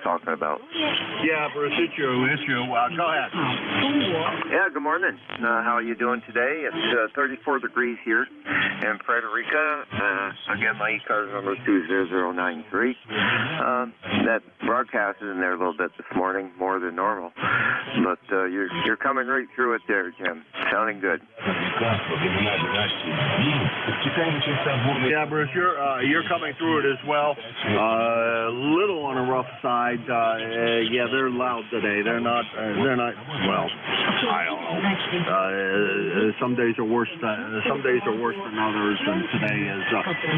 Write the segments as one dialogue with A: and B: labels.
A: talking about.
B: Yeah, Bruce, it's you. Go ahead.
A: Yeah, good morning. How are you doing today? It's 34 degrees here in Frederica. Again, my ECARS number is 20093. That broadcast is in there a little bit this morning, more than normal. But you're coming right through it there, Jim. Sounding good.
B: Yeah, Bruce, you're coming through it as well. Little on the rough side. Yeah, they're loud today. They're not. Well, I don't know. Some days are worse. Some days are worse than others, and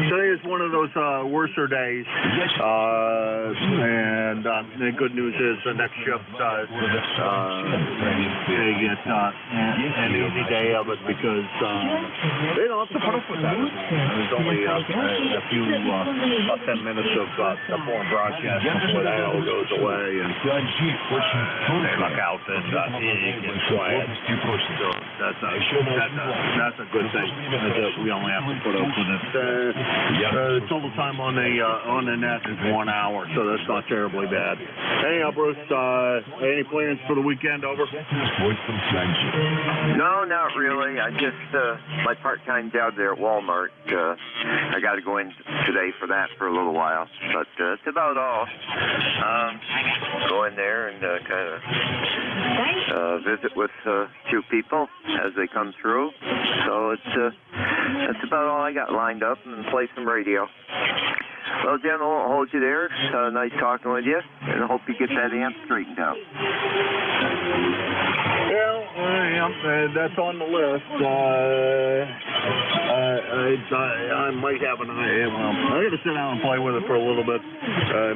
B: today is one of those worser days. And the good news is the next shift they get an easy day of it because they don't have to put up with that. There's only a few about 10 minutes of foreign broadcast before that all goes away, and they look out and it gets quiet. So that's a good thing. We only have to put up with it. Total time on the net is 1 hour, so that's not terribly bad. Anyhow, Bruce, any plans for the weekend? Over?
A: No, not really. I just my part-time job there at Walmart. I got to go in today for that for a little while, but that's about all. Go in there and kind of visit with a few people as they come through. So that's about all I got lined up, and play some radio. Well, Jim, I won't hold you there. It's nice talking with you, and I hope you get that amp straightened out.
B: Well, that's on the list. I might have an idea. Well, I got to sit down and play with it for a little bit.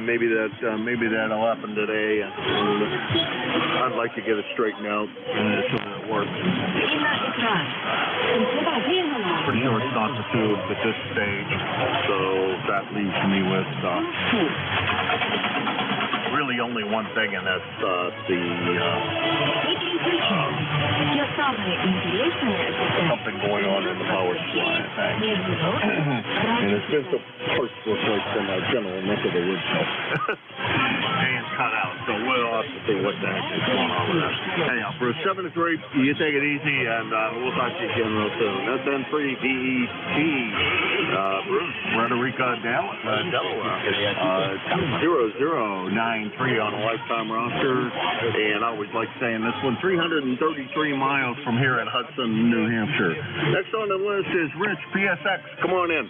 B: Maybe that'll happen today. I'd like to get it straightened out so that it works. Pretty sure it's not the tube at this stage, so that leaves me with really only one thing, and that's something going on in the power supply, I think. And it's been some parts look like from our general neck of the woods. And cut out, so we'll have to see what the heck is going on with that. Anyhow, Bruce, 7 to 3, you take it easy, and we'll talk to you again real soon. That's N3DET. Bruce, Frederica, Delaware. 0093 on a lifetime roster, and I always like saying this one, 333 miles from here in Hudson, New Hampshire. Next on the list is Rich, PSX. Come on in.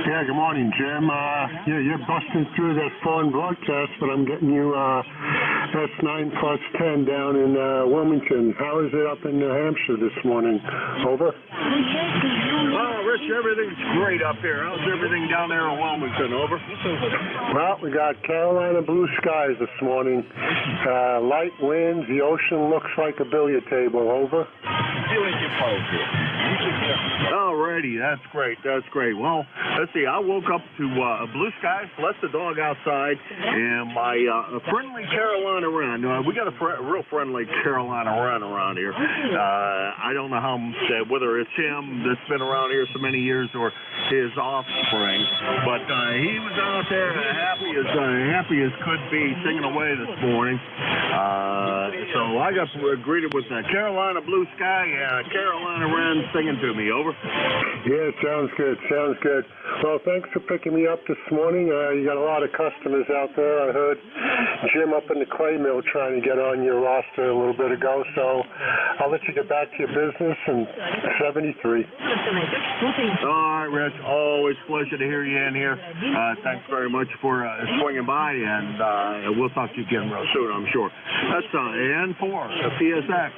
C: Yeah, good morning, Jim. You're busting through that phone broadcast, but I'm getting you S9 plus 10 down in Wilmington. How is it up in New Hampshire this morning? Over?
B: Oh, Rich, everything's great up here. How's everything down there in Wilmington? Over?
C: Well, we got Carolina blue skies this morning. Light winds. The ocean looks like a billiard table. Over?
B: Alrighty, that's great. Well, let's see. I woke up to blue skies, left the dog outside, and my friendly Carolina wren. We got a real friendly Carolina wren around here. I don't know whether it's him that's been around here so many years or his offspring, but he was out there happy as could be, singing away this morning. So I got greeted with a Carolina blue sky and a Carolina wren singing to me. Over?
C: Yeah, sounds good. Well, thanks for picking me up this morning. You got a lot of customers out there. I heard Jim up in the clay mill trying to get on your roster a little bit ago, so I'll let you get back to your business. And 73.
B: All right, Rich. Always a pleasure to hear you in here. Thanks very much for swinging by, and we'll talk to you again real soon, I'm sure. That's N4, the PSX.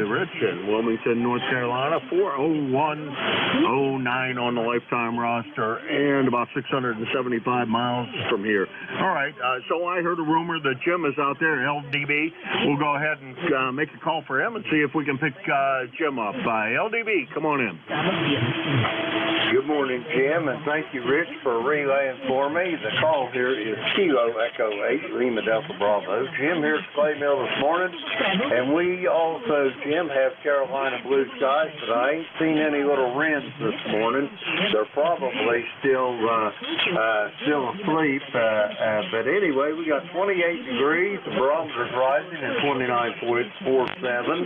B: Rich in Wilmington, North Carolina, 40109 on the lifetime roster, and about 675 miles from here. All right, so I heard a rumor that Jim is out there, LDB. We'll go ahead and make a call for him and see if we can pick Jim up. LDB, come on in.
D: Good morning, Jim, and thank you, Rich, for relaying for me. The call here is Kilo Echo 8, Lima Delta Bravo. Jim here at the Clay Mill this morning, and we also also, Jim, have Carolina blue skies, but I ain't seen any little wrens this morning. They're probably still asleep. But anyway, we got 28 degrees. The barometer's rising at 29.47.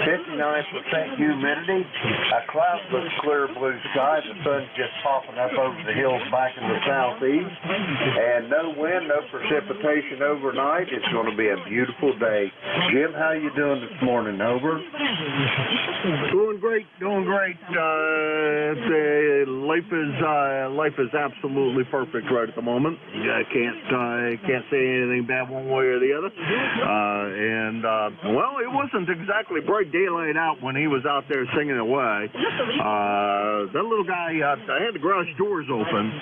D: 59% humidity. A cloudless, clear blue sky. The sun's just popping up over the hills back in the southeast. And no wind, no precipitation overnight. It's going to be a beautiful day. Jim, how you doing this morning? Over.
B: Doing great. Life is absolutely perfect right at the moment. I can't say anything bad one way or the other. Well, it wasn't exactly bright daylight out when he was out there singing away. That little guy, I had the garage doors open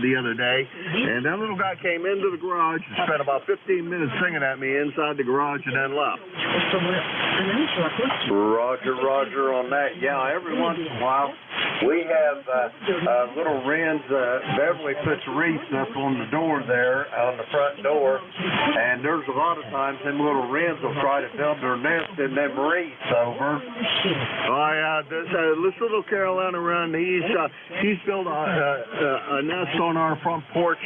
B: the other day, and that little guy came into the garage and spent about 15 minutes singing at me inside the garage and then left.
D: Roger on that. Yeah, every once in a while we have little wrens. Beverly puts wreaths up on the door there, on the front door, and there's a lot of times them little wrens will try to build their nest in them wreaths. Over.
B: Oh yeah, this little Carolina wren, he's built a nest on our front porch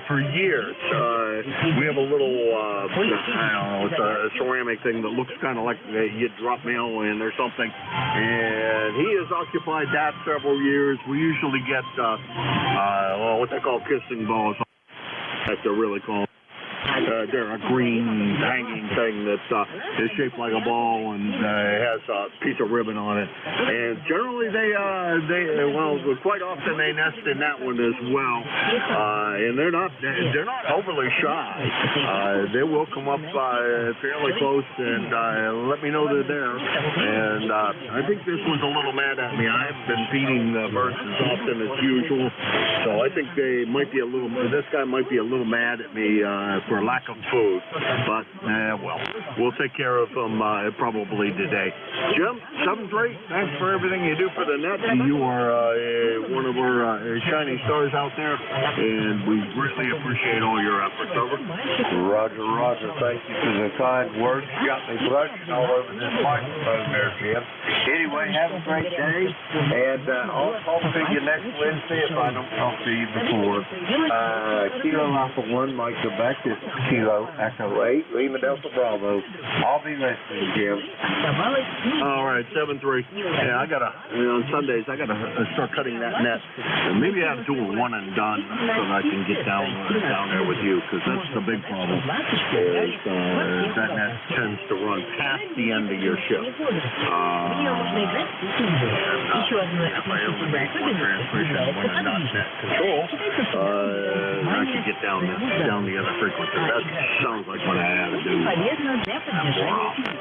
B: for years. We have a little I don't know, it's a ceramic thing that looks kind of like you drop mail in or something, and he has occupied that several years. We usually get what they call kissing balls. That's what they're really called. They're a green hanging thing that is shaped like a ball and has a piece of ribbon on it. And generally quite often they nest in that one as well. And they're not overly shy. They will come up fairly close and let me know they're there. And I think this one's a little mad at me. I haven't been feeding the birds as often as usual, so I think this guy might be a little mad at me for lack of food, but we'll take care of them probably today. Jim, 7-3, thanks for everything you do for the net. You are one of our shining stars out there, and we greatly appreciate all your efforts. Over.
D: Roger. Thank you for the kind words. You got me blushing all over this microphone there, Jim. Anyway, have a great day, and I'll talk to you next Wednesday if I don't talk to you before. Kilo Alpha 1, Mike Quebec. This is Kilo Echo 8, Lima Delta Bravo. I'll be listening, Jim.
B: All right, 7-3. Yeah, on Sundays, I gotta start cutting that net. And maybe I have to do a one and done so that I can get down there with you, because that's the big problem. Is that net tends to run past the end of your shift. If I only make one transmission when I'm not net control, I could get down the other frequency. That sounds like what I had to do more often.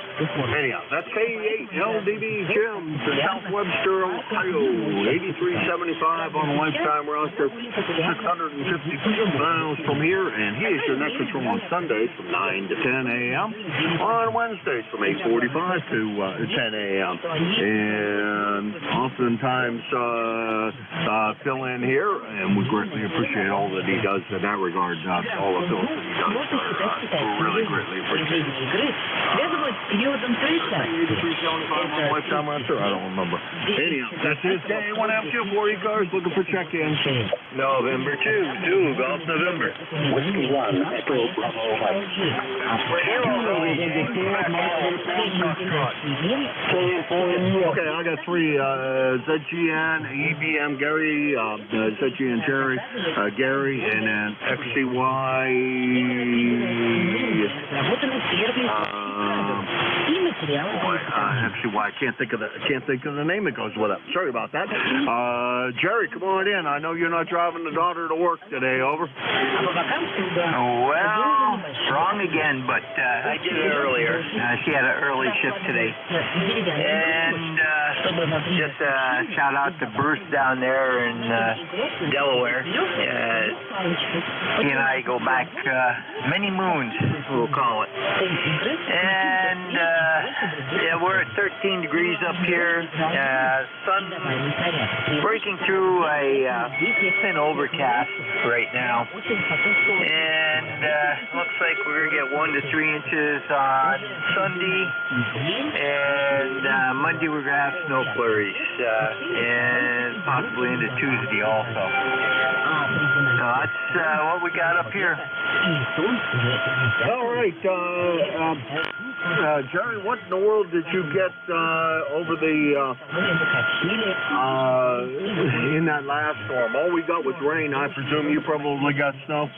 B: Anyhow, that's K8LDB Jim to South Webster, Ohio, 8375 on a lifetime roster, 650 miles from here, and he is your net control on Sundays from 9 to 10 a.m., on Wednesdays from 8:45 to 10 a.m., and oftentimes fill in here, and we greatly appreciate all that he does in that regard, all the fills that he does. Really greatly appreciate it. Lifetime roster? I don't remember. Anyhow, that's his day. One after 4 ECARS looking for check-ins. November 2, Golf November.
D: Whiskey 1, Echo Bravo.
B: Okay, I got 3. ZGN, EBM, Gary, ZGN, Jerry, Gary, and then XCY. Actually, I can't think of the name that goes with it. Sorry about that. Jerry, come on in. I know you're not driving the daughter to work today. Over.
E: Well, wrong again, but I did it earlier. She had an early shift today. And just shout out to Bruce down there in Delaware. He and I go back many moons, we'll call it. And Yeah, we're at 13 degrees up here. Sun breaking through a thin overcast right now. And looks like we're going to get 1 to 3 inches on Sunday. And Monday we're going to have snow flurries. And possibly into Tuesday also. So that's what we got up here.
B: All right, Jerry, what in the world did you get over the in that last storm? All we got was rain. I presume you probably got snow.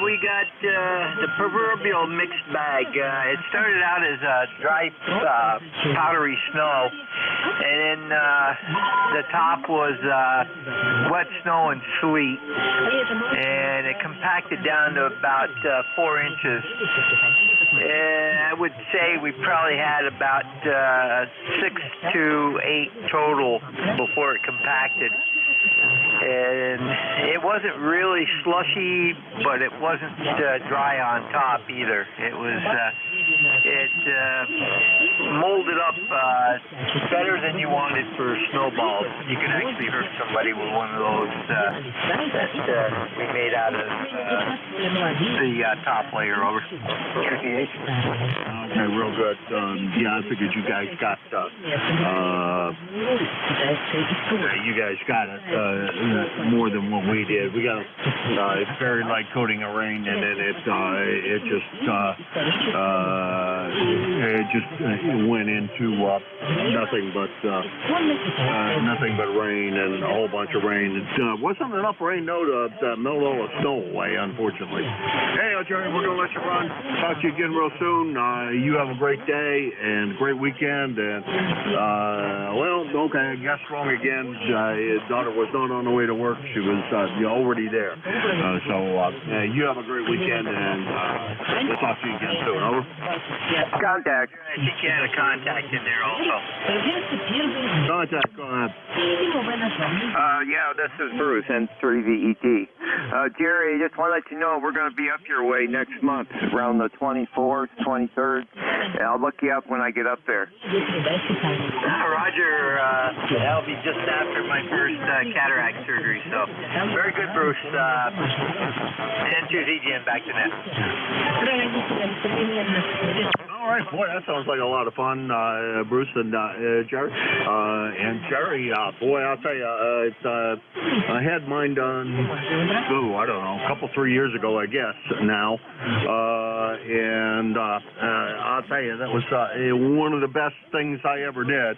E: We got the proverbial mixed bag. It started out as dry, powdery snow, and then the top was wet snow and sleet, and it compacted down to about 4 inches. And I would say we probably had about 6 to 8 total before it compacted. And it wasn't really slushy, but it wasn't dry on top either. It was, it molded up better than you wanted for snowballs. You can actually hurt somebody with one of those that we made out of the top layer over.
B: Okay, real good. Yeah, I figured you guys got it more than what we did. We got a very light coating of rain, and then it just went into nothing but rain and a whole bunch of rain. It wasn't enough rain though to melt all the snow away, unfortunately. Hey, Jerry, we're gonna let you run. Talk to you again real soon. You have a great day and a great weekend. And well, okay, I guess wrong again. His daughter was not on the way to work. She was already there. So you have a great weekend, and we'll talk to you again soon. Over.
A: Contact.
E: I think you had a contact in there also.
B: Contact, go ahead.
A: Yeah, this is Bruce, N3VET. Jerry, I just want to let you know we're going to be up your way next month, around the 24th, 23rd. I'll look you up when I get up there.
E: Roger, that'll be just after my first cataract surgery, so very good, Bruce. N2ZGN back to net.
B: All right, boy, that sounds like a lot of fun, Bruce and Jerry. And Jerry, boy, I'll tell you, I had mine done, I don't know, a couple, 3 years ago, I guess, now. And I'll tell you, that was one of the best things I ever did.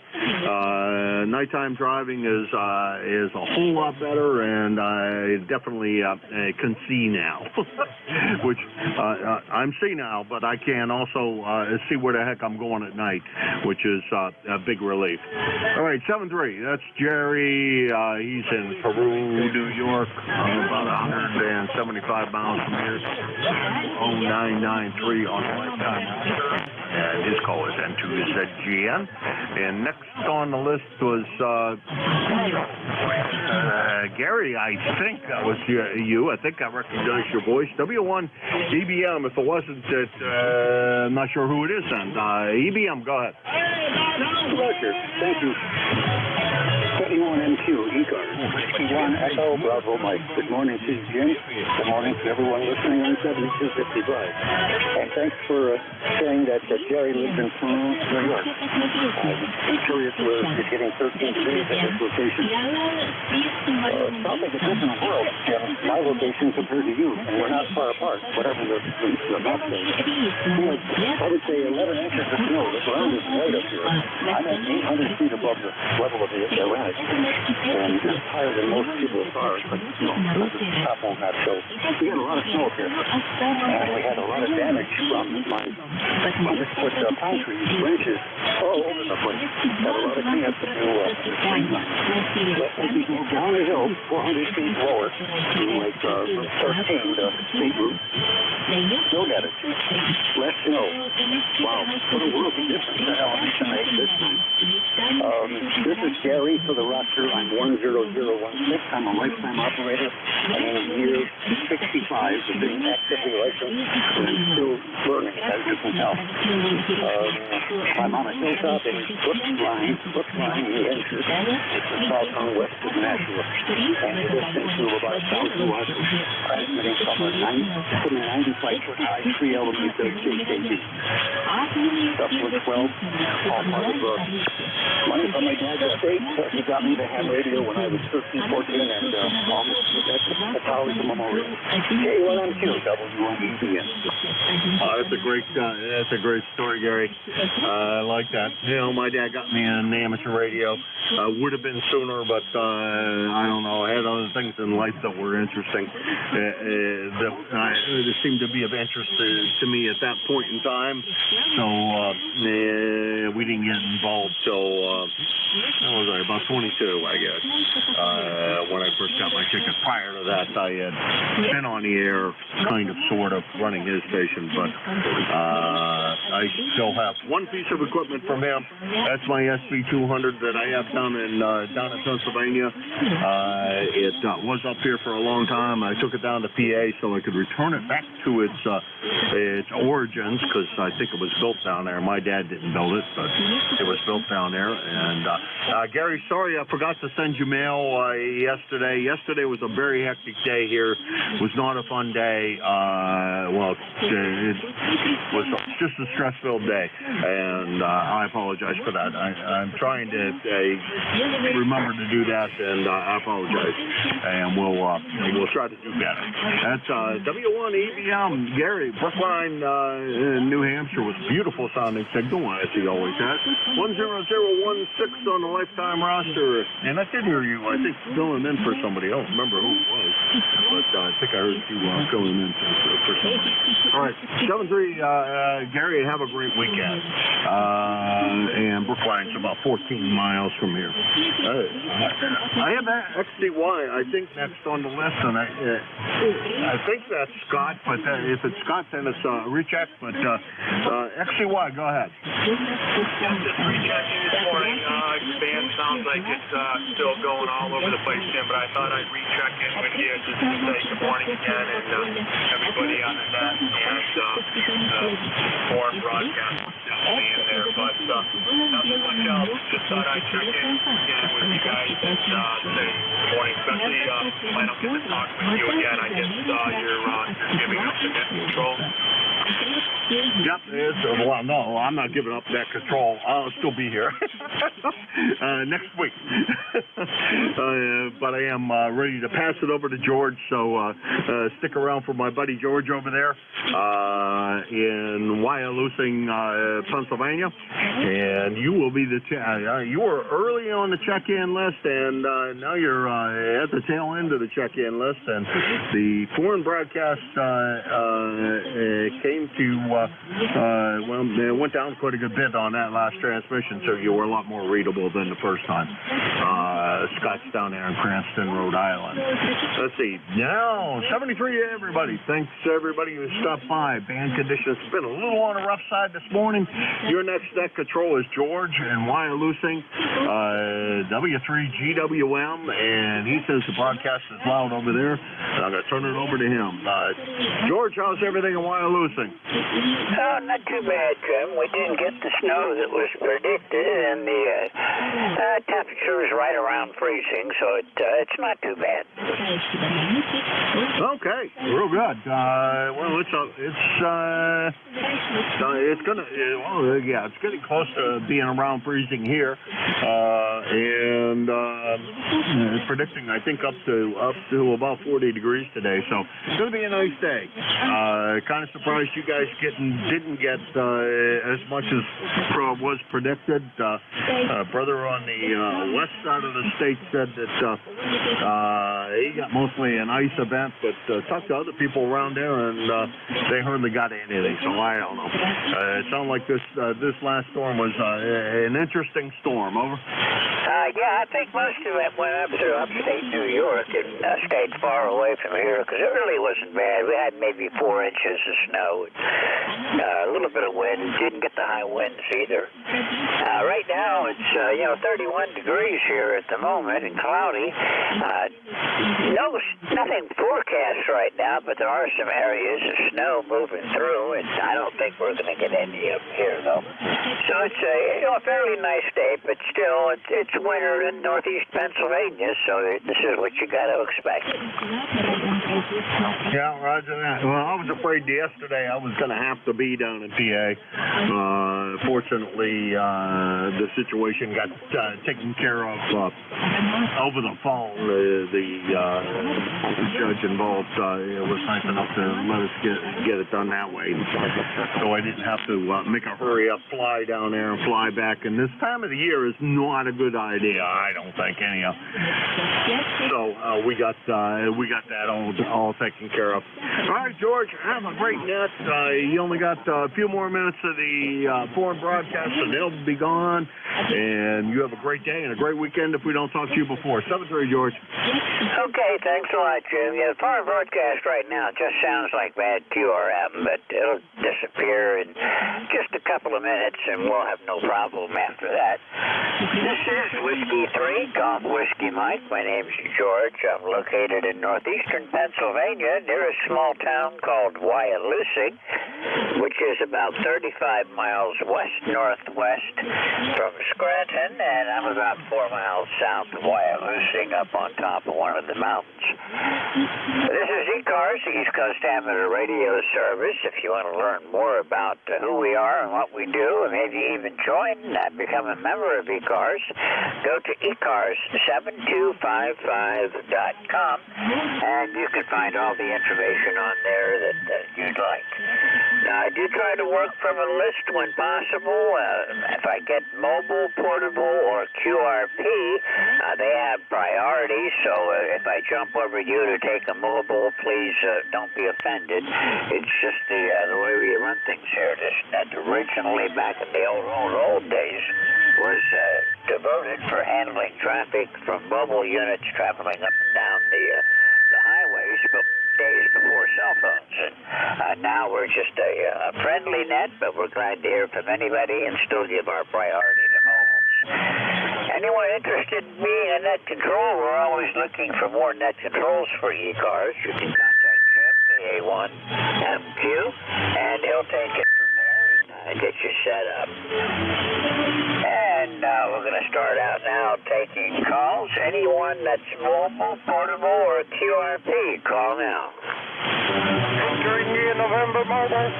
B: Nighttime driving is a whole lot better, and I definitely can see now, which I'm senile, but I can also see where the heck I'm going at night, which is a big relief. All right, 7-3. That's Jerry. He's in Peru, New York, about 175 miles from here. 0993 on the lifetime. And his call is N2ZGN. And next on the list was Gary. I think that was you. I think I recognized your voice. W1 EBM. If it wasn't, I'm not sure who it is. And EBM, go ahead.
F: Roger. Thank you. 31NQ, ECARS. 61 Echo, Bravo Mike. Good morning to you, Jim. Good morning to everyone listening on 7255. And thanks for saying that Jerry lives in Peru, New York. I'm curious where you're getting 13 degrees at this location. It sounds like a different world, Jim. My location compared to you, and we're not far apart, whatever the map says. I would say 11 inches of snow. The ground is right up here. I'm at 800 feet above the level of the Atlantic. And it's higher than most people's cars, but you know, the top on that. So we had a lot of snow up here. And we had a lot of damage from my 100-foot pine trees, branches all over the place. Had a lot of cleanup to do. But as we go down the hill, 400 feet lower, like 13, the state route. Still got it. Less snow. Wow, what a world of difference that elevation makes this time. This is Gary for the roster. I'm 10016. I'm a lifetime operator. I'm in year 65 of being actively licensed, and I'm still learning, as you can tell. I'm on a hilltop in Brookline, New Hampshire. It's the southwest of Nashua. And the distance to about southwest, transmitting from a 95-foot high tree element of KKB. Stuff with 12, all part of money from my dad's estate. He got me the ham radio when I was 13, 14, and that's how it's a memorial. KLMQ, WNEBN.
B: That's a great story, Gary. I like that. You know, my dad got me an amateur radio. Would have been sooner, but I don't know. I had other things in life that were interesting. That seemed to be of interest to me at that point in time. So we didn't get involved till I was about 22, I guess, when I first got my ticket. Prior to that, I had been on the air, kind of, sort of, running his station, but I still have one piece of equipment from him. That's my SB200 that I have down in Pennsylvania. It was up here for a long time. I took it down to PA so I could return it back to its origins, because I think it was built down there. My dad didn't build it, but it was built down there. And Gary, sorry I forgot to send you mail yesterday. Yesterday was a very hectic day here. It was not a fun day. It was just a stress-filled day, and I apologize for that. I'm trying to remember to do that, and I apologize. And we'll try to do better. That's W1EBM, Gary, Brookline, New Hampshire, with beautiful sounding signal, as he always has. 10016 on the lifetime roster, and I did hear you, I think, filling in for somebody. I don't remember who it was, but I think I heard you filling in for somebody. All right, 7-3, Gary, have a great weekend. And Brookline's about 14 miles from here. I have XDY, I think, next on the list, and I think that's Scott, but if it's Scott, then it's a recheck, but XDY, go ahead.
G: Just rechecking this morning. Band sounds like it's still going all over the place, Jim, but I thought I'd recheck in with you just to say good morning again, and everybody on the net, and foreign broadcast definitely in there, but nothing much else. Just thought I'd check in with you guys and say good morning, especially when I'm going to talk with you again. I guess you're giving up the net control.
B: Yep, no, I'm not giving up that control. I'll still be here next week. But I am ready to pass it over to George, so stick around for my buddy George over there in Wyalusing, Pennsylvania. And you will be you were early on the check-in list, and now you're at the tail end of the check-in list. And the foreign broadcast came to it went down quite a good bit on that last transmission, so you were a lot more readable than the first time. Scott's down there in Cranston, Rhode Island. Let's see. Now, 73, everybody. Thanks to everybody who stopped by. Band conditions have been a little on the rough side this morning. Your next net control is George and Wyalusing, W3GWM, and he says the broadcast is loud over there. I'm going to turn it over to him. George, how's everything in Wyalusing?
H: Not too bad, Jim. We didn't get the snow that was predicted, and the temperature is right around freezing, so it's not too bad.
B: Okay, real good. It's getting close to being around freezing here, and it's predicting, I think, up to about 40 degrees today. So it's going to be a nice day. Kind of surprised you guys didn't get as much as was predicted. Brother on the west side of the state said that he got mostly an ice event, but talked to other people around there, and they hardly got anything. So I don't know. It sounded like this last storm was an interesting storm. Over.
H: Yeah, I think most of it went up through upstate New York and stayed far away from here because it really wasn't bad. We had maybe 4 inches of snow, a little bit of wind. Didn't get the high winds either. Right now it's 31 degrees here at the moment and cloudy. Nothing forecast right now, but there are some areas of snow moving through, and I don't think we're going to get any up here though. So it's a fairly nice day, but still it's winter in northeast Pennsylvania, so this is what you got to expect.
B: Yeah, roger that. Well, I was afraid yesterday I was going to have to be down in PA. Fortunately, the situation got taken care of over the phone. The judge involved was nice enough to let us get it done that way. So I didn't have to make a hurry-up fly down there and fly back. And this time of the year is not a good idea, I don't think, anyhow. So we got that all taken care of. All right, George, have a great net. You only got a few more minutes of the foreign broadcast, and they'll be gone. And you have a great day and a great weekend if we don't talk to you before. 7-3, George.
H: Okay, thanks a lot, Jim. Yeah, the foreign broadcast right now just sounds like bad QRM, but it'll disappear in just a couple of minutes, and we'll have no problem after that. This is Whiskey 3, Golf Whiskey Mike. My name's George. I'm located in northeastern Pennsylvania near a small town called Wyalusing, which is about 35 miles west-northwest from Scranton, and I'm about 4 miles south of Wyalusing up on top of one of the mountains. This is ECARS, the East Coast Amateur Radio Service. If you want to learn more about who we are and what we do, and maybe even join and become a member of ECARS, go to ECARS7255.com, and you can find all the information on there that you'd like. Now, I do try to work from a list when possible. If I get mobile, portable, or QRP, they have priority, so if I jump over you to take a mobile, please don't be offended. It's just the way we run things here. This net originally, back in the old days, was devoted for handling traffic from mobile units traveling up and down the highways, but days before cell phones. And now we're just a friendly net, but we're glad to hear from anybody and still give our priority to mobiles. Anyone interested in being a net control, we're always looking for more net controls for ECARS. You can contact Jim, PA1MQ, and he'll take it from there and get you set up. And we're going to start out now taking calls. Anyone that's mobile, portable, or QRP, call now.
C: November mobile.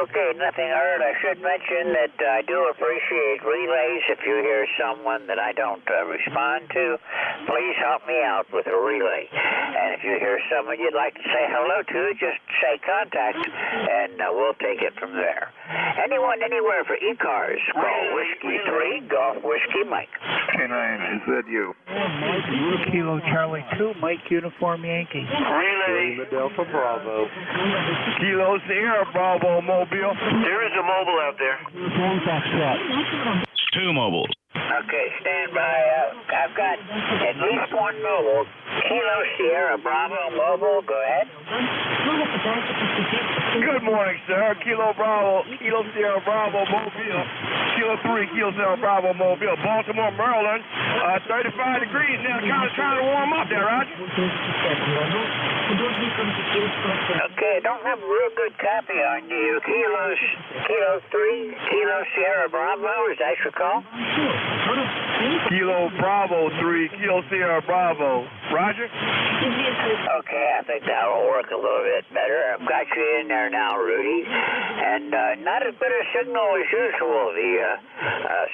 H: Okay, nothing heard. I should mention that I do appreciate relays. If you hear someone that I don't respond to, please help me out with a relay. And if you hear someone you'd like to say hello to, just say contact, and we'll take it from there. Anyone, anywhere for ECARS, call Whiskey 3, Golf Whiskey Mike.
A: Is that you?
E: Kilo Charlie 2, Mike Uniform Yankee.
D: Relay. Delta Bravo.
C: Kilo Sierra Bravo Mobile.
G: There is a mobile out there.
I: 2 mobiles.
H: Okay, stand by. I've got at least one mobile. Kilo Sierra Bravo Mobile, go ahead.
C: Good morning, sir. Kilo Sierra Bravo Mobile. Kilo 3, Kilo Sierra Bravo Mobile. Baltimore, Maryland. 35 degrees now. Kind of trying to warm up there, Roger.
H: Okay, don't have a real good copy on you. Kilo 3, Kilo Sierra Bravo, is that your call?
C: Kilo Bravo 3, Kilo Sierra Bravo. Roger?
H: Okay, I think that'll work a little bit better. I've got you in there now, Rudy. And not as good a signal as usual. The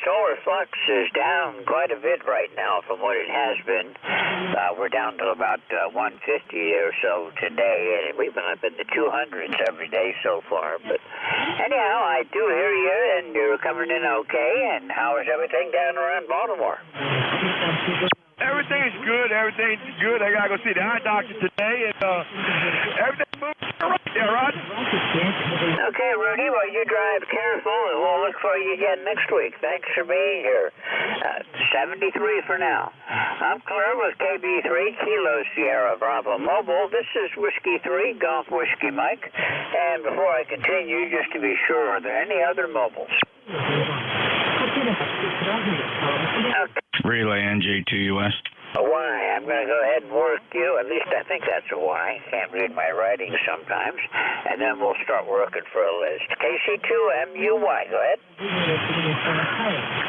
H: solar flux is down quite a bit right now from what it has been. We're down to about 150 or so today, and we've been up in the 200s every day so far. But anyhow, I do hear you, and you're coming in okay. And how is everything down around Baltimore?
G: Everything's good. Everything's good. I gotta go see the eye doctor today, and everything's moving right there, Rod.
H: Okay, Rudy. Well, you drive careful, and we'll look for you again next week. Thanks for being here. 73 for now. I'm clear with KB3 Kilo Sierra Bravo Mobile. This is Whiskey 3 Golf Whiskey Mike. And before I continue, just to be sure, are there any other mobiles? Okay.
I: Relay NJ2US.
H: Why? I'm going to go ahead and work you. At least I think that's a why. Can't read my writing sometimes. And then we'll start working for a list. KC2MUY. Go ahead.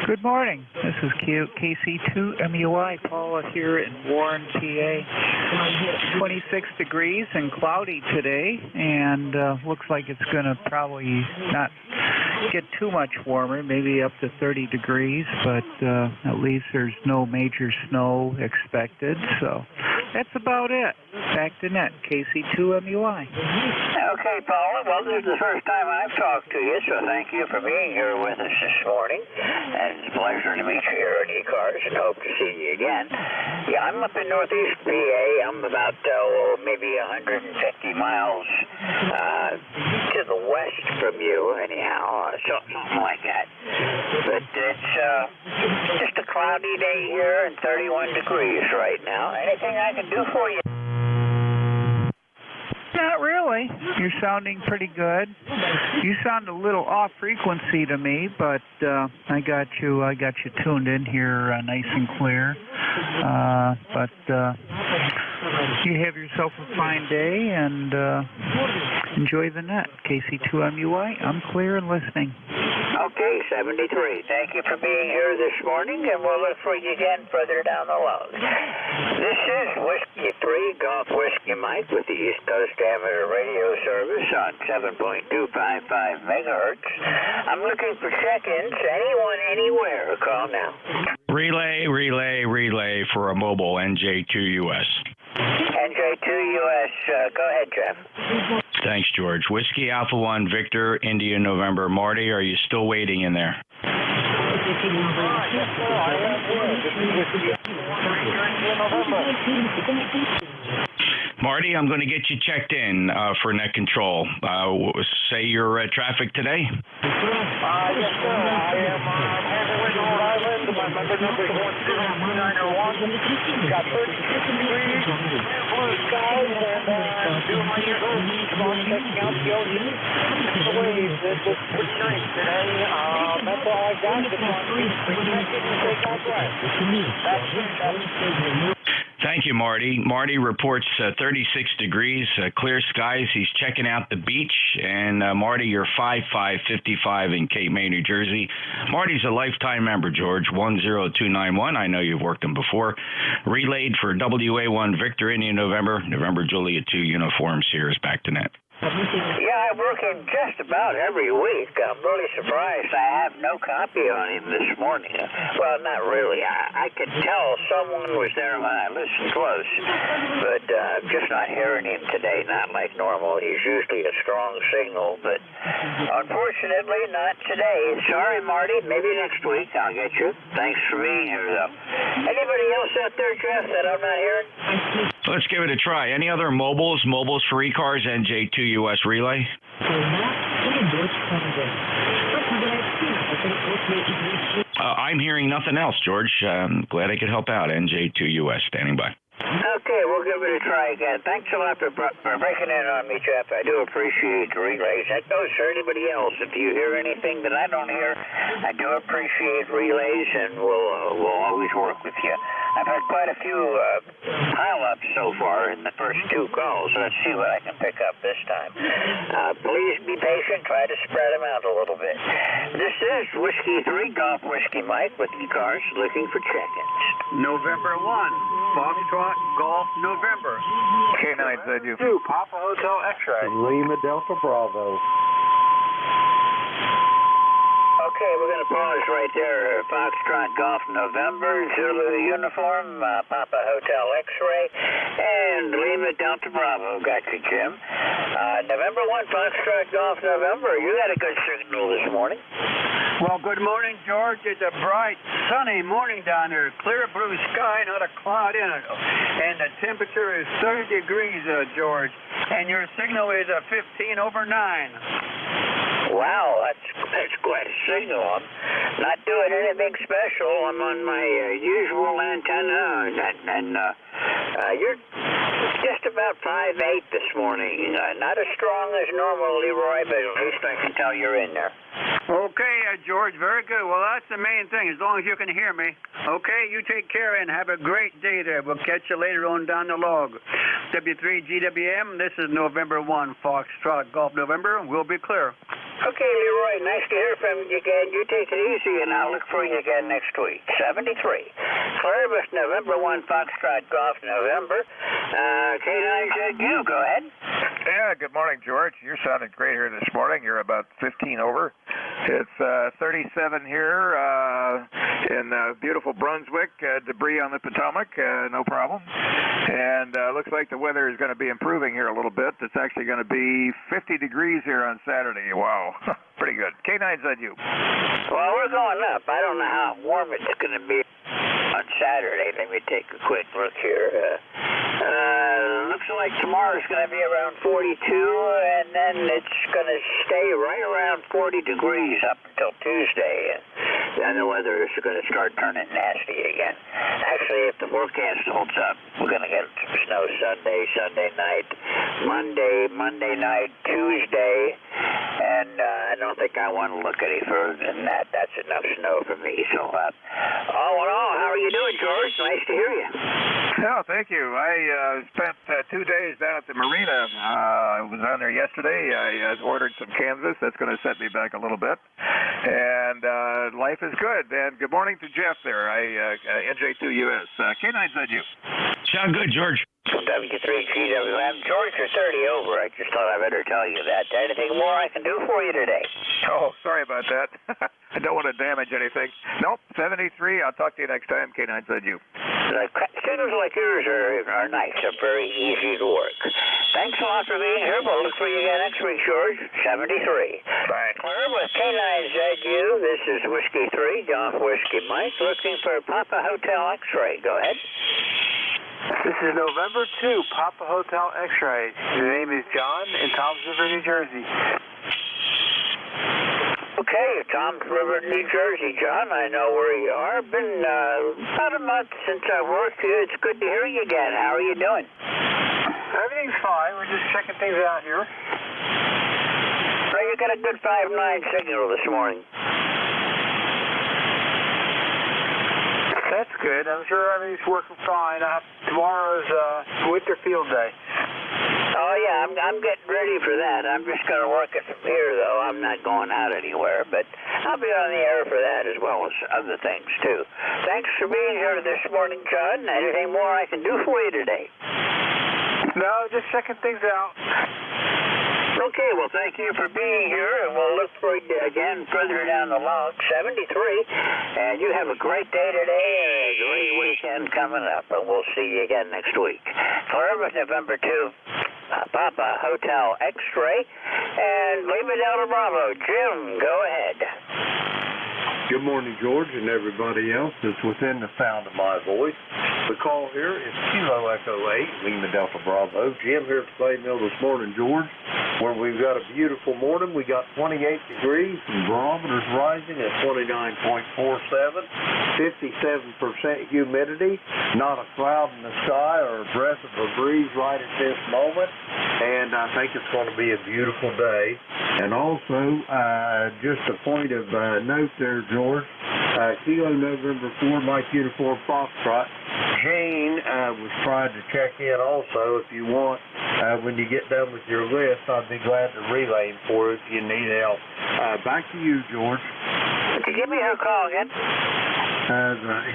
E: Good morning. This is KC2MUI, Paula here in Warren, PA. 26 degrees and cloudy today, and looks like it's going to probably not get too much warmer, maybe up to 30 degrees, but at least there's no major snow expected, so that's about it. Back to net, KC2MUI.
H: Okay, Paula. Well, this is the first time I've talked to you, so thank you for being here with us this morning. And it's a pleasure to meet you here at ECARS, and hope to see you again. Yeah, I'm up in northeast PA. I'm about, maybe 150 miles to the west from you, anyhow, something like that. But it's just a cloudy day here and 31 degrees right now. Anything I can do for you?
E: Not really. You're sounding pretty good. You sound a little off frequency to me, but I got you tuned in here nice and clear. But you have yourself a fine day and enjoy the net. KC2MUI, I'm clear and listening.
H: Okay, 73. Thank you for being here this morning, and we'll look for you again further down the road. This is Whiskey 3 Golf Whiskey Mike with the East Coast Amateur Radio Service on 7.255 megahertz. I'm looking for check-ins. Anyone, anywhere, call now.
I: Relay for a mobile NJ2US.
H: NJ2US. Go ahead, Jeff.
I: Thanks, George. Whiskey Alpha 1 Victor India November. Marty, are you still waiting in there? Marty, I'm going to get you checked in for net control. Say your traffic today?
G: Yes, sir. I am halfway to Rhode Island. My member number is 10901. Got 36 degrees, blue skies, and doing my usual checking out the ocean. The waves, it looks pretty nice today. That's all I got. Just want to take out right. That's
I: Thank you, Marty. Marty reports 36 degrees, clear skies. He's checking out the beach. And Marty, you're 5555 in Cape May, New Jersey. Marty's a lifetime member, George, 10291. I know you've worked him before. Relayed for WA1 Victor India November Juliet 2 uniform Sears back to net.
H: Yeah, I work him just about every week. I'm really surprised I have no copy on him this morning. Well, not really. I could tell someone was there when I listened close, but I'm just not hearing him today, not like normal. He's usually a strong signal, but unfortunately not today. Sorry, Marty. Maybe next week I'll get you. Thanks for being here, though. Anybody else out there, Jeff, that I'm not hearing?
I: Let's give it a try. Any other mobiles for ECARS, NJ2US Relay? I'm hearing nothing else, George. Glad I could help out. NJ2US standing by.
H: Okay, we'll give it a try again. Thanks a lot for breaking in on me, Jeff. I do appreciate the relays. That goes for anybody else. If you hear anything that I don't hear, I do appreciate relays, and we'll always work with you. I've had quite a few pile-ups so far in the first two calls. Let's see what I can pick up this time. Please be patient. Try to spread them out a little bit. This is Whiskey 3 Golf Whiskey Mike with ECARS looking for check-ins.
D: November 1, Foxtrot Golf November.
G: K9ZU.
D: 2, Papa Hotel X-Ray. Lima Delta Bravo.
H: Okay. Okay, we're going to pause right there. Foxtrot Golf November, Zulu uniform, Papa Hotel X-ray, and Lima Delta Bravo. Got you, Jim. November 1, Foxtrot Golf November. You got a good signal this morning.
J: Well, good morning, George. It's a bright, sunny morning down there. Clear blue sky, not a cloud in it. And the temperature is 30 degrees, George. And your signal is 15 over 9.
H: Wow, that's quite a signal. I'm not doing anything special. I'm on my usual antenna, and you're just about 5'8" this morning. Not as strong as normal, Leroy, but at least I can tell you're in there.
J: Okay, George, very good. Well, that's the main thing, as long as you can hear me. Okay, you take care and have a great day there. We'll catch you later on down the log. W3GWM, this is November 1, Foxtrot Golf November. We'll be clear.
H: Okay, Leroy, nice to hear from you again. You take it easy, and I'll look for you again next week. 73. Columbus, November 1, Foxtrot Golf November. K9ZU, go ahead.
K: Yeah, good morning, George. You're sounding great here this morning. You're about 15 over. It's 37 here in beautiful Brunswick. Debris on the Potomac, no problem. And looks like the weather is going to be improving here a little bit. It's actually going to be 50 degrees here on Saturday. Wow, pretty good. K9ZU.
H: Well, we're going up. I don't know how warm it's going to be on Saturday. Let me take a quick look here. Looks like tomorrow's going to be around 42, and then it's going to stay right around 40 degrees up until Tuesday. Then the weather is going to start turning nasty again. Actually, if the forecast holds up, we're going to get some snow Sunday night, Monday night, Tuesday, and I don't think I want to look any further than that. That's enough snow for me. So, all in all, how are you doing, George? Nice to hear you.
K: Oh, thank you. I spent 2 days down at the marina. I was down there yesterday. I ordered some canvas. That's going to set me back a little bit. And life is good. And good morning to Jeff there. NJ2US. K9ZU.
I: Sound good, George.
H: W3GWM. George, you're 30 over. I just thought I better tell you that. Anything more I can do for you today?
K: Oh, sorry about that. I don't want to damage anything. Nope, 73. I'll talk to you next time, K9ZU.
H: Signals like yours are nice. They're very easy to work. Thanks a lot for being here. We'll look for you again next week, George. 73.
K: Bye.
H: Clear with K9ZU. This is Whiskey 3, Golf Whiskey Mike, looking for Papa Hotel X-ray. Go ahead.
L: This is November 2, Papa Hotel X-ray. The name is John in Toms River, New Jersey.
H: Okay, Toms River, New Jersey, John. I know where you are. Been about a month since I worked here. It's good to hear you again. How are you doing?
L: Everything's fine. We're just checking things out here.
H: Well, you got a good 5.9 signal this morning.
L: That's good. I'm sure everything's working fine. Tomorrow's winter field day.
H: Oh, yeah, I'm getting ready for that. I'm just going to work it from here, though. I'm not going out anywhere, but I'll be on the air for that as well as other things, too. Thanks for being here this morning, John. Anything more I can do for you today?
L: No, just checking things out.
H: Okay, well, thank you for being here, and we'll look for you again further down the log, 73. And you have a great day today and a great weekend coming up, and we'll see you again next week. Columbus, November 2, Papa Hotel X-ray, and Lima Delta Bravo. Jim, go ahead.
D: Good morning, George, and everybody else that's within the sound of my voice. The call here is Kilo Echo 8, Lima Delta Bravo. Jim here at the Clay Mill this morning, George, where we've got a beautiful morning. We got 28 degrees, and barometers rising at 29.47, 57% humidity, not a cloud in the sky or a breath of a breeze right at this moment, and I think it's going to be a beautiful day. And also, just a point of note there, George, Kilo November 4, Mike Uniform Foxtrot. Jane was trying to check in also. If you want, when you get done with your list, I'd be glad to relay him for you if you need help. Back to you, George.
H: Could you give me her call again?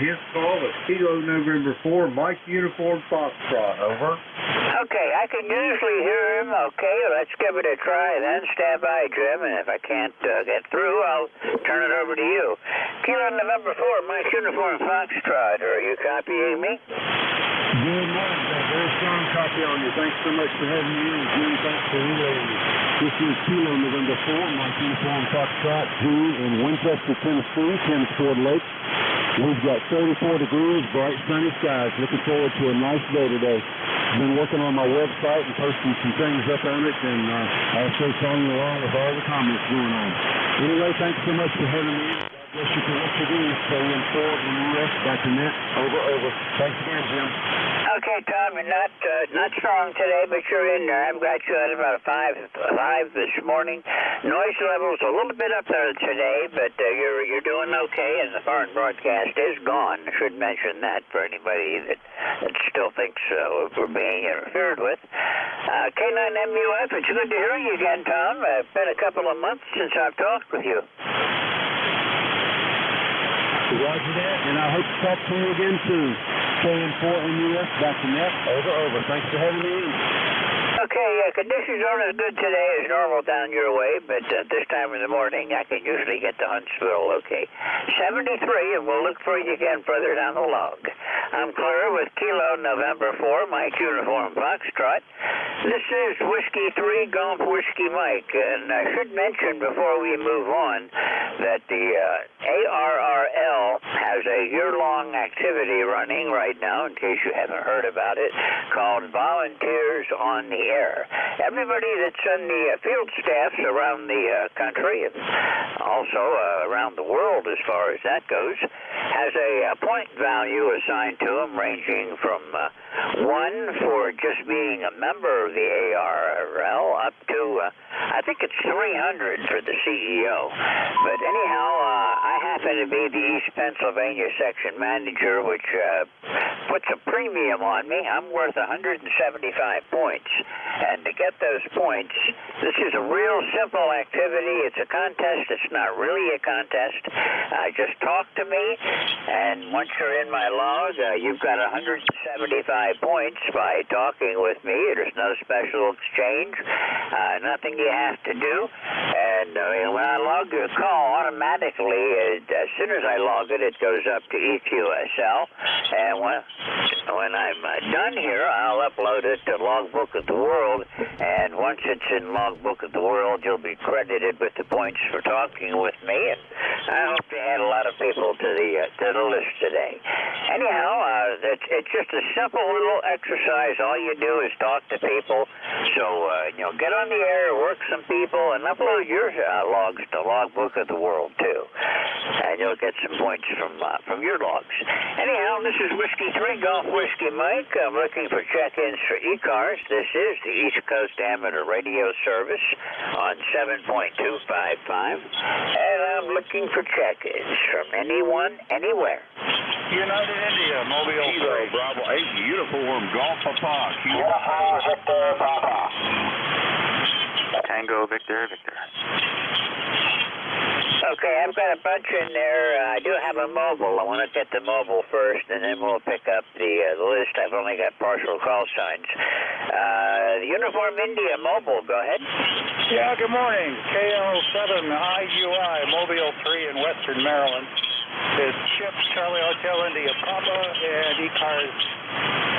D: His call is Kilo November 4, Mike Uniform Foxtrot. Over.
H: Okay, I can usually hear him. Okay, let's give it a try then. Stand by, Jim, and if I can't get through, I'll turn it over to you. Kilo November 4, Mike Uniform Foxtrot. Are you copying me?
F: Good morning. Got a very strong copy on you. Thanks so much for having me in. Jim, thanks for relaying me. This is Kilo November 4, Mike Uniform Foxtrot 2 in Winchester, Tennessee, Thames Ford Lake. We've got 34 degrees, bright sunny skies. Looking forward to a nice day today. Been working on my website and posting some things up on it, and also following along with all the comments going on. Anyway, thanks so much for having me. God bless you for what you do. Stay informed in the U.S. Back to net. Over. Thanks again, Jim.
H: Okay, Tom, you're not strong today, but you're in there. I've got you at about a 5 this morning. Noise level's a little bit up there today, but you're doing okay, and the foreign broadcast is gone. I should mention that for anybody that still thinks we're being interfered with. K9MUF, it's good to hear you again, Tom. It's been a couple of months since I've talked with you.
F: Roger that, and I hope to talk to you again soon. K4MUS, back to net. Over. Thanks for having me in.
H: Okay, conditions aren't as good today as normal down your way, but this time in the morning I can usually get to Huntsville okay. 73, and we'll look for you again further down the log. I'm clear with Kilo November 4, Mike Uniform Foxtrot. This is Whiskey 3, Golf Whiskey Mike, and I should mention before we move on that the ARRL has a year-long activity running right now, in case you haven't heard about it, called Volunteers on the Air. Everybody that's in the field staffs around the country, and also around the world as far as that goes, has a point value assigned to them ranging from 1 for just being a member of the ARRL up to, I think it's 300 for the CEO. But anyhow, I happen to be the East Pennsylvania section manager, which puts a premium on me. I'm worth 175 points. And to get those points, this is a real simple activity. It's a contest. It's not really a contest. Just talk to me, and once you're in my log, you've got 175 points by talking with me. There's no special exchange, nothing you have to do. And when I log your call, automatically, as soon as I log it, it goes up to EQSL. And when I'm done here, I'll upload it to Logbook of the World. And once it's in Logbook of the World, you'll be credited with the points for talking with me. And I hope you had a lot of people to the list today. Anyhow, it's just a simple little exercise. All you do is talk to people. So get on the air, work some people, and upload your logs to Logbook of the World too. And you'll get some points from your logs. Anyhow, this is Whiskey 3 Golf Whiskey Mike. I'm looking for check-ins for ECARS. This is the East Coast Amateur Radio Service on 7.255. And I'm looking for check-ins from anyone, anywhere.
F: United India, Mobile
D: Kilo Bravo 8, Uniform Golf Papa.
L: Tango Victor.
H: Okay, I've got a bunch in there. I do have a mobile. I want to get the mobile first, and then we'll pick up the list. I've only got partial call signs. The Uniform India mobile, go ahead.
M: Yeah, good morning. KL7IUI, Mobile 3 in Western Maryland. It's Chip, Charlie Hotel India Papa, and ECARS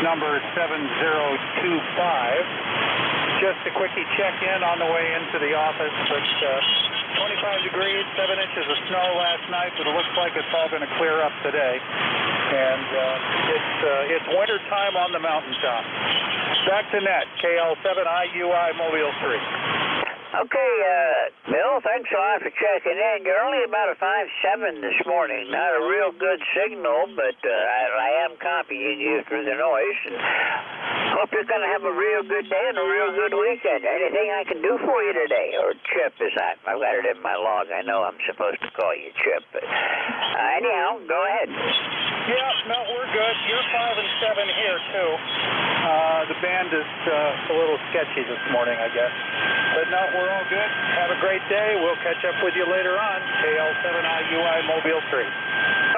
M: number 7025. Just a quickie check-in on the way into the office. It's 25 degrees, 7 inches of snow last night, but it looks like it's all going to clear up today. And it's winter time on the mountaintop. Back to net, KL7IUI Mobile 3.
H: Okay, Bill, thanks a lot for checking in. You're only about a 5.7 this morning. Not a real good signal, but I am copying you through the noise. And hope you're going to have a real good day and a real good weekend. Anything I can do for you today? Or Chip, I've got it in my log. I know I'm supposed to call you Chip. But anyhow, go ahead.
M: Yeah, no, we're good. You're 5 and 7 here, too. The band is a little sketchy this morning, I guess. But no, we're all good. Have a great day. We'll catch up with you later on. KL7IUI Mobile 3.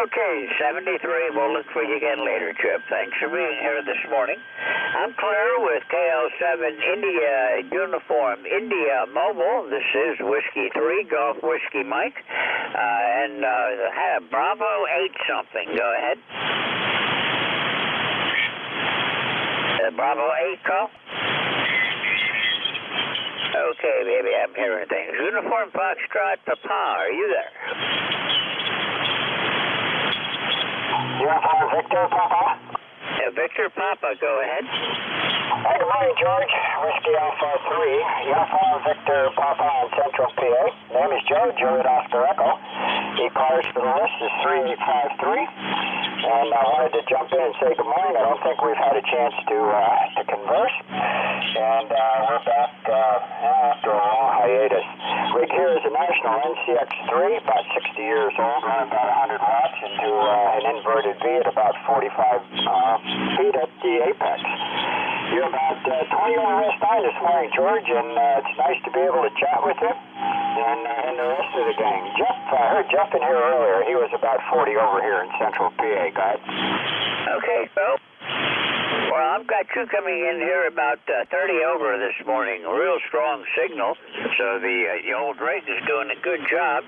H: Okay, 73. We'll look for you again later, Chip. Thanks for being here this morning. I'm clear with KL7 India Uniform India Mobile. This is Whiskey 3, Golf Whiskey Mike. And Bravo 8 something. Go ahead. Bravo 8 call? Okay, baby, I'm hearing things. Uniform Foxtrot Papa, are you there?
F: Uniform Victor Papa?
H: Victor Papa, go ahead.
F: Hey, good morning, George. Whiskey Alpha 3, Uniform Victor Papa in Central PA. Name is Joe, Joey Oscar Echo. ECARS for the list is 3853. And I wanted to jump in and say good morning. I don't think we've had a chance to converse. And we're back after a long hiatus. Rig here is a National NCX3, about 60 years old, running about 100 watts into an inverted V at about 45 feet at the apex. You're about 20 over West 9 this morning, George, and it's nice to be able to chat with you and the rest of the gang. Jeff, I heard Jeff in here earlier. He was about 40 over here in Central PA, guy.
H: Okay, so, well, I've got you coming in here about 30 over this morning. A real strong signal, so the old rig is doing a good job.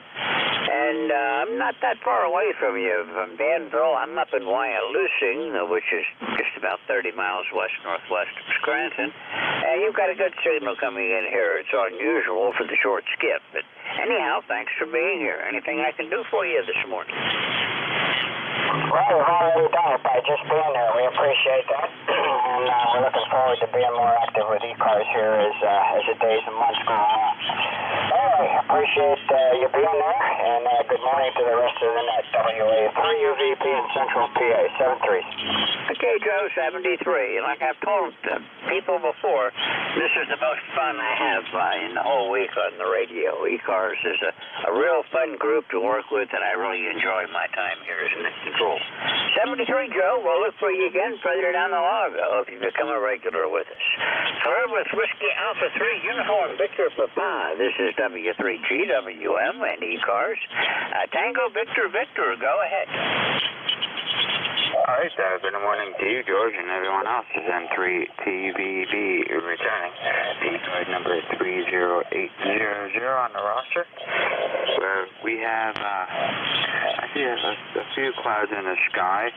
H: And I'm not that far away from you. From Danville, I'm up in Wyalusing, which is just about 30 miles west-northwest of Scranton. And you've got a good signal coming in here. It's unusual for the short skip. But anyhow, thanks for being here. Anything I can do for you this morning?
F: Well, we've already done it by just being here. We appreciate that. And we're looking forward to being more active with ECARS here as the days and months go on. Anyway, appreciate you being there, and good morning to the rest of the net. WA3UVP in Central PA, 73.
H: Okay, Joe, 73. Like I've told people before, this is the most fun I have in the whole week on the radio. ECARS is a real fun group to work with, and I really enjoy my time here as net control. 73, Joe. We'll look for you again further down the log. I hope you become a regular with us. Clear with Whiskey Alpha 3 Uniform Victor Papa. This is W3GWM and ECARS. Tango Victor Victor. Go ahead.
N: All right, good morning to you, George, and everyone else. This is N3TVB returning. The card number 30800 on the roster, where we have, I see a few clouds in the sky,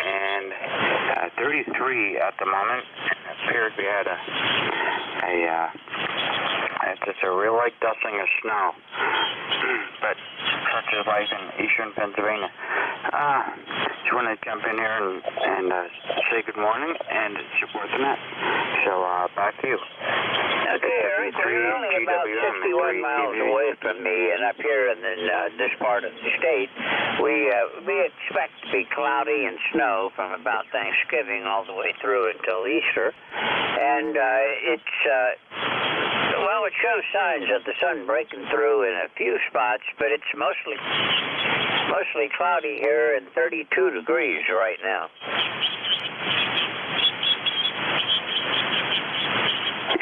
N: and 33 at the moment. It appeared we had just a real light dusting of snow, but such is life in eastern Pennsylvania. Just want to jump in here and say good morning and support the net. So back to you.
H: Okay, Eric, we're only about 61 miles away from me, and up here in this part of the state, we expect to be cloudy and snow from about Thanksgiving all the way through until Easter, and it shows signs of the sun breaking through in a few spots, but it's mostly cloudy here and 32 degrees right now.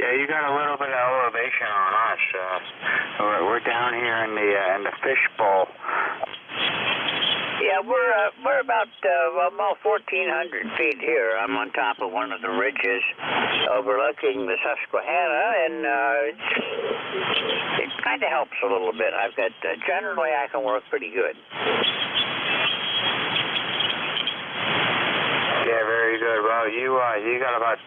N: Yeah, you got a little bit of elevation on us. We're down here in the fishbowl.
H: Yeah, we're about 1,400 feet here. I'm on top of one of the ridges overlooking the Susquehanna, and it kind of helps a little bit. I've got generally I can work pretty good.
N: Yeah, very good. Well, you got about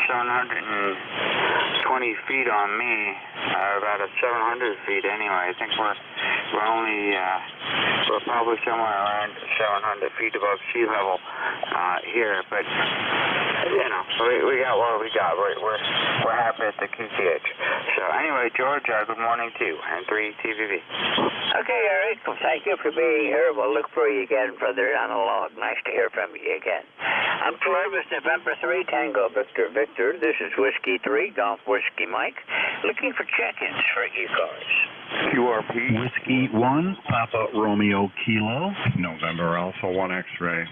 N: 720 feet on me, about 700 feet anyway. I think we're probably somewhere around 700 feet above sea level here, but you know, we got what we got. We're happy at the QTH. So anyway, George, good morning to you, and 3TVB.
H: Okay, Eric. Well, thank you for being here. We'll look for you again further down the log. Nice to hear from you again. I'm Columbus, November 3, Tango Victor Victor. This is Whiskey 3, Golf Whiskey Mike. Looking for check-ins for ECARS.
O: QRP Whiskey 1, Papa Romeo Kilo, November Alpha 1 X-Ray.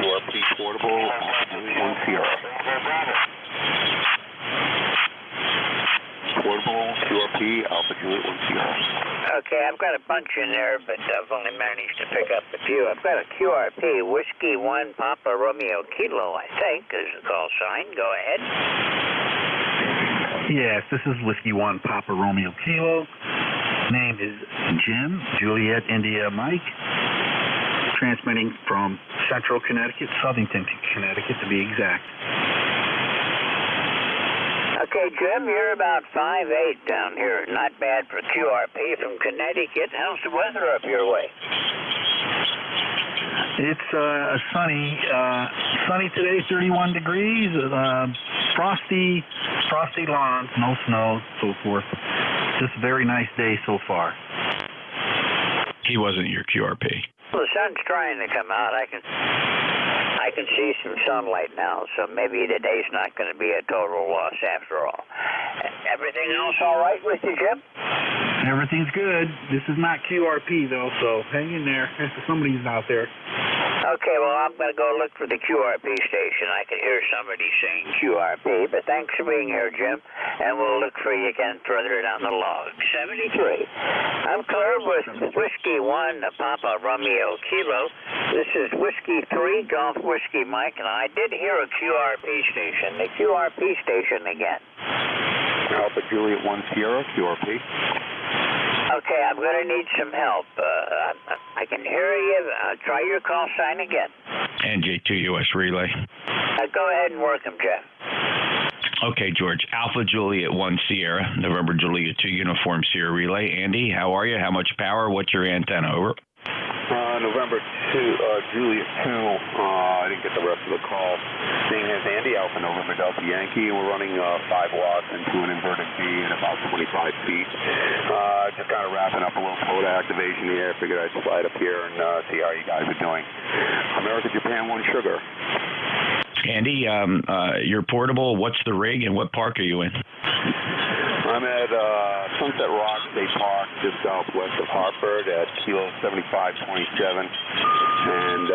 O: QRP Portable 1 Sierra. Portable QRP QRP, Alpha Juliet 1 Sierra.
H: Okay, I've got a bunch in there, but I've only managed to pick up a few. I've got a QRP, Whiskey 1 Papa Romeo Kilo, I think, is the call sign. Go ahead.
O: Yes, this is Whiskey 1 Papa Romeo Kilo. Name is Jim, Juliet India Mike. Transmitting from Central Connecticut, Southington, Connecticut to be exact.
H: Okay, Jim, you're about 5'8" down here. Not bad for QRP from Connecticut. How's the weather up your way?
O: It's sunny today, 31 degrees, frosty lawns, no snow, so forth. Just a very nice day so far.
I: He wasn't your QRP.
H: Well, the sun's trying to come out. I can see some sunlight now, so maybe the day's not going to be a total loss after all. Everything else all right with you, Jim?
O: Everything's good. This is not QRP, though, so hang in there. Somebody's out there.
H: Okay, well, I'm going to go look for the QRP station. I can hear somebody saying QRP, but thanks for being here, Jim, and we'll look for you again further down the log. 73. I'm clear with Whiskey 1, Papa Romeo Kilo. This is Whiskey 3, Golf Whiskey Mike, and I did hear a QRP station. The QRP station again.
O: Alpha Juliet 1 Sierra, QRP.
H: Okay, I'm going to need some help. I can hear you. Try your call sign again.
I: NJ2US relay.
H: Go ahead and work them, Jeff.
I: Okay, George. Alpha Juliet 1 Sierra, November Juliet 2 Uniform Sierra relay. Andy, how are you? How much power? What's your antenna? Over.
O: November 2, Juliet 2. I didn't get the rest of the call. Name is Andy, Alpha November Delta Yankee, and we're running 5 watts into an inverted V at about 25 feet. Just kind of wrapping up a little quota activation here. Figured I'd slide up here and see how you guys are doing. America, Japan, 1 sugar.
I: Andy, you're portable. What's the rig and what park are you in?
O: I'm at Sunset Rock State Park, just southwest of Hartford at Kilo 7527. And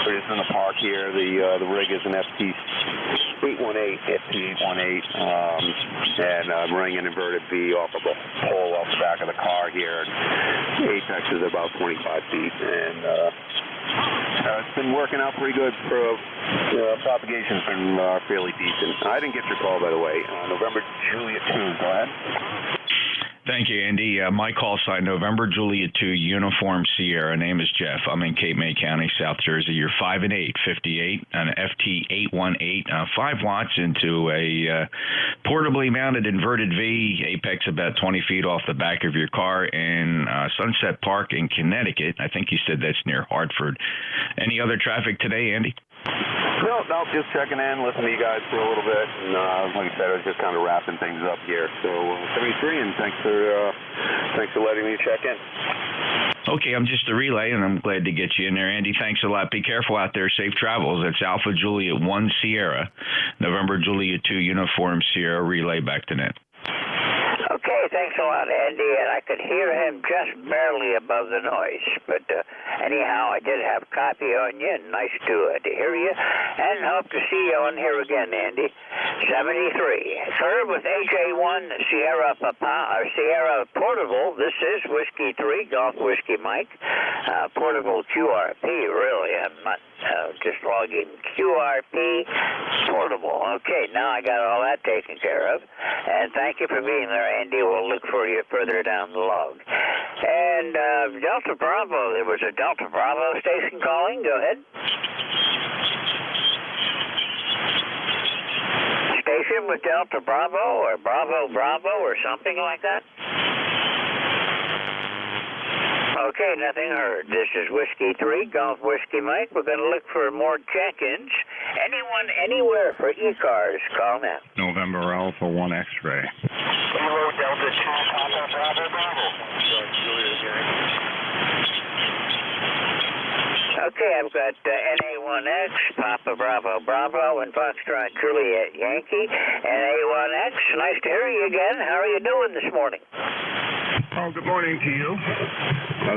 O: we're just in the park here. The rig is an FT818, and I'm running an inverted V off of a pole off the back of the car here. Apex is about 25 feet, and it's been working out pretty good for propagation's been fairly decent. I didn't get your call, by the way. November Juliet 2, go ahead.
I: Thank you, Andy. My call sign, November Juliet 2 Uniform Sierra. Name is Jeff. I'm in Cape May County, South Jersey. You're 5'8", 58, an FT818, 5 watts into a portably mounted inverted V, apex about 20 feet off the back of your car in Sunset Park in Connecticut. I think you said that's near Hartford. Any other traffic today, Andy?
O: No, just checking in, listening to you guys for a little bit, and like I said, I was just kind of wrapping things up here. So 73, and thanks for letting me check in.
I: Okay, I'm just a relay, and I'm glad to get you in there, Andy. Thanks a lot. Be careful out there. Safe travels. It's Alpha Juliet 1 Sierra, November Juliet 2 Uniform Sierra relay back to net.
H: Okay, thanks a lot, Andy, and I could hear him just barely above the noise. But anyhow, I did have copy on you, and nice to hear you, and hope to see you on here again, Andy. 73. Sir, with AJ1 Sierra Sierra Portable, this is Whiskey 3, Golf Whiskey Mike. Portable QRP, really. I'm not just logging QRP Portable. Okay, now I got all that taken care of. And thank you for being there, Andy. We'll look for you further down the log. And Delta Bravo, there was a Delta Bravo station calling. Go ahead. Station with Delta Bravo or Bravo Bravo or something like that? Okay, nothing heard. This is Whiskey 3, Golf Whiskey Mike. We're going to look for more check-ins. Anyone, anywhere for ECARS, call now.
O: November Alpha 1 X-ray.
H: Kilo Delta 2, Papa Bravo Bravo. Okay, I've got NA1X, Papa Bravo Bravo, and Foxtrot Juliet Yankee. NA1X, nice to hear you again. How are you doing this morning?
O: Oh, good morning to you.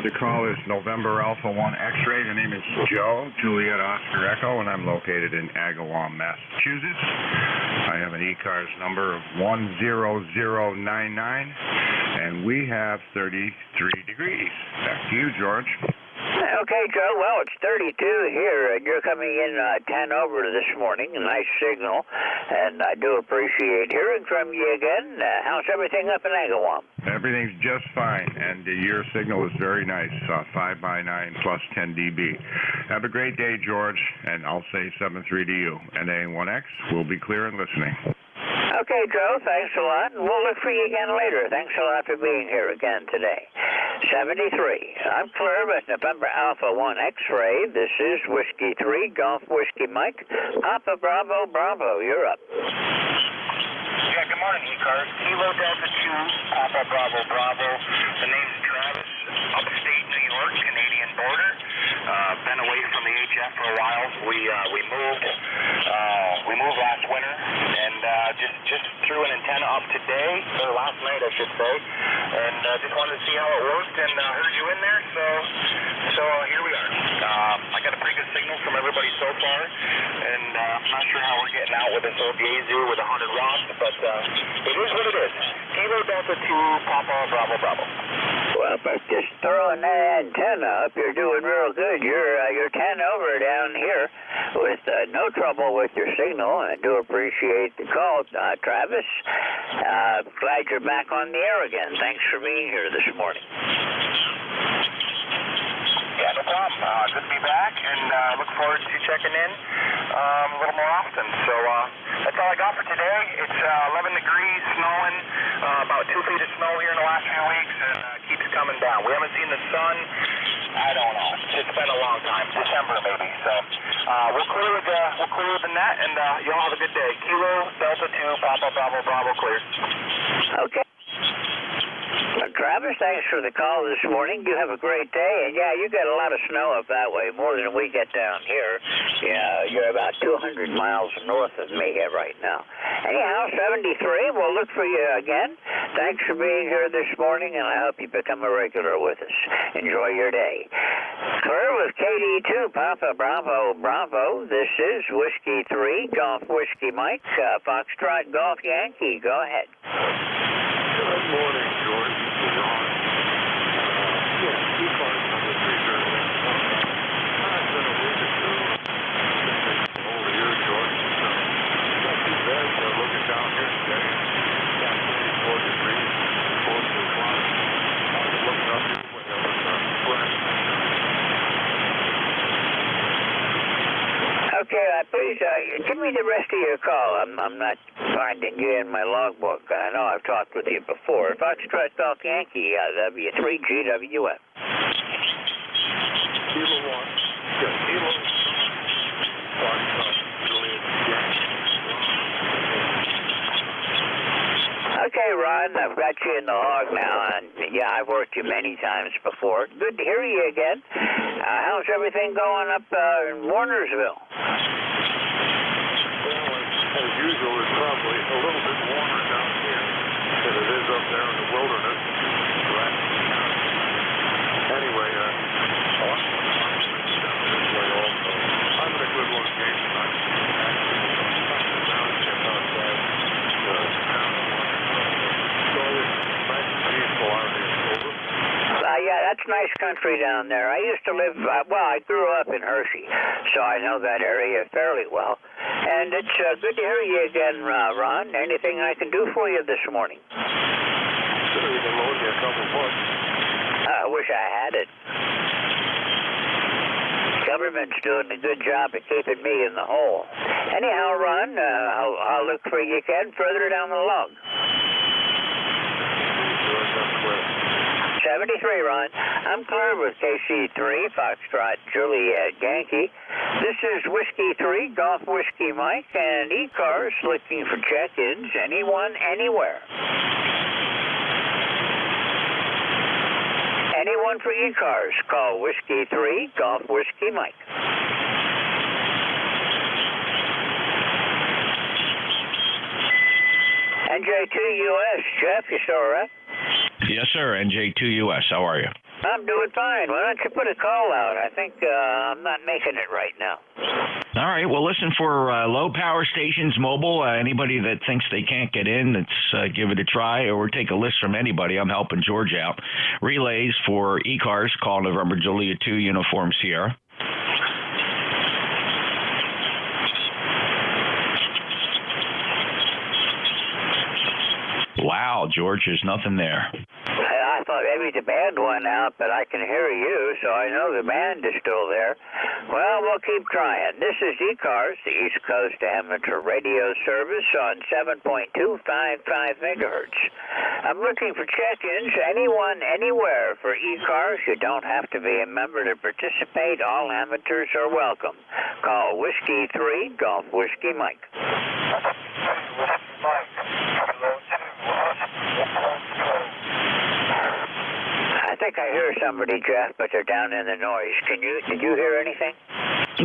O: The call is November Alpha 1 X-ray. The name is Joe, Juliet Oscar Echo, and I'm located in Agawam, Massachusetts.
P: I have an ECARS number of 10099, and we have 33 degrees. Back to you, George.
H: Okay, Joe. Well, it's 32 here, and you're coming in 10 over this morning. A nice signal, and I do appreciate hearing from you again. How's everything up in Agawam?
P: Everything's just fine, and your signal is very nice, 5x9 plus 10 dB. Have a great day, George, and I'll say 73 to you. NA1X will be clear and listening.
H: Okay, Joe, thanks a lot, and we'll look for you again later. Thanks a lot for being here again today. 73. I'm clear with November Alpha 1 X-ray. This is Whiskey 3, Golf Whiskey Mike. Papa Bravo, Bravo, you're up.
Q: Yeah, good morning, ECARS. Kilo Delta 2, Papa Bravo, Bravo. The name's Travis, upstate New York, Canadian border. Been away from the HF for a while. We moved last winter, and just threw an antenna up today, or last night, I should say, and just wanted to see how it worked, and heard you in there, so here we are. I got a pretty good signal from everybody so far, and I'm not sure how we're getting out with this old Yazoo with 100 rods, but it is what it is. Kilo Delta 2, Papa Bravo, Bravo.
H: Well, by just throwing that antenna up, you're doing real good. You're 10 over down here with no trouble with your signal. I do appreciate the call, Travis. Glad you're back on the air again. Thanks for being here this morning.
Q: Yeah, no problem. Good to be back, and look forward to checking in a little more often. So that's all I got for today. It's 11 degrees, snowing, about 2 feet of snow here in the last few weeks, and keeps coming down. We haven't seen the sun. I don't know. It's been a long time, December maybe. So we'll clear with the net, and y'all have a good day. Kilo Delta 2, Papa Bravo, Bravo, clear.
H: Okay. Travis, thanks for the call this morning. You have a great day. And, yeah, you get a lot of snow up that way, more than we get down here. Yeah, you're about 200 miles north of me here right now. Anyhow, 73, we'll look for you again. Thanks for being here this morning, and I hope you become a regular with us. Enjoy your day. Clear with KD2, Papa Bravo, Bravo. This is Whiskey 3, Golf Whiskey Mike, Foxtrot Golf Yankee. Go ahead.
R: Good morning, George. This is Ron. ECARS number 331. It's been a week or two. Over here, George. Not too bad. Looking down here today. Got 24 degrees. 4 o'clock. Looking up here with fresh.
H: Okay, please give me the rest of your call. I'm not finding you in my logbook. I know I've talked with you before. Foxtrot Golf Yankee, W3GWF.
R: Kilo 1. Yeah, Kilo 1. Foxtrot Juliet Yankee.
H: Okay, Ron, I've got you in the log now, and yeah, I've worked you many times before. Good to hear you again. How's everything going up in Warnersville?
R: Well, as usual, it's probably a little bit warmer down here than it is up there in the wilderness. Anyway, down this way also. I'm in a good location. I'm township outside
H: yeah, that's nice country down there. I used to live, I grew up in Hershey, so I know that area fairly well. And it's good to hear you again, Ron. Anything I can do for you this morning?
R: Sure, you can loan me a couple bucks.
H: I wish I had it. Government's doing a good job of keeping me in the hole. Anyhow, Ron, I'll look for you again further down the log. 73, Ron. I'm clear with KC3, Foxtrot Juliet Yankee. This is Whiskey 3, Golf Whiskey Mike, and ECARS looking for check-ins, anyone, anywhere. Anyone for ECARS, call Whiskey 3, Golf Whiskey Mike. NJ2US, Jeff, you still all right?
I: Yes, sir. NJ2US. How are you?
H: I'm doing fine. Why don't you put a call out? I think I'm not making it right now.
I: All right. Well, listen, for low power stations, mobile, anybody that thinks they can't get in, let's give it a try, or take a list from anybody. I'm helping George out. Relays for ECARS, call November Julia 2 Uniform Sierra. Wow, George, there's nothing there.
H: I thought maybe the band went out, but I can hear you, so I know the band is still there. Well, we'll keep trying. This is ECARS, the East Coast Amateur Radio Service on 7.255 megahertz. I'm looking for check-ins, anyone, anywhere for ECARS. You don't have to be a member to participate. All amateurs are welcome. Call Whiskey 3, Golf Whiskey Mike. I think I hear somebody, Jeff, but they're down in the noise. Did you hear anything?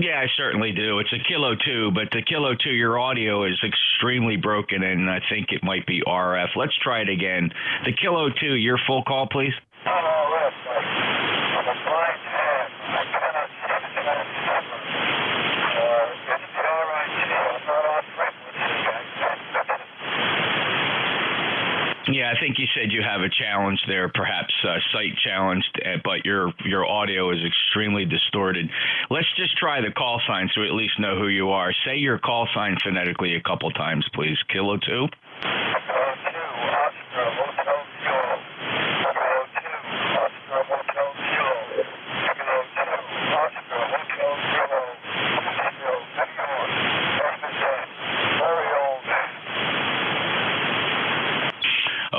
I: Yeah, I certainly do. It's a Kilo 2, but the Kilo 2, your audio is extremely broken, and I think it might be RF. Let's try it again. The Kilo 2, your full call, please. Yeah, I think you said you have a challenge there, perhaps sight challenged, but your audio is extremely distorted. Let's just try the call sign so we at least know who you are. Say your call sign phonetically a couple times, please. Kilo 2.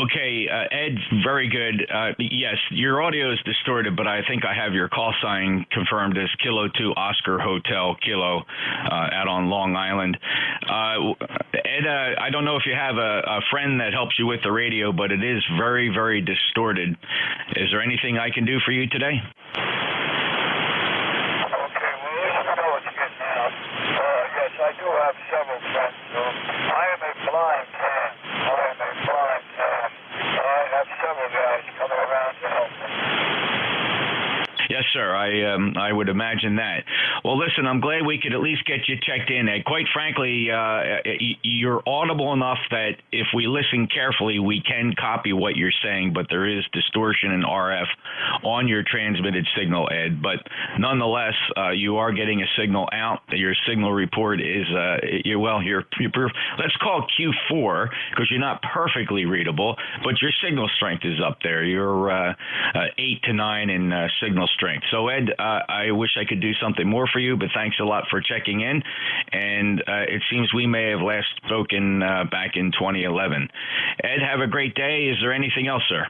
I: Okay, Ed, very good. Yes, your audio is distorted, but I think I have your call sign confirmed as Kilo 2 Oscar Hotel Kilo out on Long Island. Ed, I don't know if you have a friend that helps you with the radio, but it is very, very distorted. Is there anything I can do for you today?
R: Yes, I do have several friends. I am a blind man. I have several guys coming around to help me.
I: Yes, sir. I would imagine that. Well, listen, I'm glad we could at least get you checked in. Quite frankly, you're audible enough that if we listen carefully, we can copy what you're saying, but there is distortion in RF on your transmitted signal, Ed. But nonetheless, you are getting a signal out. Your signal report is, let's call Q4, because you're not perfectly readable, but your signal strength is up there. You're 8 to 9 in signal strength. So, Ed, I wish I could do something more for you, but thanks a lot for checking in. And it seems we may have last spoken back in 2011. Ed, have a great day. Is there anything else, sir?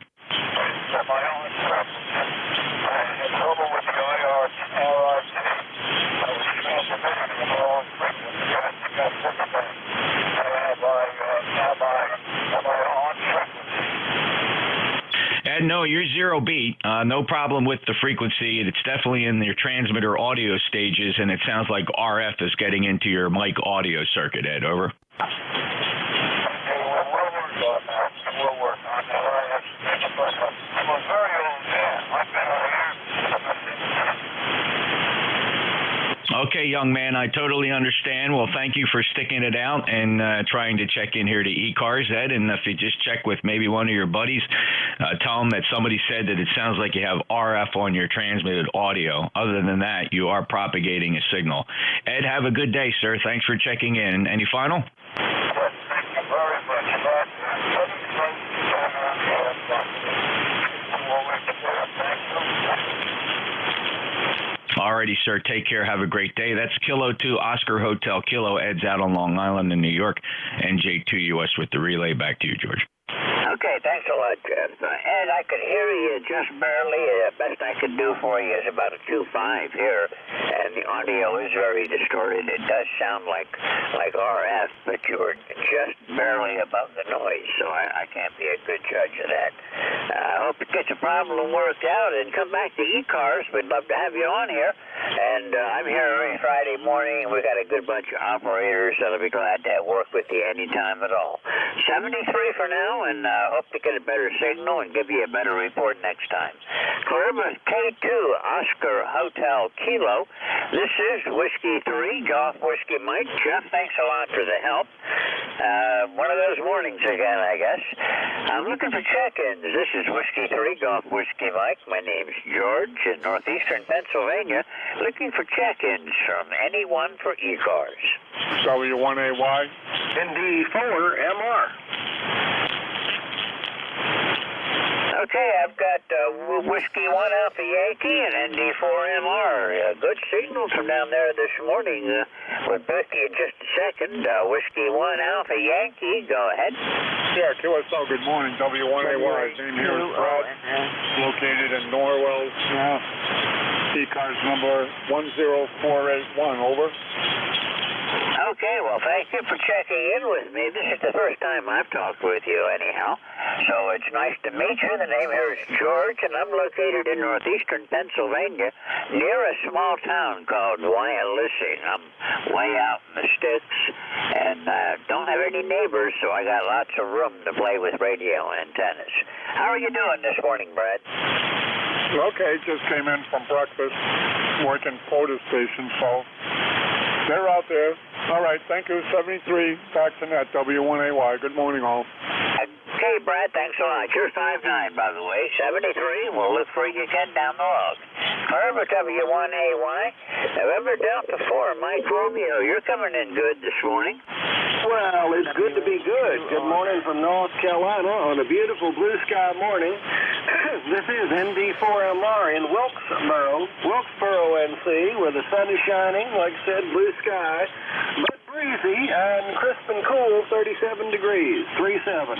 I: Ed, no, you're zero beat. No problem with the frequency. It's definitely in your transmitter audio stages, and it sounds like RF is getting into your mic audio circuit, Ed. Over. Okay, young man, I totally understand. Well, thank you for sticking it out and trying to check in here to ECARS, Ed. And if you just check with maybe one of your buddies, tell them that somebody said that it sounds like you have RF on your transmitted audio. Other than that, you are propagating a signal. Ed, have a good day, sir. Thanks for checking in. Any final? Alrighty, sir. Take care. Have a great day. That's Kilo 2 Oscar Hotel Kilo. Ed's out on Long Island in New York. NJ2US with the relay. Back to you, George.
H: Okay, thanks a lot, Jeff. Ed, I could hear you just barely. The best I could do for you is about a 2.5 here, and the audio is very distorted. It does sound like RF, but you were just barely above the noise, so I can't be a good judge of that. I hope it gets a problem worked out and come back to ECARS. We'd love to have you on here. And I'm here every Friday morning. We've got a good bunch of operators that'll be glad to work with you anytime at all. 73 for now, and hope to get a better signal and give you a better report next time. Columbus K2 Oscar Hotel Kilo. This is Whiskey 3 Golf Whiskey Mike. Jeff, thanks a lot for the help. One of those mornings again, I guess. I'm looking for check-ins. This is Whiskey 3 Golf Whiskey Mike. My name's George in northeastern Pennsylvania. Looking for check-ins from anyone for ECARS.
R: W1AY.
F: ND4MR.
H: Okay, I've got Whiskey 1 Alpha Yankee and ND4MR. Good signals from down there this morning. We'll book you in just a second. Whiskey 1 Alpha Yankee, go ahead.
R: Yeah, QSL, good morning. W1AY. Name here is Brad. Located in Norwell. ECARS number 10481, over.
H: Okay, well, thank you for checking in with me. This is the first time I've talked with you, anyhow. So it's nice to meet you. The name here is George, and I'm located in northeastern Pennsylvania near a small town called Wyalissing. I'm way out in the sticks and don't have any neighbors, so I got lots of room to play with radio antennas. How are you doing this morning, Brad?
R: Okay, just came in from breakfast, working quota station, so they're out there. All right, thank you. 73, back to net, W1AY. Good morning, all.
H: Okay, Brad, thanks a lot. You're 5'9", by the way. 73, we'll look for you again down the log. Carver, W1AY. November Delta 4, Mike Romeo. You're coming in good this morning.
F: Well, it's good to be good. Good morning from North Carolina on a beautiful blue sky morning. This is ND4MR in Wilkesboro, NC, where the sun is shining, like I said, blue sky, but breezy and crisp and cool, 37 degrees, 37.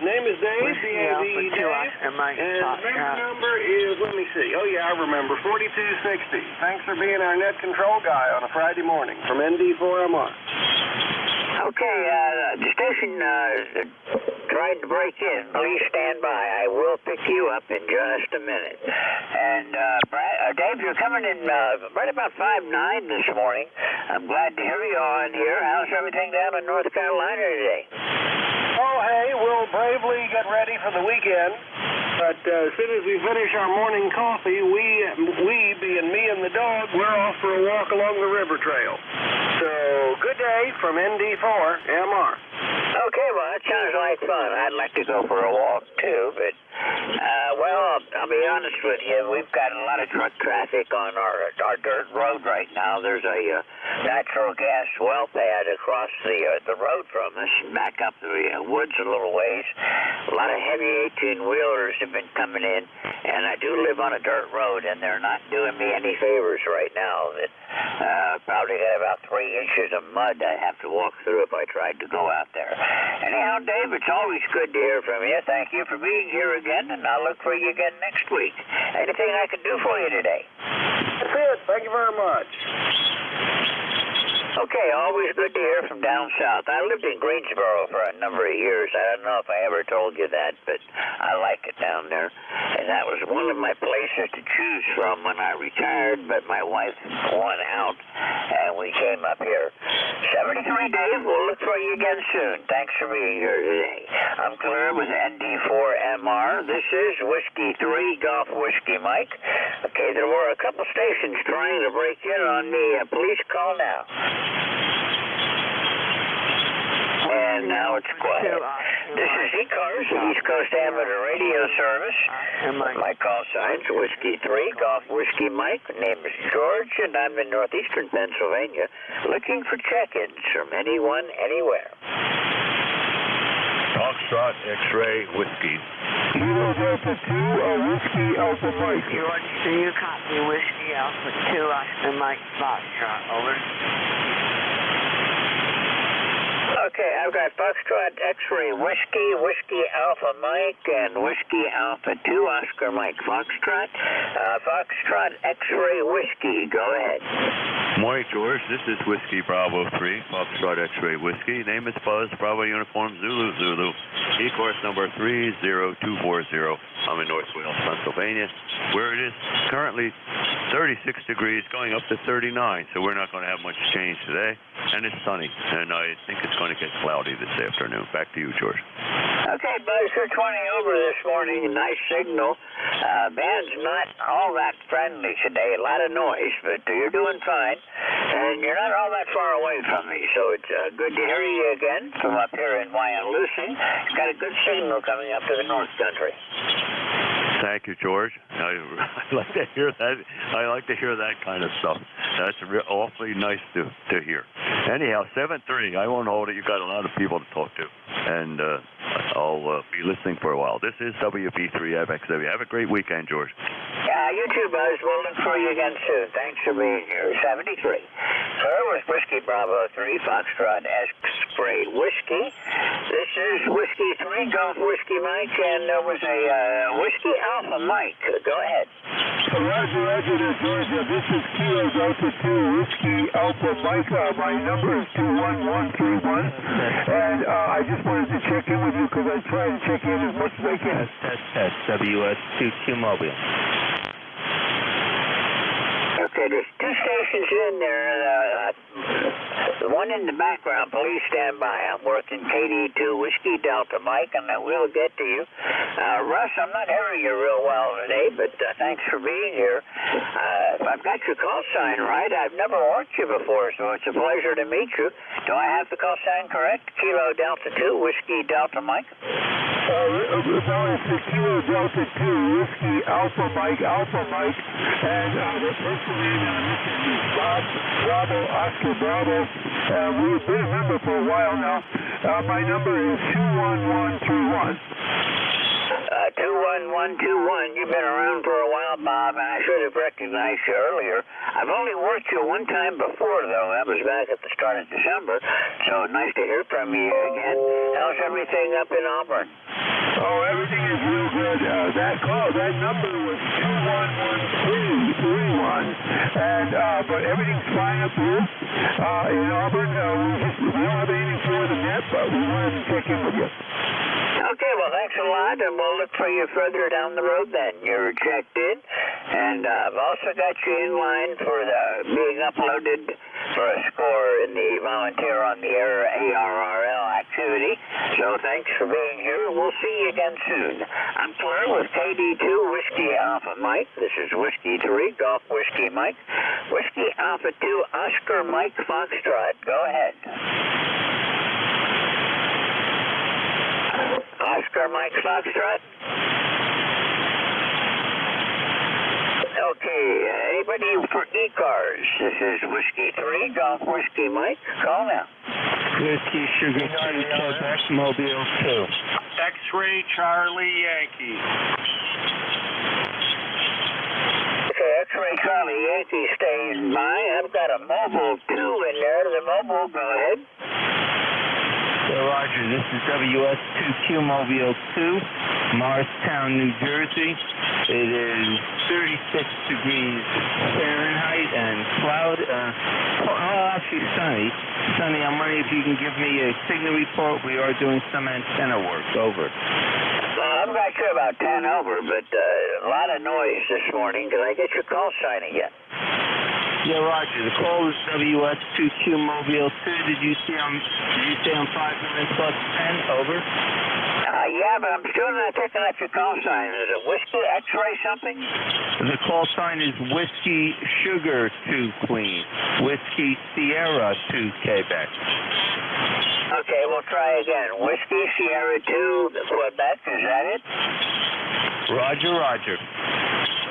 F: Name is Dave, D-A-V-E, Dave, and member number is, let me see, oh yeah, I remember, 4260. Thanks for being our net control guy on a Friday morning from ND4MR.
H: Okay, the station tried to break in. Please stand by. I will pick you up in just a minute. And, Dave, you're coming in right about 5'9" this morning. I'm glad to hear you on here. How's everything down in North Carolina today?
F: Oh, hey, we'll bravely get ready for the weekend. But as soon as we finish our morning coffee, we being me and the dog, we're off for a walk along the river trail. So, good day from ND4MR.
H: Okay, well, that sounds like fun. I'd like to go for a walk, too, but, well, I'll be honest with you. We've got a lot of truck traffic on our dirt road right now. There's a natural gas well pad across the road from us, back up the woods a little ways. A lot of heavy 18-wheelers have been coming in, and I do live on a dirt road, and they're not doing me any favors right now. Probably got about 3 inches of mud I have to walk through if I tried to go out there. Anyhow, Dave, it's always good to hear from you. Thank you for being here again, and I'll look for you again next week. Anything I can do for you today?
F: That's it. Thank you very much.
H: Okay, always good to hear from down south. I lived in Greensboro for a number of years. I don't know if I ever told you that, but I like it down there. And that was one of my places to choose from when I retired, but my wife won out, and we came up here. 73, Dave. We'll look for you again soon. Thanks for being here today. I'm clear with ND4MR. This is Whiskey 3 Golf Whiskey Mike. Okay, there were a couple stations trying to break in on me. Please call now. And now it's quiet. This is ECARS, East Coast Amateur Radio Service. My call sign's Whiskey 3, Golf Whiskey Mike. Name is George, and I'm in northeastern Pennsylvania, looking for check-ins from anyone, anywhere.
R: Foxtrot X-Ray Whiskey.
S: Kilo Delta 2, Whiskey Alpha Mike.
T: George, do you copy Whiskey Alpha 2, Oscar Mike Foxtrot? Over.
H: Okay, I've got Foxtrot X-Ray Whiskey, Whiskey Alpha Mike, and Whiskey Alpha 2 Oscar Mike Foxtrot. Foxtrot X-Ray Whiskey, go ahead.
U: Morning, George. This is Whiskey Bravo 3, Foxtrot X-Ray Whiskey. Name is Buzz, Bravo Uniform Zulu Zulu. ECARS number 30240. I'm in North Wales, Pennsylvania, where it is currently 36 degrees, going up to 39, so we're not going to have much change today. And it's sunny, and I think it's going to get cloudy this afternoon. Back to you, George.
H: Okay, Buzz, you're 20 over this morning. Nice signal. Band's not all that friendly today. A lot of noise, but you're doing fine. And you're not all that far away from me, so it's good to hear you again from up here in Wyalusing. Got a good signal coming up to the North Country.
U: Thank you, George. I like to hear that. I like to hear that kind of stuff. That's awfully nice to hear. Anyhow, 7-3. I won't hold it. You got a lot of people to talk to, and I'll be listening for a while. This is WB3FXW. Have a great weekend, George.
H: You too, Buzz. We'll look for you again soon. Thanks for being here. 73. So that was Whiskey Bravo 3, Foxtrot X-Ray Whiskey. This is Whiskey 3, Golf Whiskey Mike, and there was a Whiskey Alpha Mike. Go ahead.
S: Roger, this is Kilo Delta 2, Whiskey Alpha Mike. My number is 21131, and I just wanted to check in with you because I try to check in as much as I can.
V: Test, WS2Q Mobile.
H: Okay, there's two stations in there. The one in the background, please stand by. I'm working KD2 Whiskey Delta Mike, and I will get to you. Russ, I'm not hearing you real well today, but thanks for being here. If I've got your call sign right, I've never worked you before, so it's a pleasure to meet you. Do I have the call sign correct? Kilo Delta 2 Whiskey Delta Mike?
S: It's Kilo Delta 2 Whiskey Alpha Mike, and the person this is Bob Bravo, Oscar Bravo. We've been a member for a while now. My number is 21131.
H: 21121. You've been around for a while, Bob, and I should have recognized you earlier. I've only worked you one time before, though. That was back at the start of December, so nice to hear from you again. How's everything up in Auburn?
S: Oh, everything is real good. That number was 21131, and but everything's fine up here in Auburn. We don't have anything more than that, but we wanted to check in with you.
H: Okay, well, thanks a lot, and we'll look for you further down the road then. You're checked in, and I've also got you in line for being uploaded for a score in the Volunteer on the Air ARRL activity. So thanks for being here, and we'll see you again soon. I'm Claire with KD2 Whiskey Alpha Mike. This is Whiskey 3, Golf Whiskey Mike. Whiskey Alpha 2, Oscar Mike Foxtrot. Go ahead. Oscar Mike Foxtrot. Okay, anybody for ECARS? This is Whiskey 3, Golf Whiskey Mike. Call now.
V: Whiskey Sugar 2, Quebec Mobile 2.
J: X-Ray Charlie Yankee.
H: Okay, X-Ray Charlie Yankee staying by. I've got a Mobile 2 in there. The Mobile, go ahead.
V: Roger, this is WS2Q Mobile 2, Morristown, New Jersey. It is 36 degrees Fahrenheit and cloud, actually sunny. I'm wondering if you can give me a signal report. We are doing some antenna work. Over.
H: I've got you about 10 over, but a lot of noise this morning. Can I get your call sign again?
V: Yeah, Roger. The call is WS2Q Mobile 2. Did you say I'm 5 plus 10? Over.
H: Yeah, but I'm still not picking up your call sign. Is it Whiskey X-Ray something?
V: The call sign is Whiskey Sugar 2 Queen, Whiskey Sierra 2 Quebec.
H: Okay, we'll try again. Whiskey Sierra 2 Quebec, is that it?
V: Roger.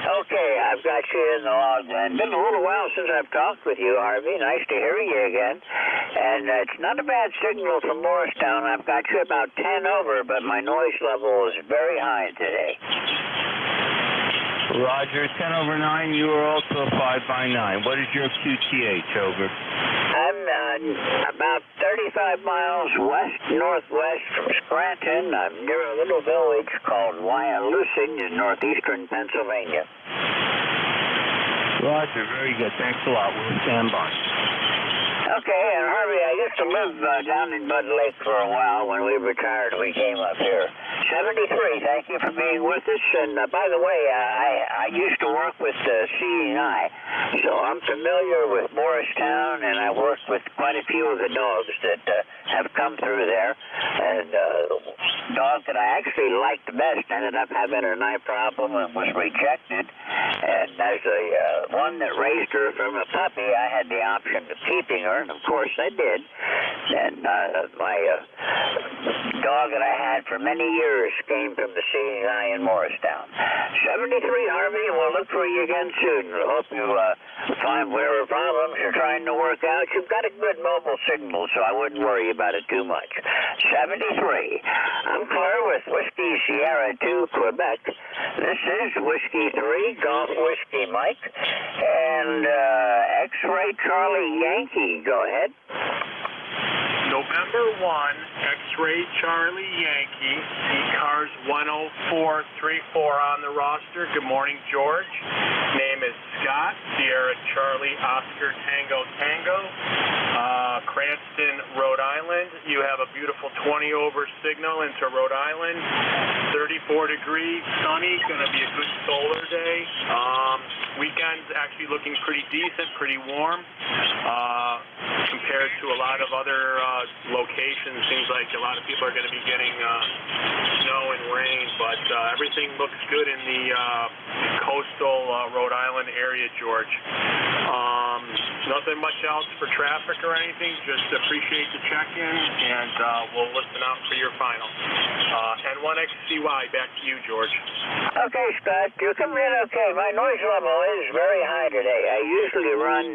H: Okay, I've got you in the log then. Been a little while since I've talked with you, Harvey. Nice to hear you again. And it's not a bad signal from Morristown. I've got you about 10 over, but my noise level is very high today.
V: Roger, 10 over 9. You are also 5 by 9. What is your QTH? Over.
H: I'm about 35 miles west-northwest from Scranton. I'm near a little village called Wyalusing in northeastern Pennsylvania.
V: Roger, very good. Thanks a lot. We'll stand by.
H: Okay, and Harvey, I used to live down in Bud Lake for a while. When we retired, we came up here. 73, thank you for being with us. And by the way, I used to work with Seeing Eye, so I'm familiar with Morristown, and I worked with quite a few of the dogs that have come through there. And the dog that I actually liked the best ended up having an eye problem and was rejected. And as a one that raised her from a puppy, I had the option of keeping her, and of course I did. And my dog that I had for many years came from the Seeing Eye in Morristown. 73, Harvey, and we'll look for you again soon. I hope you find whatever problems you're trying to work out. You've got a good mobile signal, so I wouldn't worry about it too much. 73. I'm Claire with Whiskey Sierra 2, Quebec. This is Whiskey 3, Golf Whiskey Mike, and X-Ray Charlie Yankee. Go ahead.
G: November 1, X-Ray Charlie Yankee, ECARS 10434 on the roster. Good morning, George. Name is Scott, Sierra Charlie Oscar Tango Tango, Cranston, Rhode Island. You have a beautiful 20 over signal into Rhode Island. 34 degrees, sunny, going to be a good solar day. Weekend's actually looking pretty decent, pretty warm compared to a lot of other locations. Seems like a lot of people are going to be getting snow and rain, but everything looks good in the coastal Rhode Island area, George. Nothing much else for traffic or anything. Just appreciate the check-in, and we'll listen out for your final. N1XCY, back to you, George.
H: Okay, Scott, you're coming in okay. My noise level is very high today. I usually run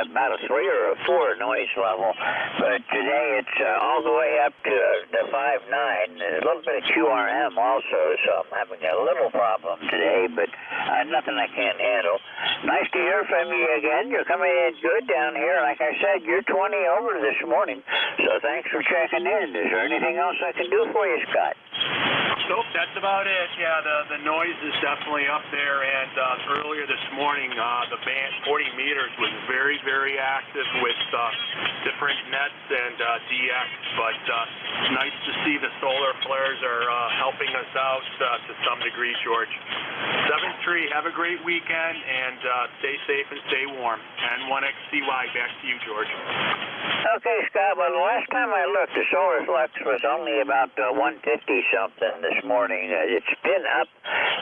H: about a 3 or a 4 noise level, but today it's all the way up to the 5.9. A little bit of QRM also, so I'm having a little problem today, but nothing I can't handle. Nice to hear from you again. You're coming in good down here. Like I said, you're 20 over this morning, so thanks for checking in. Is there anything else I can do for you, Scott?
G: Nope, that's about it. Yeah, the noise is definitely up there, and earlier this morning, the band 40 meters was very, very active with different nets and DX, but nice to see the solar flares are helping us out to some degree, George. 7-3, have a great weekend, and stay safe and stay warm. N1XCY, back to you, George.
H: Okay, Scott, well, the last time I looked, the solar flux was only about 150-something this morning. It's been up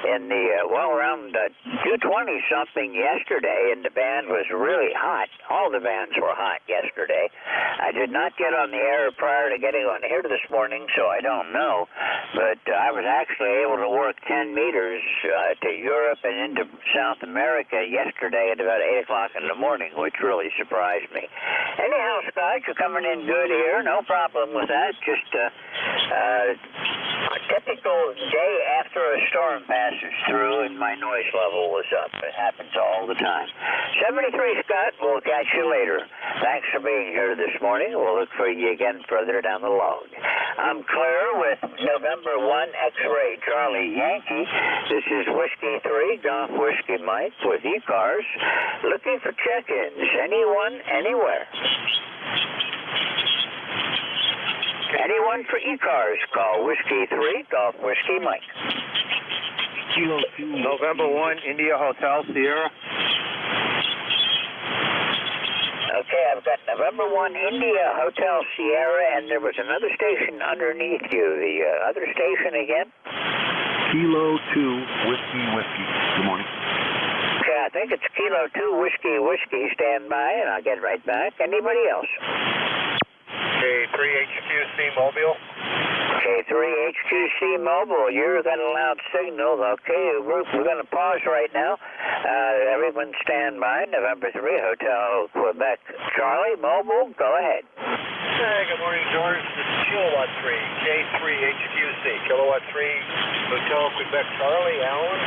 H: in the, around 220-something yesterday, and the band was really hot. All the bands were hot yesterday. I did not get on the air prior to getting on here this morning, so I don't know, but I was actually able to work 10 meters to Europe and into South America yesterday at about 8 o'clock in the morning, which really surprised me. Anyhow, Scott, you're coming in good here. No problem with that. Just a typical day after a storm passes through and my noise level was up. It happens all the time. 73, Scott. We'll catch you later. Thanks for being here this morning. We'll look for you again further down the log. I'm Claire with November 1 X-Ray Charlie Yankee. This is Whiskey 3, Golf Whiskey Mike with ECARS. Looking for check-ins. Anyone, anywhere. Anyone for ECARS, call Whiskey 3, Golf Whiskey Mike.
L: November 1, India Hotel, Sierra.
H: Okay, I've got November 1, India Hotel, Sierra, and there was another station underneath you. The other station again?
O: Kilo 2, Whiskey. Good morning.
H: Okay, I think it's Kilo 2, Whiskey. Stand by, and I'll get right back. Anybody else?
L: K3HQC Mobile.
H: K3HQC Mobile, you've got a loud signal. Okay, we're going to pause right now. Everyone stand by. November 3, Hotel Quebec Charlie. Mobile, go ahead.
L: Hey, good morning, George. This is Kilowatt 3, K3HQC. Kilowatt 3, Hotel Quebec Charlie, Alan.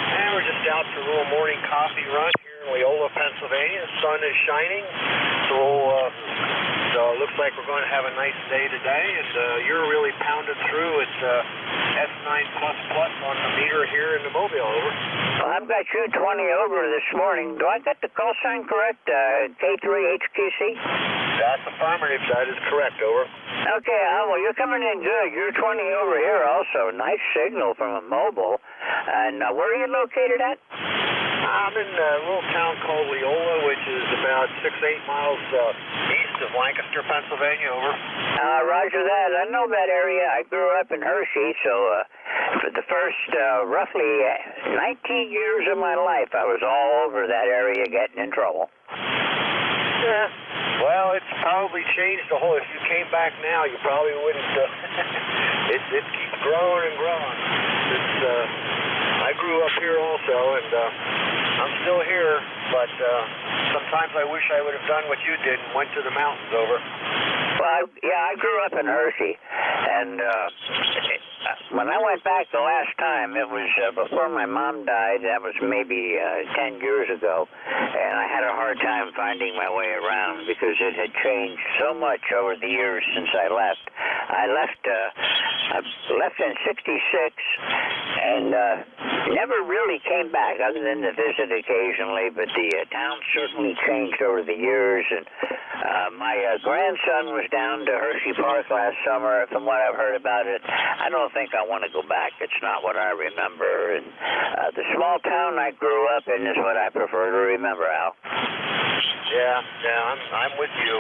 L: And we're just out for a little morning coffee run here
A: western Leola, Pennsylvania. The sun is shining, so it looks like we're going to have a nice day today, and you're really pounded through. It's S9++ on the meter here in the Mobile, over.
H: Well, I've got you 20 over this morning. Do I get the call sign correct? K3HQC?
A: That's affirmative. That is correct, over.
H: Okay, well, you're coming in good. You're 20 over here also. Nice signal from a mobile. And where are you located at?
A: I'm in a little town called Leola, which is about 6-8 miles east of Lancaster, Pennsylvania, over.
H: Roger that. I know that area. I grew up in Hershey, so for the first roughly 19 years of my life, I was all over that area getting in trouble.
A: Yeah. Well, it's probably changed a whole. If you came back now, you probably wouldn't. It keeps growing and growing. I grew up here also, and I'm still here, but sometimes I wish I would have done what you did and went to the mountains, over.
H: Well, I grew up in Hershey, and when I went back the last time, it was before my mom died. That was maybe 10 years ago, and I had a hard time finding my way around because it had changed so much over the years since I left. I left in '66, and never really came back other than to visit occasionally, but the town certainly changed over the years, and my grandson was down to Hershey Park last summer. From what I've heard about it, I don't think I want to go back. It's not what I remember, and the small town I grew up in is what I prefer to remember, Al.
A: Yeah, I'm with you.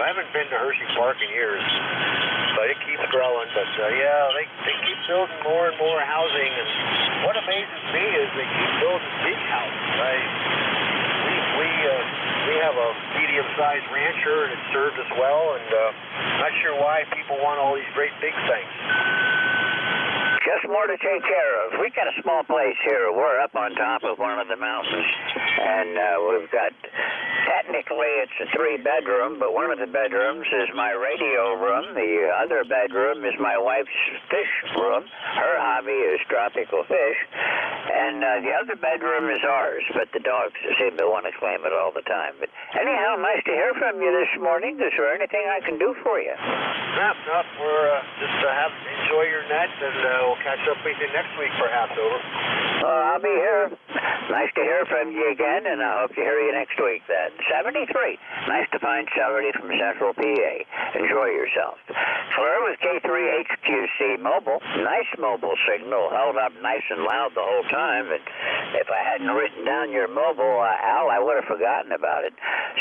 A: I haven't been to Hershey Park in years, but it keeps growing. But they keep building more and more housing, and what amazes me is they keep building big houses. We have a medium-sized rancher, and it served us well, and not sure why people want all these great big things.
H: Just more to take care of. We got a small place here. We're up on top of one of the mountains, and we've got, technically it's a 3-bedroom, but one of the bedrooms is my radio room. The other bedroom is my wife's fish room. Her hobby is tropical fish, and the other bedroom is ours, but the dogs seem to want to claim it all the time. But anyhow, nice to hear from you this morning. Is there anything I can do for you?
A: No, we're just enjoy your net, and we'll catch up with you next week, perhaps, over.
H: I'll be here. Nice to hear from you again, and I hope to hear you next week then. 73. Nice to find somebody from Central PA. Enjoy yourself. Claire with K3HQC Mobile. Nice mobile signal. Held up nice and loud the whole time, and if I hadn't written down your mobile, Al, I would have forgotten about it.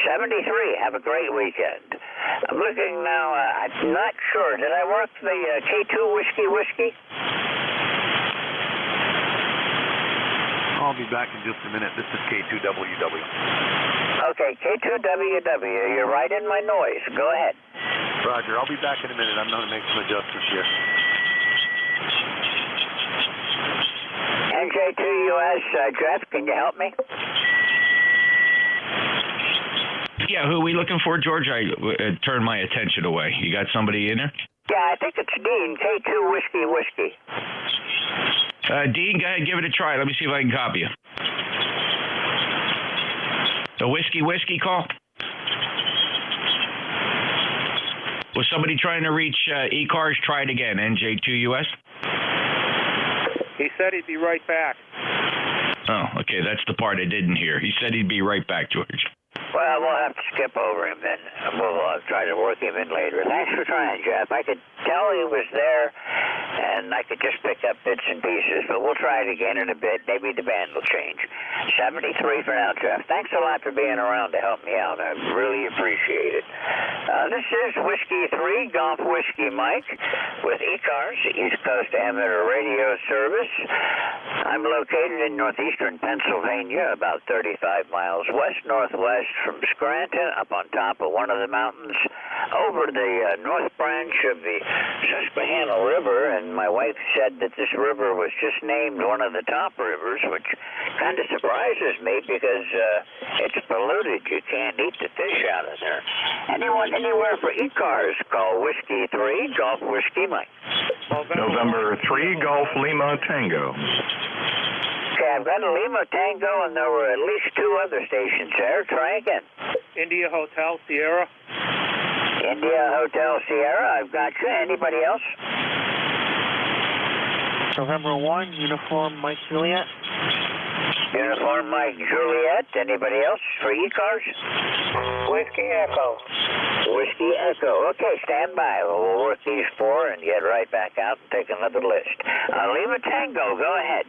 H: 73. Have a great weekend. I'm looking now. I'm not sure. Did I work the K2 Whiskey?
B: I'll be back in just a minute. This is K2WW.
H: Okay, K2WW. You're right in my noise. Go ahead.
B: Roger. I'll be back in a minute. I'm going to make some adjustments here.
H: NJ2US, Jeff, can you help me?
I: Yeah, who are we looking for, George? I turned my attention away. You got somebody in there?
H: Yeah, I think it's Dean, K2 Whiskey.
I: Dean, go ahead, give it a try. Let me see if I can copy you. The whiskey call? Was somebody trying to reach ECARS? Try it again, NJ2US?
L: He said he'd be right back.
I: Oh, okay, that's the part I didn't hear. He said he'd be right back, George.
H: Well, we'll have to skip over him then. We'll try to work him in later. Thanks for trying, Jeff. I could tell he was there, and I could just pick up bits and pieces, but we'll try it again in a bit. Maybe the band will change. 73 for now, Jeff. Thanks a lot for being around to help me out. I really appreciate it. This is Whiskey 3, Golf Whiskey Mike, with ECARS, East Coast Amateur Radio Service. I'm located in northeastern Pennsylvania, about 35 miles west-northwest from Scranton, up on top of one of the mountains, over the north branch of the Susquehanna River, and my wife said that this river was just named one of the top rivers, which kind of surprises me because it's polluted. You can't eat the fish out of there. Anyone, anywhere for ECARS, call Whiskey 3, Golf Whiskey Mike.
W: November 3, Golf Lima Tango.
H: Okay, I've got a Lima Tango, and there were at least 2 other stations there. Try again.
L: India Hotel Sierra.
H: India Hotel Sierra, I've got you. Anybody else?
L: November 1, Uniform Mike Juliet.
H: Uniform Mike Juliet. Anybody else for ECARS?
L: Whiskey Echo.
H: Whiskey Echo. Okay, stand by. We'll work these 4 and get right back out and take another list. Lima Tango, go ahead.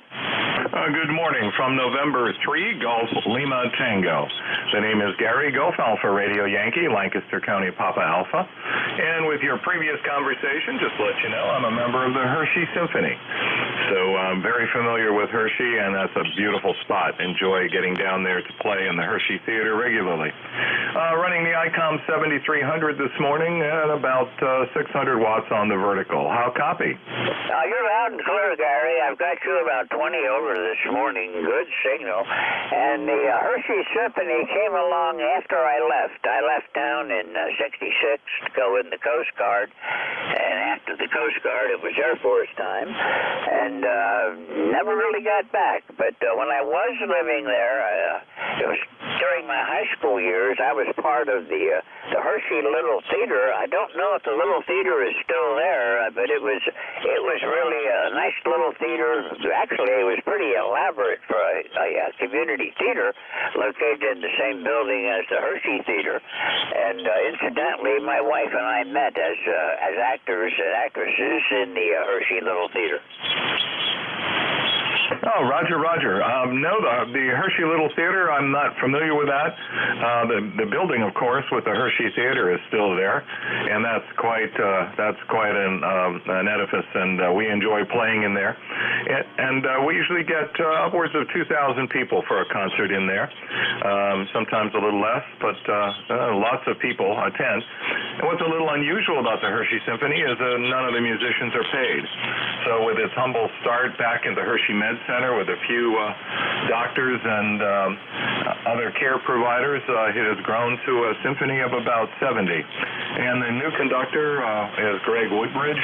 C: Good morning from November 3, Golf Lima Tango. The name is Gary, Golf Alpha Radio Yankee, Lancaster County Papa Alpha. And with your previous conversation, just to let you know, I'm a member of the Hershey Symphony. So I'm very familiar with Hershey, and that's a beautiful spot. Enjoy getting down there to play in the Hershey Theater regularly. Running the ICOM 7300 this morning at about 600 watts on the vertical. How copy?
H: You're loud and clear, Gary. I've got you about 20 over this morning. Good signal. And the Hershey Symphony came along after I left. I left town in 66 to go in the Coast Guard. And after the Coast Guard, it was Air Force time. And never really got back. But when I was living there, it was during my high school years, I was part of the Hershey Little Theater. I don't know if the Little Theater is still there, but it was really a nice little theater. Actually, it was pretty elaborate for a community theater located in the same building as the Hershey Theater. And incidentally, my wife and I met as actors and actresses in the Hershey Little Theater.
C: Oh, Roger. No, the Hershey Little Theater, I'm not familiar with that. The building, of course, with the Hershey Theater is still there, and that's quite an edifice, and we enjoy playing in there. And we usually get upwards of 2,000 people for a concert in there. Sometimes a little less, but lots of people attend. And what's a little unusual about the Hershey Symphony is none of the musicians are paid. So with its humble start back in the Hershey Med Center with a few doctors and other care providers, it has grown to a symphony of about 70. And the new conductor is Greg Woodbridge,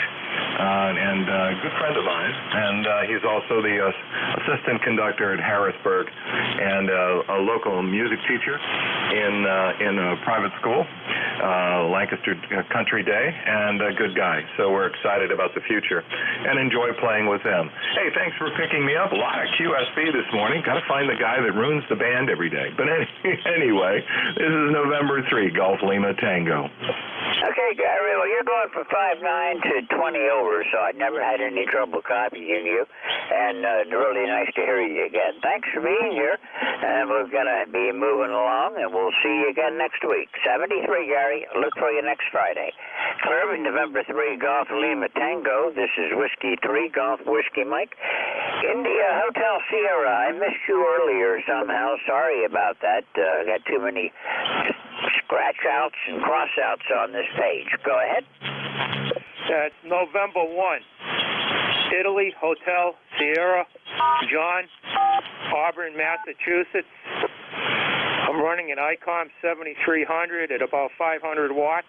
C: and a good friend of mine. And he's also the assistant conductor at Harrisburg and a local music teacher in a private school, Lancaster Country Day, and a good guy. So we're excited about the future and enjoy playing with them. Hey, thanks for picking me up. A lot of QSB this morning. Got to find the guy that ruins the band every day. But anyway, this is November 3, Golf Lima Tango.
H: Okay, Gary, well, you're going from 5.9 to 20 over, so I never had any trouble copying you, and really nice to hear you again. Thanks for being here, and we're going to be moving along, and we'll see you again next week. 73, Gary. Look for you next Friday. Clearly, November 3, Golf Lima Tango. This is Whiskey 3, Golf Whiskey Mike. India Hotel Sierra. I missed you earlier somehow. Sorry about that. I got too many scratch-outs and cross-outs on this page. Go ahead.
L: That's November 1. Italy Hotel Sierra, John, Auburn, Massachusetts. I'm running an ICOM 7300 at about 500 watts.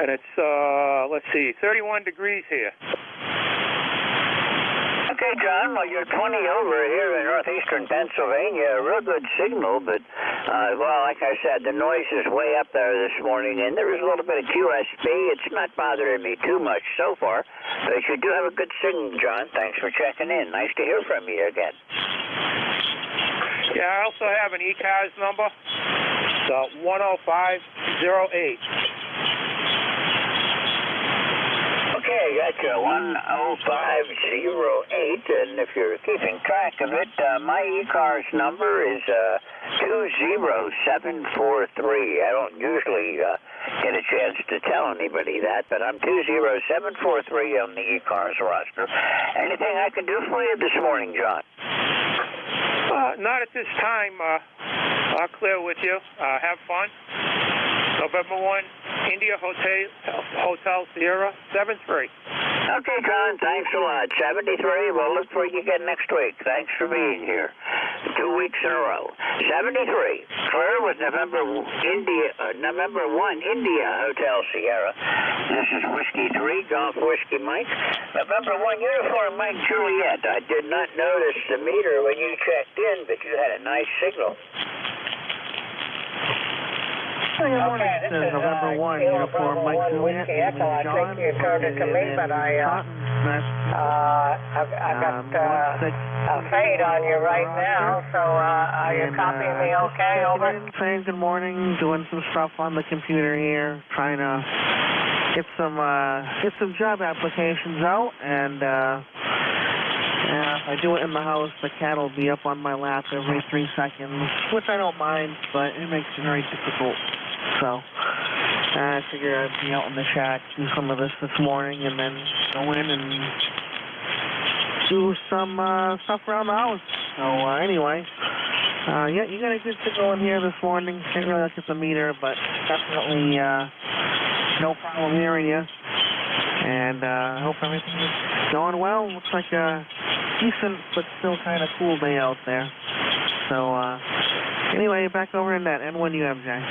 L: And it's, let's see, 31 degrees here.
H: Okay, John, well, you're 20 over here in northeastern Pennsylvania. A real good signal, but, well, like I said, the noise is way up there this morning, and there is a little bit of QSB. It's not bothering me too much so far, but you do have a good signal, John. Thanks for checking in. Nice to hear from you again.
L: Yeah, I also have an ECARS number, the 10508.
H: Okay, gotcha. 10508, and if you're keeping track of it, my ECARS number is 20743. I don't usually get a chance to tell anybody that, but I'm 20743 on the ECARS roster. Anything I can do for you this morning, John?
L: Not at this time. I'll clear with you. Have fun. November 1, India Hotel Sierra, 73.
H: Okay, John, thanks a lot. 73, we'll look for you again next week. Thanks for being here. 2 weeks in a row. 73, clear with November 1, India Hotel Sierra. This is Whiskey 3, Golf Whiskey Mike. November 1, Uniform Mike Juliet. I did not notice the meter when you checked in, but you had a nice signal.
E: Good morning. This is November 1, Uniform Mike Juliet. My name is John. You turned it to me, but I've got a fade on you right now, so are you copying me okay? Over?
K: Saying good morning, doing some stuff on the computer here, trying to get some job applications out, and if I do it in the house, the cat will be up on my lap every 3 seconds, which I don't mind, but it makes it very difficult. So I figured I'd be out in the shack, do some of this morning, and then go in and do some stuff around the house. So anyway, yeah, you got a good signal in here this morning. Can't really look at the meter, but definitely no problem hearing you. And I hope everything is going well. Looks like a decent but still kind of cool day out there. So anyway, back over in that N1 UMJ.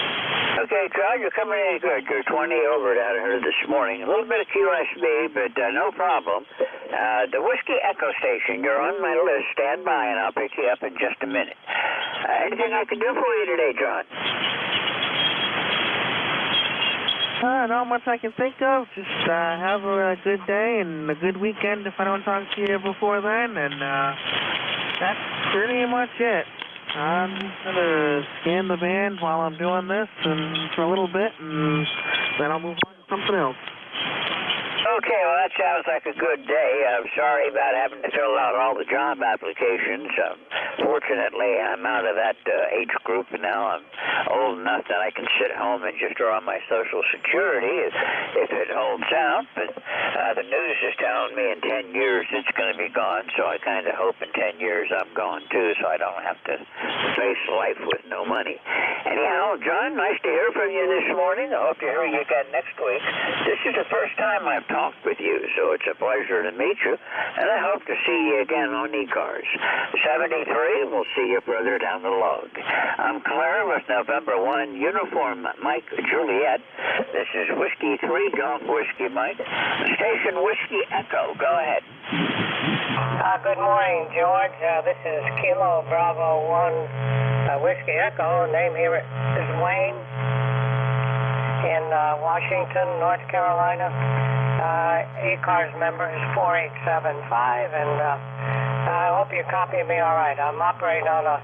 H: Okay, John, you're coming in good. You're 20 over down here this morning. A little bit of QSB, but no problem. The Whiskey Echo Station, you're on my list. Stand by, and I'll pick you up in just a minute. Anything I can do for you today, John?
K: Not much I can think of. Just have a good day and a good weekend if I don't talk to you before then, and that's pretty much it. I'm going to scan the band while I'm doing this and for a little bit, and then I'll move on to something else.
H: Okay, well, that sounds like a good day. I'm sorry about having to fill out all the job applications. Fortunately, I'm out of that age group now. I'm old enough that I can sit home and just draw my Social Security if it holds out. But the news is telling me in 10 years it's going to be gone, so I kind of hope in 10 years I'm gone too, so I don't have to face life with no money. Anyhow, John, nice to hear from you this morning. I hope to hear you again next week. This is the first time I've talked with you, so it's a pleasure to meet you, and I hope to see you again on ECARS. 73, we'll see you further down the log. I'm Claire with November 1, Uniform Mike Juliet. This is Whiskey 3, Golf Whiskey Mike. Station Whiskey Echo. Go ahead.
E: Good morning, George. This is Kilo Bravo 1 Whiskey Echo. Name here is Wayne in Washington, North Carolina. ECARS member is 4875, and I hope you copy me all right. I'm operating on a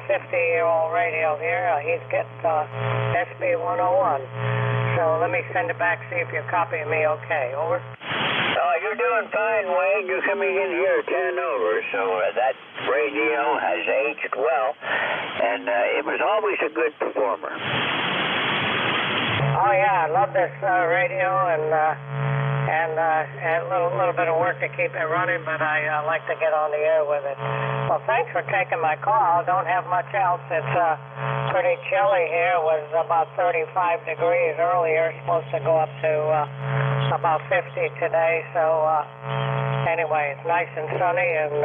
E: 50-year-old radio here. He's getting SB 101. So let me send it back, see if you're copying me okay. Over.
H: You're doing fine, Wayne. You're coming in here 10 over, so that radio has aged well, and it was always a good performer.
E: Oh yeah, I love this radio, and a little bit of work to keep it running, but I like to get on the air with it. Well, thanks for taking my call. I don't have much else. It's pretty chilly here. It was about 35 degrees earlier. It's supposed to go up to about 50 today. So anyway, it's nice and sunny, and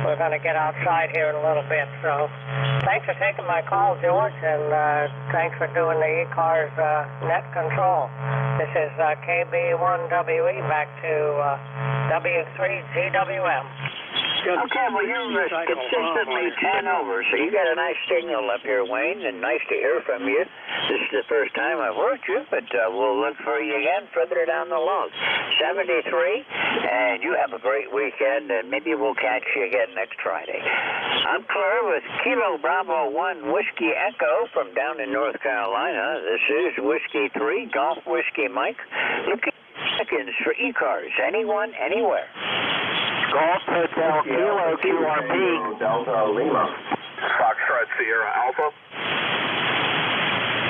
E: we're going to get outside here in a little bit. So thanks for taking my call, George, and thanks for doing the ECARS net control. This is KB1WE back to W3GWM.
H: Okay, well, you're consistently 10 over, so you got a nice signal up here, Wayne, and nice to hear from you. This is the first time I've worked you, but we'll look for you again further down the log. 73, and you have a great weekend, and maybe we'll catch you again next Friday. I'm Claire with Kilo Bravo 1 Whiskey Echo from down in North Carolina. This is Whiskey 3, Golf Whiskey Mike. Looking seconds for ECARS. Anyone, anywhere.
W: Golf Hotel Kilo QRP.
O: Delta Lima. Foxtrot Sierra Alpha.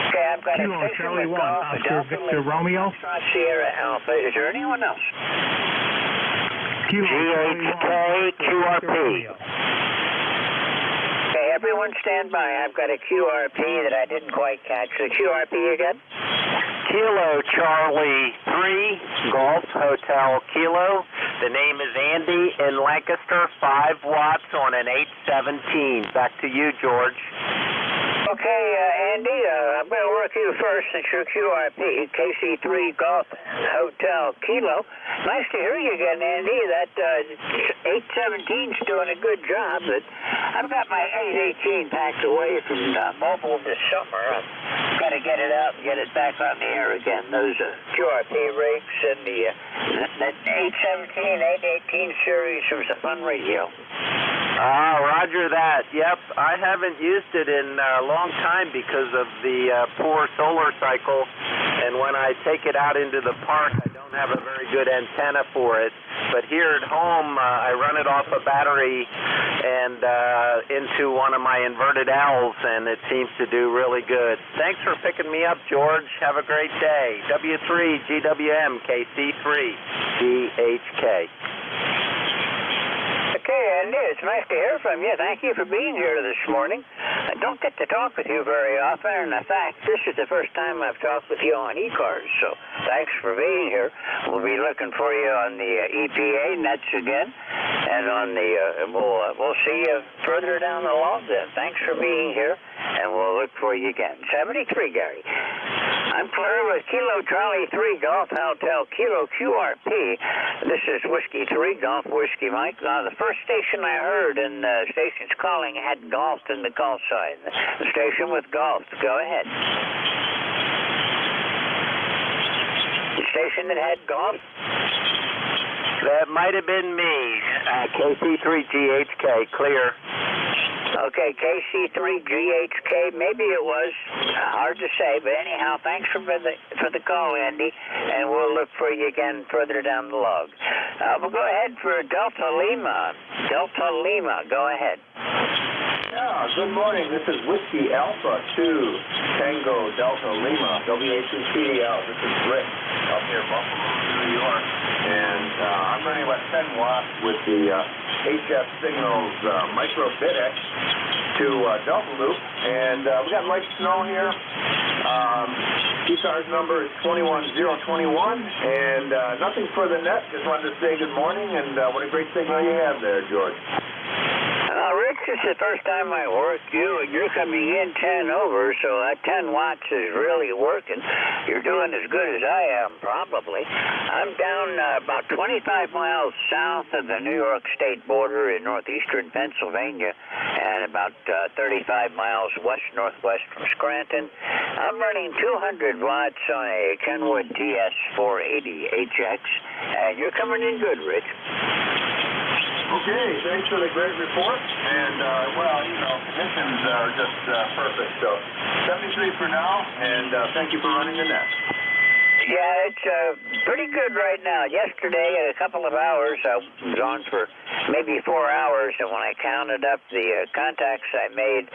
H: Okay, I've got
W: Kilo
H: a station
W: Charlie
H: with
W: 1,
H: Golf
W: Oscar Victor Romeo.
H: Foxtrot Sierra Alpha. Is there anyone else?
W: GHK QRP.
H: Okay, everyone stand by. I've got a QRP that I didn't quite catch. The QRP again?
W: Kilo
H: Charlie 3, Golf Hotel Kilo. The name is Andy in Lancaster, 5 watts on an 817. Back to you, George.
E: Okay, Andy, I'm going to work you first since you're QRP, KC3 Golf Hotel Kilo. Nice to hear you again, Andy. That 817's doing a good job, but I've got my 818 packed away from mobile this summer. I've got to get it out and get it back on the air again. Those QRP rigs and that 817, 818 series was a fun radio.
H: Roger that. Yep, I haven't used it in a long time because of the poor solar cycle, and when I take it out into the park, I don't have a very good antenna for it. But here at home, I run it off a battery and into one of my inverted L's, and it seems to do really good. Thanks for picking me up, George. Have a great day. W3 GWM KC3 GHK.
E: Okay, Andy, it's nice to hear from you. Thank you for being here this morning. I don't get to talk with you very often, and in fact, this is the first time I've talked with you on ECARS, so thanks for being here. We'll be looking for you on the EPA nets again, and on the we'll see you further down the log then. Thanks for being here, and we'll look for you again. 73, Gary. I'm clear with Kilo Charlie 3 Golf Hotel Kilo QRP. This is Whiskey 3 Golf Whiskey Mike. Now, the first station I heard in stations calling had golf in the call sign. The station with golf. Go ahead. The station that had golf?
H: That might have been me. KC3GHK, clear.
E: Okay, KC3GHK, maybe it was. Hard to say, but anyhow, thanks for the call, Andy, and we'll look for you again further down the log. We'll go ahead for Delta Lima. Delta Lima, go ahead.
D: Yeah, good morning. This is Whiskey Alpha 2 Tango Delta Lima, WACCDL. This is Rick up near Buffalo, New York, and I'm running about 10 watts with the HF Signals Micro BitX to Delta Loop, and we got light snow here. ECARS number is 21021, and nothing for the net. Just wanted to say good morning, and what a great signal you have there, George.
E: Rich, this is the first time I worked you, and you're coming in 10 over, so that 10 watts is really working. You're doing as good as I am, probably. I'm down about 25 miles south of the New York state border in northeastern Pennsylvania, and about 35 miles west-northwest from Scranton. I'm running 200 watts on a Kenwood TS480HX, and you're coming in good, Rich.
D: Okay, thanks for the great report. And, well, you know, conditions are just perfect. So 73 for now, and thank you for running the net.
E: Yeah, it's pretty good right now. Yesterday, in a couple of hours, I was on for maybe 4 hours, and when I counted up the contacts I made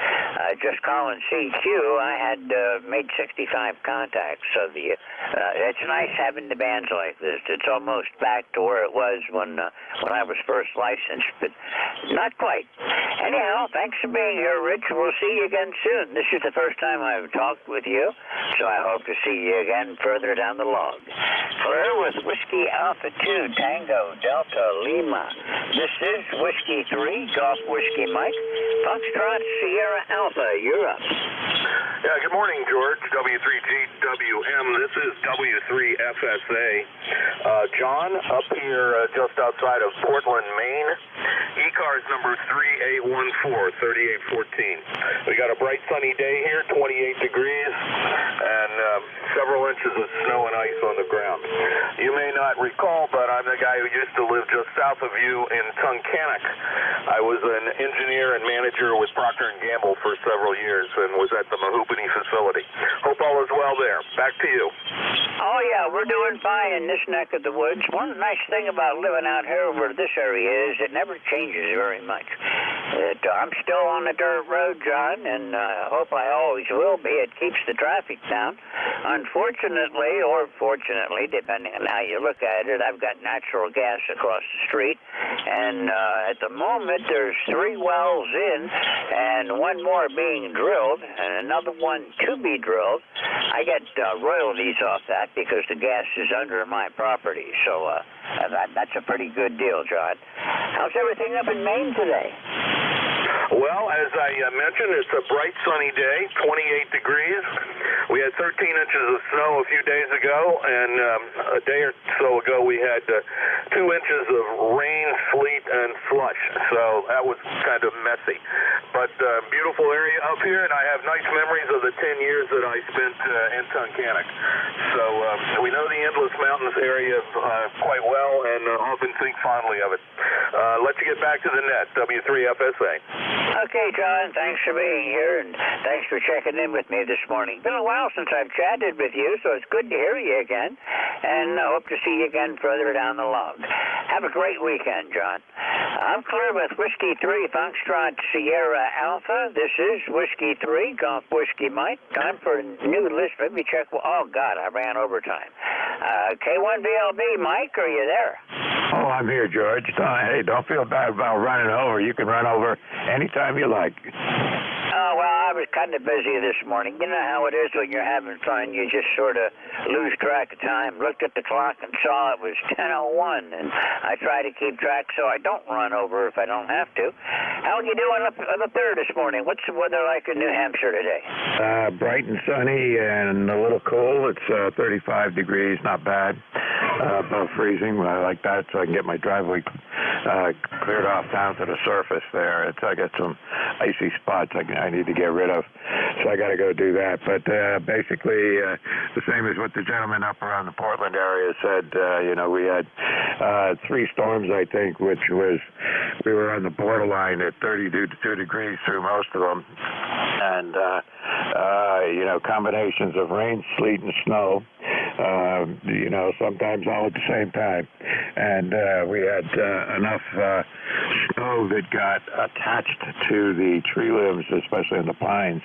E: just calling CQ, I had made 65 contacts. So it's nice having the bands like this. It's almost back to where it was when I was first licensed, but not quite. Anyhow, thanks for being here, Rich. We'll see you again soon. This is the first time I've talked with you, so I hope to see you again further down the log. Clear with Whiskey Alpha 2 Tango Delta Lima. This is Whiskey 3 Golf Whiskey Mike. Foxtrot Sierra Alpha, you're up.
M: Yeah, good morning, George. W3GWM. This is W3FSA. John, up here just outside of Portland, Maine. ECARS number 3814, 3814. We got a bright sunny day here, 28 degrees, and several inches of snow and ice on the ground. You may not recall, but I'm the guy who used to live just south of you in Tunkhannock. I was an engineer and manager with Procter & Gamble for several years and was at the Mahubani facility. Hope all is well there. Back to you.
E: Oh, yeah, we're doing fine in this neck of the woods. One nice thing about living out here where this area is, it never changes very much.
H: I'm still on the dirt road, John, and I hope I always will be. It keeps the traffic down. Unfortunately, or fortunately, depending on how you look at it, I've got natural gas across the street, and at the moment there's 3 wells in, and 1 more being drilled, and another one to be drilled. I get royalties off that because the gas is under my property, so that's a pretty good deal, John. How's everything up in Maine today?
M: Well, as I mentioned, it's a bright sunny day, 28 degrees. We had 13 inches of snow a few days ago, and a day or so ago we had 2 inches of rain, sleet, and slush. So that was kind of messy. But beautiful area up here, and I have nice memories of the 10 years that I spent in Tunkhannock. So we know the Endless Mountains area quite well and often think fondly of it. Let's get back to the net, W3FSA.
H: Okay, John, thanks for being here, and thanks for checking in with me this morning. Been a while since I've chatted with you, so it's good to hear you again, and I hope to see you again further down the log. Have a great weekend, John. I'm clear with Whiskey 3 Foxtrot Sierra Alpha. This is Whiskey 3 Golf Whiskey Mike. Time for a new list. Let me check. Oh, God, I ran overtime. K1BLB, Mike, are you there?
F: Oh, I'm here, George. Hey, don't feel bad about running over. You can run over anytime you like.
H: Well, I was kind of busy this morning. You know how it is when you're having fun. You just sort of lose track of time. Looked at the clock and saw it was 10:01, and I try to keep track so I don't run over if I don't have to. How are you doing up there this morning? What's the weather like in New Hampshire today?
F: Bright and sunny and a little cool. It's 35 degrees, not bad. Above freezing. I like that so I can get my driveway cleared off down to the surface there. I got some icy spots I need to get rid of, so I got to go do that. But basically, the same as what the gentleman up around the Portland area said. We had 3 storms, I think, which was we were on the borderline at 32 degrees through most of them, and combinations of rain, sleet, and snow. Sometimes all at the same time. And we had enough snow that got attached to the tree limbs, especially in the pines.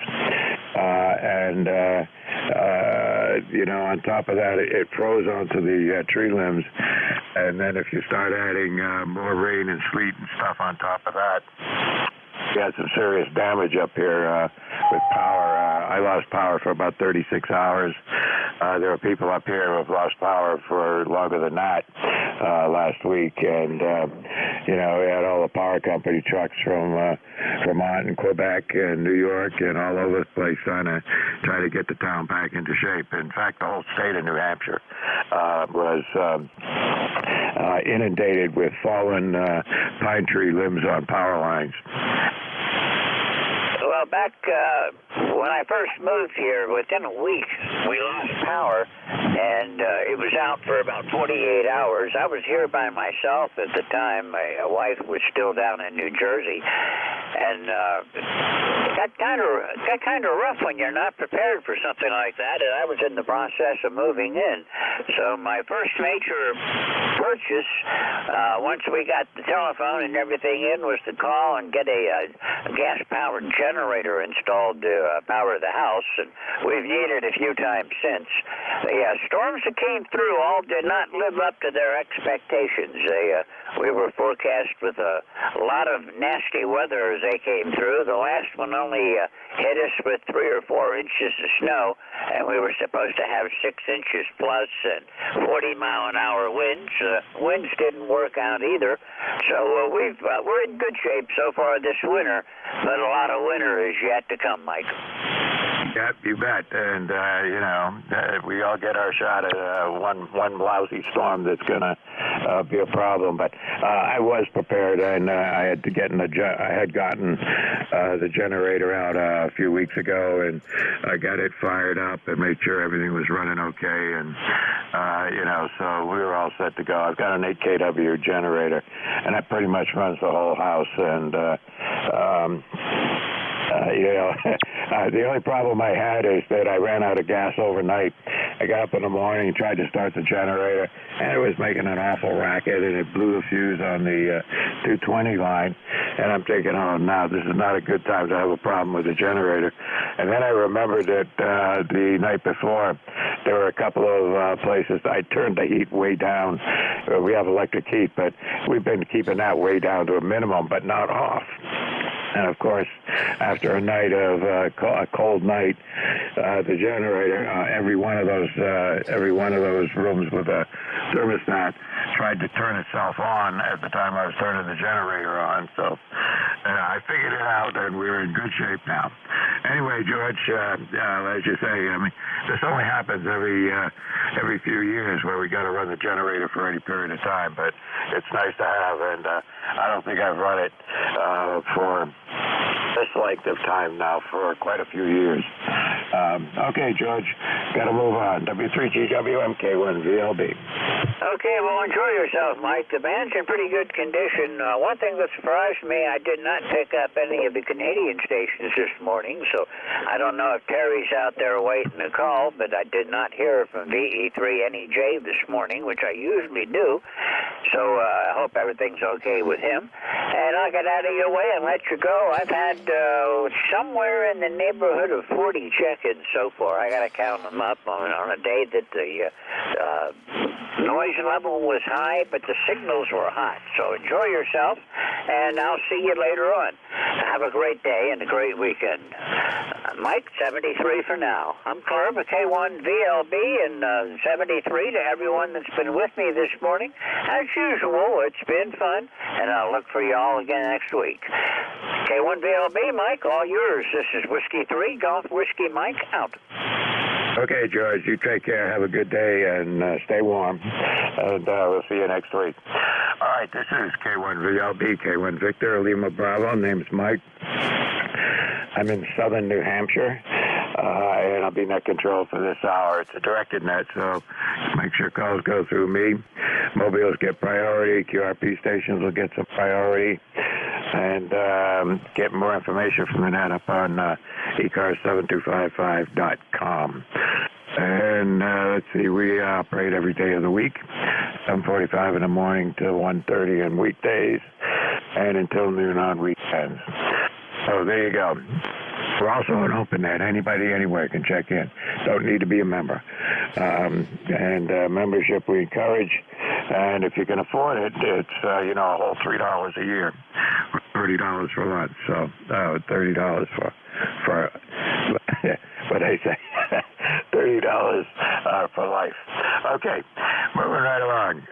F: On top of that, it froze onto the tree limbs. And then if you start adding more rain and sleet and stuff on top of that, we had some serious damage up here with power. I lost power for about 36 hours. There are people up here who have lost power for longer than that last week. And, we had all the power company trucks from Vermont and Quebec and New York and all over the place trying to get the town back into shape. In fact, the whole state of New Hampshire was inundated with fallen pine tree limbs on power lines.
H: Well, back when I first moved here, within a week, we lost power, and it was out for about 48 hours. I was here by myself at the time. My wife was still down in New Jersey, and it got kind of rough when you're not prepared for something like that, and I was in the process of moving in. So my first major purchase, once we got the telephone and everything in, was to call and get a gas-powered generator installed to power the house, and we've needed it a few times since. The storms that came through all did not live up to their expectations. We were forecast with a lot of nasty weather as they came through. The last one only hit us with 3 or 4 inches of snow, and we were supposed to have 6 inches plus and 40-mile-an-hour winds. Winds didn't work out either, so we're in good shape so far this winter, but a lot of winter is yet to come, Mike.
F: Yeah, you bet. And, we all get our shot at one lousy storm that's going to be a problem. But I was prepared, and I had gotten the generator out a few weeks ago, and I got it fired up and made sure everything was running okay. And, so we were all set to go. I've got an 8 kW generator, and that pretty much runs the whole house. And, the only problem I had is that I ran out of gas overnight. I got up in the morning and tried to start the generator, and it was making an awful racket, and it blew the fuse on the 220 line. And I'm thinking, oh, no, this is not a good time to have a problem with the generator. And then I remembered that the night before, there were a couple of places I turned the heat way down. We have electric heat, but we've been keeping that way down to a minimum, but not off. And of course, after a night of a cold night, the generator, every one of those rooms with a thermostat tried to turn itself on at the time I was turning the generator on. So I figured it out, and we're in good shape now. Anyway, George, as you say, I mean, this only happens every few years where we got to run the generator for any period of time, but it's nice to have, and I don't think I've run it for this length of time now for quite a few years. Okay, George, got to move on. W3GWMK1VLB.
H: Okay, well, enjoy yourself, Mike. The band's in pretty good condition. One thing that surprised me, I did not pick up any of the Canadian stations this morning, so I don't know if Terry's out there waiting to call, but I did not hear from VE3NEJ this morning, which I usually do, so I hope everything's okay with him. And I'll get out of your way and let you go. I've had somewhere in the neighborhood of 40 check-ins so far. I got to count them up on a day that the noise level was high, but the signals were hot. So enjoy yourself, and I'll see you later on. Have a great day and a great weekend. Mike, 73 for now. I'm Clark, K1VLB, and 73 to everyone that's been with me this morning. As usual, it's been fun, and I'll look for you all again next week. K1VLB, Mike, all yours. This is Whiskey 3, Golf Whiskey Mike, out.
F: Okay, George, you take care. Have a good day and stay warm. And we'll see you next week. All right, this is K1VLB, K1 Victor, Lima Bravo. Name's Mike. I'm in southern New Hampshire, and I'll be net control for this hour. It's a directed net, so make sure calls go through me. Mobiles get priority. QRP stations will get some priority. And get more information from the net up on ECARS7255.com. And let's see, we operate every day of the week, 7:45 in the morning to 1:30 on weekdays, and until noon on weekends. So there you go. We're also an open net. Anybody, anywhere can check in. Don't need to be a member. And membership we encourage. And if you can afford it, it's, a whole $3 a year. $30 for lunch. So $30 for what they say. $30 for life. Okay, moving right along.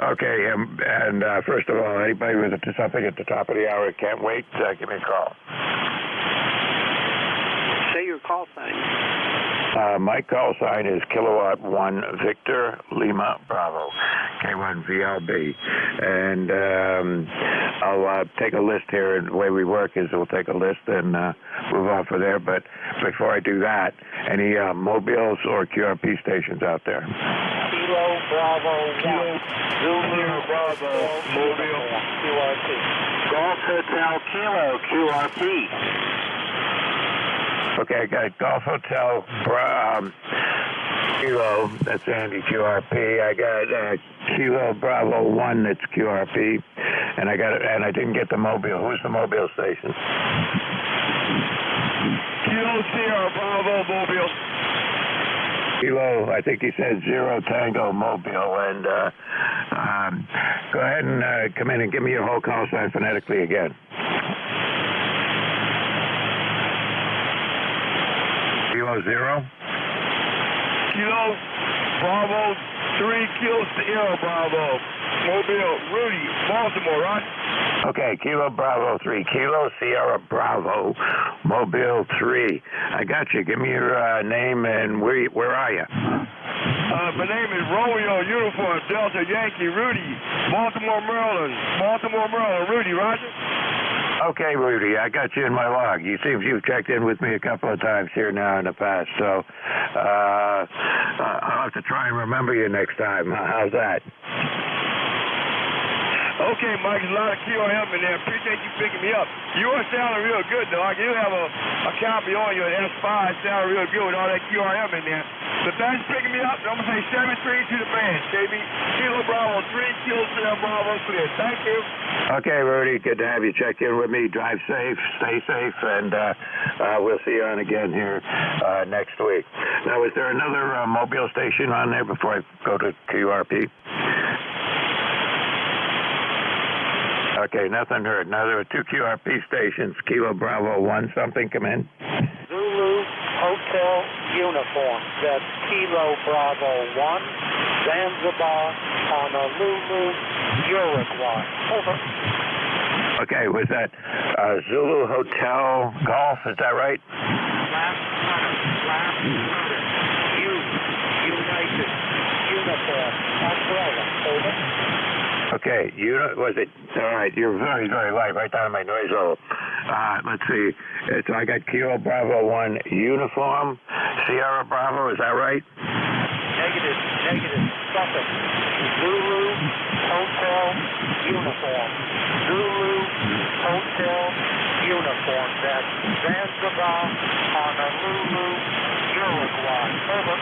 F: Okay, and first of all, anybody with something at the top of the hour can't wait, give me a call.
K: Say your call sign.
F: My call sign is Kilowatt 1 Victor Lima Bravo, K1VLB. And I'll take a list here. And the way we work is we'll take a list and move on from there. But before I do that, any mobiles or QRP stations out there?
E: Kilo Bravo 1.
S: Zulu Bravo, Mobile,
E: QRP.
S: Golf Hotel Kilo, QRP.
F: Okay, I got Golf Hotel Kilo, that's Andy QRP. I got Kilo Bravo 1, that's QRP. And I didn't get the mobile. Who's the mobile station?
S: Kilo Sierra Bravo, Mobile.
F: Kilo, I think he said 0 Tango Mobile. And go ahead and come in and give me your whole call sign phonetically again. Kilo 0?
S: Kilo Bravo 3, Kilo Sierra Bravo, Mobile, Rudy, Baltimore, right?
F: Okay, Kilo Bravo 3, Kilo Sierra Bravo, Mobile 3. I got you. Give me your name and where are you?
S: My name is Romeo Uniform Delta Yankee Rudy, Baltimore, Maryland, Rudy, Roger?
F: Okay, Rudy, I got you in my log. You seem you've checked in with me a couple of times here now in the past, so I'll have to try and remember you next time. How's that?
S: Okay, Mike, there's a lot of QRM in there. Appreciate you picking me up. You are sounding real good, though. You have a copy on your S5 sounding real good with all that QRM in there. But thanks for picking me up. I'm going to say 7-3 to the band, KB. Kilo Bravo 3, Hotel Bravo clear. Thank you.
F: Okay, Rudy, good to have you check in with me. Drive safe, stay safe, and we'll see you on again here next week. Now, is there another Mobile station on there before I go to QRP? Okay, nothing heard. Now, there are 2 QRP stations. Kilo Bravo 1, something come in?
N: Zulu Hotel Uniform. That's Kilo Bravo 1, Zanzibar, Honolulu, Uruguay. Over.
F: Okay, was that Zulu Hotel Golf? Is that right?
N: Last letter. United Uniform. Umbrella. Over.
F: Okay, was it? All right, you're very, very light, right down to my noise level. Let's see. So I got Kilo Bravo 1 Uniform, Sierra Bravo, is that right?
N: Negative. Suffix. Zulu Hotel Uniform. Zulu Hotel Uniform. That's Zanzibar, Honolulu, Uruguay. Over.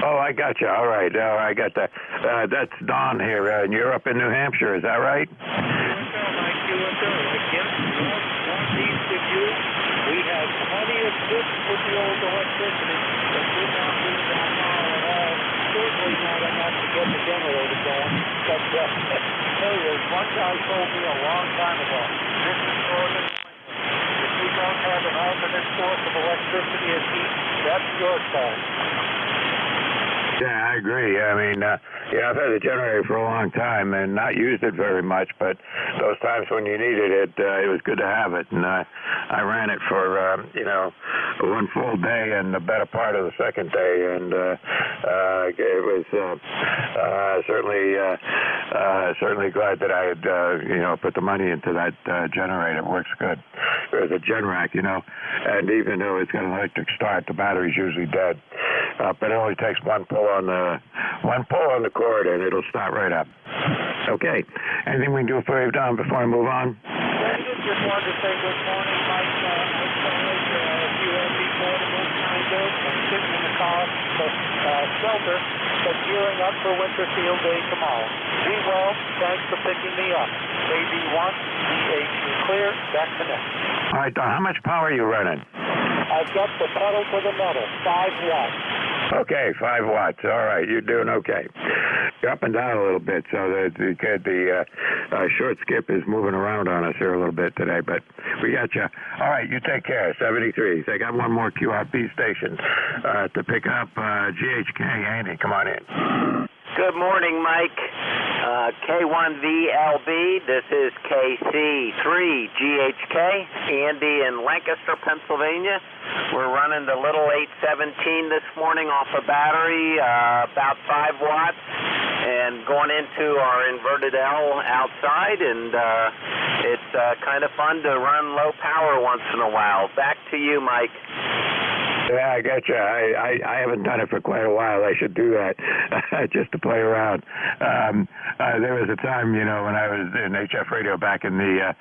F: Oh, I got you. All right, I got that. That's Don here, and you're up in New Hampshire, is that right?
N: Northeast of you, we have plenty of good with the old electricity, but do not lose our power at all. Certainly not enough to get the generator going. But hey, as one guy told me a long time ago, this is northern. If you don't have an alternate source of electricity and heat, that's your fault.
F: Yeah, I agree. I mean, I've had the generator for a long time and not used it very much, but those times when you needed it, it was good to have it. And I ran it for, one full day and the better part of the second day, and it was certainly glad that I had, put the money into that generator. It works good. There's a Generac, and even though it's got an electric start, the battery's usually dead. But it only takes one pull on the cord, and it'll start right up. Okay. Anything we can do for you, Don, before I move on?
N: Just wanted to say good morning, Mike. QRP portable, kind of. I'm sitting in the car, shelter, but gearing up for winter field day tomorrow. Be well. Thanks for picking me up. AB1, DH clear. Back to next.
F: All right, Don. How much power are you running?
N: I've got the pedal to the metal, 5 watts.
F: Okay, 5 watts. All right, you're doing okay. You're up and down a little bit, so the short skip is moving around on us here a little bit today, but we got you. All right, you take care. 73. So I got one more QRP station to pick up. GHK, Andy, come on in.
H: Good morning, Mike. K1VLB, this is KC3GHK, Andy in Lancaster, Pennsylvania. We're running the little 817 this morning off a battery, about 5 watts, and going into our inverted L outside, and it's kind of fun to run low power once in a while. Back to you, Mike.
F: Yeah, I got you. I haven't done it for quite a while. I should do that just to play around. There was a time, when I was in HF radio back in the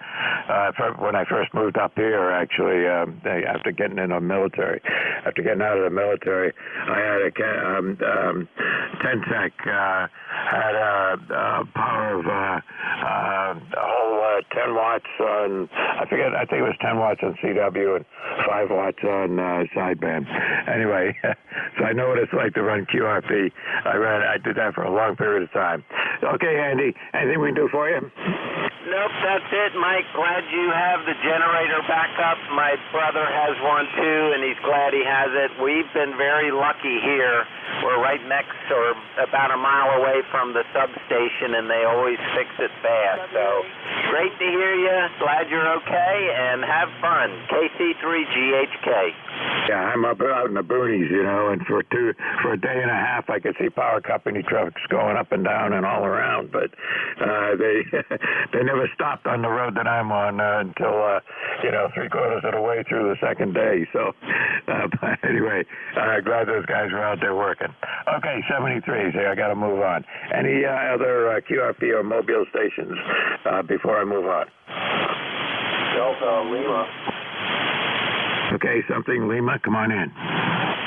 F: when I first moved up here. Actually, after getting out of the military, I had a 10-sec had a power of a whole 10 watts on. I think it was 10 watts on CW and 5 watts on sideband. Anyway, so I know what it's like to run QRP. I did that for a long period of time. Okay, Andy, anything we can do for you?
H: Nope, that's it, Mike. Glad you have the generator back up. My brother has one too, and he's glad he has it. We've been very lucky here. We're right next or about a mile away from the substation, and they always fix it fast. So great to hear you. Glad you're okay, and have fun. KC3GHK.
F: Yeah, I'm up out in the boonies, and for a day and a half, I could see power company trucks going up and down and all around, but they never stopped on the road that I'm on until 3/4 of the way through the second day. So, but anyway, glad those guys were out there working. Okay, 73. So I got to move on. Any other QRP or mobile stations before I move on?
D: Delta Lima.
F: Okay, something Lima, come on in.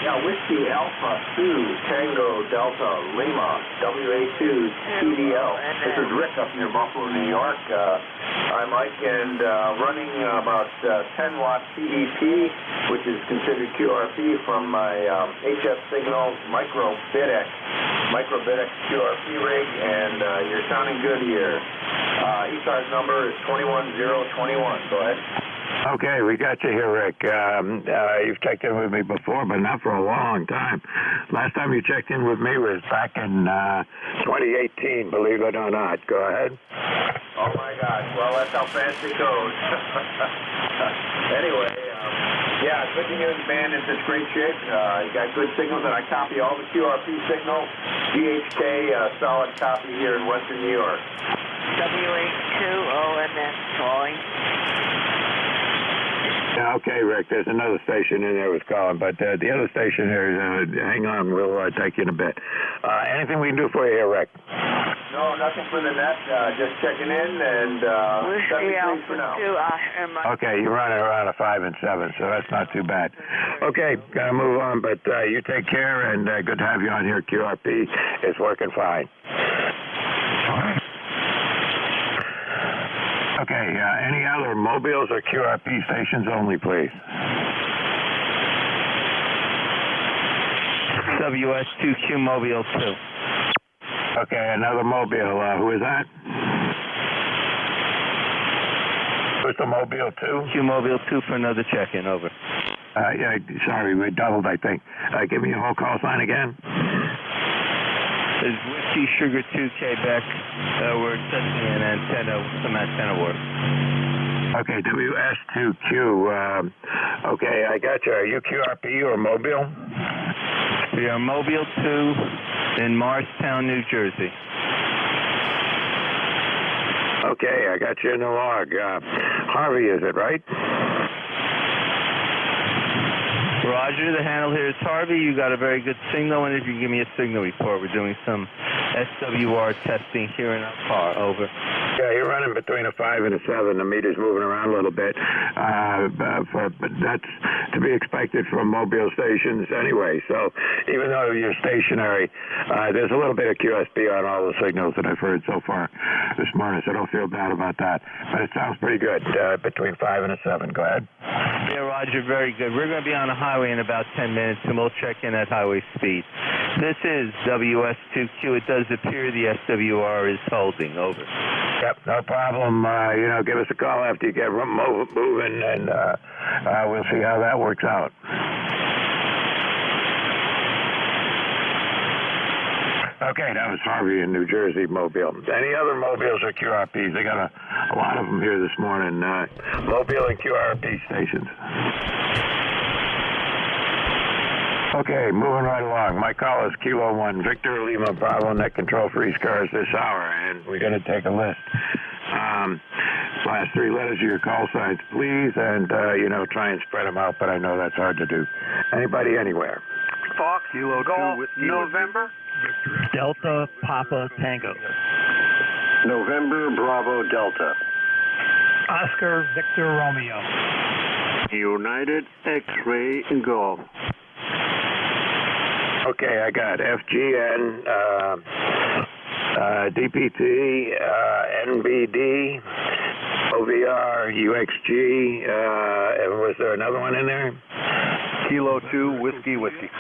D: Yeah, Whiskey Alpha 2 Tango Delta Lima WA2 TDL. This is Rick up near Buffalo, New York. I'm Mike and running about 10 watt PEP, which is considered QRP from my HF Signal Micro BitX QRP rig, and you're sounding good here. ECARS number is 21021. Go ahead.
F: Okay, we got you here, Rick. You've checked in with me before, but not for a long time. Last time you checked in with me was back in 2018, believe it or not. Go ahead.
D: Oh, my gosh. Well, that's how fast it goes. Anyway, yeah, good to hear the band is in great shape. You got good signals, and I copy all the QRP signals. GHK, solid copy here in Western New York.
T: WA2OMS calling.
F: Okay, Rick, there's another station in there was calling, but the other station here, hang on, we'll take you in a bit. Anything we can do for you here, Rick?
D: No, nothing for the net, just checking in, and 73 for now.
F: Okay, you're running around a 5 and 7, so that's not too bad. Okay, gotta move on, but you take care, and good to have you on here. QRP is working fine. Okay, any other mobiles or QRP stations only, please?
V: WS2Q Mobile 2.
F: Okay, another mobile. Who is that? Who's the Mobile 2?
V: Q Mobile 2 for another check-in, over.
F: Yeah, sorry, we doubled, I think. Give me your whole call sign again.
V: Is Whiskey Sugar 2 Quebec. We're testing an antenna, some antenna work.
F: Okay, WS2Q. Okay, I got you. Are you QRP or Mobile?
V: We are Mobile 2 in Morristown, New Jersey.
F: Okay, I got you in the log. Harvey, is it right?
V: Roger, the handle here is Harvey. You got a very good signal, and if you can give me a signal report, we're doing some SWR testing here in our car. Over.
F: Yeah, you're running between a 5 and a 7. The meter's moving around a little bit, but that's to be expected from mobile stations anyway. So even though you're stationary, there's a little bit of QSB on all the signals that I've heard so far this morning, so don't feel bad about that. But it sounds pretty good, between 5 and a 7. Go ahead.
V: Yeah, Roger, very good. We're going to be on the highway in about 10 minutes, and we'll check in at highway speed. This is WS2Q. It does appear the SWR is holding. Over.
F: Yep, no problem. Give us a call after you get moving, and we'll see how that works out. Okay, that was Harvey in New Jersey, Mobile. Any other mobiles or QRPs? They got a lot of them here this morning. Mobile and QRP stations. Okay, moving right along. My call is Kilo 1, Victor Lima Bravo, net control for ECARS this hour, and we're going to take a list. Last 3 letters of your call signs, please, and, try and spread them out, but I know that's hard to do. Anybody, anywhere.
L: Fox,
B: Kilo 2, Whiskey,
L: November.
P: Delta Papa Tango.
D: November Bravo Delta.
P: Oscar Victor Romeo.
O: United X-Ray Golf.
F: Okay, I got FGN, DPT, NBD, OVR, UXG, and was there another one in there?
B: Kilo 2, Whiskey.
F: Whiskey,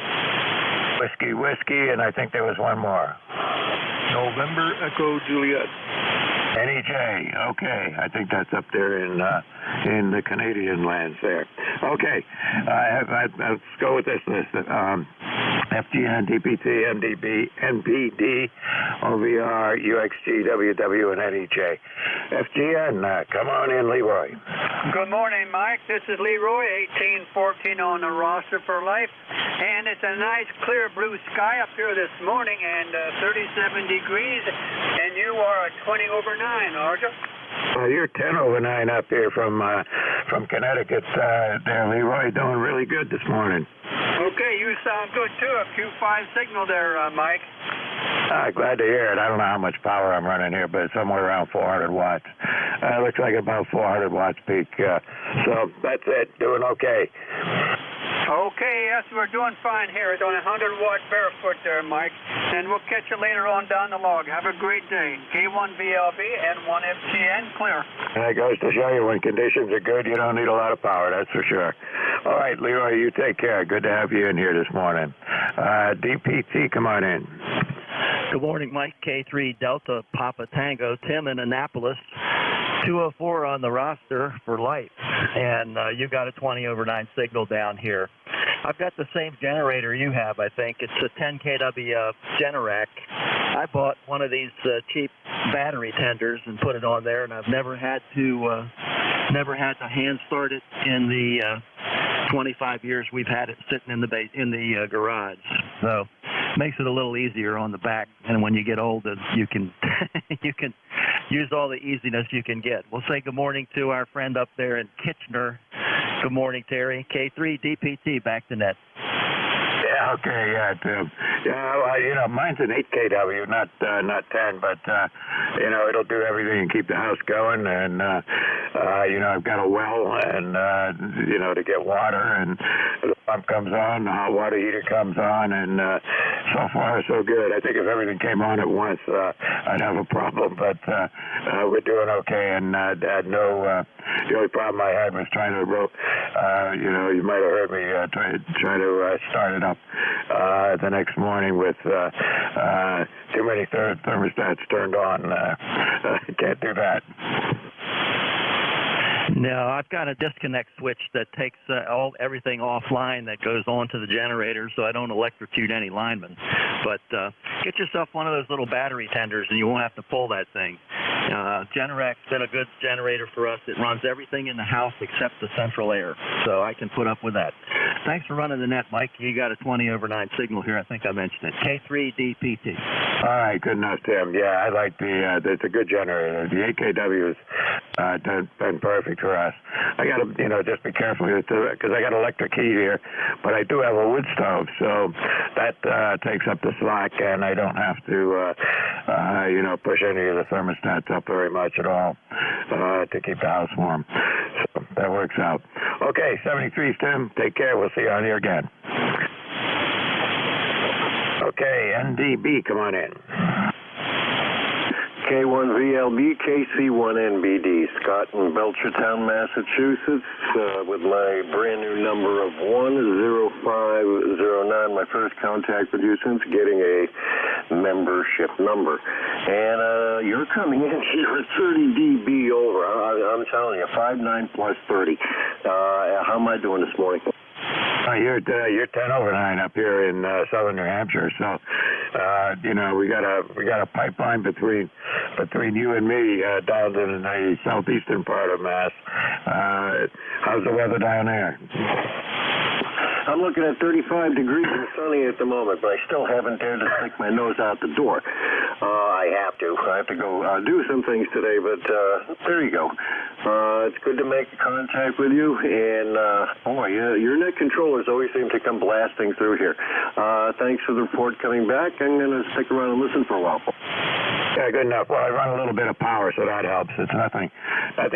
F: and I think there was one more.
B: November Echo Juliet.
F: NEJ, okay. I think that's up there in the Canadian lands there. Okay, let's go with this list. FGN, DPT, MDB, NPD, OVR, UXG, WW, and NEJ. FGN, come on in, Leroy.
J: Good morning, Mike. This is Leroy, 1814 on the roster for life. And it's a nice, clear blue sky up here this morning, and 37 degrees, and you are 20 over 9, aren't you?
F: Well, you're 10 over 9 up here from Connecticut there, Leroy. Doing really good this morning.
J: Okay, you sound good, too. A Q5 signal there, Mike.
F: Glad to hear it. I don't know how much power I'm running here, but it's somewhere around 400 watts. Looks like about 400 watts peak. So that's it. Doing okay.
J: Okay, yes, we're doing fine here. It's on 100-watt barefoot there, Mike. And we'll catch you later on down the log. Have a great day. K1VLB and 1FTN clear.
A: That goes to show you when conditions are good, you don't need a lot of power, that's for sure. All right, Leroy, you take care. Good to have you in here this morning. DPT, come on in.
P: Good morning, Mike. K3 Delta Papa Tango. Tim in Annapolis. 204 on the roster for life. And you got a 20/9 signal down here. I've got the same generator you have, I think. It's a 10 kW Generac. I bought one of these cheap battery tenders and put it on there, and I've never had to hand start it in the 25 years we've had it sitting in the garage. So makes it a little easier on the back, and when you get older, you can you can use all the easiness you can get. We'll say good morning to our friend up there in Kitchener. Good morning, Terry. K3 DPT, back to net.
A: Yeah, okay, yeah, Tim. Yeah, well, mine's an 8 kW, not 10, but it'll do everything and keep the house going. And I've got a well, and to get water, and the pump comes on, the hot water heater comes on, and so far so good. I think if everything came on at once, I'd have a problem, but we're doing okay. And had no. The only problem I had was trying to you might have heard me try to start it up the next morning with too many thermostats turned on. Can't do that.
P: No, I've got a disconnect switch that takes everything offline that goes onto the generator, so I don't electrocute any linemen. But get yourself one of those little battery tenders, and you won't have to pull that thing. Generac's been a good generator for us. It runs everything in the house except the central air, so I can put up with that. Thanks for running the net, Mike. You got a 20/9 signal here. I think I mentioned it. K3 DPT.
A: All right, good enough, Tim. Yeah, I like it's a good generator. The 8 kW has been perfect for us. I got to, just be careful because I got electric heat here, but I do have a wood stove, so that takes up the slack, and I don't have to, push any of the thermostats up very much at all to keep the house warm. So that works out. Okay, 73's Tim. Take care. We'll see you on here again. Okay, NDB, come on in.
Q: K1VLB, KC1NBD, Scott in Belchertown, Massachusetts, with my brand new number of 10509, my first contact with you since getting a membership number. And you're coming in here at 30 dB over. I'm telling you, 59 plus 30. How am I doing this morning?
A: You're 10/9 up here in southern New Hampshire, so we got a pipeline between you and me down in the southeastern part of Mass. How's the weather down there?
Q: I'm looking at 35 degrees and sunny at the moment, but I still haven't dared to stick my nose out the door. I have to go do some things today, but there you go. It's good to make contact with you, and your net controllers always seem to come blasting through here. Thanks for the report coming back. I'm going to stick around and listen for a while.
A: Yeah, good enough. Well, I run a little bit of power, so that helps. It's nothing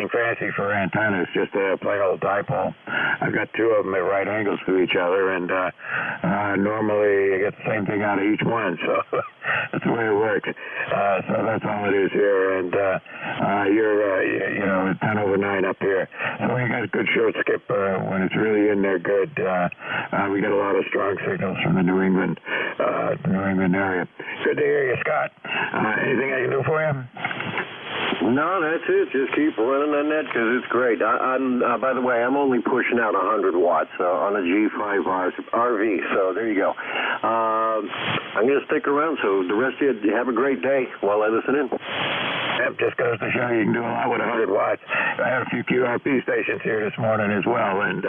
A: fancy for antennas, just a plain old dipole. I've got two of them at right angles to each other, and normally I get the same thing out of each one, so that's the way it works. So that's all it is here, and you're 10/9 up here. So we got a good short skip when it's really in there good. We get a lot of strong signals from the New England area. Good to hear you, Scott. Anything I can do for you?
Q: No, that's it. Just keep running the net because it's great. By the way, I'm only pushing out 100 watts on a G5 RV, so there you go. I'm going to stick around, so the rest of you have a great day while I listen in.
A: Yep, just goes to show you can do a lot with 100 watts. I have a few QRP stations here this morning as well, and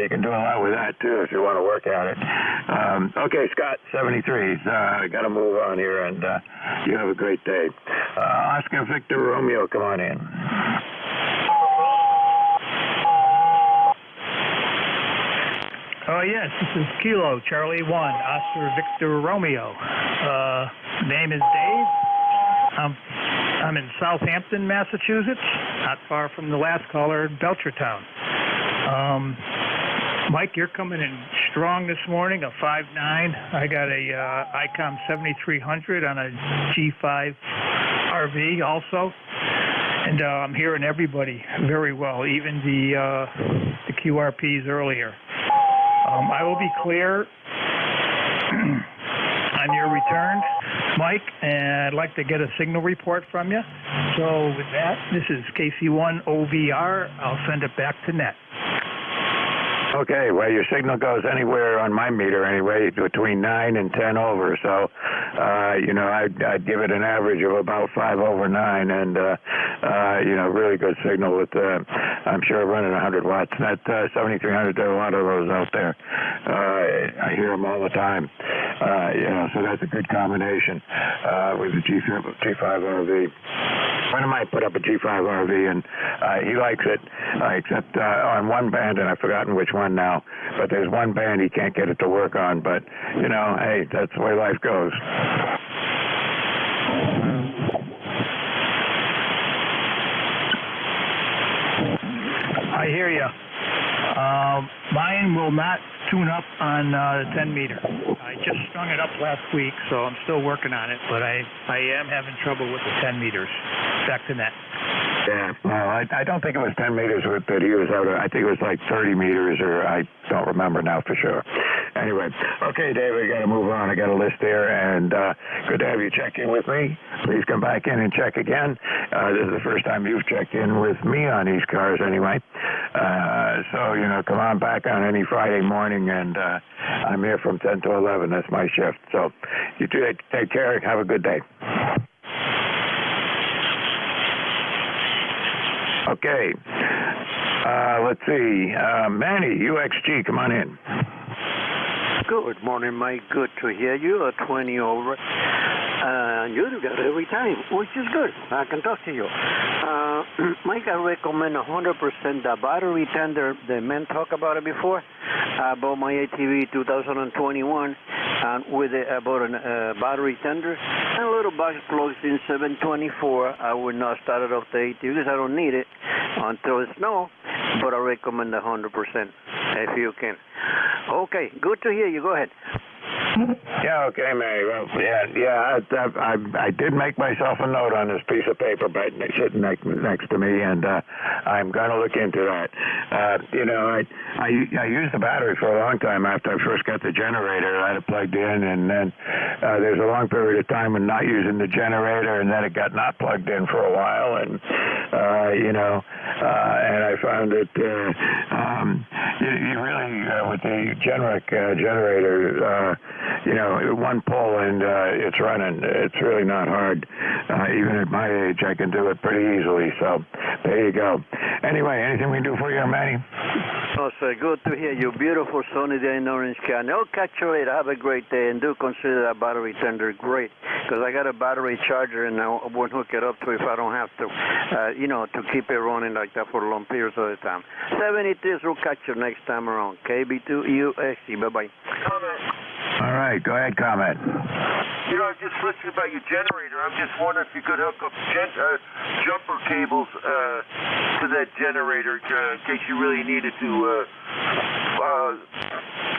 A: you can do a lot with that, too, if you want to work at it. Okay, Scott, 73s. Got to move on here, and you have a great day. Oscar Victor Romeo, come on in.
P: Oh, yes, this is Kilo, Charlie 1, Oscar Victor Romeo. Name is Dave. I'm in Southampton, Massachusetts, not far from the last caller, Belchertown.
G: Mike, you're coming in strong this morning, a 5.9. I got a ICOM 7300 on a G5 RV also. And I'm hearing everybody very well, even the QRPs earlier. I will be clear on your return, Mike, and I'd like to get a signal report from you. So with that, this is KC1 OVR. I'll send it back to net.
R: Okay, well, your signal goes anywhere on my meter anyway, between 9 and 10 over. So, I'd give it an average of about 5 over 9, and really good signal with, I'm sure, running 100 watts. That 7300, there are a lot of those out there. I hear them all the time. So that's a good combination with the G5 RV. A friend of mine put up a G5 RV, and he likes it, except on one band, and I've forgotten which one now, but there's one band he can't get it to work on, but, hey, that's the way life goes.
G: I hear you. Mine will not tune up on the 10 meter. I just strung it up last week, so I'm still working on it, but I am having trouble with the 10 meters. Back to net.
R: Yeah, well, I don't think it was 10 meters that he was out of. I think it was like 30 meters, or I don't remember now for sure. Anyway, okay, David, I got to move on. I got a list there, and good to have you check in with me. Please come back in and check again. This is the first time you've checked in with me on ECARS anyway. So, come on back on any Friday morning, and I'm here from 10 to 11. That's my shift. So you take care. Have a good day. Okay. Let's see. Manny, UXG, come on in.
U: Good morning, Mike. Good to hear you. 20 over. You do that every time, which is good. I can talk to you. Mike, I recommend 100% the battery tender. The men talked about it before. I bought my ATV 2021 with I bought a battery tender and a little box plugs in 724. I would not start it off the ATV because I don't need it until it snows, but I recommend 100% if you can. Okay, good to hear you. Go ahead.
R: Yeah, okay, Mary. Well, I did make myself a note on this piece of paper, but it's sitting next to me, and I'm going to look into that. I used the battery for a long time after I first got the generator. I had it plugged in, and then there's a long period of time of not using the generator, and then it got not plugged in for a while, and and I found that you really, with the generator, one pull and it's running. It's really not hard. Even at my age, I can do it pretty easily. So there you go. Anyway, anything we can do for you, Manny?
U: Oh, sir, good to hear you. Beautiful sunny day in Orange County. I'll catch you later. Have a great day, and do consider that battery tender great, because I got a battery charger, and I won't hook it up to if I don't have to, to keep it running like that for long periods of the time. 73, we'll catch you next time around. KB2USC. Bye-bye.
R: All right, go ahead, comment.
M: I'm just listening about your generator. I'm just wondering if you could hook up jumper cables to that generator in case you really needed to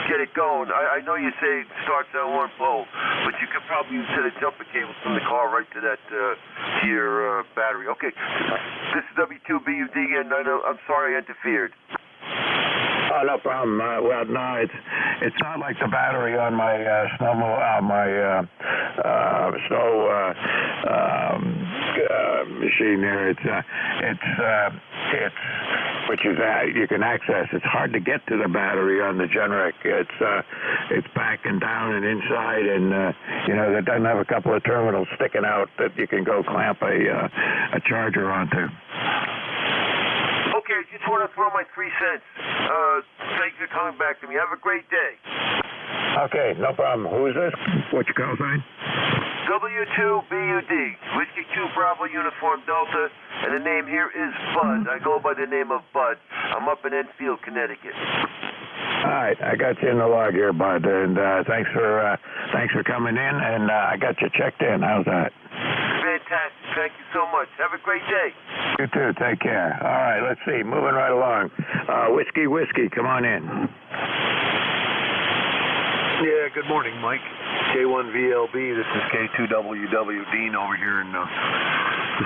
M: get it going. I know you say it starts at one pole, but you could probably use a jumper cable from the car right to that to your battery. Okay, this is W2BUD, and I'm sorry I interfered.
R: Oh, no problem. Well, no, it's not like the battery on my snow machine there. It's which is you can access. It's hard to get to the battery on the Generic. It's back and down and inside, and it doesn't have a couple of terminals sticking out that you can go clamp a charger onto.
M: Okay, just want to throw my 3 cents. Thanks for coming back to me. Have a great day.
R: Okay, no problem. Who is this? What's your call sign?
M: W2BUD, Whiskey 2 Bravo Uniform Delta, and the name here is Bud. I go by the name of Bud. I'm up in Enfield, Connecticut.
R: All right, I got you in the log here, Bud, and thanks for coming in, and I got you checked in. How's that?
M: Fantastic. Thank you so much. Have a great day.
R: You too. Take care. All right, let's see. Moving right along. Whiskey, come on in.
B: good morning, Mike. K1VLB, this is K2WW Dean over here in the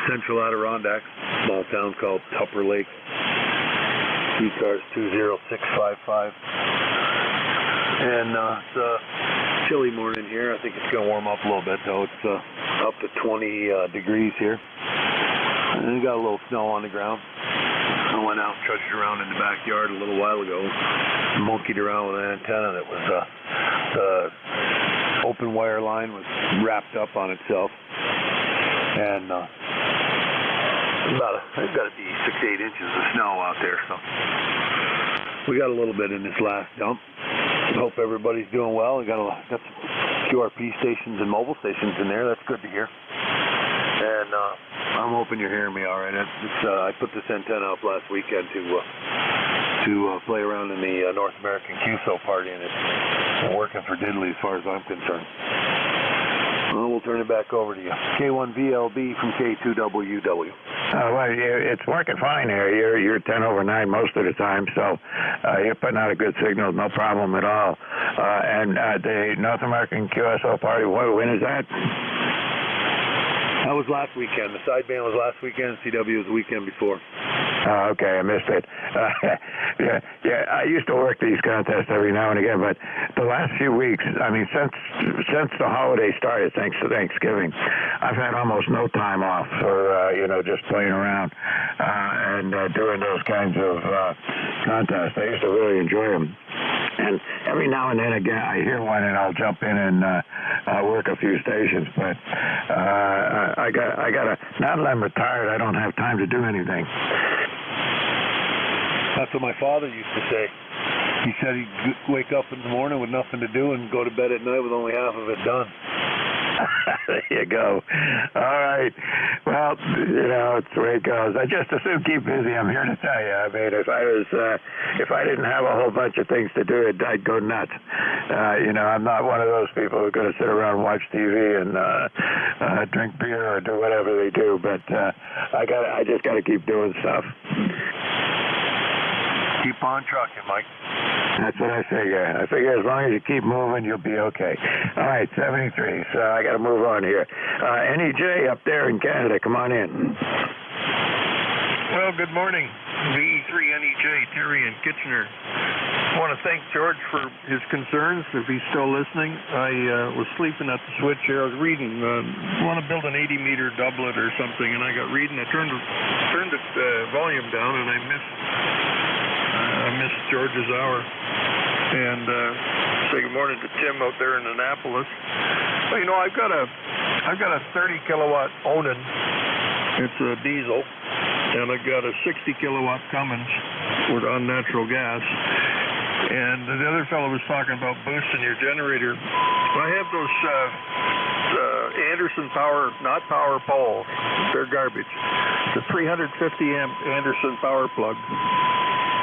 B: central Adirondacks, small town called Tupper Lake. ECARS 20655. And it's a chilly morning here. I think it's going to warm up a little bit, though. It's up to 20 degrees here. And we got a little snow on the ground. I went out and trudged around in the backyard a little while ago, monkeyed around with an antenna that was, the open wire line was wrapped up on itself. And there's got to be 6-8 inches of snow out there, so we got a little bit in this last dump. Hope everybody's doing well. We got some QRP stations and mobile stations in there. That's good to hear. And I'm hoping you're hearing me all right. I put this antenna up last weekend to play around in the North American QSO party, and it's working for diddly as far as I'm concerned. Well, we'll turn it back over to you. K1VLB from K2WW.
R: Well, it's working fine here. You're 10 over 9 most of the time, so you're putting out a good signal, no problem at all. And the North American QSO party, when is that?
B: That was last weekend. The sideband was last weekend. CW was the weekend before.
R: Oh, okay, I missed it. Yeah, I used to work these contests every now and again, but the last few weeks, I mean, since the holiday started, thanks to Thanksgiving, I've had almost no time off for, just playing around and doing those kinds of contests. I used to really enjoy them. And every now and then again, I hear one, and I'll jump in and work a few stations. But I got now that I'm retired, I don't have time to do anything.
B: That's what my father used to say. He said he'd wake up in the morning with nothing to do and go to bed at night with only half of it done.
R: There you go. All right. Well, it's the way it goes. I just as soon keep busy. I'm here to tell you. I mean, if I didn't have a whole bunch of things to do, I'd go nuts. I'm not one of those people who are going to sit around and watch TV and drink beer or do whatever they do. But I just got to keep doing stuff.
B: Keep on trucking, Mike.
R: That's what I figure. I figure as long as you keep moving, you'll be okay. All right, 73. So I got to move on here. NEJ up there in Canada, come on in.
C: Well, good morning. VE3 NEJ, Terry in Kitchener. I want to thank George for his concerns, if he's still listening. I was sleeping at the switch here. I was reading. Want to build an 80-meter doublet or something, and I got reading. I turned the volume down, and I missed George's hour. And say good morning to Tim out there in Annapolis. Well, I've got a 30 kilowatt Onan. It's a diesel, and I've got a 60 kilowatt Cummins. We're on natural gas. And the other fellow was talking about boosting your generator. I have those Anderson power, not power poles. They're garbage. The 350 amp Anderson power plug.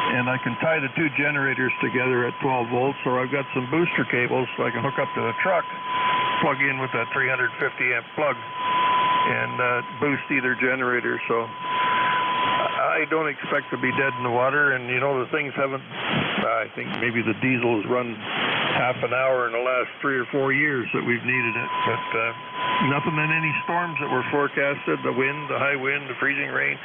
C: And I can tie the two generators together at 12 volts, or I've got some booster cables so I can hook up to the truck, plug in with that 350 amp plug, and boost either generator. So I don't expect to be dead in the water, and the things haven't, I think maybe the diesel has run half an hour in the last 3 or 4 years that we've needed it, but nothing in any storms that were forecasted, the wind, the high wind, the freezing rain,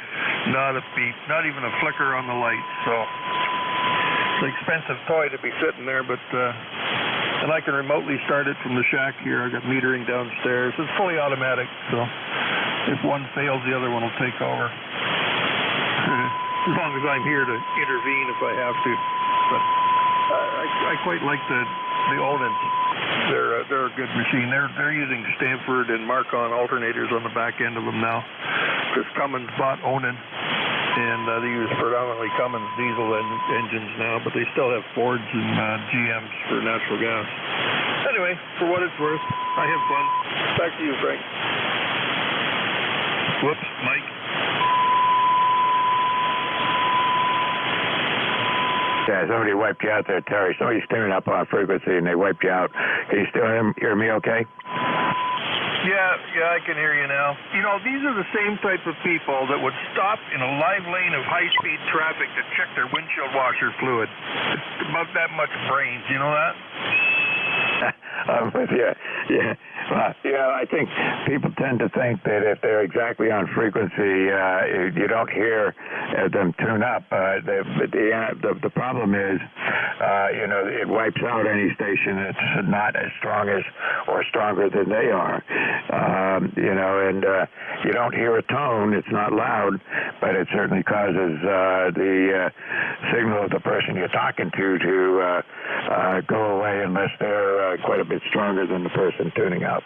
C: not a beat, not even a flicker on the light. So it's an expensive toy to be sitting there, but and I can remotely start it from the shack here. I got metering downstairs. It's fully automatic, so if one fails, the other one will take over. As long as I'm here to intervene if I have to. But I quite like the Onans. They're a good machine. They're using Stanford and Marcon alternators on the back end of them now. Because Cummins bought Onan, and they use predominantly Cummins diesel engines now, but they still have Fords and GMs for natural gas. Anyway, for what it's worth, I have fun. Back to you, Frank. Whoops, Mike.
R: Yeah, somebody wiped you out there, Terry. Somebody's tuning up on frequency, and they wiped you out. Can you still hear me okay?
C: Yeah, I can hear you now. These are the same type of people that would stop in a live lane of high-speed traffic to check their windshield washer fluid. It's about that much brains, you know that?
R: I'm with you. Yeah. Well, I think people tend to think that if they're exactly on frequency, you don't hear them tune up. The problem is, it wipes out any station that's not as strong as or stronger than they are. And you don't hear a tone. It's not loud, but it certainly causes the signal of the person you're talking to go away unless they're quite a bit stronger than the person tuning up.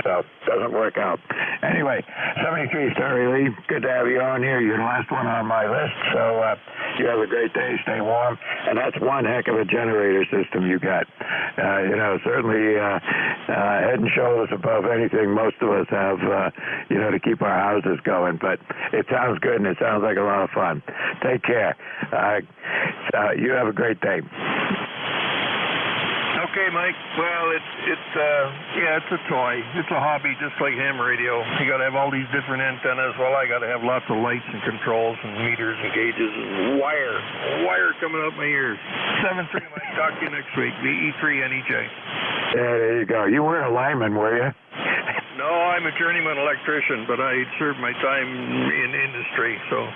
R: So it doesn't work out. Anyway, 73 Starry Lee, good to have you on here. You're the last one on my list, so you have a great day. Stay warm. And that's one heck of a generator system you got. Certainly head and shoulders above anything most of us have, to keep our houses going. But it sounds good, and it sounds like a lot of fun. Take care. You have a great day.
C: Okay, Mike. Well, it's a toy. It's a hobby, just like ham radio. You got to have all these different antennas. Well, I got to have lots of lights and controls and meters and gauges and wire coming out my ears. 7-3, Mike. Talk to you next week. VE3 NEJ.
R: Yeah, there you go. You weren't a lineman, were you?
C: No, I'm a journeyman electrician, but I served my time in industry, so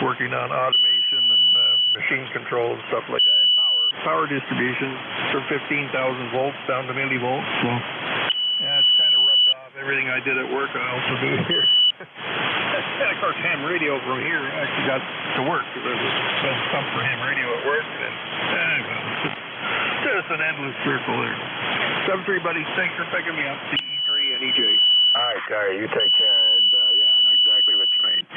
C: working on automation and machine control and stuff like that. Power distribution from 15,000 volts down to millivolts. So, yeah, it's kind of rubbed off. Everything I did at work, I also do here. And of course, ham radio from here actually got to work. There was some for ham radio at work. And just an endless circle there. 7-3, buddy. Thanks for picking me up. CE3 and EJ.
R: All right, Terry. You take care. And, I know exactly what you mean.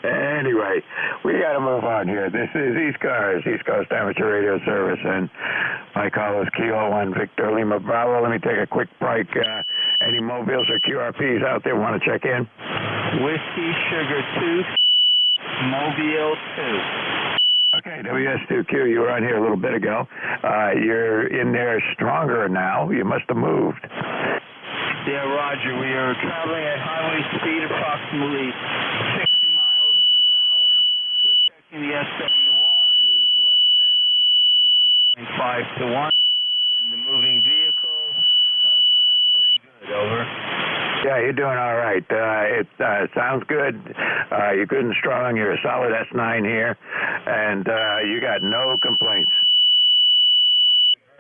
R: Anyway, we got to move on here. This is ECARS, East Coast Amateur Radio Service, and my call is Kilo 1 Victor Lima Bravo. Let me take a quick break. Any mobiles or QRPs out there want to check in?
V: Whiskey Sugar 2, Mobile 2.
R: Okay, WS2Q, you were on here a little bit ago. You're in there stronger now. You must have moved.
V: Yeah, Roger. We are traveling at highway speed, approximately 60 miles per hour. We're checking the SWR. It is less than or equal to 1.5 to 1 in the moving vehicle. So that's pretty good. Over.
R: Yeah, you're doing all right. It sounds good. You're good and strong. You're a solid S9 here, and you got no complaints.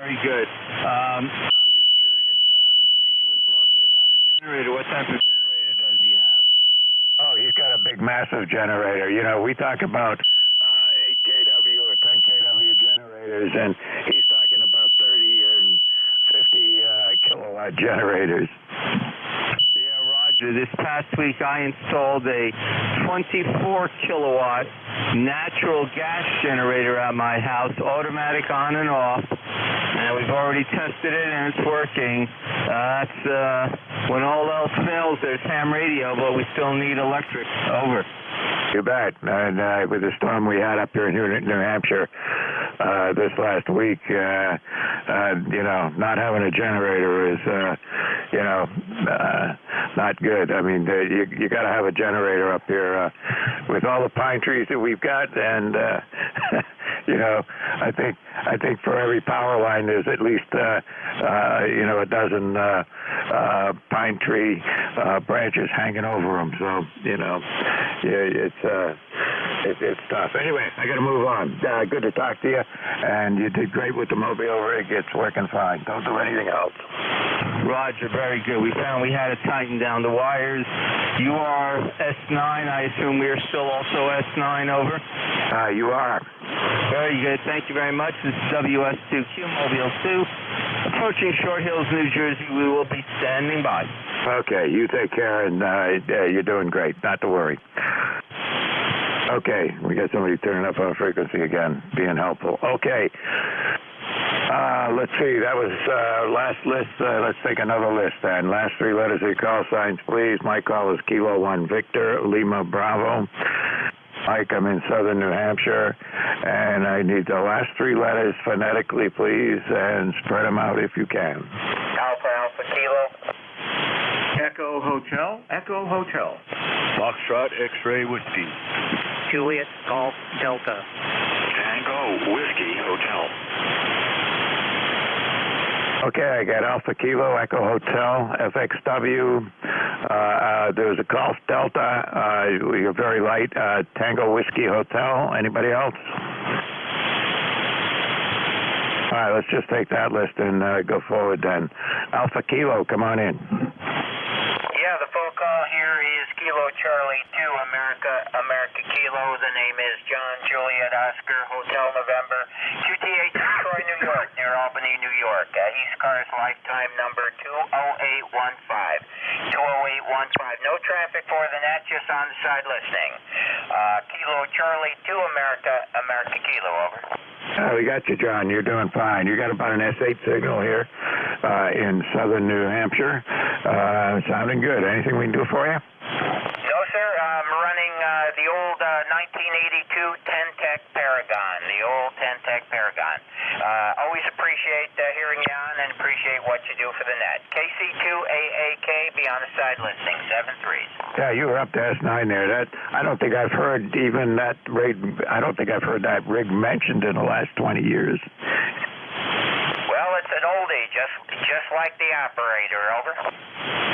V: Very good. I'm just curious, that other station was talking about a generator. What type of generator does he have?
R: Oh, he's got a big, massive generator. We talk about 8 kW or 10 kW generators, and he's talking about 30 and 50 kilowatt generators.
V: Yeah, Roger. This past week I installed a 24 kilowatt natural gas generator at my house, automatic on and off. And we've already tested it and it's working. That's when all else fails, there's ham radio, but we still need electric. Over.
R: You bet. And with the storm we had up here in New Hampshire this last week, not having a generator is, not good. I mean, you got to have a generator up here with all the pine trees that we've got, and I think for every power line there's at least a dozen pine tree branches hanging over them. So it's tough. Anyway, I got to move on. Good to talk to you, and you did great with the mobile rig. It's working fine. Don't do anything else.
V: Roger, very good. We found we had to tighten down the wires. You are S9. I assume we are still also S9, over?
R: You are.
V: Very good. Thank you very much. This is WS2Q, Mobile 2. Approaching Short Hills, New Jersey. We will be standing by.
R: Okay, you take care, and you're doing great. Not to worry. Okay, we got somebody turning up on frequency again, being helpful. Okay. Let's see, that was last list. Let's take another list then. Last 3 letters of your call signs, please. My call is Kilo 1 Victor, Lima Bravo. Mike, I'm in southern New Hampshire, and I need the last 3 letters phonetically, please, and spread them out if you can.
H: Alpha, Alpha, Kilo.
I: Echo Hotel, Echo Hotel.
B: Foxtrot X-Ray Whiskey.
I: Juliet Golf Delta.
B: Tango Whiskey Hotel.
R: Okay, I got Alpha Kilo, Echo Hotel, FXW. There's a Golf Delta. You're very light. Tango Whiskey Hotel. Anybody else? All right, let's just take that list and go forward then. Alpha Kilo, come on in.
H: Yeah, the phone call here is Kilo Charlie 2, America Kilo. The name is John Juliet Oscar, Hotel November, QTH, Troy, New York, near Albany, New York. ECARS lifetime number 20815. 20815. No traffic for the net, just on the side listening. Kilo Charlie 2, America Kilo, over.
R: We got you, John. You're doing fine. You got about an S8 signal here in southern New Hampshire. Sounding good. Anything we can do for you?
H: No, sir. I'm running the old 1982 10-Tech Paragon, the old 10-Tech Paragon. Always appreciate hearing you on and appreciate what you do for the net. KC2AAK, be on the side listening, 7-3.
R: Yeah, you were up to S9 there. I don't think I've heard even that rig. I don't think I've heard that rig mentioned in the last 20 years.
H: Well, it's an oldie, just like the operator, over.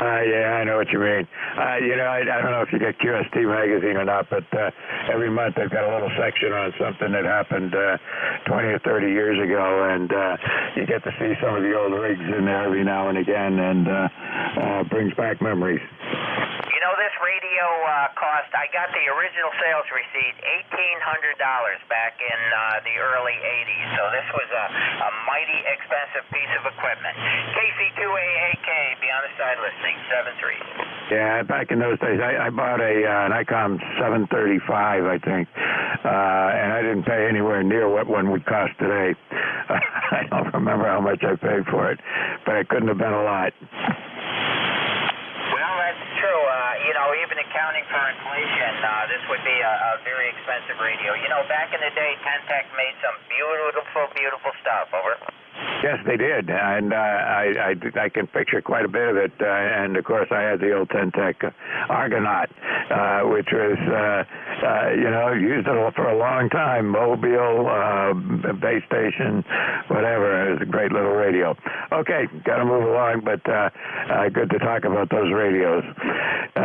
R: Yeah, I know what you mean. I don't know if you get QST magazine or not, but every month they've got a little section on something that happened 20 or 30 years ago, and you get to see some of the old rigs in there every now and again, and brings back memories.
H: You know, this radio cost, I got the original sales receipt, $1,800 back in the early 80s, so this was a mighty expensive piece of equipment. KC2AAK, be on the side listening, 7-3.
R: Yeah, back in those days, I bought an ICOM 735, I think, and I didn't pay anywhere near what one would cost today. I don't remember how much I paid for it, but it couldn't have been a lot.
H: Well, that's true. Even accounting for inflation, this would be a very expensive radio. You know, back in the day, 10-Tech made some beautiful, beautiful stuff, over.
R: Yes, they did, and I can picture quite a bit of it. And of course, I had the old 10-Tech Argonaut, which was, used it for a long time. Mobile, base station, whatever. It was a great little radio. Okay, got to move along, but good to talk about those radios.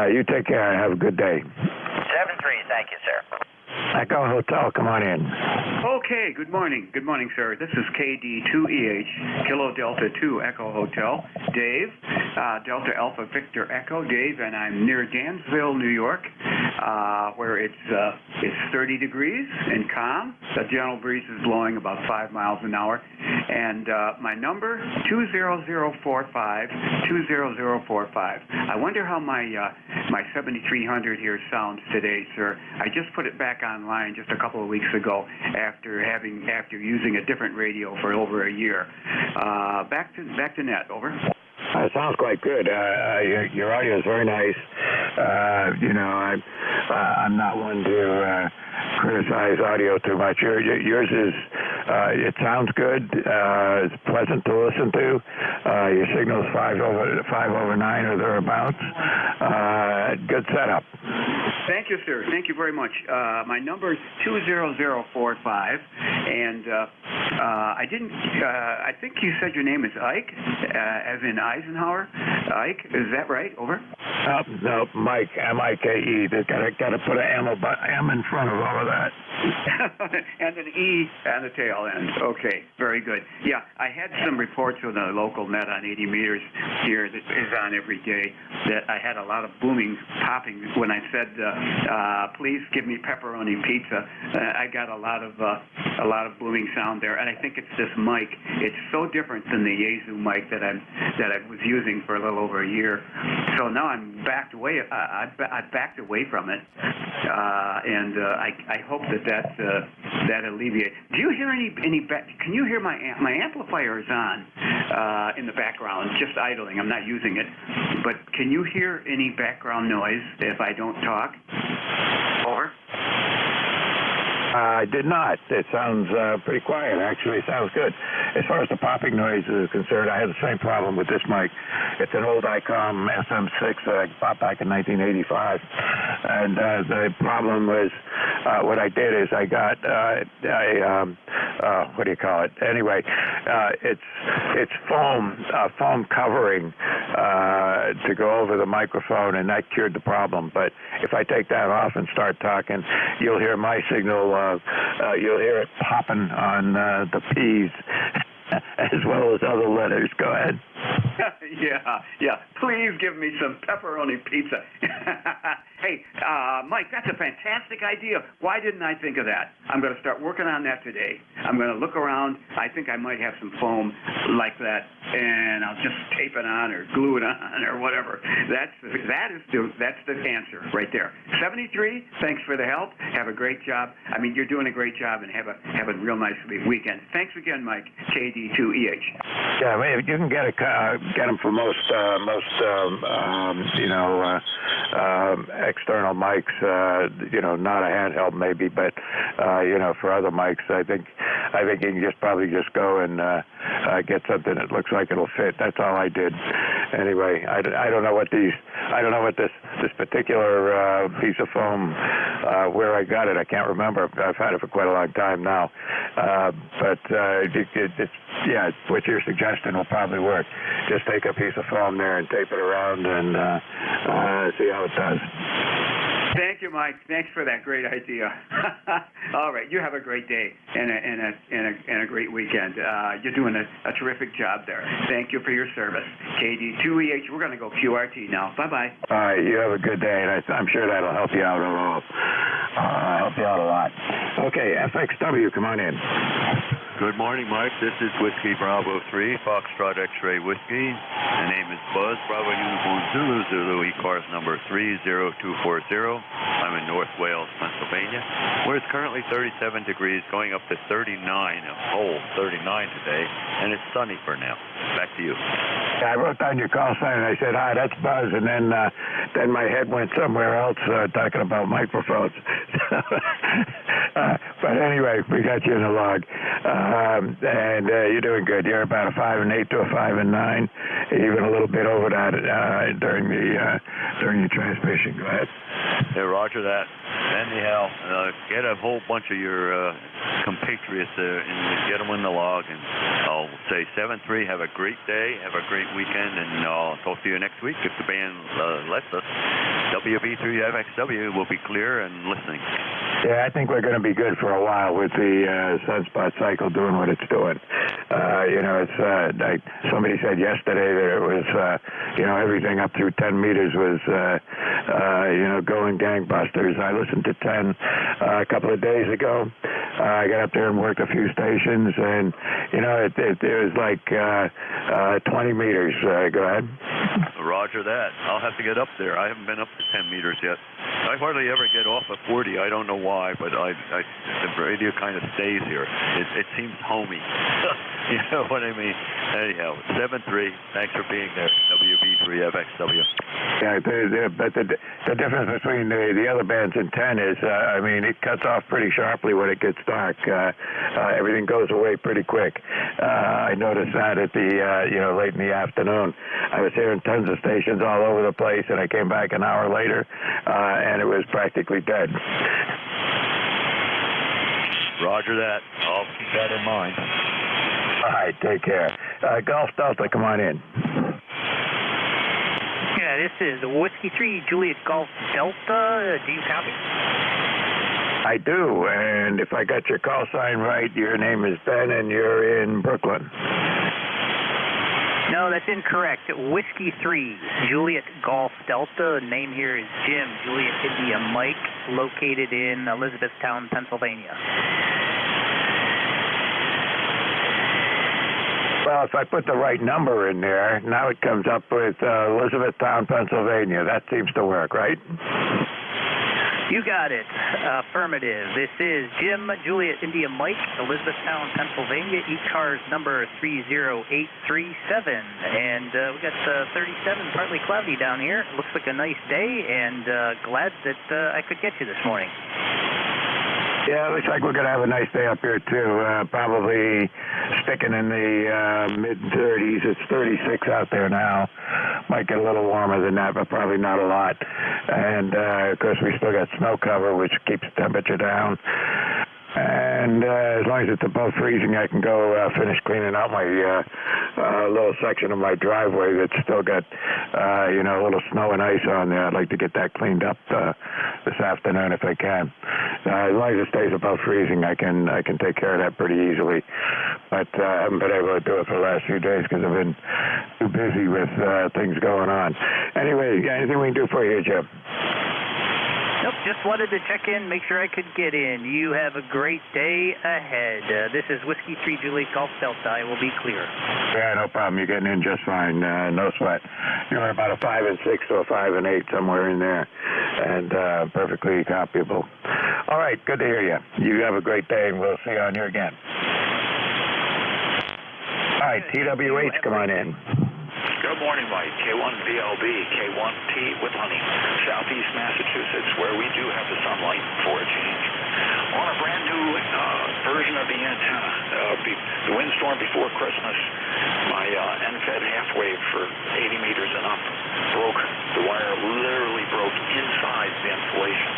R: You take care and have a good day.
H: 7-3, thank you, sir.
R: Echo Hotel, come on in.
E: Okay, good morning. Good morning, sir. This is KD2EH, Kilo Delta 2 Echo Hotel. Dave, Delta Alpha Victor Echo, Dave, and I'm near Dansville, New York, where it's 30 degrees and calm. The gentle breeze is blowing about 5 miles an hour. And my number, 20045, 20045. I wonder how my 7300 here sounds today, sir. I just put it back online just a couple of weeks ago after using a different radio for over a year. Back to net, over.
R: It sounds quite good. Your audio is very nice. I'm not one to criticize audio too much. Yours is, it sounds good. It's pleasant to listen to. Your signal's 5 over 9 or thereabouts. Good setup.
E: Thank you, sir. Thank you very much. My number is 20045, and I think you said your name is Ike, as in Eisenhower. Ike, is that right? Over.
R: No, Mike, M-I-K-E. They gotta put an M in front of all of that.
E: And an E on the tail end. Okay, very good. Yeah, I had some reports on the local net on 80 meters here that is on every day that I had a lot of booming, popping when I said, please give me pepperoni pizza. I got a lot of booming sound there, and I think it's this mic. It's so different than the Yaesu mic that I was using for a little over a year. So now I'm backed away. I backed away from it, and I hope that alleviates. Do you hear any? Can you hear my amplifier is on in the background, just idling? I'm not using it, but can you hear any background noise if I don't talk? Over.
R: I did not. It sounds pretty quiet, actually. It sounds good. As far as the popping noise is concerned, I had the same problem with this mic. It's an old ICOM SM6 that I bought back in 1985. And the problem was, what I did is I got what do you call it? Anyway, it's foam covering to go over the microphone, and that cured the problem. But if I take that off and start talking, you'll hear my signal. You'll hear it popping on the P's as well as other letters. Go ahead.
E: Yeah. Please give me some pepperoni pizza. Hey, Mike, that's a fantastic idea. Why didn't I think of that? I'm going to start working on that today. I'm going to look around. I think I might have some foam like that, and I'll just tape it on or glue it on or whatever. That's the answer right there. 73, thanks for the help. Have a great job. I mean, you're doing a great job, and have a real nice weekend. Thanks again, Mike. KD2EH.
R: Yeah, well, you can get them for most external mics. Not a handheld maybe, but for other mics, I think you can probably just go and get something that looks like it'll fit. That's all I did. Anyway, I don't know what this particular piece of foam where I got it. I can't remember. I've had it for quite a long time now. But what you're suggesting will probably work. Just take a piece of foam there and tape it around and see how it does.
E: Thank you, Mike. Thanks for that great idea. All right, you have a great day and a great weekend. You're doing a terrific job there. Thank you for your service. KD2EH, we're going to go QRT now. Bye-bye.
R: All right, you have a good day, and I'm sure that'll help you out a lot. Okay, FXW, come on in.
K: Good morning, Mike. This is Whiskey Bravo 3, Foxtrot X-Ray Whiskey. The name is Buzz, Bravo Uniform Zulu, Zulu, ECARS number 30240. I'm in North Wales, Pennsylvania, where it's currently 37 degrees, going up to 39, a whole 39 today, and it's sunny for now. Back to you.
R: Yeah, I wrote down your call sign, and I said, hi, that's Buzz, and then my head went somewhere else talking about microphones. But anyway, we got you in the log. And you're doing good. You're about a 5 and 8 to a 5 and 9, even a little bit over that during your transmission. Go ahead.
K: Yeah, roger that. Anyhow, get a whole bunch of your compatriots and get them in the log. And I'll say 7-3. Have a great day. Have a great weekend, and I'll talk to you next week if the band lets us. WB3FXW will be clear and listening.
R: Yeah, I think we're going to be good for a while with the sunspot cycle doing what it's doing. It's like somebody said yesterday that it was, everything up through 10 meters was, going gangbusters. I listened to 10 a couple of days ago. I got up there and worked a few stations, and, it was like 20 meters. Go ahead.
K: Roger that. I'll have to get up there. I haven't been up to 10 meters yet. I hardly ever get off at 40. I don't know why, but the radio kind of stays here. It seems homey. You know what I mean? Anyhow, 7-3. Thanks for being there. WB3FXW.
R: Yeah, but the difference between the other bands and 10 is, it cuts off pretty sharply when it gets dark. Everything goes away pretty quick. I noticed that at the, late in the afternoon. I was hearing tons of stations all over the place, and I came back an hour later, and it was practically dead.
K: Roger that. I'll keep that in mind.
R: All right, take care. Golf Delta, come on in.
I: Yeah, this is Whiskey 3, Juliet Golf Delta. Do you copy?
R: I do, and if I got your call sign right, your name is Ben, and you're in Brooklyn.
I: No, that's incorrect. Whiskey 3, Juliet Golf Delta. Name here is Jim, Juliet India Mike, located in Elizabethtown, Pennsylvania.
R: Well, if I put the right number in there, now it comes up with Elizabethtown, Pennsylvania. That seems to work, right?
I: You got it. Affirmative. This is Jim, Juliet India Mike, Elizabethtown, Pennsylvania, ECARS number 30837. And we got 37, partly cloudy down here. Looks like a nice day, and glad that I could get you this morning.
R: Yeah, it looks like we're going to have a nice day up here, too. Probably sticking in the mid-30s. It's 36 out there now. Might get a little warmer than that, but probably not a lot. And, of course, we still got snow cover, which keeps the temperature down. And as long as it's above freezing, I can go finish cleaning out my little section of my driveway that's still got, a little snow and ice on there. I'd like to get that cleaned up this afternoon if I can. As long as it stays above freezing, I can take care of that pretty easily. But I haven't been able to do it for the last few days because I've been too busy with things going on. Anyway, anything we can do for you, Jim?
I: Nope, just wanted to check in, make sure I could get in. You have a great day ahead. This is Whiskey 3 Juliet Golf Delta. I will be clear.
R: Yeah, no problem. You're getting in just fine. No sweat. You're about a 5 and 6 to a 5 and 8, somewhere in there, and perfectly copyable. All right, good to hear you. You have a great day, and we'll see you on here again. All right, TWH, come on in.
N: Good morning, Mike. K1VLB, K1T with honey, Southeast Massachusetts, where we do have the sunlight for a change. On a brand new version of the antenna, the windstorm before Christmas, my NFED half wave for 80 meters and up broke. The wire literally broke inside the insulation.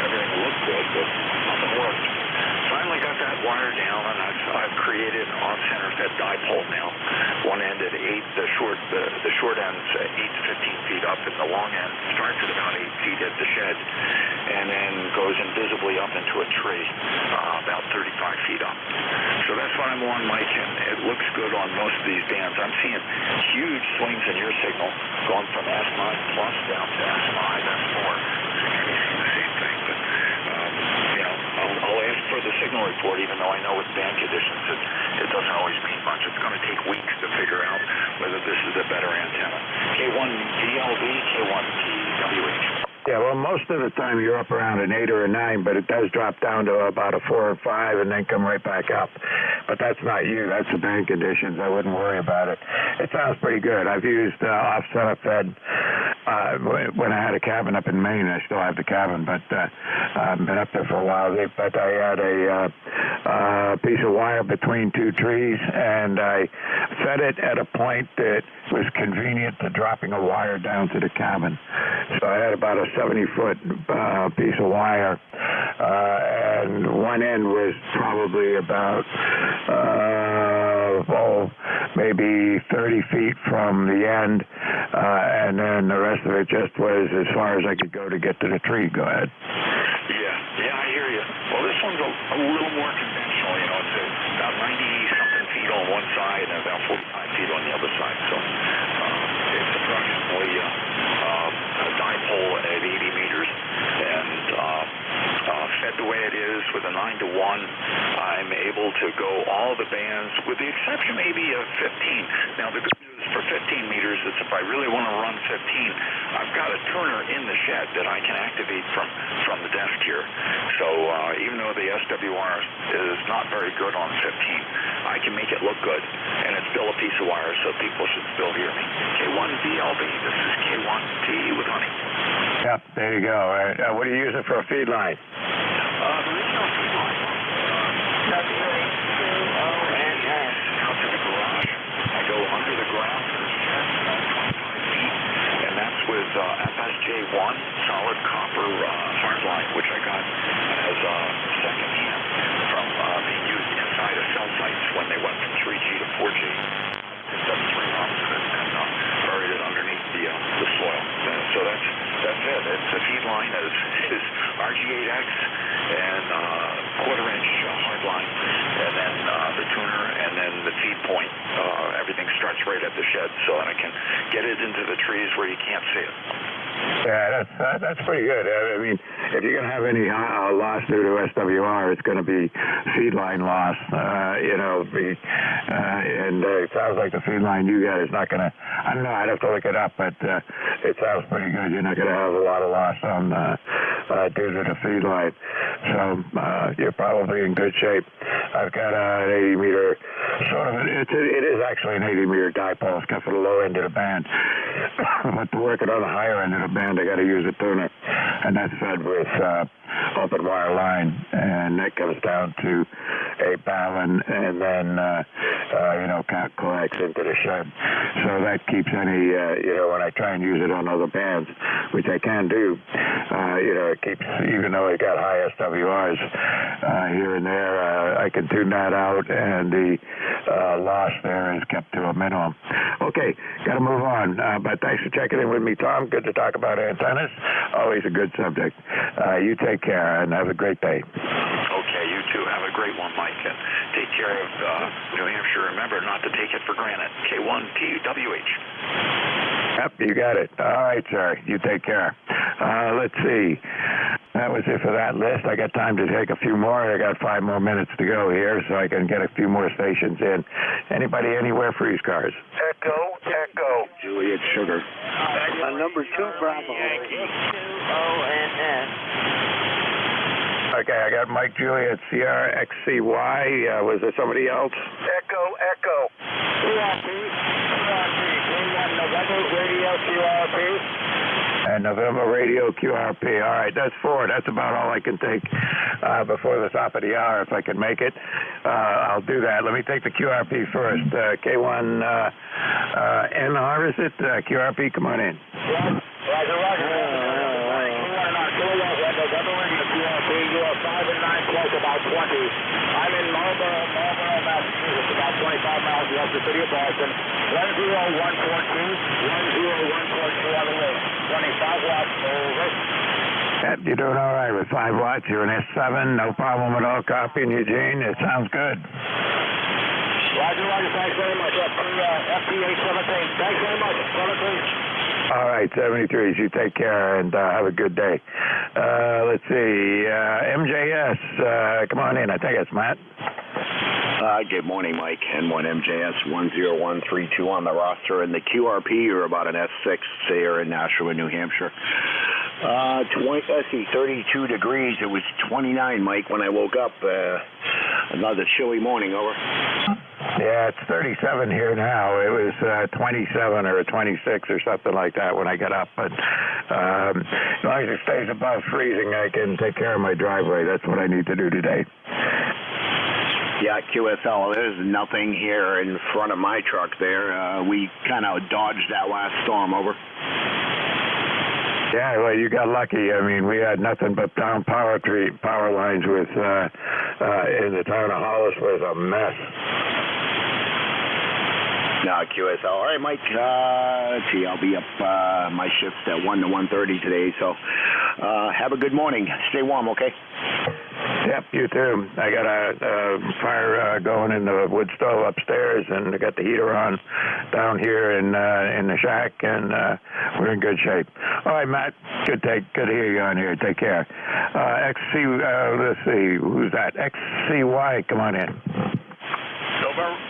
N: Everything looked good, but nothing worked. Finally got that wire down, and I've created an off-center fed dipole now. One end at 8, the short end's 8 to 15 feet up, and the long end starts at about 8 feet at the shed, and then goes invisibly up into a tree, about 35 feet up. So that's what I'm on, Mike, and it looks good on most of these bands. I'm seeing huge swings in your signal, going from S9 plus down to S5, S4. The same thing, but I'll ask for the signal report, even though I know with band conditions it doesn't always mean much. It's going to take weeks to figure out whether this is a better antenna. K1DLB, K1TWH.
R: Yeah, well, most of the time you're up around an 8 or a 9, but it does drop down to about a 4 or 5 and then come right back up. But that's not you. That's the band conditions. I wouldn't worry about it. It sounds pretty good. I've used off-center fed when I had a cabin up in Maine. I still have the cabin, but I've been up there for a while. But I had a piece of wire between two trees, and I fed it at a point that was convenient to dropping a wire down to the cabin. So I had about a 70-foot piece of wire, and one end was probably about maybe 30 feet from the end, and then the rest of it just was as far as I could go to get to the tree. Go ahead.
N: Yeah, I hear you. Well, this one's a little more conventional. It's about 90-something feet on one side and about 45 feet on the other side. So it's approximately a dipole at 80 meters, and fed the way it is with a 9 to 1, I'm able to go all the bands, with the exception maybe of 15. Now, the good news for 15 meters is if I really want to run 15, I've got a tuner in the shed that I can activate from the desk here. So even though the SWR is not very good on 15, I can make it look good, and it's still a piece of wire, so people should still hear me. K1VLB, this is K1T with honey.
R: Yep, there you go. What do you use it for a feed line?
N: There is no feed line. Out to the garage. I go under the ground to the shed, about 25 feet, and that's with FSJ1 solid copper hardline, which I got as secondhand from being used inside of cell sites when they went from 3G to 4G. Picked up 3 months and buried it underneath the soil. So that's it. It's a feed line is RG8X and quarter-inch hardline, and then the tuner, and then the feed point. Everything starts right at the shed, so that I can get it into the trees where you can't see it.
R: Yeah, that's pretty good. I mean, if you're going to have any loss due to SWR, it's going to be feed line loss. And it sounds like the feed line you got is not going to. I don't know. I'd have to look it up, but it sounds pretty good. You're not going to have a lot of loss on due to the feed line, so you're probably in good shape. I've got an 80-meter sort of, it is actually an 80-meter dipole, except for the low end of the band. But to work it on the higher end of the band, I got to use a tuner, and that's fed with open wire line, and that comes down to a balun, and then coax into the shed. So that keeps any when I try and use it on other bands, which I can do, it keeps, even though I got high SWRs here and there, I can tune that out, and the loss there is kept to a minimum. Okay, got to move on, but thanks for checking in with me, Tom. Good to talk about antennas. Always a good subject. You take care and have a great day.
N: Okay, you too. Have a great one, Mike, and take care of New Hampshire. Remember not to take it for granted. K1TWH.
R: Yep, you got it. All right, sir. You take care. Let's see. That was it for that list. I got time to take a few more. I got 5 more minutes to go here, so I can get a few more stations in. Anybody anywhere for ECARS?
A: Echo.
O: Juliet Sugar.
U: Number 2, Bravo. ONS.
R: Okay, I got Mike Juliet Sierra XCY. Was there somebody else?
A: Echo. QRP. November Radio QRP.
R: And November Radio QRP. All right, that's 4. That's about all I can take before the top of the hour. If I can make it, I'll do that. Let me take the QRP first. K1 NR, is it? QRP, come on in.
A: Roger. November Radio QRP. You are 5 and 9 close, about 20. I'm in Marlboro, Massachusetts, about 25 miles west of the city of Boston. 10142. 10142 on the way. 25 watts, over.
R: Yep, you're doing all right with 5 watts. You're an S7, no problem at all. Copying Eugene. It sounds good.
A: Roger. Thanks very much. FT817. Thanks very much.
R: All right, 73s. You take care and have a good day. Let's see. MJS, come on in. I think it's Matt.
O: Good morning, Mike. N1 MJS 10132 on the roster, and the QRP, you're about an S6 here in Nashua, New Hampshire. 32 degrees. It was 29, Mike, when I woke up. Another chilly morning, over.
R: Yeah, it's 37 here now. It was 27 or 26 or something like that when I got up. But as long as it stays above freezing, I can take care of my driveway. That's what I need to do today.
O: Yeah, QSL, there's nothing here in front of my truck there. We kind of dodged that last storm, over.
R: Yeah, well, you got lucky. I mean, we had nothing but down power lines with in the town of Hollis was a mess.
O: No, QSL. All right, Mike. Let's see, I'll be up my shift at 1 to 1:30 today, so have a good morning. Stay warm, okay?
R: Yep, you too. I got a fire going in the wood stove upstairs, and I got the heater on down here in the shack, and we're in good shape. All right, Matt. Good to hear you on here. Take care. Let's see, who's that? XCY, come on in.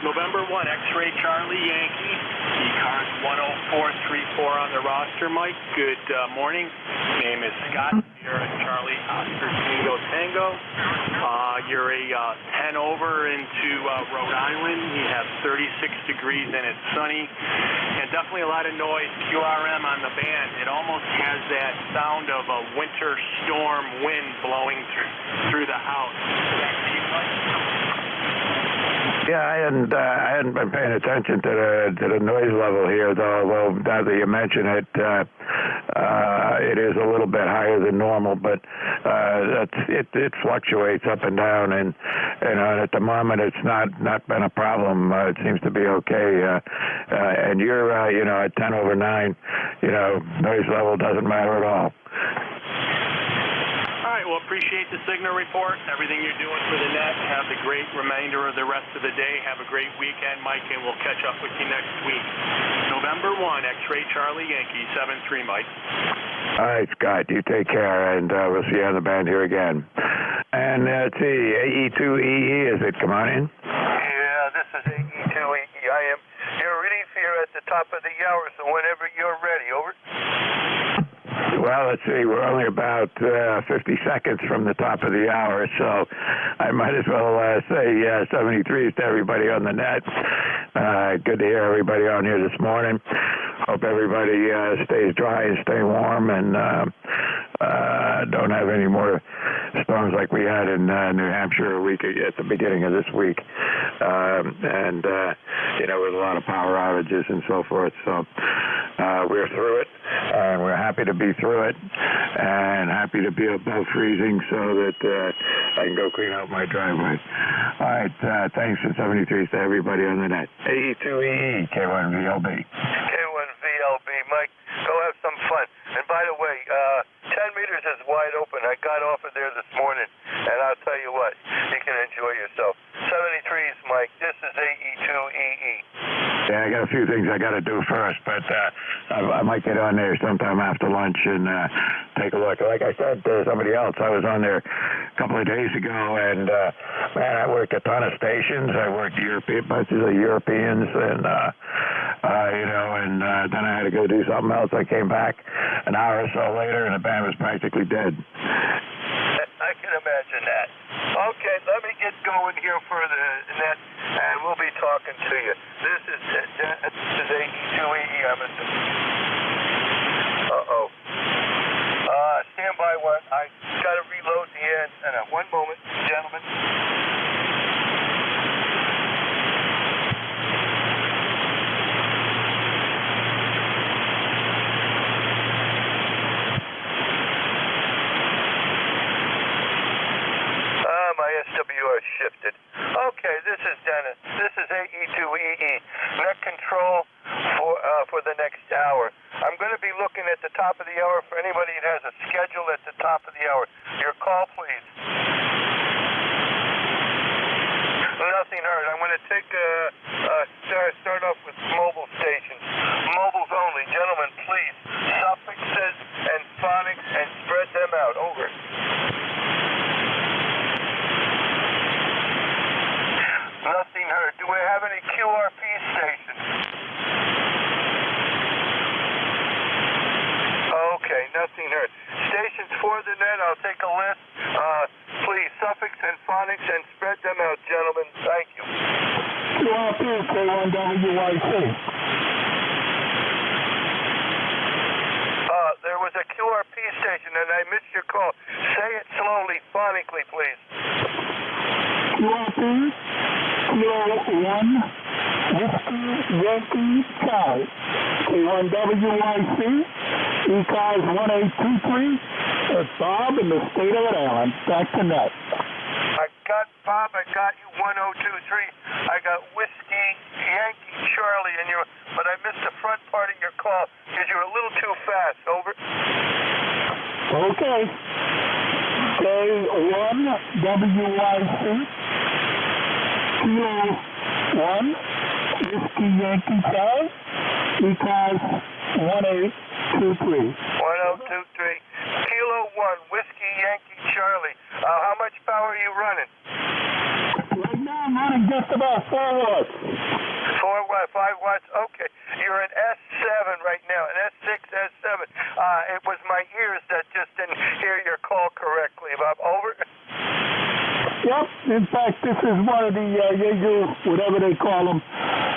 S: November 1, X-Ray Charlie Yankee, ECARS 10434 on the roster, Mike. Good morning. Name is Scott. You're at Charlie Oscar Tango. You're a 10 over into Rhode Island. You have 36 degrees and it's sunny. And definitely a lot of noise. QRM on the band. It almost has that sound of a winter storm wind blowing through the house. Is that you, Mike?
R: Yeah, I hadn't been paying attention to the noise level here, though. Although now that you mention it, it is a little bit higher than normal, but it fluctuates up and down, and at the moment it's not been a problem. It seems to be okay. And you're at 10 over 9. Noise level doesn't matter at all.
S: All right, well, appreciate the signal report, everything you're doing for the net. Have a great remainder of the rest of the day. Have a great weekend, Mike, and we'll catch up with you next week. November 1, X-Ray Charlie Yankee, 7-3, Mike.
R: All right, Scott, you take care, and we'll see you on the band here again. And let's see, AE2EE, is it? Come on in.
T: Yeah, this is AE2EE. I am your relief here at the top of the hour, so whenever you're ready, over.
R: Well, let's see. We're only about 50 seconds from the top of the hour, so I might as well say 73s to everybody on the net. Good to hear everybody on here this morning. Hope everybody stays dry and stay warm and don't have any more storms like we had in New Hampshire a week at the beginning of this week. And with a lot of power outages and so forth. So we're through it, and we're happy to be through it, and happy to be above freezing so that I can go clean out my driveway. All right, thanks and 73s to everybody on the net. AE2EE, K1VLB.
T: K1VLB, Mike, go have some fun. And by the way, 10 meters is wide open. I got off of there this morning, and I'll tell you what, you can enjoy yourself. 73s, Mike, this is AE2EE.
R: Yeah, I got a few things I got to do first, but I might get on there sometime after lunch and take a look. Like I said to somebody else, I was on there a couple of days ago, and man, I worked a ton of stations. I worked bunches of Europeans, and then I had to go do something else. I came back an hour or so later, and the band was practically dead.
T: I can imagine that. Okay, let me get going here for the net, and we'll be talking to you. This is AE2EE, Emerson. Uh-oh. Stand by one. I got to reload the antenna. One moment, gentlemen. My SWR shifted. Okay, this is Dennis. This is AE2EE. Net control for the next hour. I'm going to be looking at the top of the hour for anybody that has a schedule at the top of the hour. Your call, please. Nothing heard. I'm going to take start off with mobile stations. Mobiles only. Gentlemen, please. Suffixes and phonics and spread them out. Over. Nothing heard. Do we have any QRP stations? Okay, nothing heard. Stations for the net, I'll take a list. Please, suffix and phonics and spread them out, gentlemen. Thank you.
D: QRP, K1WYC.
T: There was a QRP station and I missed your call. Say it slowly, phonically, please.
D: QRP, Kilo 1, Whiskey, Yankee, Charlie. K1WYC, ECARS 1823. It's Bob in the state of Rhode Island. Back to net.
T: I got Bob, I got you 1023. I got Whiskey, Yankee, Charlie, but I missed the front part of your call because you were a little too fast. Over.
D: Okay. K1WYC, Kilo 1, Whiskey, Yankee, Charlie, ECARS 1823.
T: 1023. Kilo 1, Whiskey, Yankee, Charlie. How much power are you running?
D: Right now I'm running just about 4 watts.
T: 4 watts, 5 watts? Okay. You're an S7 right now, an S6, S7. It was my ears that just didn't hear your call correctly, Bob. Over.
D: Yep. In fact, this is one of the Jaeger, whatever they call them,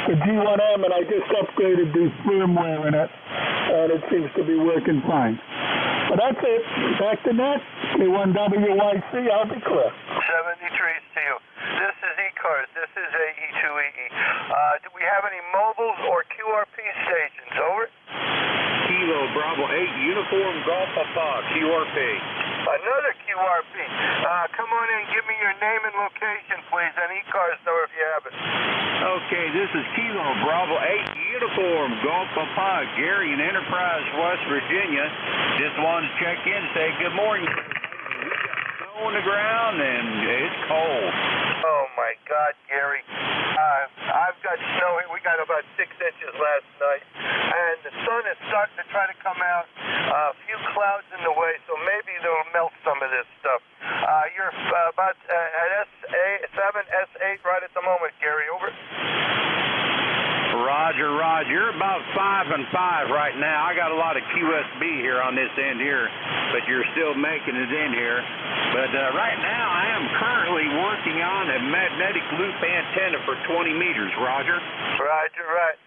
D: the G1M, and I just upgraded the firmware in it, and it seems to be working fine. But that's it. Back to net. K1WYC, I'll be clear.
T: 73s to you. This is ECARS. This is AE2EE. Do we have any mobiles or QRP stations? Over.
O: Kilo Bravo 8 Uniform Golf Papa QRP.
T: Another QRP. Come on in. Give me your name and location, please, and ECARS know if you have it.
E: Okay, this is Kilo Bravo 8 Uniform Golf Papa, Gary in Enterprise, West Virginia. Just wanted to check in and say good morning. We got snow on the ground and it's cold.
T: Oh my God, Gary. I've got snow. We got about 6 inches last night, and the sun is starting to try to come out. A few clouds in the way, so maybe they'll melt some of this stuff. You're about at S7, S8 right at the moment, Gary. Over.
E: Roger, Roger. You're about 5 and 5 right now. I got a lot of QSB
F: here on this end here, but you're still making it in here. But right now, I am currently working on a magnetic loop antenna for 20 meters, Roger.
T: Roger, right.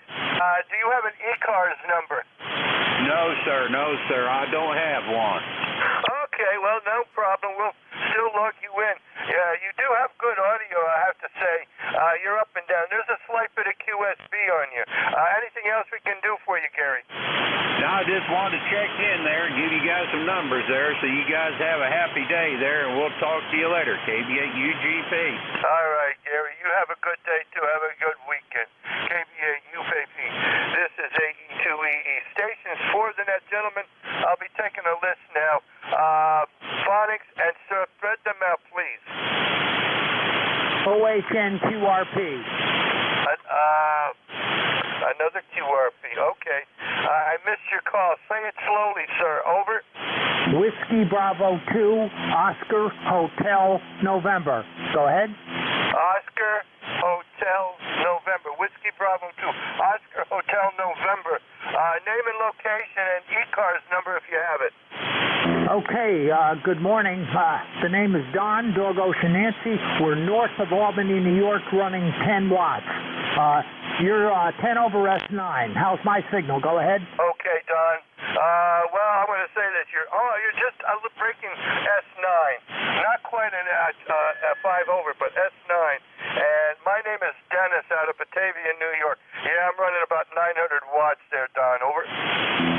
T: Do you have an ECARS number?
F: No, sir. No, sir. I don't have one.
T: Okay, well, no problem. We'll still log you in. Yeah, you do have good audio, I have to say. You're up and down. There's a slight bit of QSB on you. Anything else we can do for you, Gary?
F: No, I just wanted to check in there and give you guys some numbers there so you guys have a happy day there, and we'll talk to you later, KBA-UGP.
T: All right, Gary. You have a good day, too. Have a good weekend. KBA-UGP. This is AE2EE. Stations for the net, gentlemen. I'll be taking a list now. Phonics, and sir, spread them out, please.
L: OHN QRP.
T: Another QRP. Okay. I missed your call. Say it slowly, sir. Over.
L: Whiskey Bravo 2, Oscar Hotel November. Go ahead.
T: Oscar Hotel November. Whiskey Bravo 2, Oscar Hotel November. Name and location and ECARS number if you have it.
L: Okay, good morning. The name is Don, Dog Ocean Nancy. We're north of Albany, New York, running 10 watts. You're 10 over S9. How's my signal? Go ahead.
T: Okay, Don. Well, I'm going to say that you're just breaking S9. Not quite an 5 over, but S9. And my name is Dennis out of Batavia, New York. Yeah, I'm running about 900 watts there, Don. Over.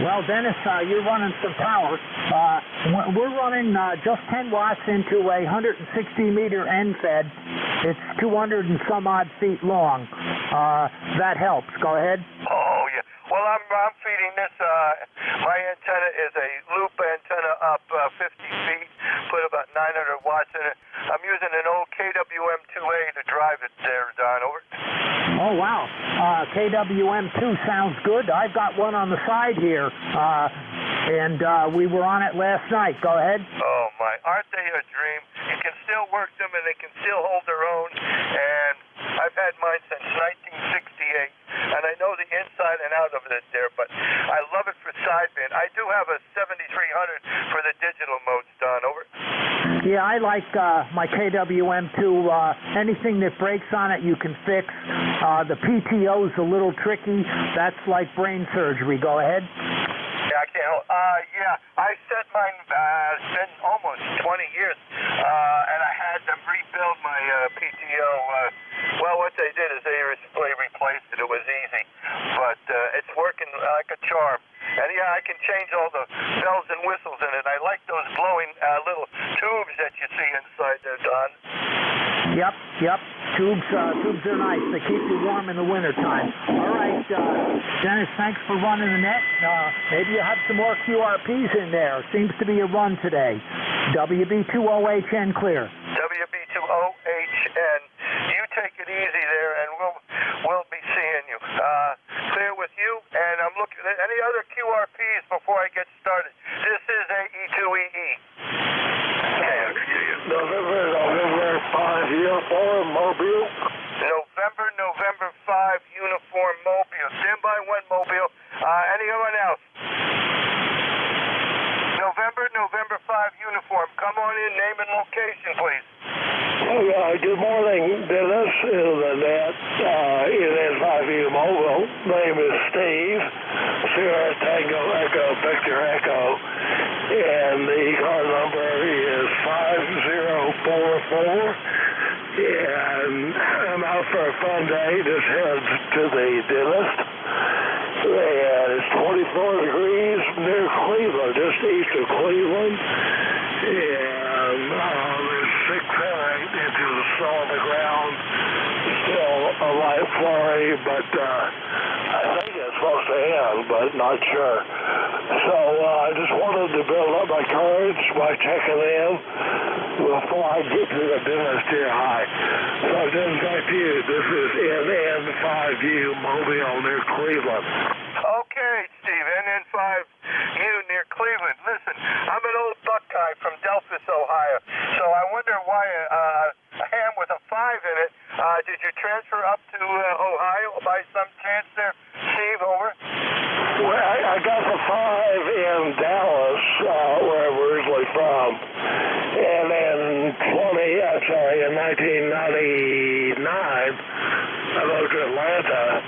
L: Well, Dennis, you're running some power. We're running just 10 watts into a 160-meter end fed. It's 200 and some odd feet long. That helps. Go ahead.
T: Oh, yeah. Well, I'm feeding this. My antenna is a loop antenna up 50 feet, put about 900 watts in it. I'm using an old KWM2A to drive it there, Don. Over.
L: Oh, wow. KWM2 sounds good. I've got one on the side here, and we were on it last night. Go ahead.
T: Oh, my. Aren't they a dream? You can still work them, and they can still hold their own, and I've had mine since 1968, and I know the inside and out of it there, but I love it for sideband. I do have a 7300 for the digital modes, Don. Over.
L: Yeah, I like my KWM2. Anything that breaks on it, you can fix. The PTO's a little tricky. That's like brain surgery. Go ahead.
T: Yeah, I can't. Yeah, I set mine. It's been almost 20 years, and I had them rebuild my PTO. Well, what they did is they replaced it. It was easy, but it's working like a charm. And yeah, I can change all the bells and whistles in it. I like those glowing little tubes that you see inside there, Don.
L: Yep. Tubes are nice. They keep you warm in the wintertime. All right, Dennis, thanks for running the net. Maybe you have some more QRPs in there. Seems to be a run today. WB2OHN clear.
T: WB2OHN. You take it easy there, and we'll be seeing you. Clear with you, and I'm looking at any other QRPs before I get started. This is AE2EE.
D: November 5 uniform mobile.
T: November 5 uniform mobile. Stand by 1 mobile. Anyone else? November 5 uniform. Come on in, name and location, please.
D: Good morning, Dennis. In the net, it is 5U mobile. Name is Steve. Sierra Tango Echo Victor Echo. And the car number is 5044. And I'm out for a fun day. Just headed to the dentist. And it's 24 degrees near Cleveland, just east of Cleveland. And there's 6 inches of snow on the ground. Still a light flurry, but I think it's supposed to end, but not sure. So I just wanted to build up my courage by checking in before I get to the dentist here high. So then back to you. This is NN5U Mobile near Cleveland.
T: Okay, Steve, NN5U near Cleveland. Listen, I'm an old Buckeye from Delphus, Ohio, so I wonder why a ham with a 5 in it. Did you transfer up to Ohio by some chance there, Steve? Over.
D: Well, I got the 5 in Dallas, where I'm originally from, and in 1999, I moved to Atlanta,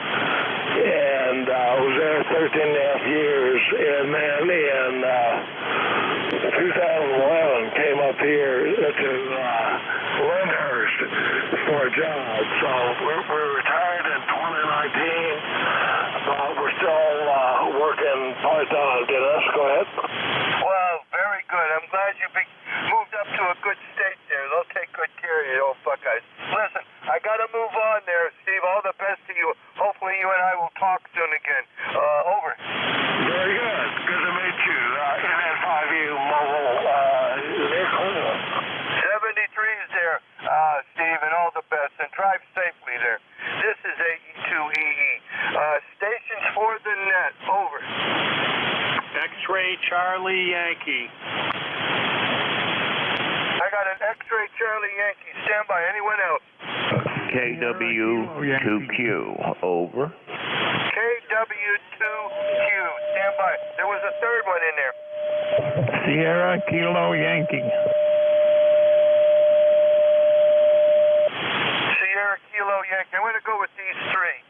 D: and I was there 13 and a half years, and then in 2011 came up here to Lyndhurst for a job. So we're retired in 2019, but we're still working part-time. Dennis, go ahead.
T: Well, very good. I'm glad you moved up to a good state there. They'll take good care of you, old Buckeyes. Listen, I got to move on there, Steve. All the best to you. Hopefully you and I will talk soon again. Over.
D: Very good. Good to meet you. NN5U Mobile, near Cleveland.
T: 73's there, Steve, and all the best. And drive safely there. This is AE2EE. Stations for the net. Over.
S: X-Ray Charlie Yankee.
T: I got an X-Ray Charlie Yankee. Stand by. Anyone else?
F: KW2Q. Over.
T: KW2Q. Stand by. There was a third one in there.
C: Sierra Kilo Yankee.
T: Sierra Kilo Yankee. I'm going to go with these three.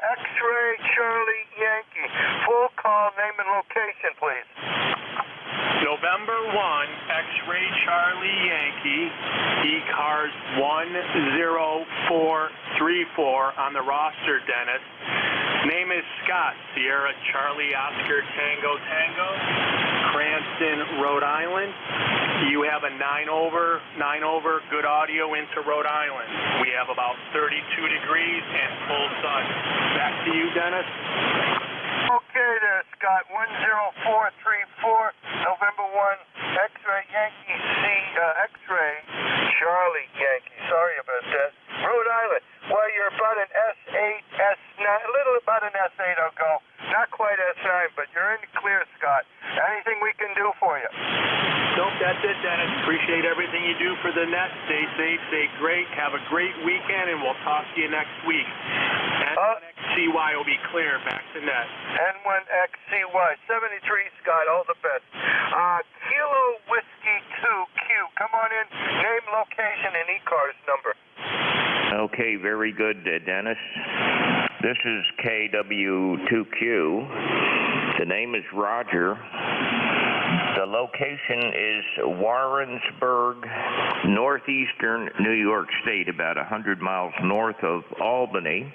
T: X-Ray Charlie Yankee. Full call, name and location, please.
S: November 1, X-Ray Charlie Yankee, ECARS 10434 on the roster, Dennis. Name is Scott, Sierra Charlie Oscar Tango Tango, Cranston, Rhode Island. You have a 9 over, good audio into Rhode Island. We have about 32 degrees and full sun. Back to you, Dennis.
T: Okay there, Scott. 10434, November 1, X-Ray Yankee, X-Ray Charlie Yankee. Sorry about that. Rhode Island. Well, you're about an S8, S9, a little about an S8, I'll go. Not quite S9, but you're in the clear, Scott. Anything we can do for you?
S: Nope, that's it, Dennis. Appreciate everything you do for the net. Stay safe, stay great. Have a great weekend, and we'll talk to you next week. N1XCY will be clear. Back to net.
T: N1XCY. 73, Scott. All the best. Kilo Whiskey 2Q. Come on in. Name, location, and ECARS number.
F: Okay, very good, Dennis. This is KW2Q. The name is Roger. The location is Warrensburg, northeastern New York State, about 100 miles north of Albany.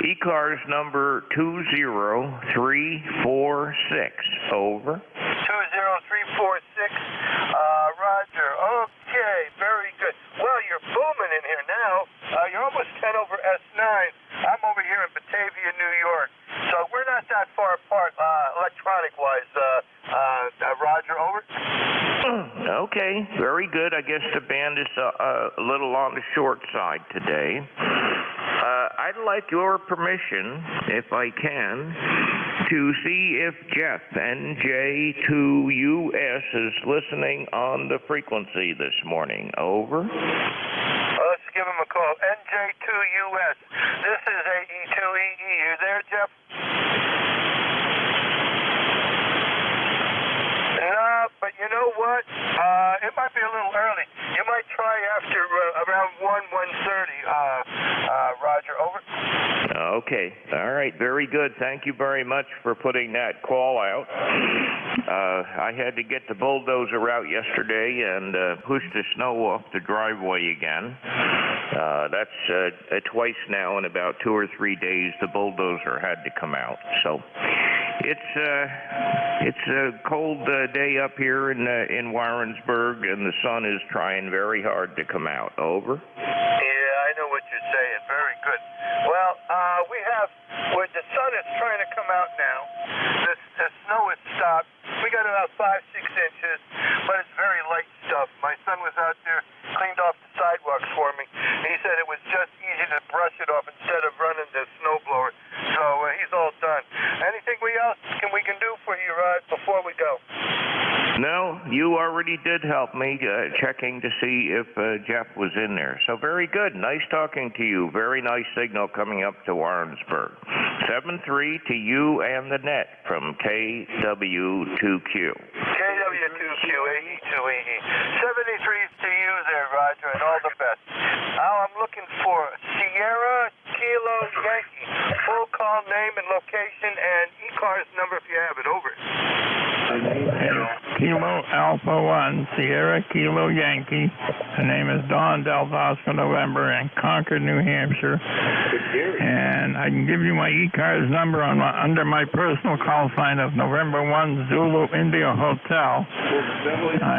F: ECARS number 20346. Over.
T: 20346. Roger. Okay, very good. Well, you're booming in here now. You're almost 10 over S9. I'm over here in Batavia, New York. So we're not that far apart, electronic-wise. Roger, over.
F: Okay, very good. I guess the band is a little on the short side today. I'd like your permission, if I can, to see if Jeff, NJ2US, is listening on the frequency this morning. Over.
T: Let's give him a call. NJ2US. This is AE2EE. You there, Jeff? No, but you know what? It might be a little early. You might try after around 1:30. Roger, over.
F: Okay. All right. Very good. Thank you very much for putting that call out. I had to get the bulldozer out yesterday and push the snow off the driveway again. That's twice now in about 2 or 3 days the bulldozer had to come out. So it's a cold day up here in Warrensburg, and the sun is trying very hard to come out. Over.
T: Yeah, I know what you're saying. Very good. Well, where the sun is trying to come out now. The snow has stopped. We got about 5-6 inches, but it's very light stuff. My son was out there, cleaned off the sidewalks for me. He said it was just easy to brush it off instead of running the snowblower. So he's all done. Anything we can do for you, Rod, before we go?
F: No, you already did help me checking to see if Jeff was in there. So very good. Nice talking to you. Very nice signal coming up to Warrensburg. 7-3 to you and the net from KW2Q.
T: KW2Q, AE2EE. 73's to you there, Roger, and all the best. Now I'm looking for Sierra Kilo Yankee. Full call name and location and ECARS number if you have it. Over.
J: Kilo Alpha 1, Sierra Kilo Yankee. The name is Dawn Delta Oscar November in Concord, New Hampshire. And I can give you my ECARS number under my personal call sign of November 1 Zulu India Hotel.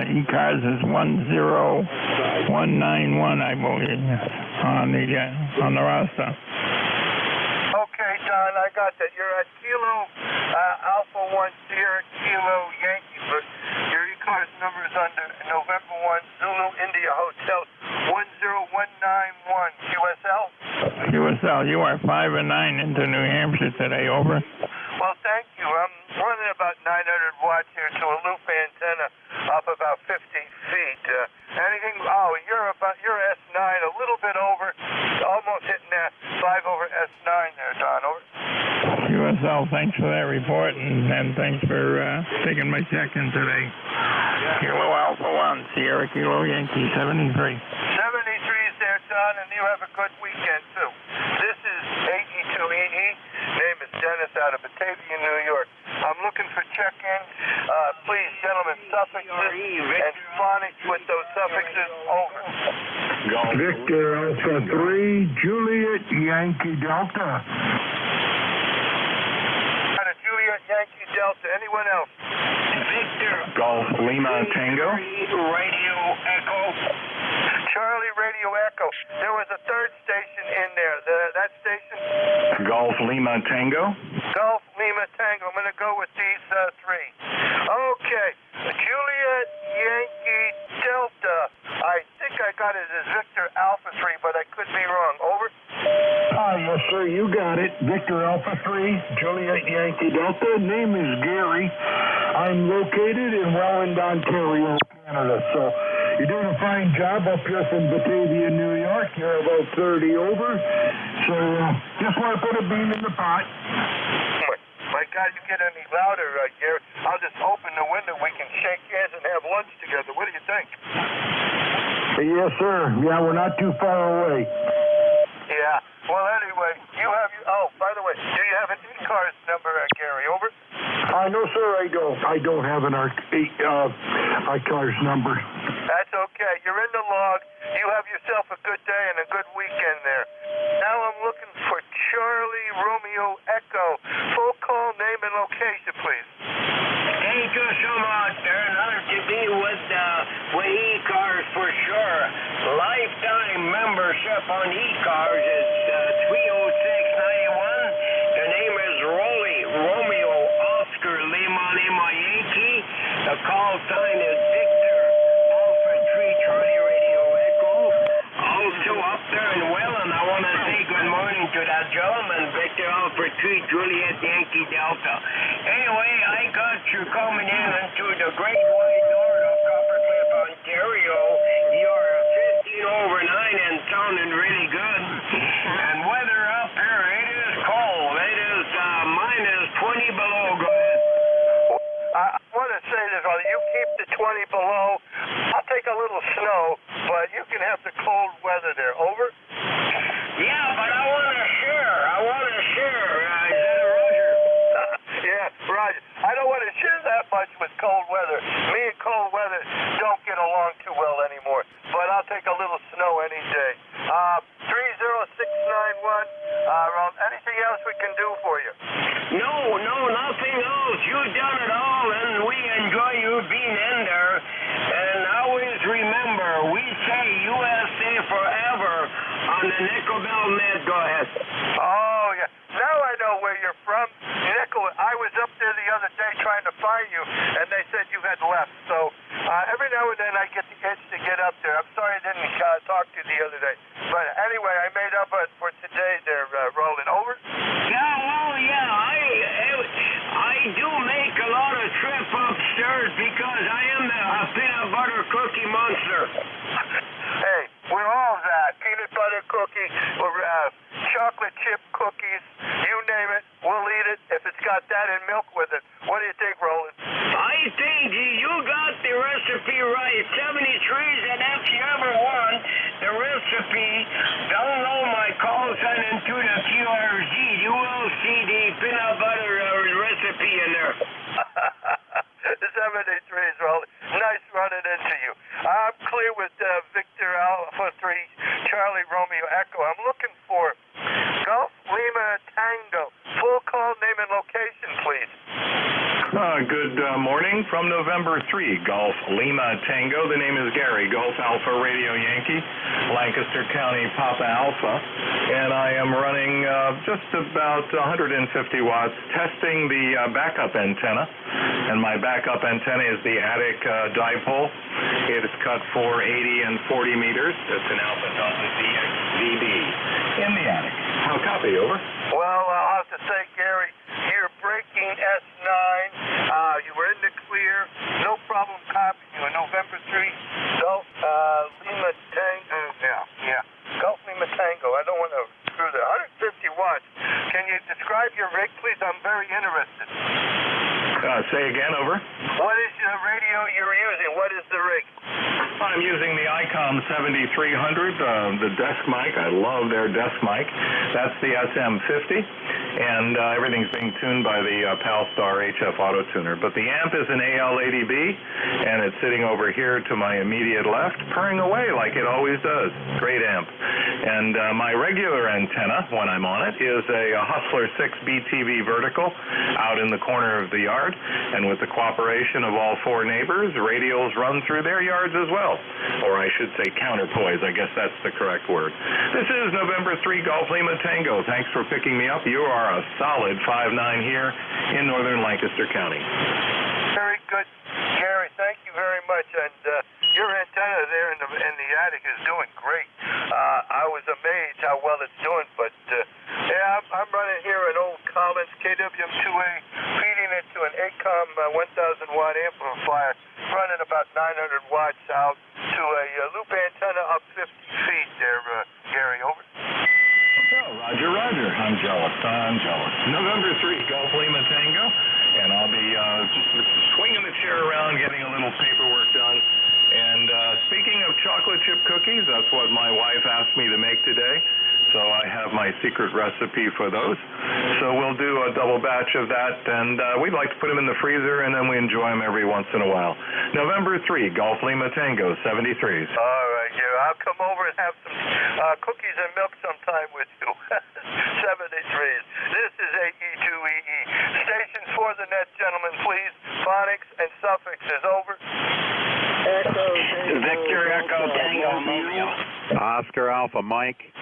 J: ECARS is 10191, I believe, on the roster.
T: Okay, Don, I got that. You're at Kilo Alpha 1 Sierra Kilo Yankee, but your ECARS number is under November 1 Zulu India Hotel 10191 QSL.
J: QSL, you are 5 and 9 into New Hampshire today. Over.
T: Well, thank you. I'm running about 900 watts here to a loop antenna up about 50 feet. Anything? Oh, you're S9, a little bit over, almost hitting that 5 over S9 there, Don. Over.
J: QSL, thanks for that report, and thanks for taking my check-in today. Kilo Alpha 1, Sierra Kilo Yankee, 73.
T: 73's there, Don, and you have a good weekend, too. This is AE2EE. Name is Dennis out of Batavia, New York. I'm looking for check-in. Please, gentlemen, suffixes and phonics with those suffixes. Over.
D: Victor Alpha 3, Juliet Yankee Delta.
T: Out of Juliet Yankee Delta. Anyone else?
N: Victor.
Q: Golf Lima Tango.
N: Radio Echo.
T: Charlie Radio Echo. There was a third station in there. That station?
Q: Golf Lima Tango.
T: Golf Lima Tango. I'm going to go with these three. Okay. Juliet Yankee Delta. I think I got it as Victor Alpha 3, but I could be wrong. Over.
D: Yes, sir, you got it. Victor Alpha 3, Juliet Yankee Delta. Name is Gary. I'm located in Welland, Ontario, Canada. So you're doing a fine job up here from Batavia, New York. You're about 30 over. So just want to put a beam in the pot.
T: My God, you get any louder, Gary? I'll just open the window. We can shake hands and have lunch together. What do you think?
D: Yes, sir. Yeah, we're not too far away.
T: Yeah. Well, anyway, you have your... Oh, by the way, do you have an ECARS number, Gary? Over?
D: No, sir, I don't. I don't have an ECARS number.
T: That's okay. You're in the log. You have yourself a good day and a good weekend there. Now I'm looking for Charlie Romeo Echo. Full call, name, and location, please.
W: Thank you so much. They're an honor to be with ECARS for sure. Lifetime membership on ECARS is 30691. The name is Romeo Oscar Lima Yankee. The call sign is Victor Alpha 3 Charlie Radio Echo. Also up there in Welland, I want to say good morning to that gentleman, Victor Alpha 3 Juliet Yankee Delta. Anyway, I got you coming in into the great wide north of Coppercliff, Ontario. You're 15 over 9 and sounding really good. And weather up here, it is cold. It is minus 20 below. Go ahead.
T: I want to say this, you keep the 20 below. I'll take a little snow, but you can have the cold weather there. Over?
W: Yeah, but I want to share. Is that a Roger?
T: Yeah, Roger. I don't want to share that much with cold weather. Me and cold weather don't get along too well anymore. But I'll take a little snow any day. 30691. Anything else we can do for you?
W: No, nothing else. You've done it all, and we enjoy you being in there. And always remember, we say USA forever on the Nickel Bell net. Go ahead.
T: Oh, yeah. Now I know where you're from. Nickel, I was up there the other day trying to find you, and they said you had left. So every now and then I get the itch to get up there. I'm sorry I didn't talk to you the other day. But anyway, I made up for today there, Roland. Over?
W: Yeah, I do make a lot of trip upstairs because I am monster.
T: Hey, we're all that. Peanut butter cookie, or chocolate chip cookies, you name it, we'll eat it if it's got that and milk with it. What do you think, Roland?
W: I think you got the recipe right. 73s, and if you ever want the recipe, download my call sign into the QRZ. You will see the peanut butter recipe in there.
T: 73s, Roland. Nice running into you. I'm clear with Victor Alpha 3, Charlie Romeo Echo. I'm looking for Golf Lima Tango. Full call, name and location, please.
Q: Good morning from November 3, Golf Lima Tango. The name is Gary, Golf Alpha Radio Yankee, Lancaster County Papa Alpha, and I am running just about 150 watts, testing the backup antenna, and my backup antenna is the attic dipole. It is cut for 80 and 40 meters. It's an Alpha Delta DXVD in the attic. How copy, over?
T: Well, I'll have to say, Gary, you're breaking S9. You were in the clear. No problem copying you. November 3, Golf Lima Tango. Yeah. Golf Lima Tango. I don't want to screw that. 150 watts. Can you describe your rig, please? I'm very interested.
Q: Say again, over.
T: What is the radio you're using? What is the rig?
Q: I'm using the ICOM 7300, the desk mic. I love their desk mic. That's the SM50, and everything's being tuned by the Palstar HF Auto Tuner. But the amp is an AL80B, and it's sitting over here to my immediate left, purring away like it always does. Great amp. And my regular antenna, when I'm on it, is a Hustler 6 BTV vertical out in the corner of the yard. And with the cooperation of all four neighbors, radials run through their yards as well. Or I should say counterpoise. I guess that's the correct word. This is November 3 Golf Lima Tango. Thanks for picking me up. You are a solid 5'9" here in northern Lancaster County.
T: Very good, Gary. Thank you very much. And your antenna there in the attic is doing great. I was amazed how well it's doing. But yeah, I'm running here an old Collins KWM2A, feeding it to an ACOM 1,000 watt amplifier, running about 900 watts out to a loop antenna up 50 feet there, Gary. Over.
Q: Oh, Roger. I'm jealous. November 3, Golf Lima Tango, and I'll be swinging the chair around, getting a little paperwork done. And speaking of chocolate chip cookies, that's what my wife asked me to make today. So I have my secret recipe for those. So we'll do a double batch of that, and we'd like to put them in the freezer, and then we enjoy them every once in a while. November 3, Golf Lima Tango, 73s.
T: All right, yeah, I'll come over and have some cookies and milk sometime with you. 73s. This is AE2EE. Stations for the net, gentlemen, please. Phonics and suffixes, over.
U: Echo,
W: Victor Echo Tango Mobile.
G: Oscar Alpha Mike.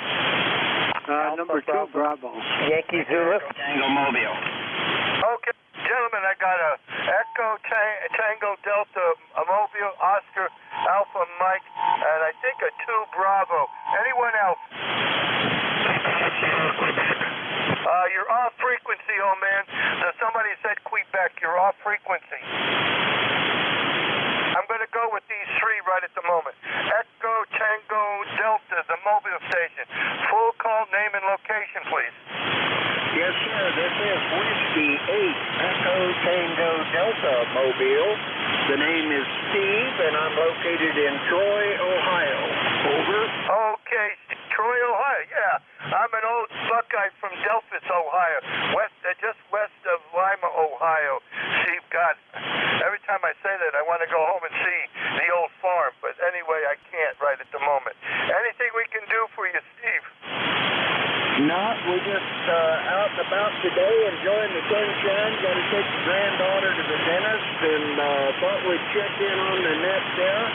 U: Number 2, Bravo.
H: Yankee Zulu.
W: Tango Mobile.
T: Okay, gentlemen, I got a Echo Tango Delta Mobile, Oscar Alpha Mike, and I think a 2 Bravo. Anyone else? You're off frequency, old man. Somebody said Quebec. You're off frequency. I'm going to go with these 3 right at the moment. Echo Tango Delta, the mobile station. Full call, name and location, please.
U: Yes, sir. This is Whiskey 8 Echo Tango Delta Mobile. The name is Steve, and I'm located in Troy, Ohio. Over.
T: Okay, Troy, Ohio. Yeah, I'm an old Buckeye from Delphus, Ohio, just west of Lima, Ohio. Steve, God, every time I say that, I want to go home and see the old farm, but anyway, I can't right at the moment. Anything we can do for you, Steve?
U: No, we're just out and about today, enjoying the sunshine. Got to take the granddaughter to the dentist, and thought we'd check in on the net there.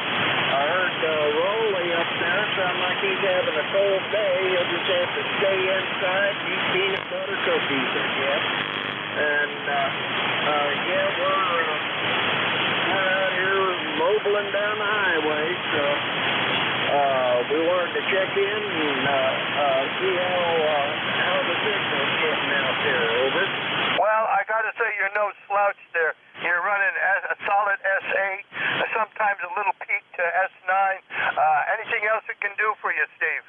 U: I heard Rolly up there sound like he's having a cold day. He'll just have to stay inside, eat peanut butter cookies, I guess. And yeah, we're out here mobiling down the highway, so we wanted to check in and see how the signal's getting out there. Over.
T: Well, I got to say you're no slouch there. You're running a solid S8, sometimes a little peaked S9. Anything else we can do for you, Steve?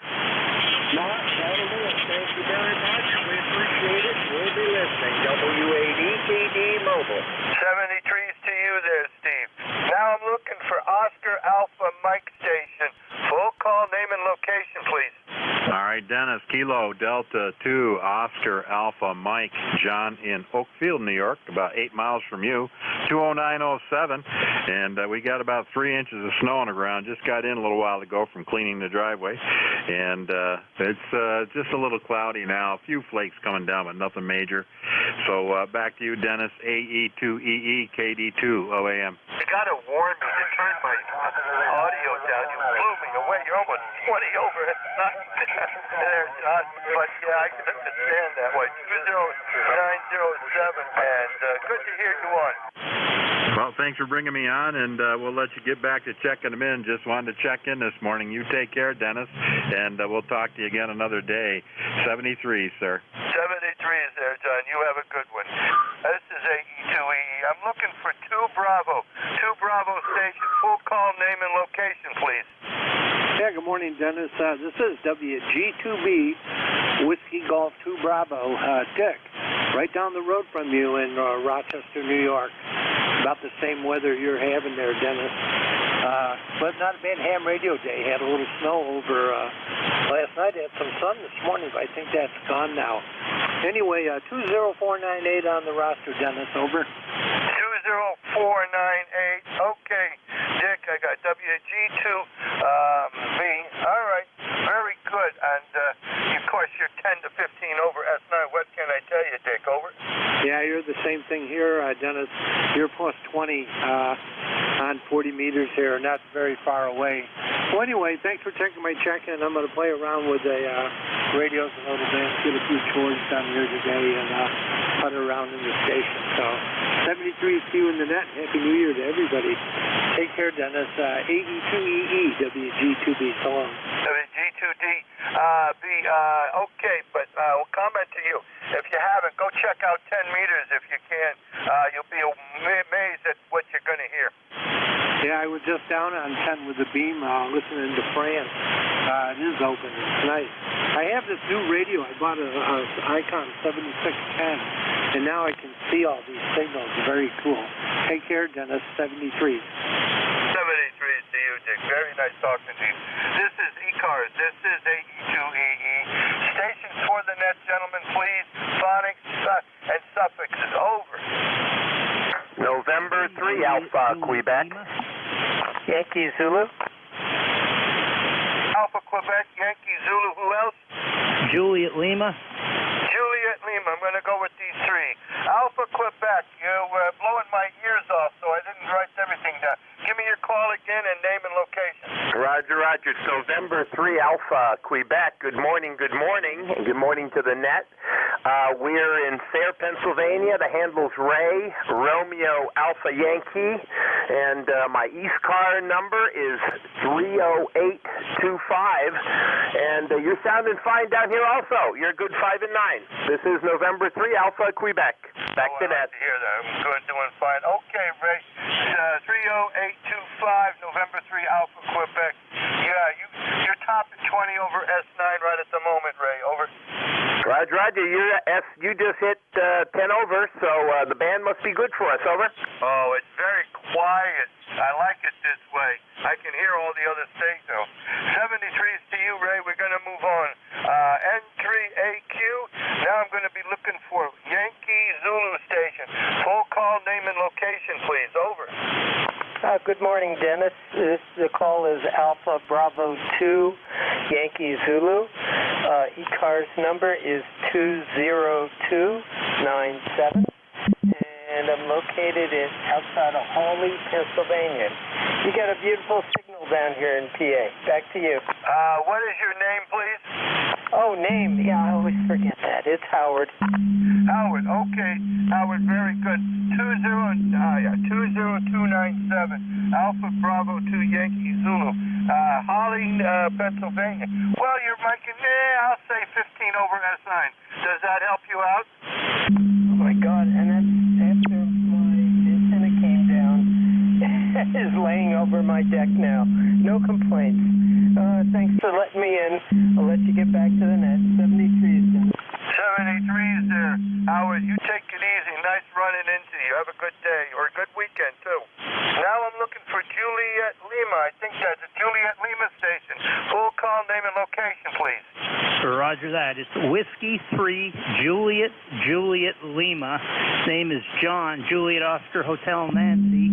H: No, that'll do it. Thank you very much. We appreciate it. We'll be listening. W8EKD Mobile.
T: 73s to you there, Steve. Now I'm looking for Oscar Alpha Mike Station. Full call, name and location, please.
G: All right, Dennis, Kilo Delta 2, Oscar Alpha Mike, John in Oakfield, New York, about 8 miles from you, 20907, and we got about 3 inches of snow on the ground. Just got in a little while ago from cleaning the driveway, and it's just a little cloudy now. A few flakes coming down, but nothing major. So back to you, Dennis, AE2EE KD2 OAM.
T: You got to warn me to turn my audio down. You blew me away. You're almost 20 over at night. There, John. But yeah, I can understand that way. 20907, and good to hear you on.
G: Well, thanks for bringing me on, and we'll let you get back to checking them in. Just wanted to check in this morning. You take care, Dennis, and we'll talk to you again another day. 73, sir.
T: 73 is there, John. You have a good one. This is AE2EE. I'm looking for 2 Bravo station. Full call, name and location, please.
U: Yeah, good morning, Dennis. This is WG2B, Whiskey Golf 2 Bravo. Dick, right down the road from you in Rochester, New York. About the same weather you're having there, Dennis. But not a bad ham radio day. Had a little snow over last night. Had some sun this morning, but I think that's gone now. Anyway, 20498 on the roster, Dennis. Over.
T: 20498. Okay, Dick, I got WG2B. All right, very good. And of course, you're 10 to 15 over S9. What can I tell you, Dick? Over.
U: Yeah, you're the same thing here, Dennis. You're plus 20 on 40 meters here, not very far away. Well, anyway, thanks for taking my check-in. I'm going to play around with the radios a little bit, get a few chores done here today, and putter around in the station. So, 73 is to you in the net. Happy New Year to everybody. Take care, Dennis. AE2EE, WG2B. So long.
T: WG2D. Okay, but we'll comment to you. If you haven't, go check out 10 meters if you can. You'll be amazed at what you're going to hear.
U: Yeah, I was just down on 10 with the beam listening to France. It is open. It's nice. I have this new radio. I bought an Icon 7610, and now I can see all these signals. Very cool. Take care, Dennis. 73.
T: 73 to you, Dick. Very nice talking to you. This is ECARS. This is AE2EE. Stations for the net, gentlemen, please. Phonics and suffixes. Over.
M: November 3 Alpha, Quebec.
H: Yankee Zulu.
T: Alpha Quebec, Yankee Zulu. Who else?
H: Juliet Lima.
T: Juliet Lima. I'm going to go with these 3. Alpha Quebec. You were blowing my ears off, so I didn't write everything down. Give me your call again and name and location.
M: Roger, Roger. It's November 3 Alpha, Quebec. Good morning, and good morning to the net. We're in Sayre, Pennsylvania. The handle's Ray, Romeo Alpha Yankee, and my ECARS number is 30825, and you're sounding fine down here also. You're a good 5 and 9. This is November 3 Alpha, Quebec. Back to net.
T: I hear that. I'm good, doing fine. Okay, Ray. 30825, November 3 Alpha, Quebec. Yeah, you're topping 20 over S9 right at the moment, Ray. Over.
M: Roger. You just hit 10 over, so the band must be good for us. Over.
T: Oh, it's very quiet. I like it this way. I can hear all the other stations. 73s to you, Ray. We're going to move on. N3AQ. Now I'm going to be looking for Yankee Zulu station. Full call, name and location, please. Over.
H: Good morning, Dennis. The call is Alpha Bravo 2 Yankee Zulu. ECARS number is 20297. And I'm located outside of Hawley, Pennsylvania. You got a beautiful signal down here in PA. Back to you.
T: What is your name, please?
H: Oh, name. Yeah, I always forget that. It's Howard.
T: Howard, okay. Howard, very good. 20297. Alpha Bravo 2 Yankee Zulu. Hawley, Pennsylvania. Well, you're making, I'll say 15 over S9. Does that help you out?
H: Oh, my God. And that's after my antenna came down. Is laying over my deck now.
B: No complaints. Thanks for letting me in. I'll let you get back to the net. 73's done.
T: 73's there. Howard, you take it easy. Nice running into you. Have a good day, or a good weekend, too. Now I'm looking for Juliet Lima. I think that's a Juliet Lima station. Full call, name, and location, please.
I: Roger that. It's Whiskey 3, Juliet Lima. Name is John, Juliet Oscar Hotel Nancy.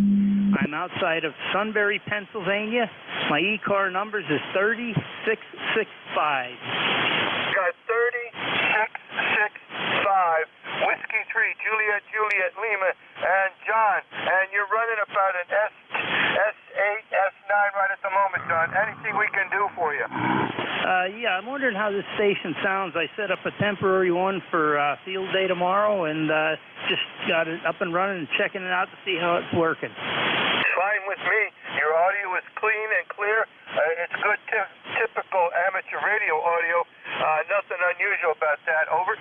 I: I'm outside of Sunbury, Pennsylvania. My ECAR numbers is 3665.
T: Got 3665. Whiskey 3, Juliet Lima, and John. And you're running about an S8, S9 right at the moment, John. Anything we can do for you?
I: Yeah, I'm wondering how this station sounds. I set up a temporary one for field day tomorrow, and just got it up and running and checking it out to see how it's working.
T: Fine with me. Your audio is clean and clear. It's good, typical amateur radio audio. Nothing unusual about that. Over.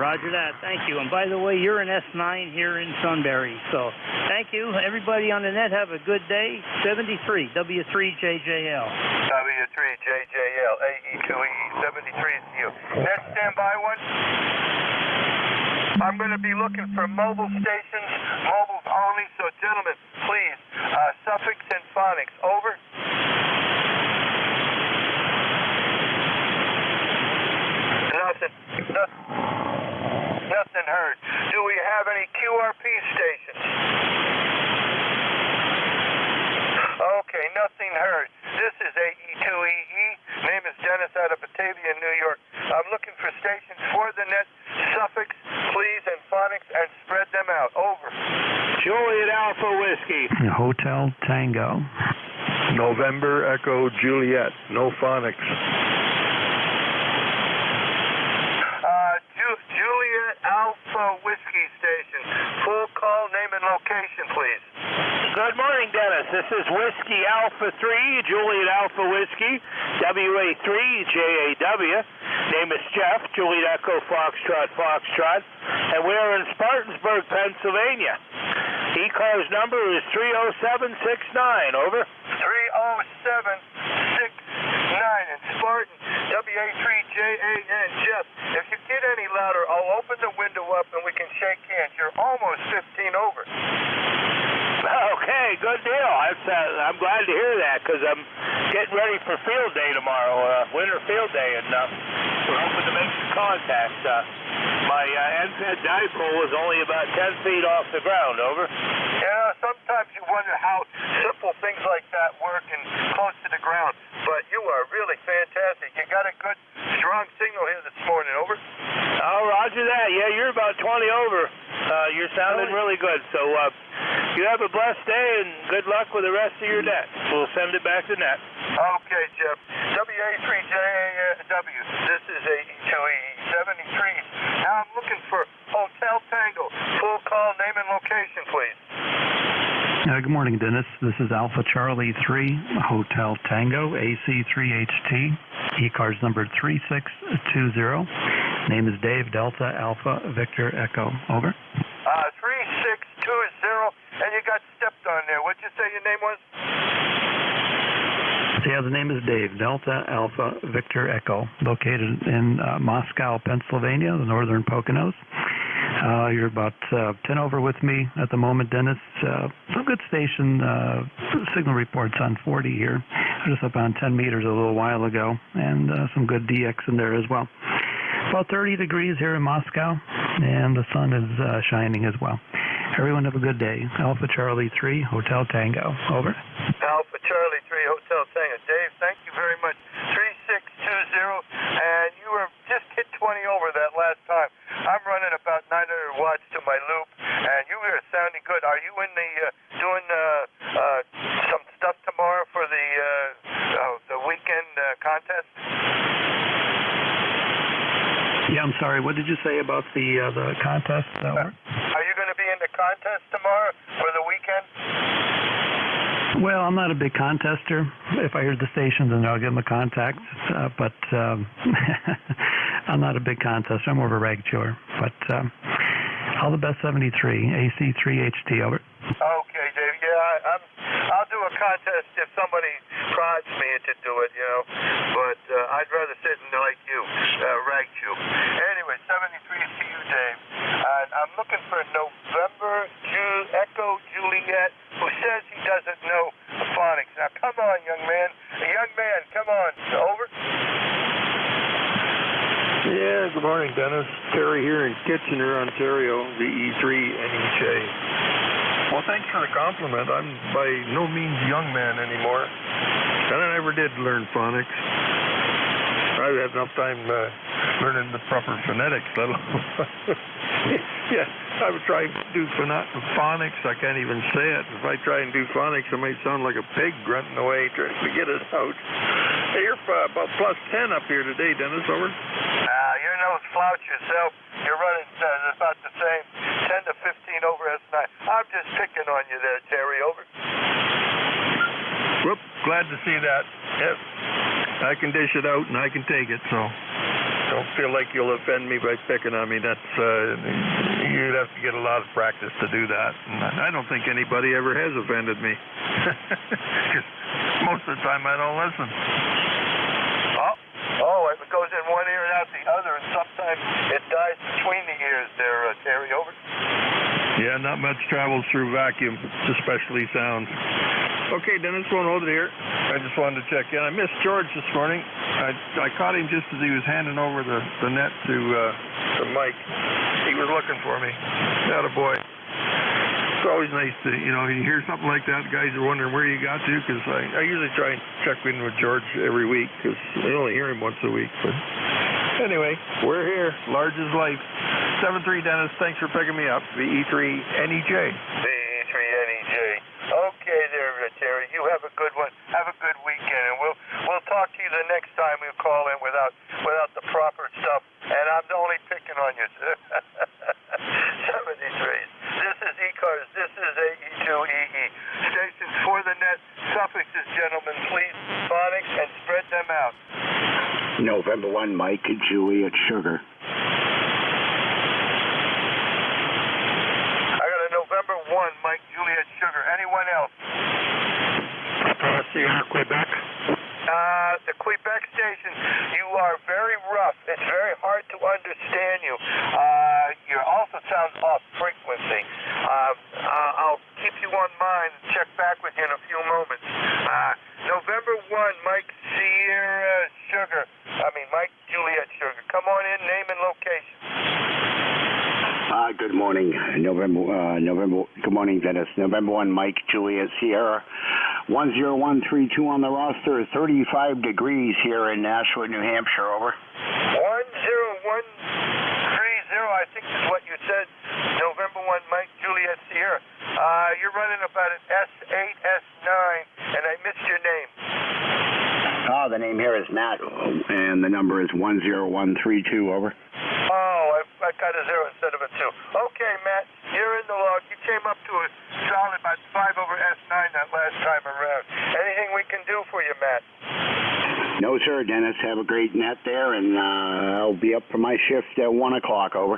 I: Roger that. Thank you. And by the way, you're an S9 here in Sunbury. So thank you. Everybody on the net, have a good day. 73, W3JJL.
T: W3JJL, AE2EE, 73 is you. Net standby one. I'm going to be looking for mobile stations, mobiles only. So, gentlemen, please, suffix and phonics. Over. Nothing heard. Do we have any QRP stations? Okay, nothing heard. This is AE2EE. Name is Dennis out of Batavia, New York. I'm looking for stations for the net. Suffix, please, and phonics, and spread them out. Over.
W: Juliet Alpha Whiskey.
J: Hotel Tango.
C: November Echo Juliet. No phonics.
T: Juliet Alpha Whiskey Station. Full call, name, and location, please.
W: Good morning, Dennis. This is Whiskey Alpha 3, Juliet Alpha Whiskey, WA3JAW. Name is Jeff, Juliet Echo Foxtrot, and we are in Spartansburg, Pennsylvania. ECARS number is 30769. Over.
T: 30769 in Spartan, WA3JAN. Jeff, if you get any louder, I'll open the window up and we can shake hands. You're almost 15 over.
W: Okay, good deal. I'm glad to hear that because I'm getting ready for field day tomorrow, winter field day, and we're hoping to make some contact. My NZ dipole is only about 10 feet off the ground. Over.
T: Yeah, sometimes you wonder how simple things like that work and close to the ground, but you are really fantastic. You got a good, strong signal here this morning. Over.
W: Oh, roger that. Yeah, you're about 20 over. You're sounding really good. So you have a blessed day and good luck with the rest of your net. We'll send it back to net.
T: Okay, Jeff. WA3JAW. This is AE2EE 73. Now I'm looking for Hotel Tango. Full call, name, and location, please.
J: Good morning, Dennis. This is Alpha Charlie 3, Hotel Tango, AC3HT, ECARS number 3620. Name is Dave, Delta Alpha Victor Echo. Over.
T: 3620, and you got stepped on there. What'd you say your name was?
J: Yeah, the name is Dave, Delta Alpha Victor Echo, located in Moscow, Pennsylvania, the northern Poconos. You're about 10 over with me at the moment, Dennis. Some good station signal reports on 40 here. I was just up on 10 meters a little while ago, and some good DX in there as well. About 30 degrees here in Moscow, and the sun is shining as well. Everyone have a good day. Alpha Charlie 3, Hotel Tango. Over.
T: Alpha Charlie 3, Hotel Tango. Dave, thank you very much. 3620, and you were just hit 20 over that last time. I'm running about 900 watts to my loop, and you were sounding good. Are you in the doing some stuff tomorrow for the weekend contest?
J: Yeah, I'm sorry. What did you say about the contest?
T: Are you going to be in the contest tomorrow for the weekend?
J: Well, I'm not a big contester. If I hear the stations, then I'll give them a contact. But I'm not a big contester. I'm more of a rag chewer. But all the best, 73, AC3HT. Over.
T: Okay, Dave. Yeah, I'll do a contest if somebody prods me to do it, you know. But I'd rather sit and like you, rag you. Anyway, 73 to you, Dave. And I'm looking for November Echo Juliet, who says he doesn't know the phonics. Now, come on, young man. Young man, come on. Over.
C: Yeah, good morning, Dennis. Terry here in Kitchener, Ontario, VE3NEJ. Well, thanks for the compliment. I'm by no means young man anymore, and I never did learn phonics. I had enough time learning the proper phonetics, let alone. Yeah, I would try to do phonics. I can't even say it. If I try and do phonics, I might sound like a pig grunting away trying to get it out. Hey, you're about plus 10 up here today, Dennis, over?
T: You're no slouch yourself. You're running about the same, 10 to 15 over S9. I'm just picking on you there, Terry, over.
C: Whoop, glad to see that. Yep. I can dish it out and I can take it, so don't feel like you'll offend me by picking on me. That's you'd have to get a lot of practice to do that. And I don't think anybody ever has offended me. Because most of the time I don't listen.
T: Oh, it goes in one ear and out the other, and sometimes it dies between the ears there, Terry, over.
C: Yeah, not much travels through vacuum, especially sound. Okay, Dennis, won't hold it here. I just wanted to check in. I missed George this morning. I caught him just as he was handing over the net to Mike. He was looking for me. Attaboy. It's always nice to, you hear something like that. Guys are wondering where you got to, because I usually try and check in with George every week, because I only hear him once a week. But anyway, we're here. Large is life. 7-3, Dennis. Thanks for picking me up. VE3NEJ.
T: VE3NEJ. Okay there, Terry. You have a good one. Have a good weekend, and we'll talk to you the next time we call in without the proper stuff. And I'm only picking on you, sir. 73. This is ECARS. This is AE2EE. Stations for the net. Suffixes, gentlemen, please. Phonics and spread them out.
U: November 1, Mike, Juliet, Sugar.
T: I got a November 1, Mike, Juliet, Sugar. Anyone else?
U: Sierra, Quebec.
T: The Quebec station, you are very rough. It's very hard to understand you. You also sound off frequency. I'll keep you on mind and check back with you in a few moments. November 1, Mike Sierra Sugar. Mike Juliet Sugar. Come on in, name and location.
U: Good morning, good morning, Dennis. November 1, Mike Juliet Sierra. 10132 on the roster, 35 degrees here in Nashua, New Hampshire, over.
T: 10130, I think is what you said. November 1, Mike Juliet Sierra. You're running about an S8, S9, and I missed your name.
U: The name here is Matt, and the number is 10132, over.
T: Oh, I got a 0 instead of a 2. Okay, Matt, you're in the log. You came up to a solid about 5 over S9 that last time around. Anything we can do for you, Matt?
U: No, sir, Dennis. Have a great net there, and I'll be up for my shift at 1 o'clock, over.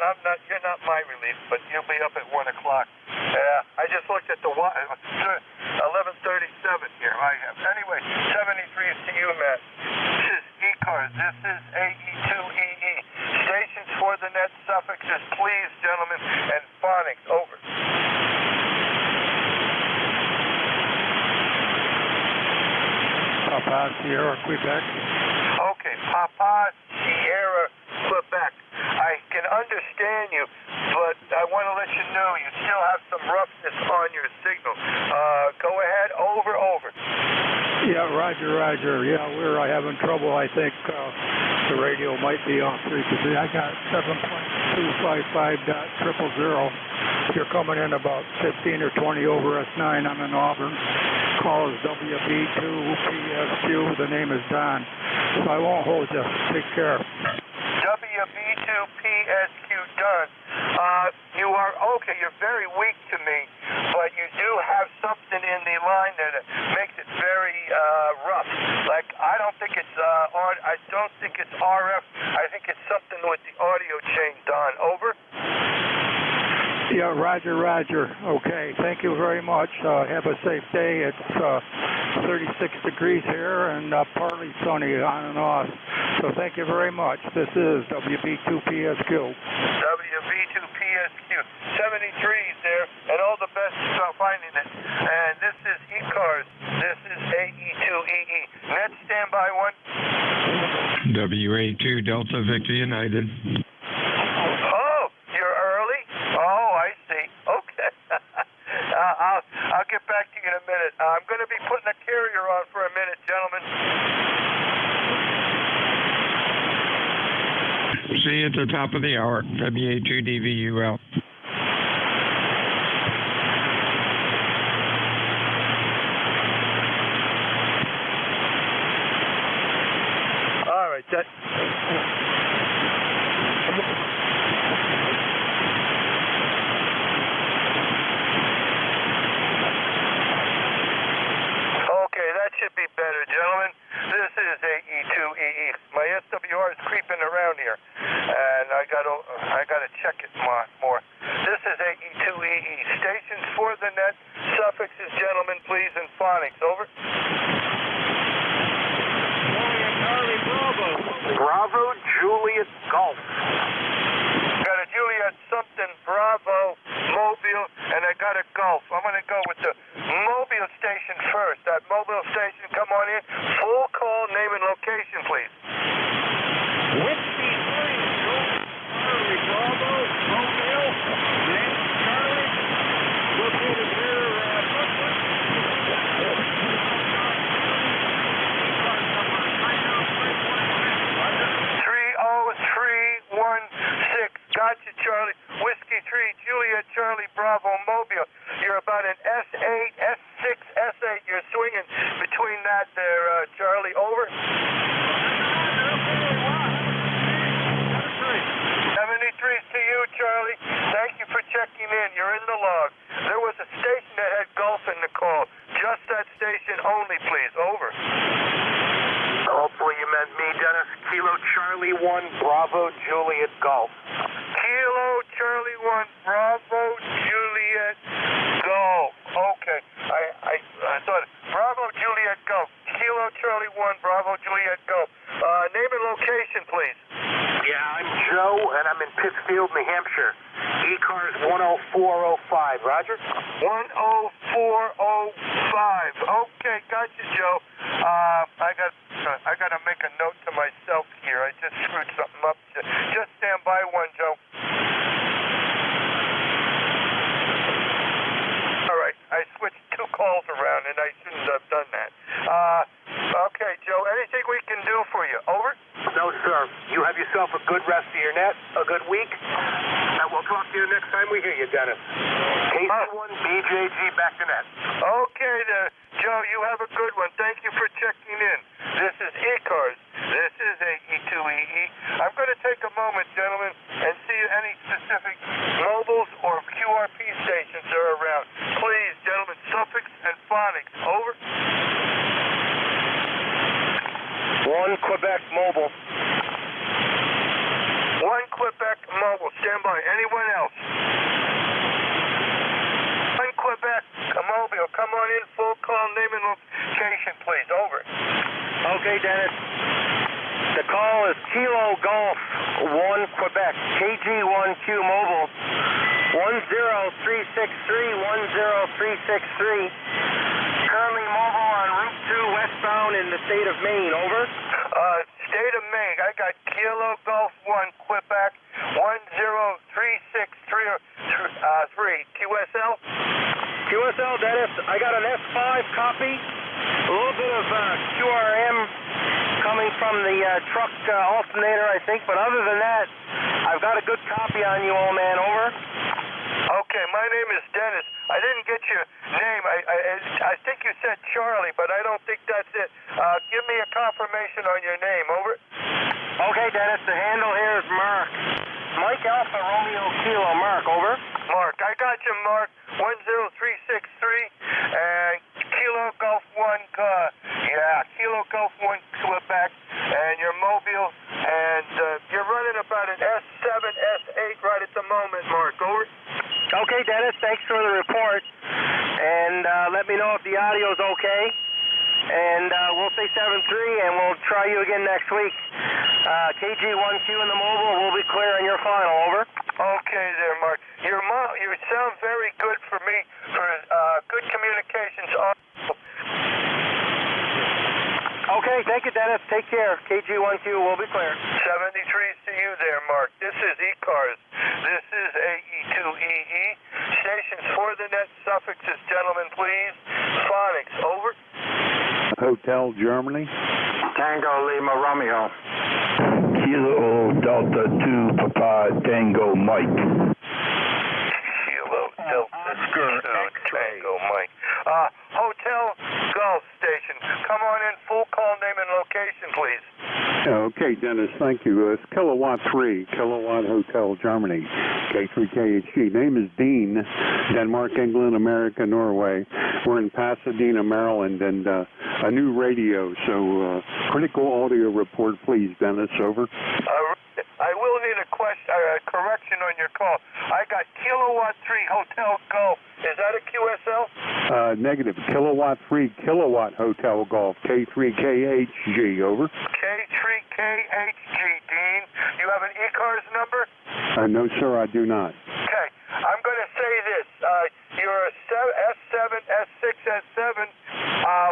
T: I'm not. You're not my relief, but you'll be up at 1 o'clock. Yeah, I just looked at the 11:37 here. I have. Anyway, 73 to you, Matt. This is ECARS. This is AE2EE. Stations for the net suffixes, please, gentlemen, and phonics. Over.
K: Papa Sierra, Quebec.
T: Okay, Papa Sierra, Quebec. I can understand you, but I want to let you know you still have some roughness on your signal. Go ahead, over.
K: Yeah, Roger. Yeah, we're having trouble. I think the radio might be off frequency. I got 7.255.000. You're coming in about 15 or 20 over S9. I'm in Auburn. Call is WB2PSQ. The name is Don. So I won't hold you. Take care.
T: WB2PSQ, Don. You are okay. You're very weak to me, but you do have something in the line that makes it very rough. Like I don't think it's RF. I think it's something with the audio chain, Don. Over.
K: Yeah, roger, roger. Okay, thank you very much. Have a safe day. It's 36 degrees here and partly sunny on and off. So thank you very much. This is WB2PSQ.
T: WB2PSQ. 73s there, and all the best finding it. And this is ECARS. This is AE2EE. Net standby 1.
A: WA2 Delta Victor United.
T: Oh, you're early? Oh, I see. Okay. I'll get back to you in a minute. I'm going to be putting a carrier on for a minute, gentlemen.
A: See you at the top of the hour. WA2DVUL.
T: All right, that. Okay, that should be better, gentlemen. This is AE2EE. My SWR is creeping around here, and I gotta check it more. This is AE2EE. Stations for the net. Suffixes, gentlemen, please, and phonics. Over.
M: Bravo, Juliet, Golf.
T: Got a Juliet something, Bravo, Mobile, and I got a Golf. I'm going to go with the Mobile station first. That Mobile station, come on in. Full call, name and location, please.
P: Whiskey 3, Charlie, Bravo, Mobile, Nancy, Charlie, located here, Brooklyn.
T: 30316. Gotcha, Charlie. Whiskey 3, Juliet, Charlie, Bravo, Mobile. You're about an S8, S6, S8. You're swinging between that there, Charlie. Over. 73's to you, Charlie. Thank you for checking in. You're in the log. There was a station that had golf in the call. Just that station only, please. Over.
M: Hopefully you meant me, Dennis. Kilo Charlie 1, Bravo, Juliet, Golf.
T: Kilo Charlie 1, Bravo, Juliet, Golf. Okay. I thought Bravo, Juliet, Golf. Kilo Charlie 1, Bravo, Juliet, Golf. Name and location, please.
M: Yeah, I'm Joe, and I'm in Pittsfield, New Hampshire. ECARS 10405. Roger?
T: 10405. Okay, gotcha, Joe. I got to make a note to myself here. I just screwed something up. Just stand by one, Joe. All right, I switched 2 calls around, and I shouldn't have done that. Okay, Joe, anything we can do for you? Over?
M: No, sir. You have yourself a good rest of your net, a good week, and we'll talk to you next time we hear you, Dennis. KC1 BJG back to net.
T: Okay, Joe, you have a good one. Thank you for checking in. This is ECARS. This is AE2EE. I'm going to take a moment, gentlemen, and see any specific mobiles or QRP stations are around. Please, gentlemen, suffix and phonics. Over.
M: 1 Quebec Mobile.
T: 1 Quebec Mobile. Stand by. Anyone else? 1 Quebec Mobile. Come on in. Full call, name and location, please. Over.
M: Okay, Dennis. The call is Kilo Golf 1 Quebec. KG1Q Mobile. 10363. Currently mobile on Route 2 westbound in the state of Maine. Over.
T: State of Maine. I got Kilo Golf 1 Quebec 10363. QSL?
M: QSL, Dennis. I got an S5 copy. A little bit of QRM coming from the truck alternator, I think. But other than that, I've got a good copy on you, old man. Over.
T: Okay, my name is Dennis. I didn't get your name. I think you said Charlie, but I don't think that's it. Give me a confirmation on your name. Over.
M: Okay, Dennis. The handle here is Mark. Mike Alpha Romeo Kilo. Mark. Over.
T: Mark. I got you, Mark. 10363 and Kilo Golf 1. Kilo Golf 1 Quebec, and you're mobile, and you're running about an S7, S8 right at the moment, Mark. Over.
M: Okay,
B: Okay, Dennis, thanks for the report. And let me know if the audio's okay. And we'll say 7-3, and we'll try you again next week. KG1Q in the mobile, we'll be clear on your final, over.
T: Okay there, Mark. You sound very good for me for good communications.
B: Okay, thank you, Dennis. Take care. KG1Q, we'll be clear.
T: 73 to you there, Mark. This is ECARS. This is AE2EE. Stations for the net, suffixes, gentlemen, please. Phonics, over.
O: Hotel Germany.
U: Tango Lima Romeo.
O: Kilo Delta 2 Papa Tango Mike.
T: Kilo Delta 2 Tango Mike. Hotel Gulf Station. Come on in, full call name and location, please.
O: Okay, Dennis, thank you. It's Kilowatt 3, Kilowatt Hotel Germany, K3KHG. Name is Dean, Denmark, England, America, Norway. We're in Pasadena, Maryland, and a new radio, so critical audio report, please, Dennis, over.
T: I will need a correction on your call. I got Kilowatt 3 Hotel Golf. Is that a QSL?
O: Negative. Kilowatt 3 Kilowatt Hotel Golf, K3KHG, over.
T: K3KHG, Dean. You have an ECARS number?
O: No, sir, I do not.
T: Okay. I'm going to say this. You're a S7, S6, S7.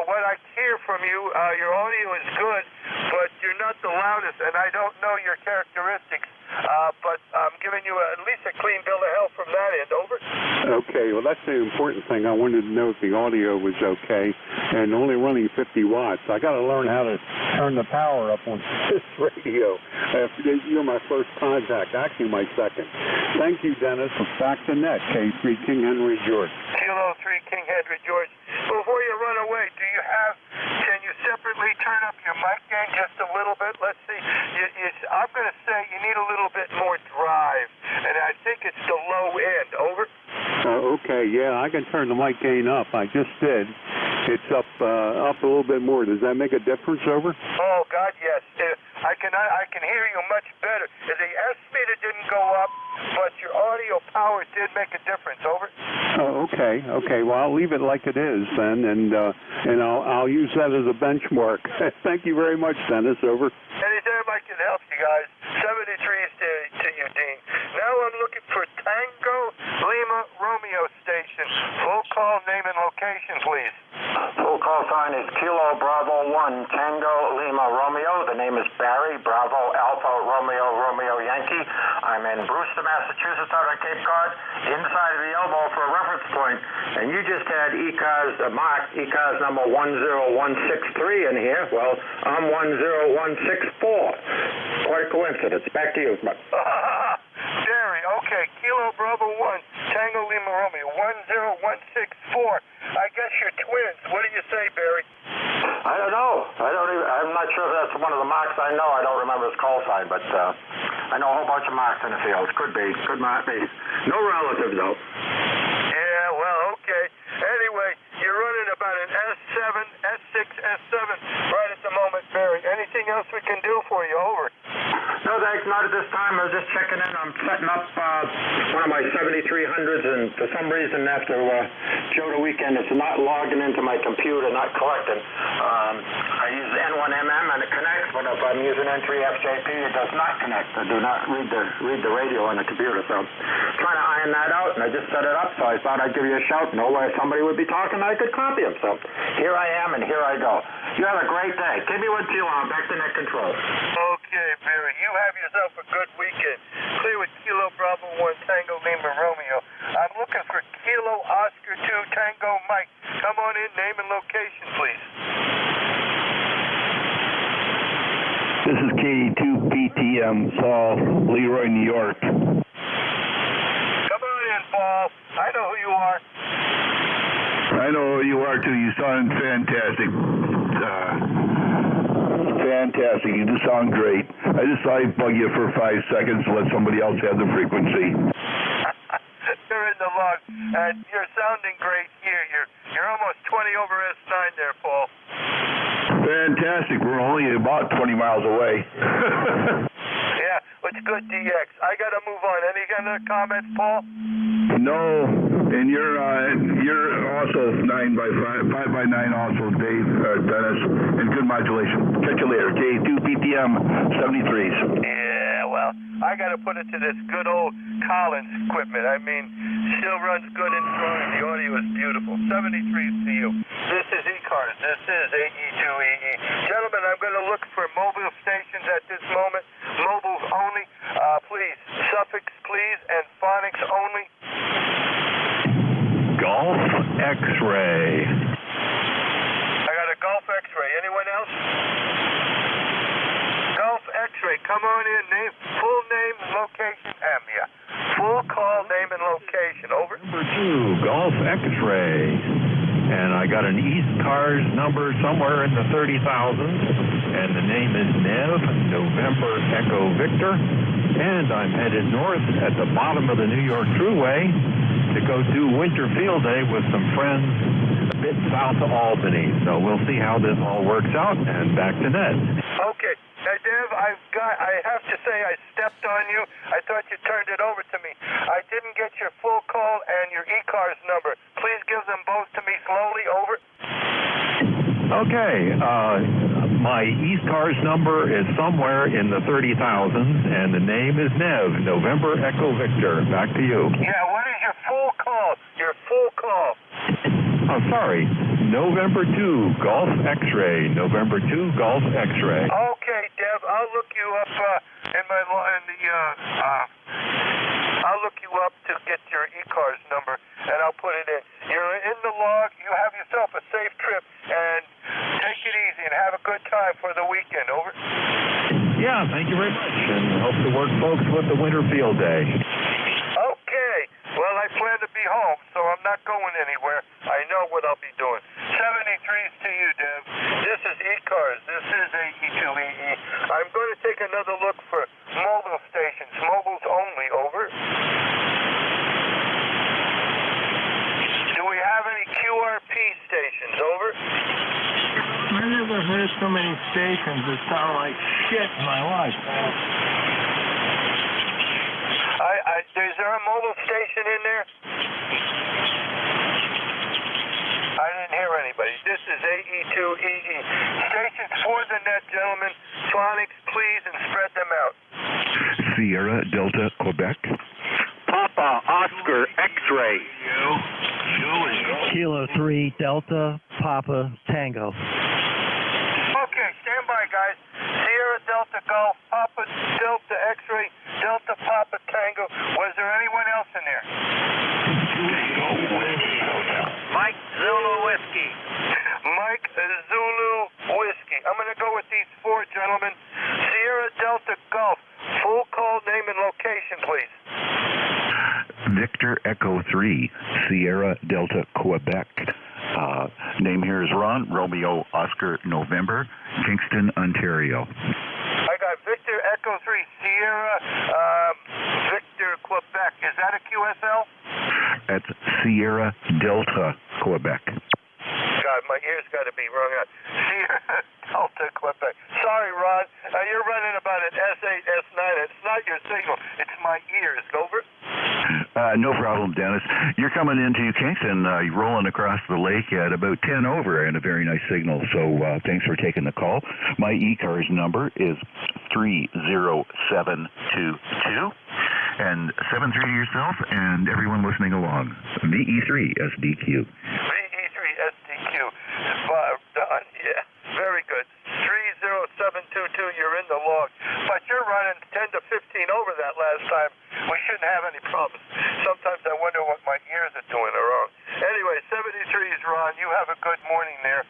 T: What I hear from you, your audio is good, but you're not the loudest, and I don't know your characteristics. But I'm giving you at least a clean bill of health from that end. Over.
O: Okay, well, that's the important thing. I wanted to know if the audio was okay, and only running 50 watts. I got to learn how to turn the power up on this radio. You're my first contact, actually my second. Thank you, Dennis. Back to net, K3 King Henry George.
T: Kilo 3 King Henry George. Before you run away, can you separately turn up your mic gain just a little bit? Let's see. I'm going to say you need a little bit more drive, and I think it's the low end. Over.
O: Okay, yeah, I can turn the mic gain up. I just did. It's up a little bit more. Does that make a difference, over?
T: Oh, God, yes. I can hear you much better. The S meter didn't go up, but your audio power did make a difference. Over.
O: Oh, okay. Well, I'll leave it like it is then, and I'll use that as a benchmark. Thank you very much, Dennis. Over.
T: Anytime I can help you guys. 73 to you, Dean. Now I'm looking for Tango Lima Romeo Station. Full call name and location, please.
U: Full call sign is Kilo Bravo 1 Tango Lima Romeo. The name is Barry, Bravo Alpha Romeo Romeo Yankee. I'm in Brewster, Massachusetts, out on Cape Cod, inside of the elbow for a reference point. And you just had ECARS marked ECARS number 10163 in here. Well, I'm 10164. Quite a coincidence. Back to you.
T: Jerry, okay. Kilo Bravo 1 Tango Lima Romeo 10164. I guess you're twins. What do you say, Barry?
U: I don't know. I'm not sure if that's one of the marks I know. I don't remember his call sign, but I know a whole bunch of marks in the field. Could be. Could not be. No relatives, though.
T: Yeah, well, okay. Anyway, you're running about an S7, S6, S7 right at the moment, Barry. Anything else we can do for you? Over.
U: No, thanks. Not at this time. I was just checking in. I'm setting up one of my 7300s, and for some reason after Joda weekend, it's not logging into my computer, not collecting. I use N1MM and it connects, but if I'm using N3FJP, it does not connect. I do not read the radio on the computer, so trying to iron that out, and I just set it up, so I thought I'd give you a shout. Know where somebody would be talking, I could copy them. So here I am, and here I go. You have a great day. Give me what you want. Back to net control.
T: Okay, Barry. You have yourself a good weekend. Clear with Kilo Bravo 1 Tango Lima Romeo. I'm looking for Kilo Oscar 2 Tango Mike. Come on in, name and location, please.
O: This is K2PTM, Paul, Leroy, New York.
T: Come on in, Paul. I know who you are.
O: I know who you are, too. You sound fantastic. Fantastic. You just sound great. I just thought I'd bug you for 5 seconds to let somebody else have the frequency.
T: You're in the log, and you're sounding great here. You're almost 20 over S9 there, Paul.
O: Fantastic. We're only about 20 miles away.
T: Yeah, it's good, DX. I got to move on. Any other comments, Paul?
E: No, and you're also 9 by 5 by 9 also, Dave, Dennis, and good modulation. Catch you later. J2 PTM 73s.
T: Yeah, well, I got to put it to this good old Collins equipment. I mean, still runs good and strong, and the audio is beautiful. 73s to you. This is ECARS. This is AE2EE. Gentlemen, I'm going to look for mobile stations at this moment. Mobiles only. Please, suffix, please, and phonics only.
Q: Golf X-ray.
T: I got a Golf X-ray. Anyone else? Golf X-ray. Come on in. Name, full name, location, AMIA. Full call, name, and location. Over.
Q: Number 2, Golf X-ray. And I got an ECARS number somewhere in the 30,000s, and the name is Nev, November Echo Victor, and I'm headed north at the bottom of the New York Thruway to go do winter field day with some friends a bit south of Albany. So we'll see how this all works out, and back to Ned.
T: Okay. Now, Dev, I have to say I stepped on you. I thought you turned it over to me. I didn't get your full call and your ECARS number. Please give them both to me slowly. Over.
Q: Okay. My ECARS number is somewhere in the 30,000s, and the name is Nev, November Echo Victor. Back to you.
T: Yeah, what is your full call? Your full call.
Q: Oh, sorry. November 2, Golf X-ray. November 2, Golf X-ray.
T: Okay, Dev, I'll look you up I'll look you up to get your ECARS number, and I'll put it in. You're in the log. You have yourself a safe trip, and take it easy and have a good time for the weekend. Over.
Q: Yeah, thank you very much, and hope to work folks with the winter field day.
T: Okay. Well, I plan to be home, so I'm not going anywhere. I know what I'll be doing. 73s to you, Dev. This is ECARS. This is AE2EE. I'm going to take another look for mobile stations. Mobiles only. Over. Do we have any QRP stations? Over.
J: I never heard so many stations that sound like shit in my life.
T: Is there a mobile station in there? I didn't hear anybody. This is AE2EE. Stations for the net, gentlemen. Phonics, please, and spread them out.
E: Sierra Delta, Quebec.
M: Papa Oscar X-ray.
R: Kilo 3 Delta Papa Tango.
T: Okay, stand by, guys. Sierra Delta Golf, Papa Delta X-ray, Delta Papa Tango. Was there anyone else in there?
H: Mike Zulu Whiskey.
T: Mike Zulu Whiskey. I'm going to go with these four gentlemen. Sierra Delta Golf. Full call, name, and location, please.
E: Victor Echo 3, Sierra Delta, Quebec. Name here is Ron, Romeo Oscar November, Kingston, Ontario.
T: I got Victor Echo 3, Sierra Victor, Quebec. Is that a QSL?
E: That's Sierra Delta, Quebec.
T: God, my ears got to be wrung out. Sierra Delta, Quebec. Sorry, Ron. You're running about an S8, S9. It's not your signal. It's my ears. Over.
E: No problem, Dennis. You're coming into Kingston, rolling across the lake at about 10 over and a very nice signal. So thanks for taking the call. My ECARS number is 30722. And 73 to yourself and everyone listening along. VE3SDQ.
T: VE3SDQ. Done. Yeah. Very good. 30722. You're in the log. But you're running 10 to 15 over that last time. We shouldn't have any problems. Sometimes I wonder what my ears are doing wrong. Anyway, 73s, Ron. You have a good morning there.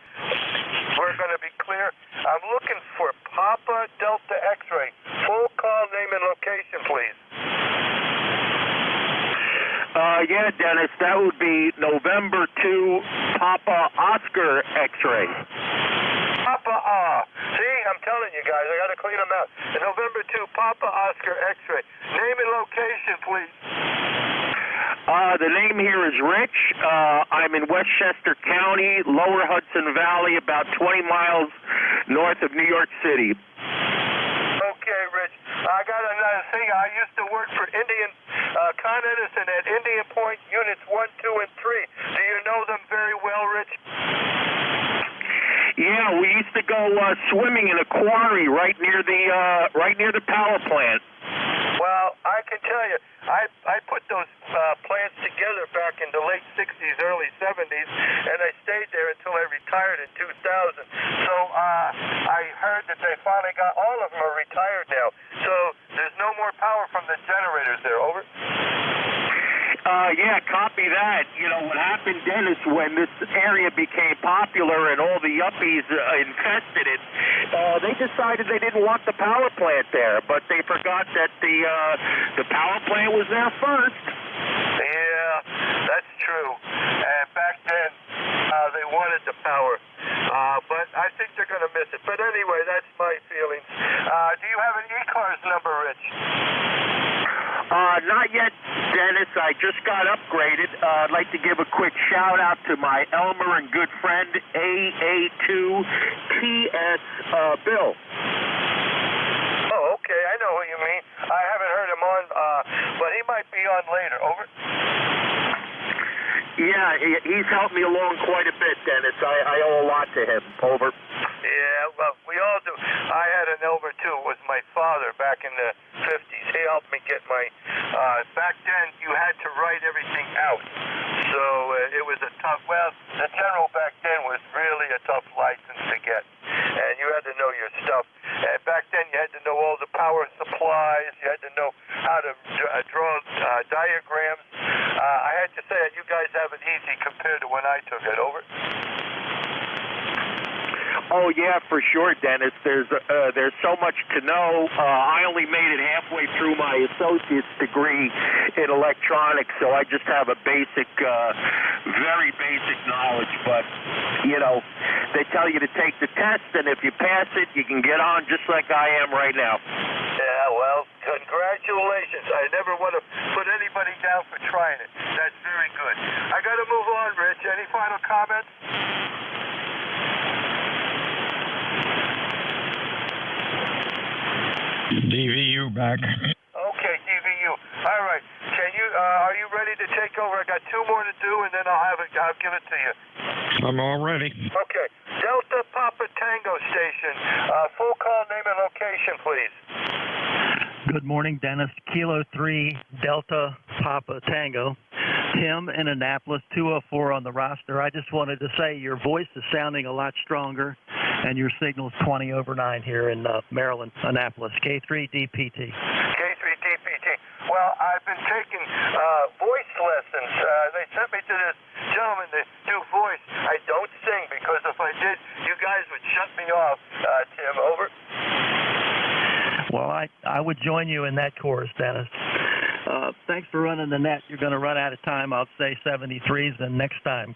T: We're going to be clear. I'm looking for Papa Delta X-ray. Full call, name, and location, please.
M: Yeah, Dennis, that would be November 2, Papa Oscar X-ray.
T: Papa See, I'm telling you guys, I got to clean them out. The November 2, Papa Oscar X-ray. Name and location, please.
M: The name here is Rich. I'm in Westchester County, Lower Hudson Valley, about 20 miles north of New York City.
T: Okay, Rich. I got another thing, I used to work for Con Edison at Indian Point Units 1, 2, and 3. Do you know them very well, Rich?
M: Yeah, we used to go swimming in a quarry right near the power plant.
T: Well, I can tell you, I put those plants together back in the late 60s, early 70s, and I stayed there until I retired in 2000. So I heard that they finally got, all of them are retired now. So there's no more power from the generators there, over?
M: Yeah, copy that. You know, what happened, Dennis, when this area became popular and all the yuppies infested it, they decided they didn't want the power plant there, but they forgot that the power plant was there first.
T: Yeah, that's true. And back then, they wanted the power. But I think they're going to miss it. But anyway, that's my feelings. Do you have an ECARS number, Rich?
M: Not yet, Dennis. I just got upgraded. I'd like to give a quick shout out to my Elmer and good friend AA2TS Bill.
T: Oh, okay. I know who you mean. I haven't heard him on, but he might be on later. Over?
M: Yeah, he's helped me along quite a bit, Dennis. I owe a lot to him. Over.
T: Yeah, well, we all do. I had an Elmer, too. It was my father back in the 50s. He helped me get my... back then, you had to write everything out. So it was a tough... Well, the General back then was really a tough license to get. And you had to know your stuff. And back then, you had to know all the power supplies. You had to know how to draw diagrams. I had to say that you guys have it easy compared to when I took it. Over?
M: Oh, yeah, for sure, Dennis. There's so much to know. I only made it halfway through my associate's degree in electronics, so I just have a basic, very basic knowledge. But, you know, they tell you to take the test, and if you pass it, you can get on just like I am right now.
T: Yeah, well, congratulations. I never want to put anybody down for trying it. That's very good. I got to move on, Rich. Any final comments?
A: DVU back.
T: Okay, DVU. All right. Can you? Are you ready to take over? I got two more to do, and then I'll give it to you.
A: I'm all ready.
T: Okay. Delta Papa Tango Station. Full call, name and location, please.
R: Good morning, Dennis. Kilo 3 Delta Papa Tango. Tim in Annapolis, 204 on the roster. I just wanted to say your voice is sounding a lot stronger, and your signal's 20 over 9 here in Maryland, Annapolis. K3DPT.
T: K3DPT. Well, I've been taking voice lessons. They sent me to this gentleman to do voice. I don't sing because if I did, you guys would shut me off. Tim, over.
R: Well, I would join you in that chorus, Dennis. Thanks for running the net. You're going to run out of time. I'll say 73s, and next time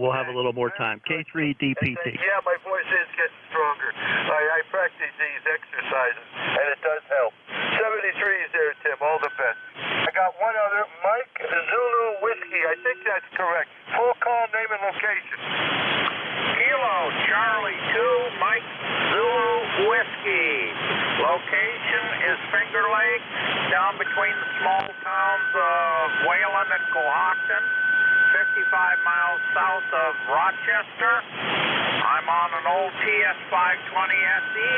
R: we'll have a little more time. K3DPT.
T: Yeah, my voice is getting stronger. I practice these exercises, and it does help. 73s there, Tim. All the best. I got one other. Mike Zulu Whiskey. I think that's correct. Full call, name and location.
F: Kilo Charlie 2 Mike Zulu Whiskey. Location is Finger Lake, down between the small towns of Wayland and Cohocton, 55 miles south of Rochester. I'm on an old TS520 SE,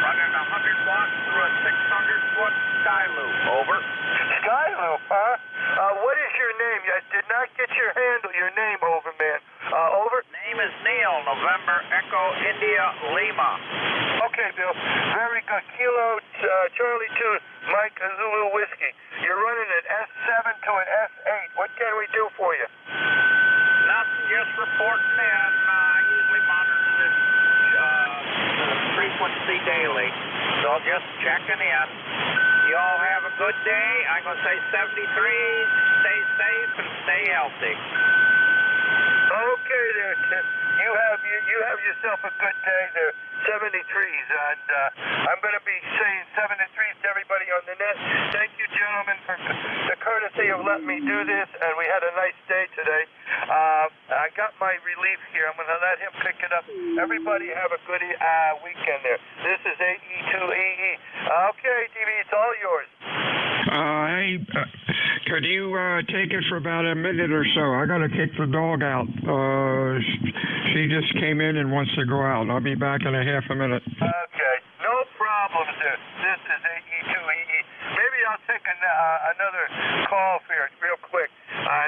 F: running 100 watts through a 600-foot sky loop. Over.
T: Sky loop, huh? What is your name? I did not get your handle, your name, over, man. Over.
F: Name is Neil, November Echo India Lima.
T: Okay, Bill. Very good. Kilo Charlie 2 Mike Zulu Whiskey. You're running an S7 to an S8. What can we do for you?
F: Nothing, just reporting in. I usually monitor this frequency daily, so just checking in. You all have a good day. I'm going to say 73. Stay safe and stay healthy.
T: Okay there, Tim. You have yourself a good day there. 73s, and I'm going to be saying 73s to everybody on the net. Thank you, gentlemen, for the courtesy of letting me do this, and we had a nice day today. I got my relief here. I'm going to let him pick it up. Everybody have a good weekend there. This is AE2EE. Okay, TV, it's all yours.
A: Hey, could you take it for about a minute or so? I got to kick the dog out. She just came in and wants to go out. I'll be back in a half a minute.
T: Okay, no problem, sir. This is AE2EE. Maybe I'll take another call here real quick.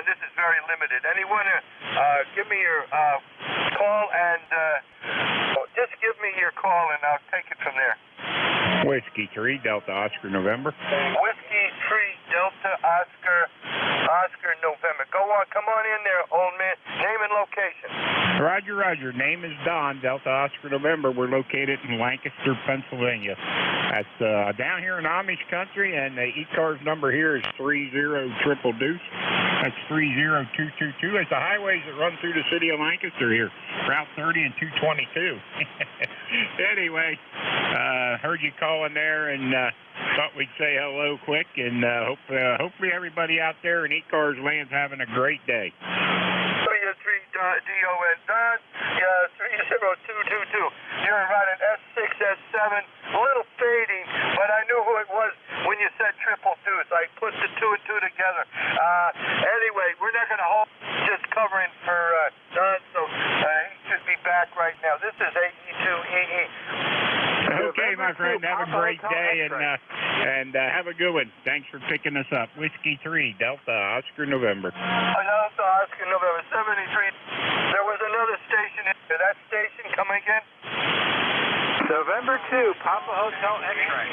T: This is very limited. Anyone give me your call and just give me your call and I'll take it from there.
L: Whiskey 3 Delta Oscar November.
T: Whiskey 3 Delta Oscar November. Go on, come on in there, old man. Name and location.
L: Roger, Roger. Name is Don, Delta Oscar November. We're located in Lancaster, Pennsylvania. That's down here in Amish country, and the ECARS number here is 30 Deuce. That's 30222. It's the highways that run through the city of Lancaster here, Route 30 and 222. Anyway, heard you calling there and thought we'd say hello quick, and hopefully everybody out there in ECARS land's having a great day.
T: 3DON, Don, 30222. You're about an S6, S7, a little fading, but I knew who it was when you said triple deuce. I put the two and two together. Anyway, we're not going to hold just covering for Don, so he should be back right now. This is AE2EE.
L: Okay, my friend, have a great day, and have a good one. Thanks for picking us up. Whiskey 3 Delta Oscar November.
T: Delta Oscar November 73. There was another station in there. That station, come again?
S: November 2, Papa Hotel X-Ray.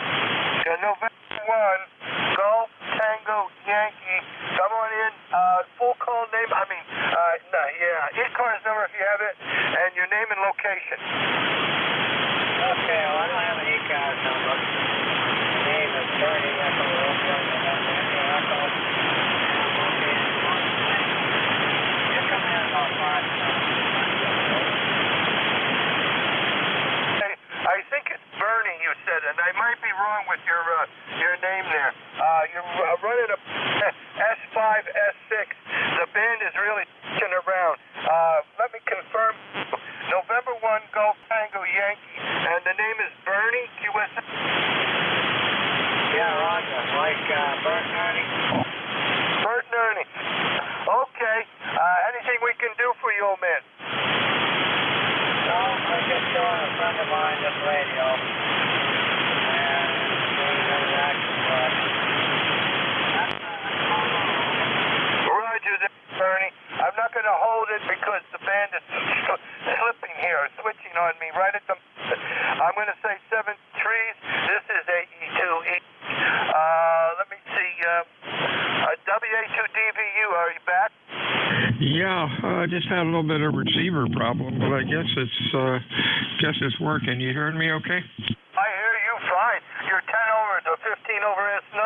T: November 1, Golf Tango Yankee. Come on in. Full call name. ECARS number if you have it, and your name and location.
H: Okay, well, I don't have an ECARS number. My name is Bernie Echo Echo. You're coming in about 5.
T: I think it's Bernie, you said, and I might be wrong with your name there. You're running a S5, S6. The band is really turning around. Let me confirm. November 1, Golf Tango Yankee, and the name is Bernie, QS.
H: Yeah, Roger. Like Bert and Ernie.
T: Bert and Ernie. Okay. Anything we can do for you, old man?
H: No, I'm just showing a friend of mine this radio. And
T: Roger that, Bernie. I'm not going to hold it because the band is slipping here, switching on me right at the... I'm going to say 7 trees. This is AE2E. Let me see. WA2DVU, are you back?
A: Yeah, I just had a little bit of receiver problem, but I guess it's working. You hearing me okay?
T: I hear you fine. You're 10 over to 15 over S9.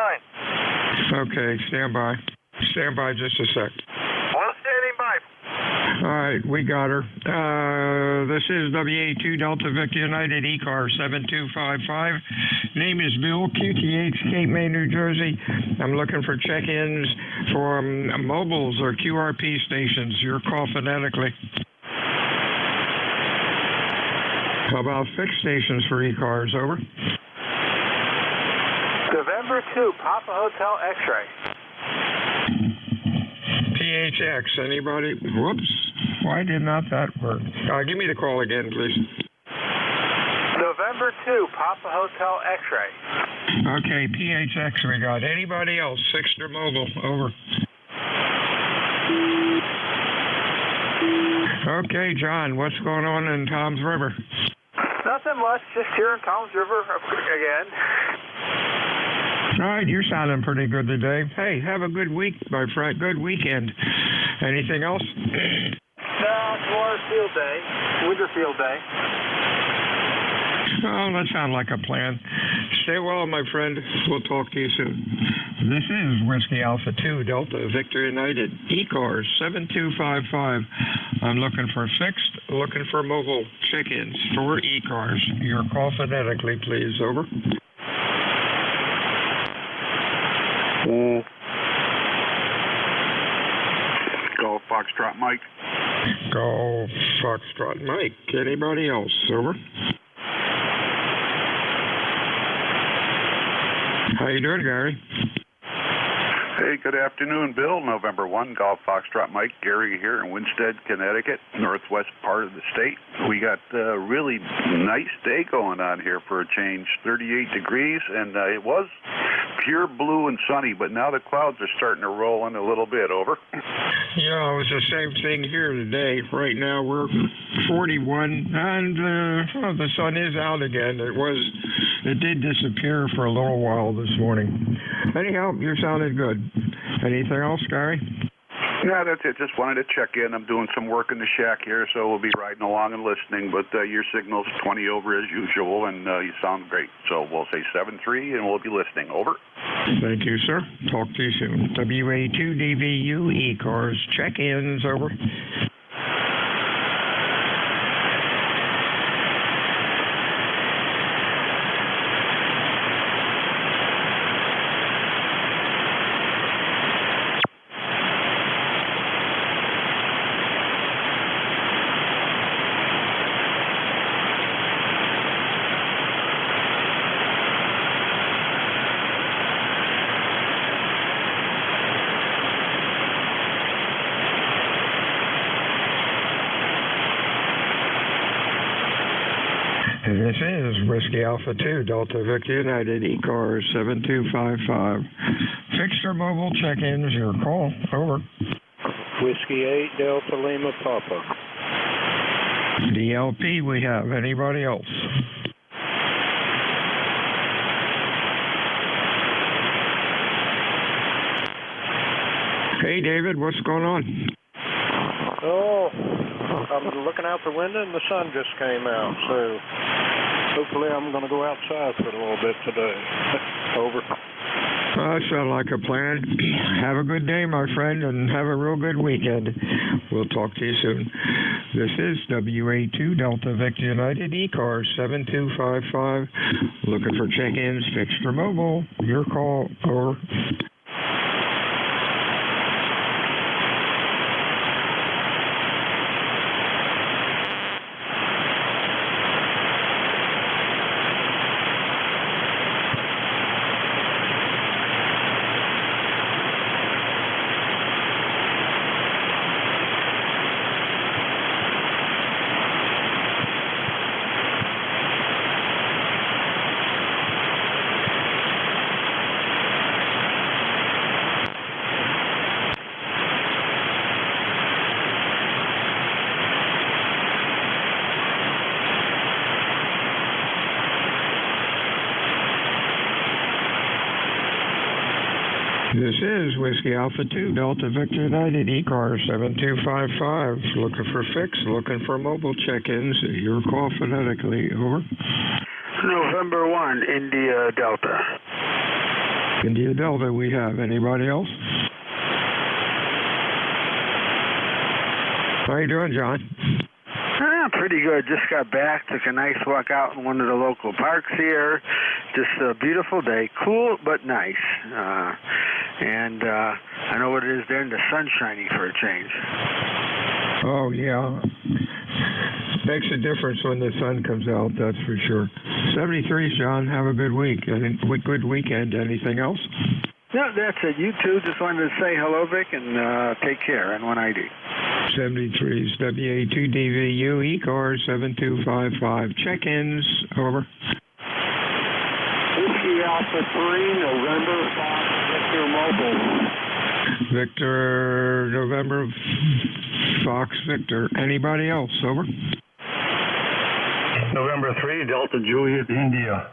A: Okay, stand by. Stand by just a sec.
T: Well, standing by.
A: All right, we got her. This is WA2 Delta Victor United ECAR 7255. Name is Bill, QTH, Cape May, New Jersey. I'm looking for check-ins for mobiles or QRP stations. Your call phonetically. How about fixed stations for ECARs? Over.
S: November 2, Papa Hotel X-Ray.
A: PHX, anybody? Whoops. Why did not that work? Give me the call again, please.
S: November 2, Papa Hotel X-Ray.
A: Okay, PHX we got. Anybody else? Fixed or mobile? Over. Okay, John, what's going on in Tom's River?
S: Nothing much, just here in Tom's River again.
A: All right, you're sounding pretty good today. Hey, have a good week, my friend. Good weekend. Anything else?
S: No, it's more field day, winter field day.
A: Oh, that sounds like a plan. Stay well, my friend. We'll talk to you soon. This is Whiskey Alpha 2 Delta Victor United ECARS 7255. I'm looking for fixed, looking for mobile check-ins for ECARS. Your call phonetically, please. Over.
V: Golf Foxtrot Mike.
A: Golf Foxtrot Mike. Anybody else? Over. How you doing, Gary?
D: Hey, good afternoon, Bill. November 1, Golf Foxtrot Mike, Gary here in Winstead, Connecticut, northwest part of the state. We got a really nice day going on here for a change, 38 degrees, and it was pure blue and sunny, but now the clouds are starting to roll in a little bit. Over.
A: Yeah, it was the same thing here today. Right now we're 41, and the sun is out again. It did disappear for a little while this morning. Anyhow, you sounded good. Anything else, Gary?
D: Yeah, that's it. Just wanted to check in. I'm doing some work in the shack here, so we'll be riding along and listening. But your signal's 20 over as usual, and you sound great. So we'll say 7-3, and we'll be listening. Over.
A: Thank you, sir. Talk to you soon. WA2DVU ECARS. Check-ins. Over. This is Whiskey Alpha 2, Delta Victor United, ECARS 7255. Fixed or mobile check-ins, your call. Over.
G: Whiskey 8, Delta Lima Papa.
A: DLP we have. Anybody else? Hey, David, what's going on?
G: Oh, I'm looking out the window and the sun just came out, so hopefully I'm going to go outside for a little bit today. Over.
A: That sounds like a plan. Have a good day, my friend, and have a real good weekend. We'll talk to you soon. This is WA2 Delta Victor United, ECARS 7255. Looking for check-ins, fixed or mobile. Your call. Over. This is Whiskey Alpha 2, Delta Victor United, ECARS 7255. Looking for fix, looking for mobile check-ins. Your call phonetically. Over.
U: November 1, India Delta.
A: India Delta, we have. Anybody else? How you doing, John?
U: Pretty good. Just got back. Took a nice walk out in one of the local parks here. Just a beautiful day. Cool, but nice. And I know what it is there, and the sun's shining for a change.
A: Oh, yeah. Makes a difference when the sun comes out, that's for sure. 73, John. Have a good week. And good weekend. Anything else?
U: No, that's it. You too. Just wanted to say hello, Vic, and take care. N1ID.
A: 73's WA2DVU, ECARS 7255. Check-ins. Over.
G: Whiskey Alpha 3, November 5, Victor Mobile.
A: Victor, November, Fox, Victor. Anybody else? Over.
G: November 3, Delta Juliet, India.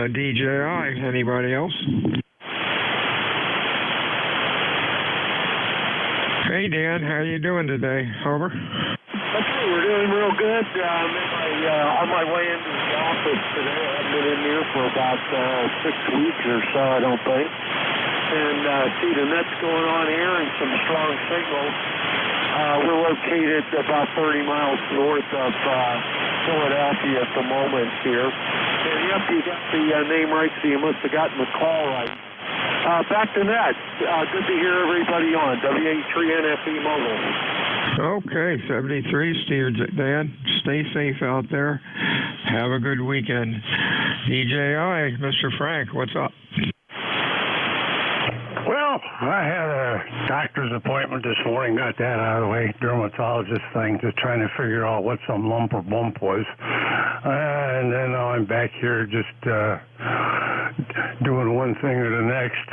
A: DJI. Anybody else? Hey, Dan. How you doing today? Over.
G: Okay, we're doing real good. On my way into the office today. I've been in here for about 6 weeks or so, I don't think. And see the nets going on here and some strong signals. We're located about 30 miles north of Philadelphia at the moment here. And yep, you got the name right, so you must have gotten the call right. Back to that. Good to hear everybody on WA3NFE Mobile.
A: Okay, 73, Steve, Dan. Stay safe out there. Have a good weekend. DJI, Mr. Frank, what's up?
O: I had a doctor's appointment this morning, got that out of the way, dermatologist thing, just trying to figure out what some lump or bump was. And then now I'm back here just doing one thing or the next.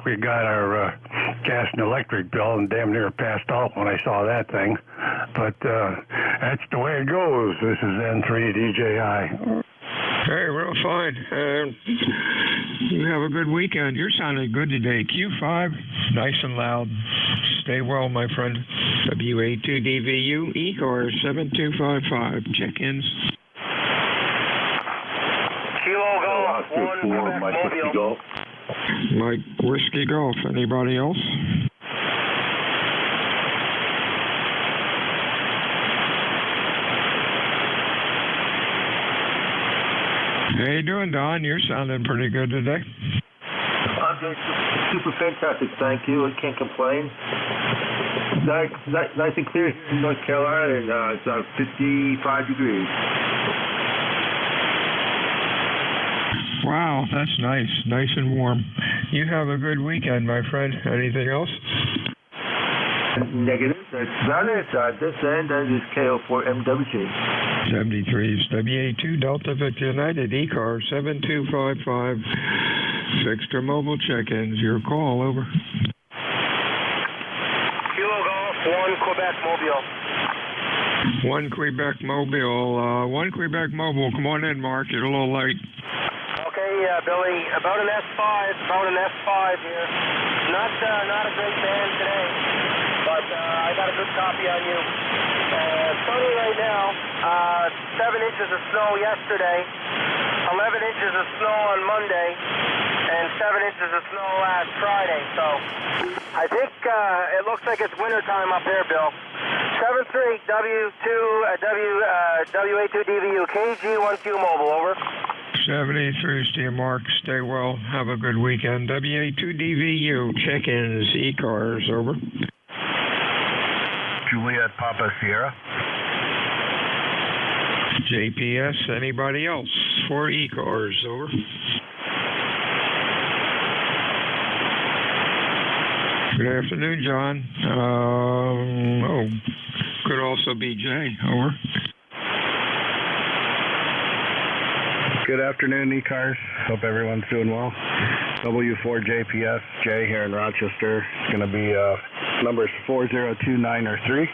O: We got our gas and electric bill and damn near passed out when I saw that thing. But that's the way it goes. This is N3DJI.
A: Hey, real fine. You have a good weekend. You're sounding good today. Q5, nice and loud. Stay well, my friend. WA2DVU, ECARS 7255. Check-ins.
B: Kilo Golf, 1 Quebec Mobile.
A: Mike Whiskey Golf. Anybody else? How you doing, Don? You're sounding pretty good today.
I: I'm doing super fantastic, thank you. I can't complain. Nice and clear here in North Carolina, and it's 55 degrees.
A: Wow, that's nice. Nice and warm. You have a good weekend, my friend. Anything else?
I: Negative. That's about it. This end is KO4MWG.
A: 73 is WA2 Delta Victor United, ECARS 7255. Extra mobile check-ins. Your call, over.
B: Kilo Golf, 1 Quebec Mobile.
A: 1 Quebec Mobile. 1 Quebec Mobile. Come on in, Mark. You're a little late.
B: Okay, Billy, about an S5 here. Not a great band today, but I got a good copy on you. Sunny right now. 7 inches of snow yesterday, 11 inches of snow on Monday, and 7 inches of snow last Friday. So I think it looks like it's winter time up here, Bill. 73 WA2DVU KG1Q Mobile, over.
A: 73 to you, Mark. Stay well. Have a good weekend. WA2DVU check-ins, ECARS, over.
I: Juliet Papa Sierra.
A: JPS, anybody else for ECARS, over. Good afternoon, John. Could also be Jay, over.
N: Good afternoon, ECARS. Hope everyone's doing well. W4JPS, Jay here in Rochester. It's going to be numbers 402-9 or 3.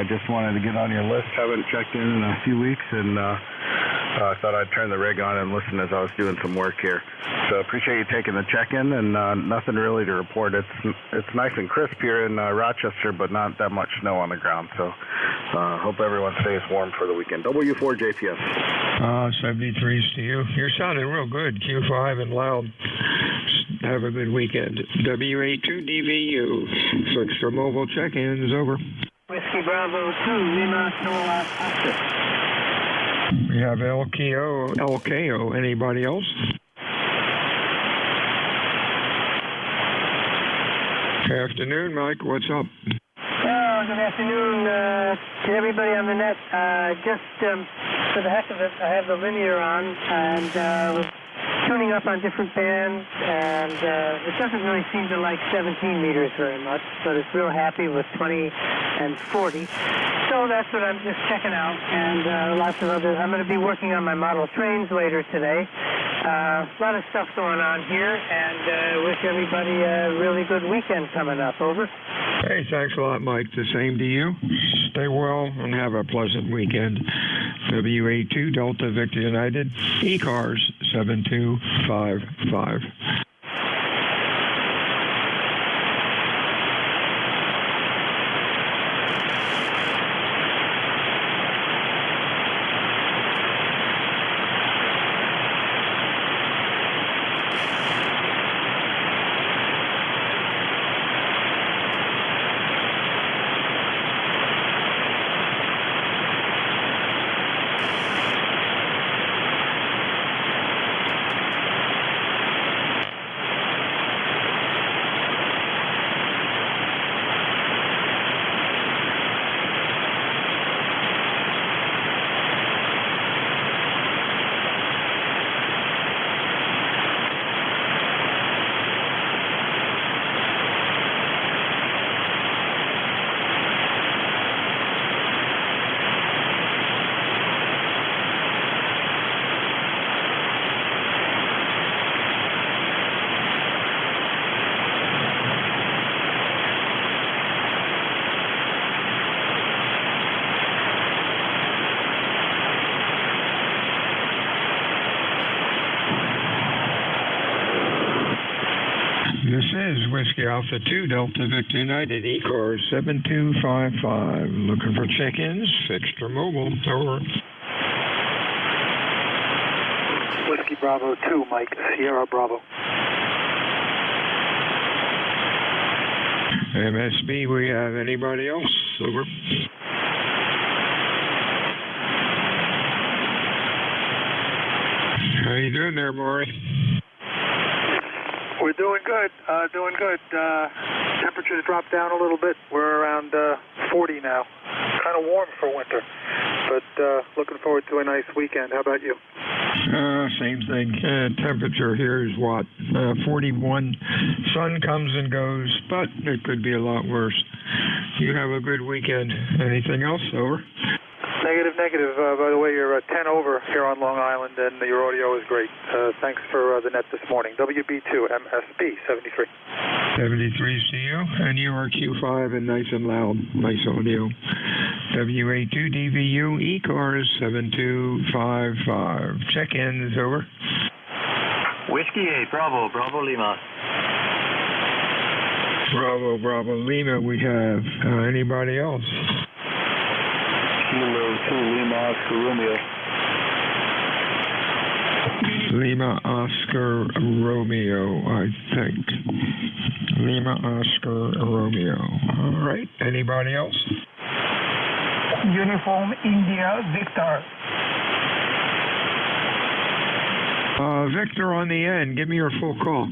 N: Just wanted to get on your list. Haven't checked in a few weeks, and I thought I'd turn the rig on and listen as I was doing some work here. So appreciate you taking the check-in, and nothing really to report. It's nice and crisp here in Rochester, but not that much snow on the ground. So hope everyone stays warm for the weekend. W4JPS.
A: 73s to you. You're sounding real good, Q5 and loud. Have a good weekend. WA2DVU. Extra mobile check-ins, over.
W: Whiskey Bravo 2, Lima, Noah, Oscar.
A: We have LKO. Anybody else? Afternoon, Mike. What's up?
W: Oh, good afternoon to everybody on the net. Just for the heck of it, I have the linear on and was tuning up on different bands, and it doesn't really seem to like 17 meters very much, but it's real happy with 20 and 40. So that's what I'm just checking out, and lots of other. I'm going to be working on my model trains later today. A lot of stuff going on here, and wish everybody a really good weekend coming up, over.
A: Hey, thanks a lot, Mike. The same to you. Stay well and have a pleasant weekend. WA2 Delta Victor United, ECARS 7255. Whiskey Alpha 2, Delta Victor United, ECARS 7255. Looking for check-ins, fixed or mobile. Over.
C: Whiskey Bravo 2, Mike, Sierra Bravo.
A: MSB, we have anybody else? Over. How you doing there, Maury?
C: We're doing good, temperatures dropped down a little bit. We're around 40 now. Kind of warm for winter, but looking forward to a nice weekend. How about you?
A: Same thing. Temperature here is what? 41. Sun comes and goes, but it could be a lot worse. You have a good weekend. Anything else? Over.
C: Negative. By the way, you're 10 over here on Long Island, and your audio is great. Thanks for the net this morning. WB2, MSB, 73.
A: 73 CU, and you are Q5 and nice and loud. Nice audio. WA2 DVU, ECARS 7255. Check-ins, over.
K: Whiskey 8, Bravo Lima.
A: Bravo Lima, we have anybody else?
K: Kilo 2, Lima Oscar Romeo.
A: Lima Oscar Romeo, I think. Lima Oscar Romeo. All right. Anybody else?
W: Uniform India Victor.
A: Victor on the end. Give me your full call.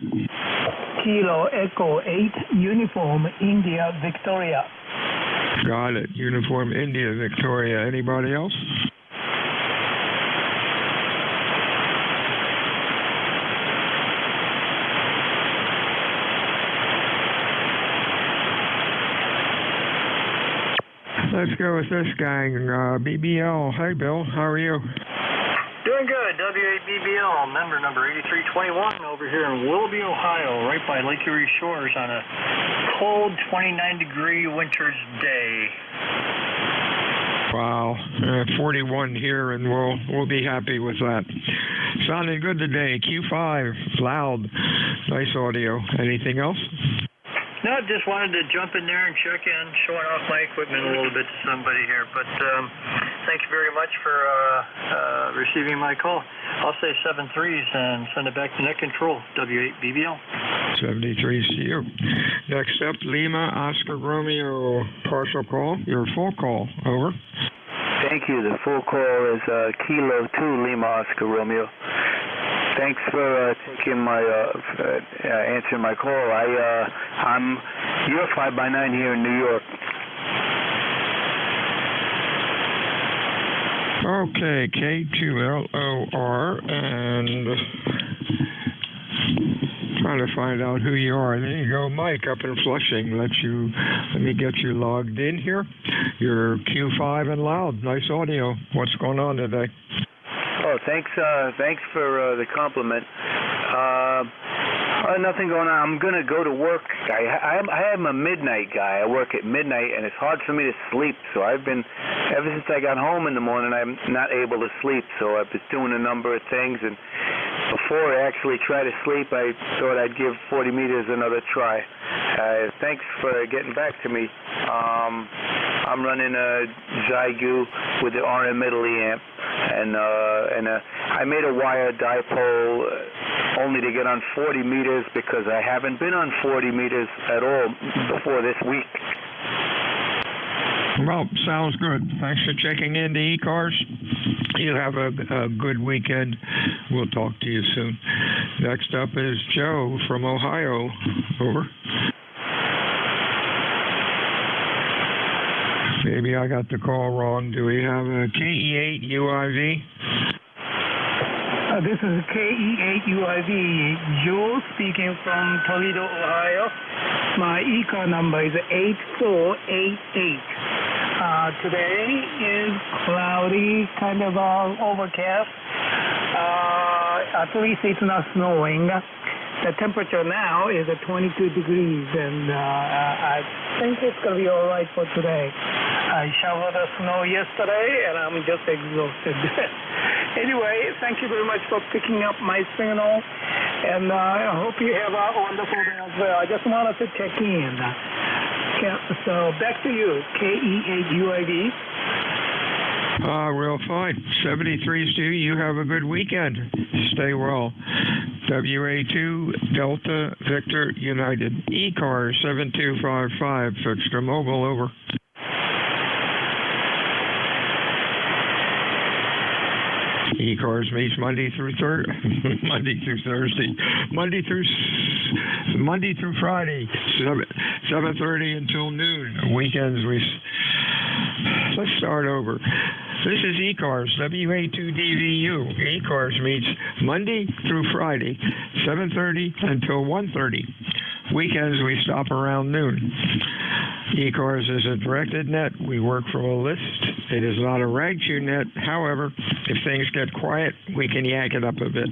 W: Kilo Echo 8, Uniform India Victoria.
A: Got it. Uniform India Victoria. Anybody else? Let's go with this gang. BBL. Hi, Bill. How are you?
K: Doing good. WABBL, member number 8321 over here in Willoughby, Ohio, right by Lake Erie Shores on a cold 29-degree winter's day.
A: Wow. 41 here, and we'll be happy with that. Sounding good today. Q5, loud, nice audio. Anything else?
K: No, just wanted to jump in there and check in, showing off my equipment a little bit to somebody here. But thank you very much for receiving my call. I'll say 7 3s and send it back to net control, W8BBL.
A: 73 CU. Next up, Lima Oscar Romeo, partial call. Your full call. Over.
K: Thank you. The full call is Kilo 2 Lima Oscar Romeo. Thanks for taking my answering my call. I'm you're 5x9 here in New York.
A: Okay, K2LOR, and trying to find out who you are. There you go, Mike, up in Flushing. Let me get you logged in here. You're Q5 and loud. Nice audio. What's going on today?
K: Oh, thanks for the compliment. Nothing going on. I'm going to go to work. I am a midnight guy. I work at midnight, and it's hard for me to sleep. So I've been, ever since I got home in the morning, I'm not able to sleep. So I've been doing a number of things. And before I actually try to sleep, I thought I'd give 40 meters another try. Thanks for getting back to me. I'm running a Zygu with the RM Italy amp. And I made a wire dipole only to get on 40 meters because I haven't been on 40 meters at all before this week.
A: Well, sounds good. Thanks for checking in to ECARS. You have a good weekend. We'll talk to you soon. Next up is Joe from Ohio. Over. Maybe I got the call wrong. Do we have a KE8UIV?
W: This is KE8UIV. Joe speaking from Toledo, Ohio. My ECAR number is 8488. Today is cloudy, kind of overcast. At least it's not snowing. The temperature now is at 22 degrees, and I think it's going to be all right for today. I shoveled the snow yesterday, and I'm just exhausted. Anyway, thank you very much for picking up my signal,
S: And I hope you have a wonderful day as well. I just wanted to check in. So back to you, KEAGUID.
A: Real fine. 73 Stu, you have a good weekend. Stay well. WA2 Delta Victor United. ECARS 7255, Fixed Mobile, over. ECARS meets Monday through Thursday, Monday through Friday, 7:30 until noon. Weekends let's start over. This is ECARS WA2DVU. ECARS meets Monday through Friday, 7:30 until 1:30. Weekends we stop around noon. ECARS is a directed net. We work from a list. It is not a rag-chew net. However, if things get quiet, we can yak it up a bit.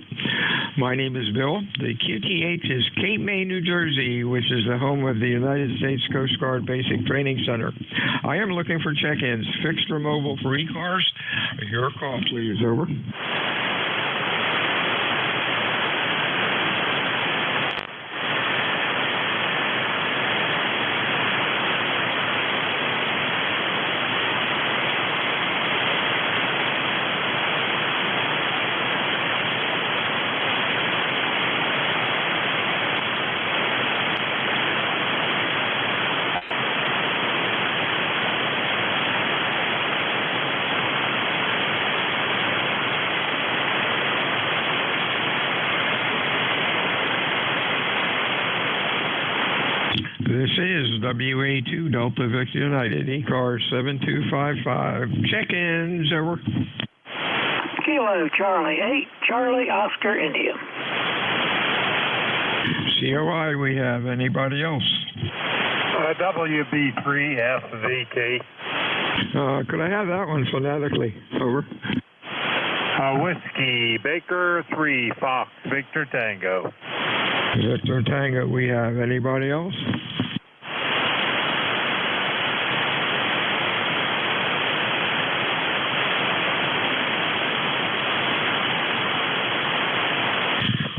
A: My name is Bill. The QTH is Cape May, New Jersey, which is the home of the United States Coast Guard Basic Training Center. I am looking for check-ins, fixed or mobile for ECARS. Your call, please. Over. This is WA2 Delta Victor United, ECARS 7255. Check-ins, over.
U: Kilo Charlie 8, Charlie Oscar India.
A: COI, we have anybody else?
L: WB3FVT.
A: Could I have that one phonetically? Over.
L: Whiskey Baker 3 Fox Victor Tango.
A: Victor Tango, we have anybody else?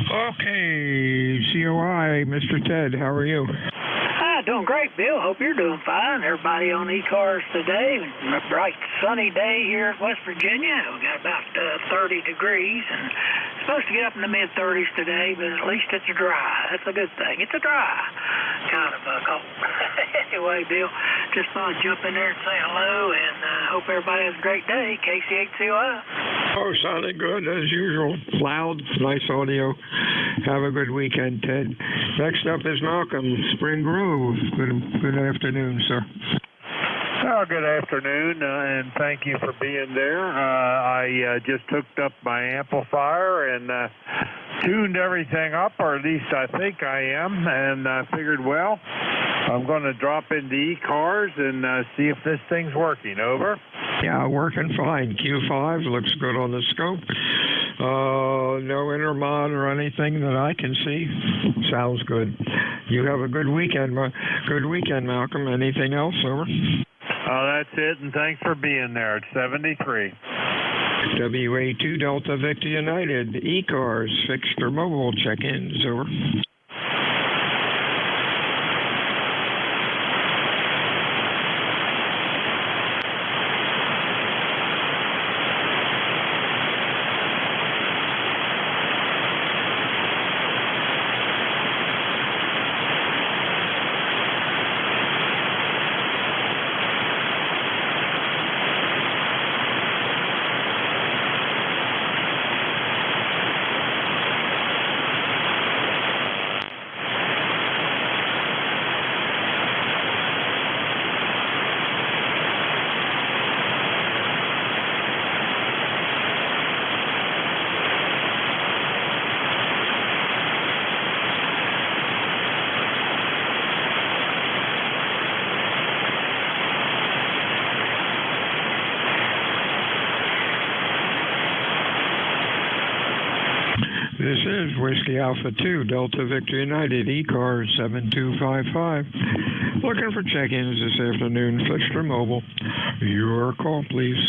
A: Okay, COI, Mr. Ted, how are you?
U: Hi, doing great, Bill. Hope you're doing fine. Everybody on ECARS today. A bright, sunny day here in West Virginia. We got about 30 degrees, and it's supposed to get up in the mid-30s today, but at least it's dry. That's a good thing. It's a dry kind of cold. Anyway, Bill, just thought I'd jump in there and say hello, and hope everybody has a great day. KC8COI.
A: Oh, sounded good as usual. Loud, nice audio. Have a good weekend, Ted. Next up is Malcolm, Spring Grove. Good afternoon, sir.
L: Oh, good afternoon, and thank you for being there. I just hooked up my amplifier and tuned everything up, or at least I think I am, and I figured, well, I'm going to drop into ECARS and see if this thing's working. Over.
A: Yeah, working fine. Q5 looks good on the scope. No intermod or anything that I can see. Sounds good. You have a good weekend. Malcolm. Anything else? Over.
L: That's it, and thanks for being there. It's 73.
A: WA2 Delta Victor United, ECARS, fixed or mobile check-ins. Over. This is Whiskey Alpha 2, Delta Victor United, ECARS 7255. Looking for check-ins this afternoon, fixed or mobile. Your call, please.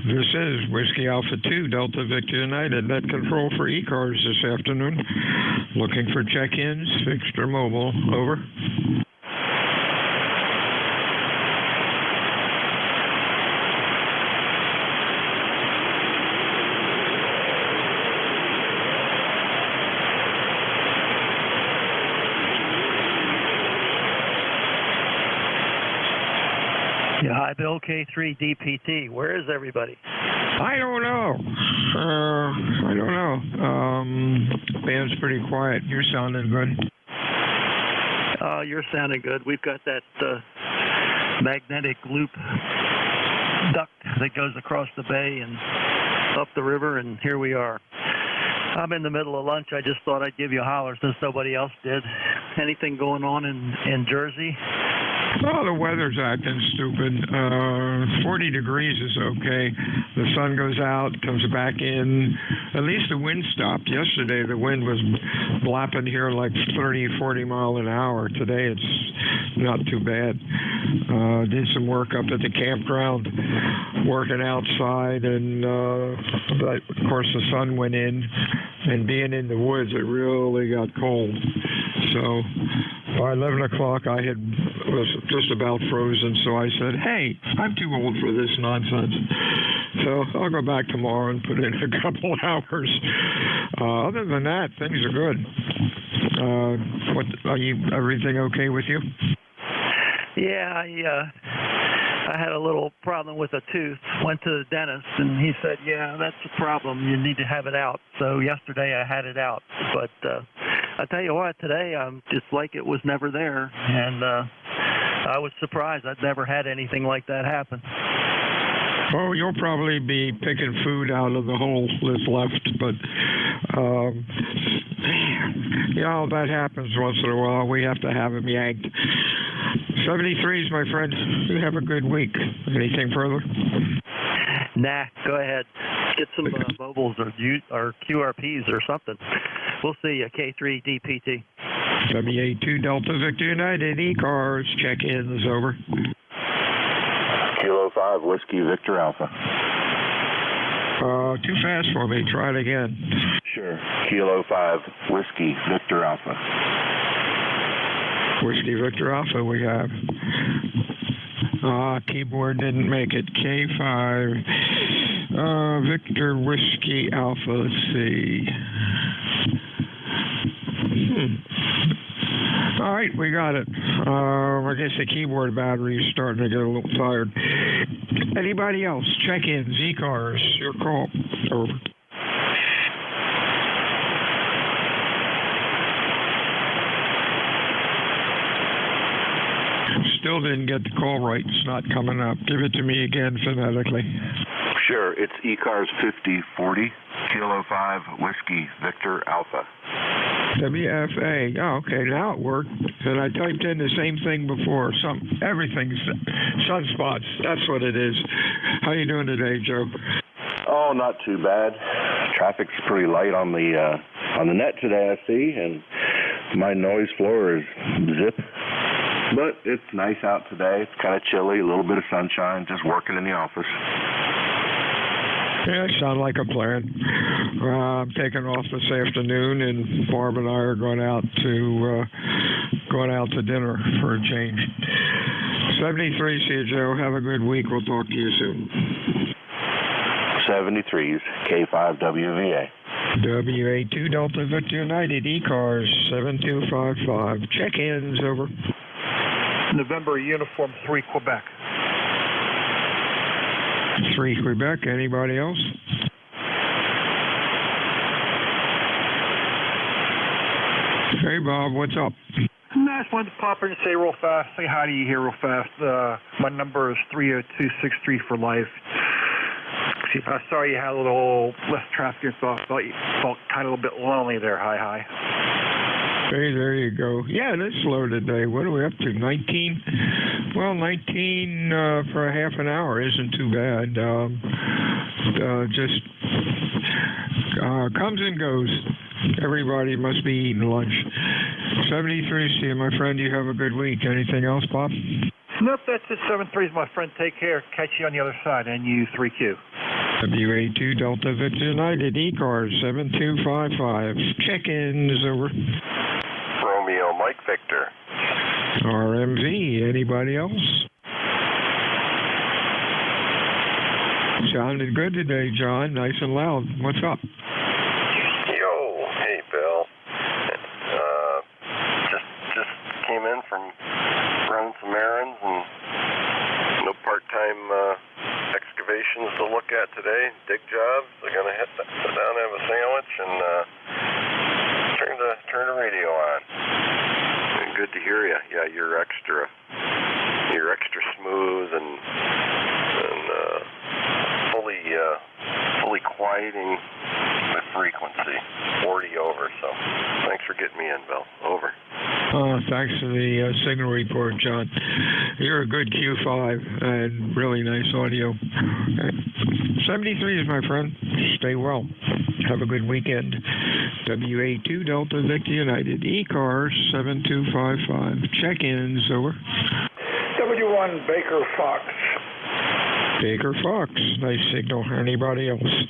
A: This is Whiskey Alpha 2, Delta Victor United. Net control for ECARS this afternoon. Looking for check-ins, fixed or mobile. Over.
R: Yeah, hi, Bill, K3 DPT. Where is everybody?
A: I don't know. Band's pretty quiet. You're sounding good.
R: You're sounding good. We've got that magnetic loop duct that goes across the bay and up the river, and here we are. I'm in the middle of lunch. I just thought I'd give you a holler since nobody else did. Anything going on in Jersey?
A: Well, the weather's acting stupid. 40 degrees is okay. The sun goes out, comes back in. At least the wind stopped. Yesterday, the wind was blapping here like 30, 40 mile an hour. Today, it's not too bad. Did some work up at the campground, working outside, and of course, the sun went in. And being in the woods, it really got cold. So by 11 o'clock, I was just about frozen, so I said, hey, I'm too old for this nonsense. So I'll go back tomorrow and put in a couple hours. Other than that, things are good. Everything okay with you?
R: Yeah, I had a little problem with a tooth. Went to the dentist, and he said, yeah, that's a problem. You need to have it out. So yesterday I had it out. But I tell you what, today I'm just like it was never there. And I was surprised. I'd never had anything like that happen.
A: Oh, you'll probably be picking food out of the hole that's left. But, yeah, that happens once in a while. We have to have them yanked. 73s, my friend. You have a good week. Anything further?
R: Nah, go ahead. Get some mobiles or QRPs or something. We'll see you. K3 DPT.
A: WA2 Delta Victor United. ECARS. Check-ins. Over.
E: Kilo 5 Whiskey Victor Alpha.
A: Too fast for me. Try it again.
E: Sure. Kilo 5 Whiskey Victor Alpha.
A: Whiskey Victor Alpha we have. Keyboard didn't make it. K5 Victor Whiskey Alpha. Let's see. All right, we got it. I guess the keyboard battery is starting to get a little tired. Anybody else? Check-ins, ECARS, your call. Over. Still didn't get the call right. It's not coming up. Give it to me again phonetically.
E: Sure. It's ECARS 5040, Kilo 5 Whiskey Victor Alpha.
A: WFA. Oh, okay. Now it worked. And I typed in the same thing before. Everything's sunspots. That's what it is. How you doing today, Joe?
E: Oh, not too bad. Traffic's pretty light on the net today, I see, and my noise floor is zip. But it's nice out today. It's kind of chilly, a little bit of sunshine, just working in the office.
A: Yeah, sound like a plan. I'm taking off this afternoon, and Barb and I are going out to dinner for a change. 73, see you, Joe. Have a good week. We'll talk to you soon.
E: 73s, K5WVA.
A: WA2 Delta Victor United, ECARS 7255. Check-ins, over.
C: November Uniform 3, Quebec.
A: 3 Quebec. Anybody else? Hey, Bob, what's up?
C: I just wanted to pop in and say real fast, say hi to you here real fast. My number is 30263 for life. I saw you had a little less traffic, so I thought you felt kind of a little bit lonely there. Hi.
A: Hey, there you go. Yeah, it is slow today. What are we up to, 19? Well, 19 for a half an hour isn't too bad. Just comes and goes. Everybody must be eating lunch. 73, see you, my friend. You have a good week. Anything else, Bob?
C: Nope, that's it. 73's my friend. Take care. Catch you on the other side. NU3Q.
A: WA2 Delta Victor United, ECARS 7255. Check-ins, over.
J: Romeo Mike Victor.
A: RMV, anybody else? Sounded good today, John. Nice and loud. What's up?
J: Yo, hey, Bill. Just came in from running some errands and no part-time excavations to look at today. Dig jobs. They're gonna sit down, have a sandwich, and turn the radio on. And good to hear you. Yeah, you're extra smooth and fully quieting the frequency. 40 over. So thanks for getting me in, Bill. Over.
A: Thanks for the signal report, John. You're a good Q5 and really nice audio. 73 is my friend. Stay well. Have a good weekend. WA2 Delta Victor United, ECARS 7255. Check-ins, over.
P: W1 Baker Fox.
A: Baker Fox, nice signal. Anybody else?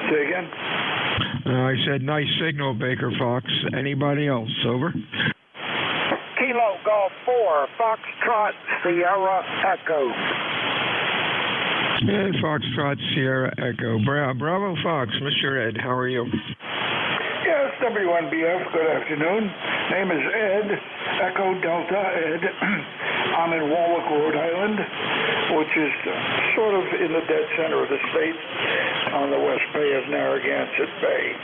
P: Say again?
A: I said nice signal, Baker Fox. Anybody else? Over.
P: Kilo Golf 4, Foxtrot Sierra Echo.
A: And Foxtrot Sierra Echo. Bravo Fox, Mr. Ed, how are you?
P: Yes, W1BF, good afternoon. Name is Ed, Echo Delta Ed. I'm in Warwick, Rhode Island, which is sort of in the dead center of the state on the west bay of Narragansett Bay.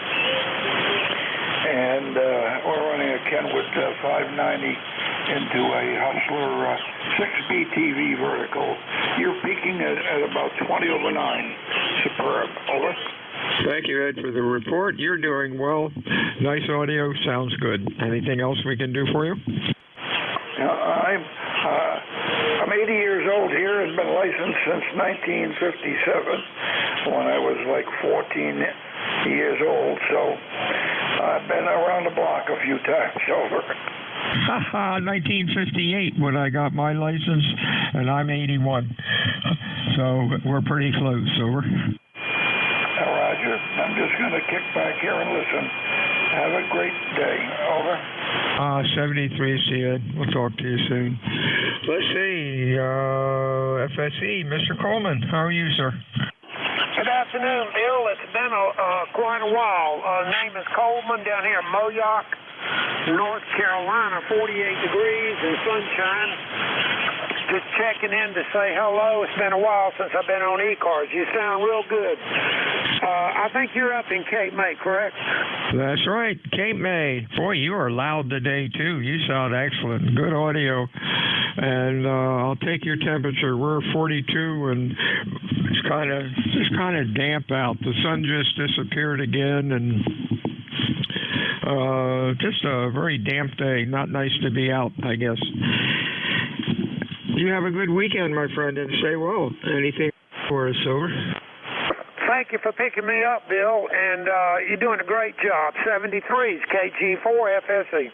P: And we're running a Kenwood 590 into a Hustler 6BTV vertical. You're peaking at about 20 over 9. Superb. Over.
A: Thank you, Ed, for the report. You're doing well. Nice audio. Sounds good. Anything else we can do for you?
P: I'm 80 years old here and been licensed since 1957 when I was like 14 years old. So I've been around the block a few times. Over.
A: 1958 when I got my license, and I'm 81. So we're pretty close. Over.
P: Roger. I'm just going to kick back here and listen. Have a great day. Over.
A: 73, see you. We'll talk to you soon. Let's see. FSE, Mr. Coleman. How are you, sir?
Q: Good afternoon, Bill. It's been quite a while. Name is Coleman down here in Moyock, North Carolina, 48 degrees and sunshine. Just checking in to say hello. It's been a while since I've been on ECARS. You sound real good. I think you're up in Cape May, correct?
A: That's right, Cape May. Boy, you are loud today, too. You sound excellent. Good audio. And I'll take your temperature. We're 42, and it's kind of damp out. The sun just disappeared again, and just a very damp day. Not nice to be out, I guess. You have a good weekend, my friend, and stay well. Anything for us, over?
Q: Thank you for picking me up, Bill, and you're doing a great job. 73's KG4 FSE.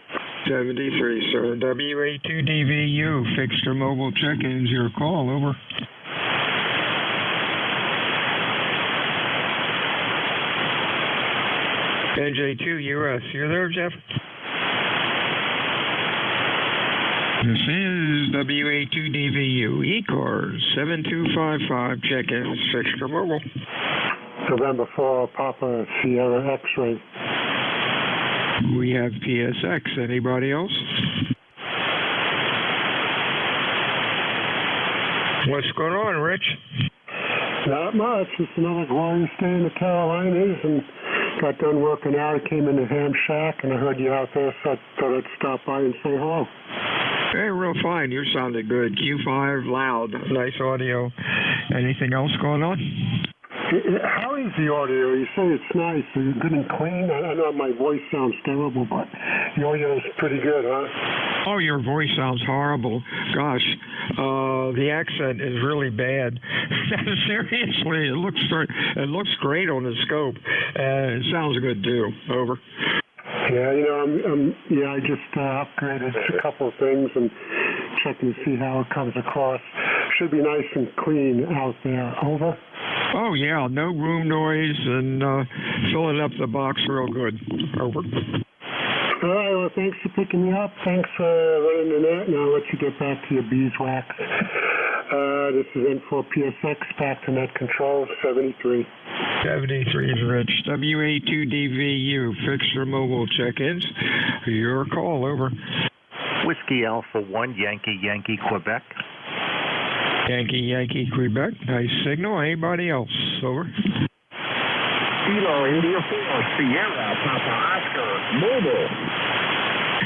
A: 73, sir. WA2DVU, fixed or mobile check-ins. Your call, over. NJ2US. You there, Jeff? This is WA2DVU, ECARS 7255, check-ins, fixed or mobile.
X: November 4, Papa Sierra X-ray.
A: We have PSX. Anybody else? What's going on, Rich?
X: Not much. Just another glorious day in the Carolinas, and got done working out. I came in the ham shack, and I heard you out there, so I thought I'd stop by and say hello.
A: Hey, real fine. You sounded good. Q5, loud, nice audio. Anything else going on?
X: How is the audio? You say it's nice. Are you good and clean? I know my voice sounds terrible, but the audio is pretty good, huh?
A: Oh, your voice sounds horrible. Gosh, the accent is really bad. Seriously, it looks great on the scope. It sounds good too. Over.
X: Yeah, you know, I just upgraded a couple of things and checking to see how it comes across. should be nice and clean out there. Over.
A: Oh, yeah, no room noise and filling up the box real good. Over.
X: All right, well, thanks for picking me up. Thanks for running the net, and I'll let you get back to your beeswax. This is N4PSX, back to net control, 73.
A: 73 is Rich. WA2DVU, fixture mobile check-ins. Your call, over.
F: Whiskey Alpha 1, Yankee, Quebec.
A: Yankee, Quebec. Nice signal. Anybody else? Over.
G: Kilo India 4, Sierra, Papa Oscar, mobile.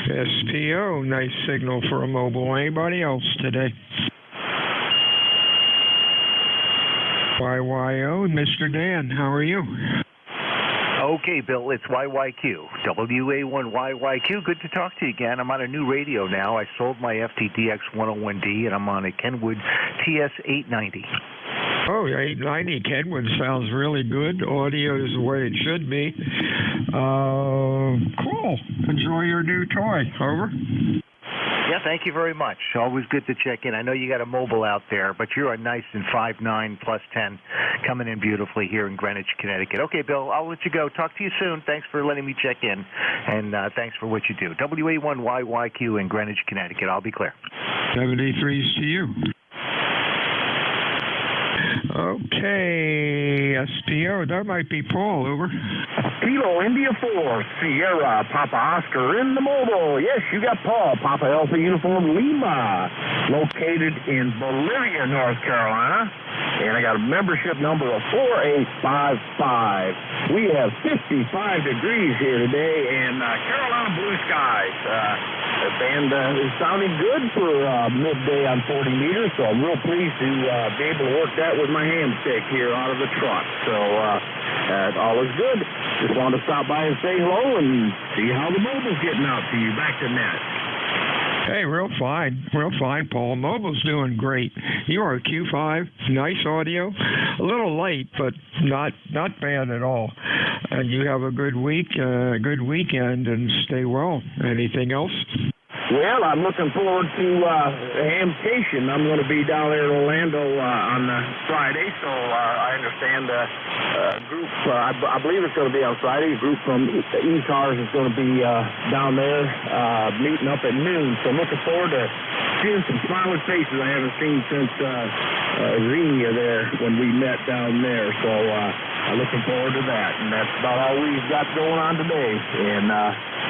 A: SPO, nice signal for a mobile. Anybody else today? YYO, Mr. Dan, how are you?
F: Okay, Bill, it's YYQ. WA1YYQ, good to talk to you again. I'm on a new radio now. I sold my FTDX 101D, and I'm on a Kenwood TS890.
A: Oh, 890 Kenwood sounds really good. Audio is the way it should be. Cool. Enjoy your new toy. Over.
F: Yeah, thank you very much. Always good to check in. I know you got a mobile out there, but you're a nice and 5'9 plus 10 coming in beautifully here in Greenwich, Connecticut. Okay, Bill, I'll let you go. Talk to you soon. Thanks for letting me check in, and thanks for what you do. WA1YYQ in Greenwich, Connecticut. I'll be clear.
A: 73's to you. Okay, SPO, that might be Paul, over.
G: Kilo India 4, Sierra, Papa Oscar in the mobile. Yes, you got Paul, Papa Alpha Uniform Lima, located in Bolivia, North Carolina. And I got a membership number of 4855. We have 55 degrees here today and Carolina blue skies. The band is sounding good for midday on 40 meters, so I'm real pleased to be able to work that with my hamstick here out of the truck. So all is good. Just wanted to stop by and say hello and see how the mobile's getting out to you. Back to net.
A: Hey, real fine, Paul. Mobile's doing great. You are a Q5, nice audio, a little light, but not bad at all. And you have a good week, good weekend, and stay well. Anything else?
G: Well, I'm looking forward to Hamcation. I'm going to be down there in Orlando on Friday, so I understand a group, I believe it's going to be on Friday, a group from ECARS is going to be down there meeting up at noon, so I'm looking forward to seeing some smiling faces I haven't seen since Xenia there when we met down there, so I'm looking forward to that, and that's about all we've got going on today, and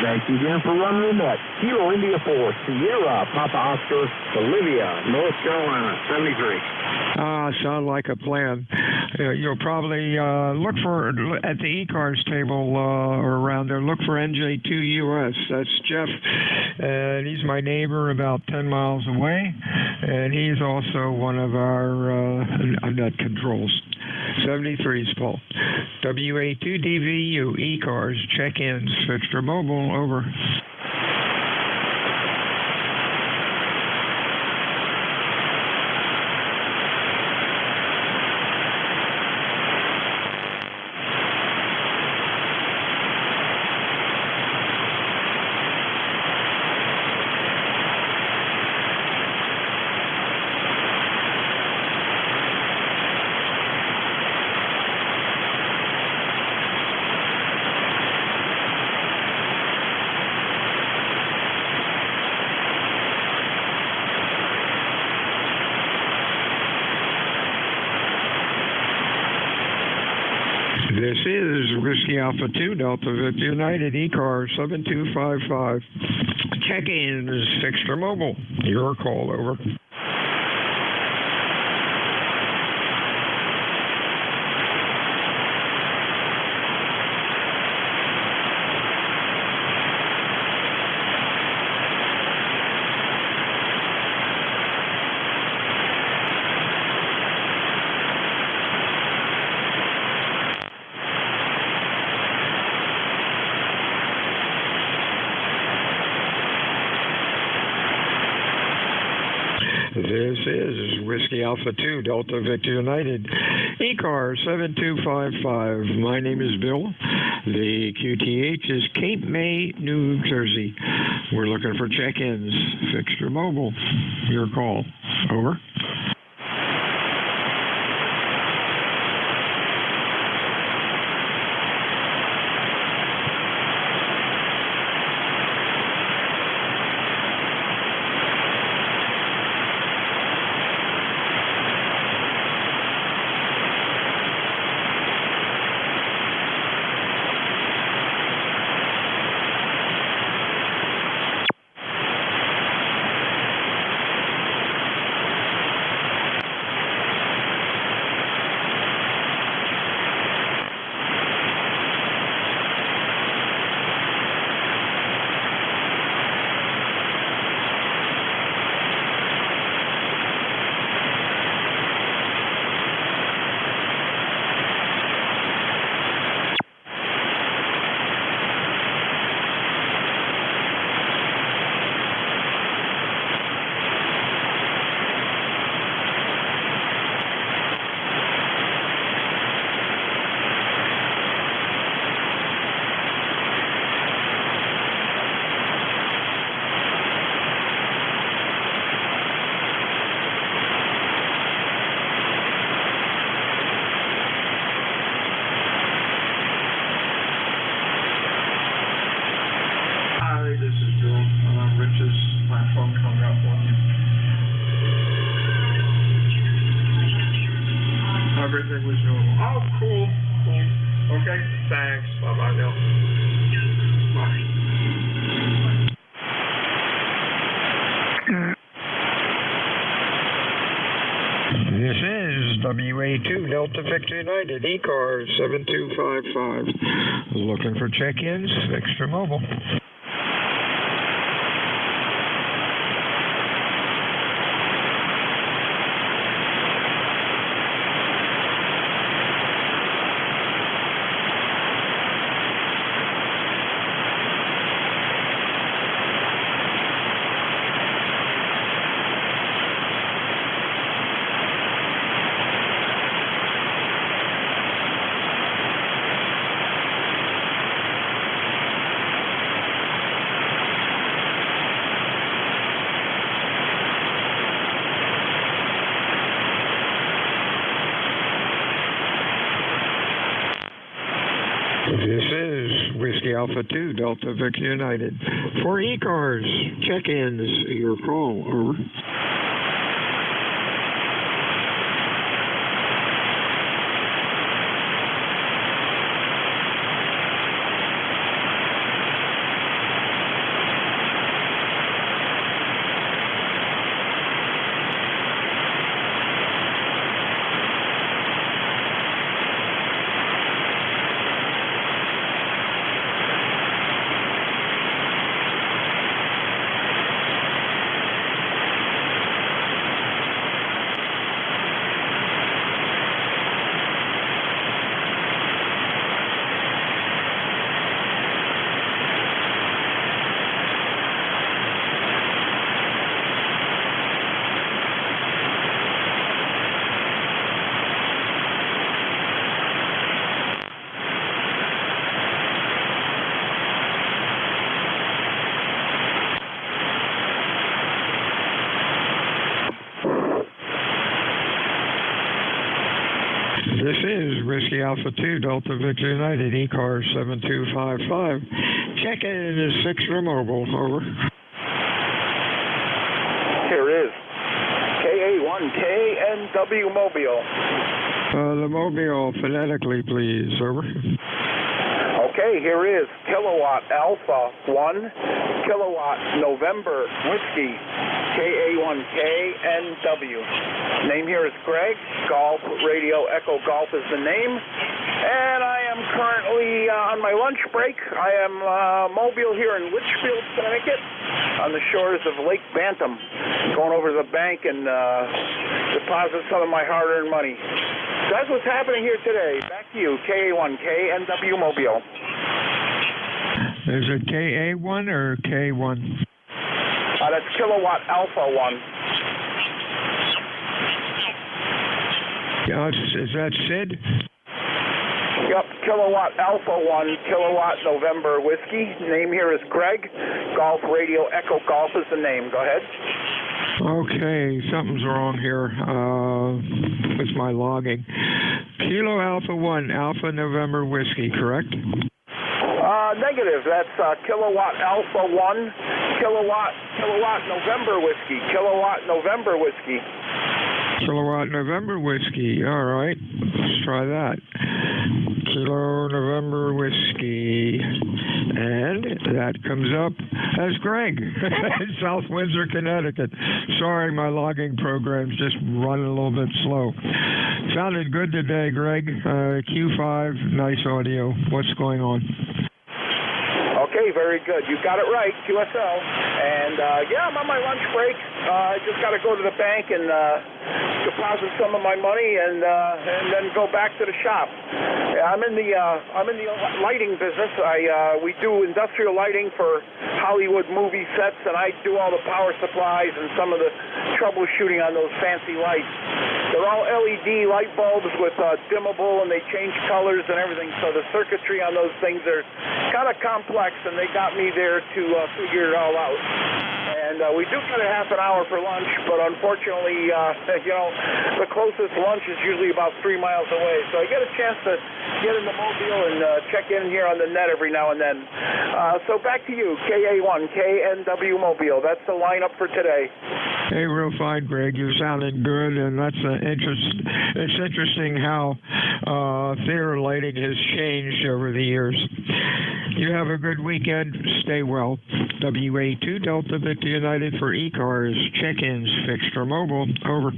G: thank you again for running the net. Kilo India 4, Sierra, Papa Oscar, Bolivia, North Carolina, 73.
A: Sound like a plan. You'll probably look for, at the ECARS table or around there, look for NJ2US. That's Jeff, and he's my neighbor about 10 miles away, and he's also one of our net controls. 73's Paul. WA2DVU, ECARS, check-ins, fixture mobile, over. This is Whiskey Alpha 2, Delta Victor United, ECARS 7255. Check-in is fixture mobile. Your call, over. This is Whiskey Alpha 2, Delta Victor United, ECARS 7255. My name is Bill. The QTH is Cape May, New Jersey. We're looking for check-ins. Fixture mobile. Your call. Over. Cool. Okay, thanks. Bye-bye now. Bye. This is WA2 Delta Victor United, ECARS 7255. Looking for check-ins, extra mobile. This is Whiskey Alpha 2, Delta Victor United. For ECARS, check-ins, your call, over. This is Whiskey Alpha 2, Delta Victor United, ECARS 7255. Check-in is 6 for mobile, over.
H: Here is KA1KNW Mobile.
A: The mobile phonetically, please, over.
H: Okay, here is Kilowatt Alpha 1, Kilowatt November Whiskey, KA1KNW. Name here is Greg, Golf Radio Echo Golf is the name, and I am currently on my lunch break. I am mobile here in Litchfield, Connecticut, on the shores of Lake Bantam, going over to the bank and deposit some of my hard-earned money. So that's what's happening here today. Back to you, KA1KNW Mobile.
A: Is it KA1 or K1?
H: That's Kilowatt Alpha 1.
A: Is that Sid?
H: Yep, Kilowatt Alpha 1, Kilowatt November Whiskey. Name here is Greg. Golf Radio Echo Golf is the name. Go ahead.
A: Okay, something's wrong here with my logging. Kilo Alpha 1, Alpha November Whiskey, correct?
H: Negative. That's Kilowatt Alpha 1, Kilowatt November Whiskey. Kilowatt November Whiskey.
A: Kilowatt November Whiskey. All right, let's try that. Kilo November Whiskey. And that comes up as Greg in South Windsor, Connecticut. Sorry, my logging program's just running a little bit slow. Sounded good today, Greg. Q5, nice audio. What's going on?
H: Okay, very good. You got it right, QSL. And yeah, I'm on my lunch break. I just got to go to the bank and deposit some of my money and then go back to the shop. I'm in the lighting business. We do industrial lighting for Hollywood movie sets, and I do all the power supplies and some of the troubleshooting on those fancy lights. They're all LED light bulbs with dimmable, and they change colors and everything. So the circuitry on those things are kind of complex, and they got me there to figure it all out. And we do get a half an hour for lunch, but unfortunately, the closest lunch is usually about 3 miles away. So I get a chance to get in the mobile and check in here on the net every now and then. So back to you, KA1, KNW Mobile. That's the lineup for today.
A: Hey, real fine, Greg. You sounded good, and that's it's interesting how theater lighting has changed over the years. You have a good weekend. Stay well. WA2 Delta Victor United for ECARS. Check-ins fixed or mobile. Over.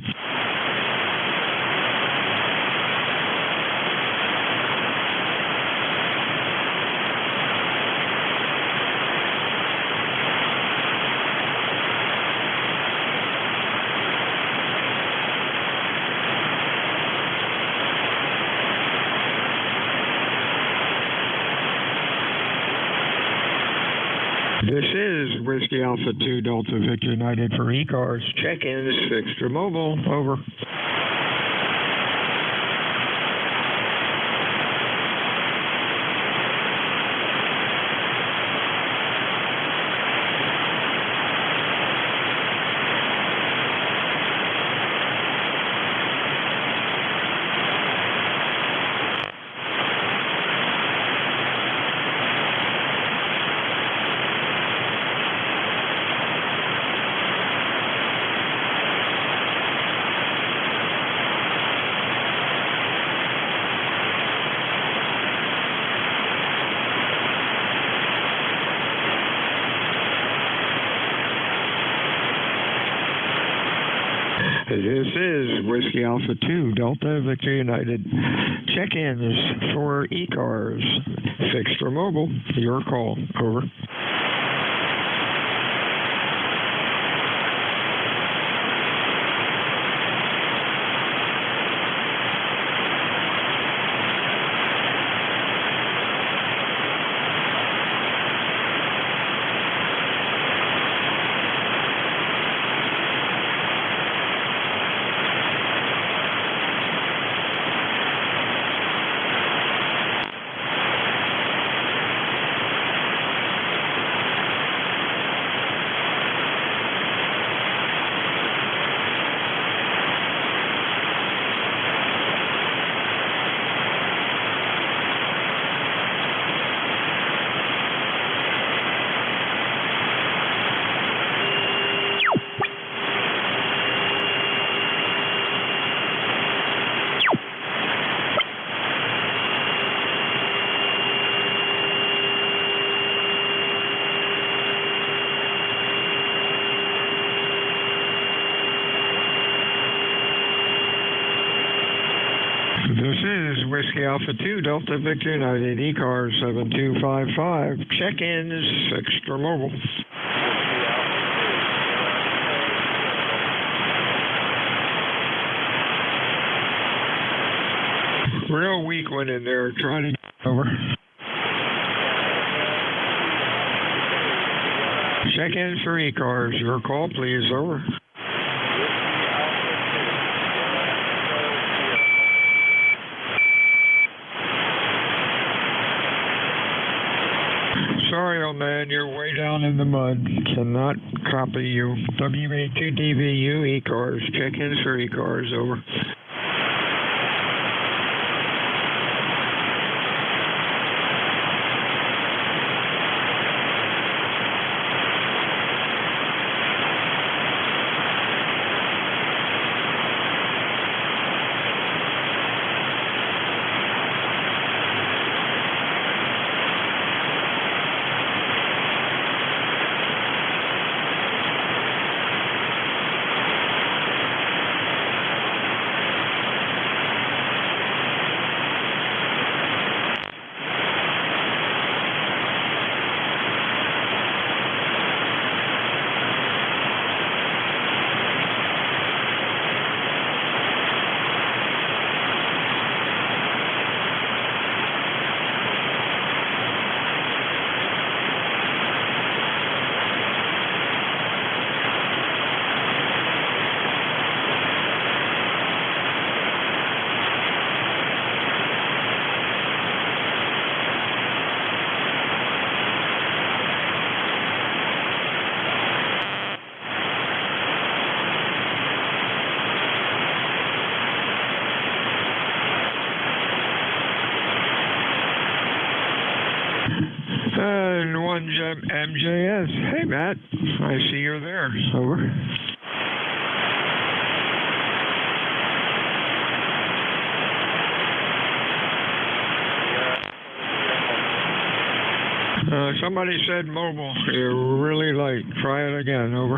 A: This is Whiskey Alpha 2 Delta Victor United for ECARS. Check-ins fixed or mobile. Over. This is Whiskey Alpha 2 Delta Victor United. Check-ins for ECARS. Fixed or mobile. Your call. Over. This is Whiskey Alpha 2 Delta Victor United ECARS 7255. Check-ins fixed or mobile. Real weak one in there. Trying to get over. Check-ins for ECARS. Your call, please. Over. Sorry, old man, you're way down in the mud. Cannot copy you. WA2DVU ECARS. Check-ins for ECARS. Over. And one MJS. Hey, Matt. I see you're there. Over. Somebody said mobile. You're really light. Try it again. Over.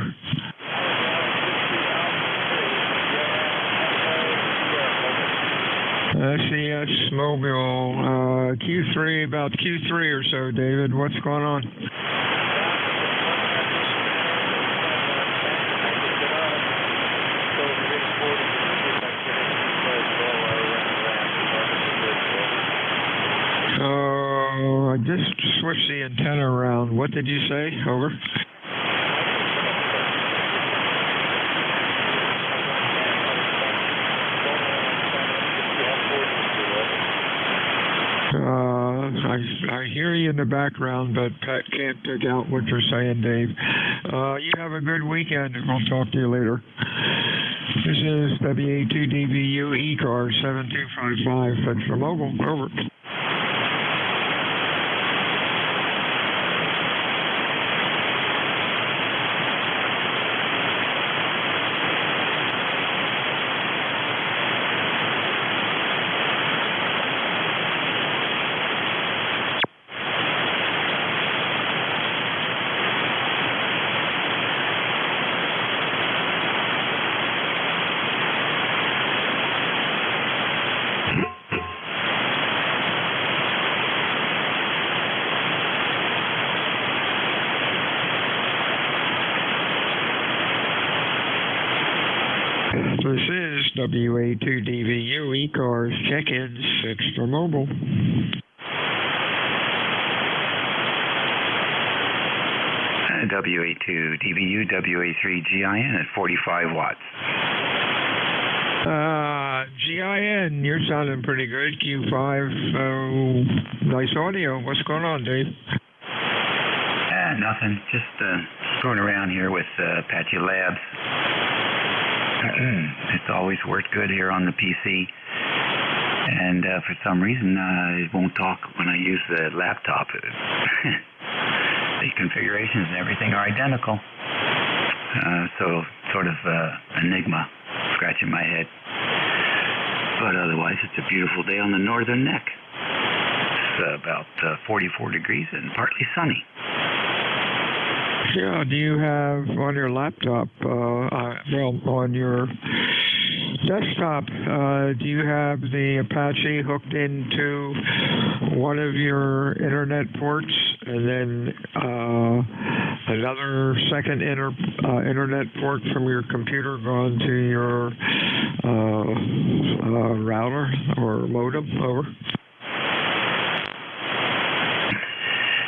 A: SES mobile. Q3, about Q3 or so, David. What's going on? I just switched the antenna around. What did you say? Over. I hear you in the background, but Pat can't pick out what you're saying, Dave. You have a good weekend, and I'll talk to you later. This is WA2DVU ECARS 7255. That's for mobile. Over. This is WA2DVU ECARS check-in 6 for mobile.
D: WA2DVU WA3GIN at 45 watts.
A: GIN, you're sounding pretty good. Q5, nice audio. What's going on, Dave?
D: Nothing. Just going around here with Apache Labs. It's always worked good here on the PC, and for some reason it won't talk when I use the laptop. The configurations and everything are identical, so sort of enigma, scratching my head. But otherwise, it's a beautiful day on the northern neck. It's about 44 degrees and partly sunny.
A: Yeah, do you have on your laptop, on your desktop, do you have the Apache hooked into one of your internet ports and then another second internet port from your computer gone to your router or modem? Over.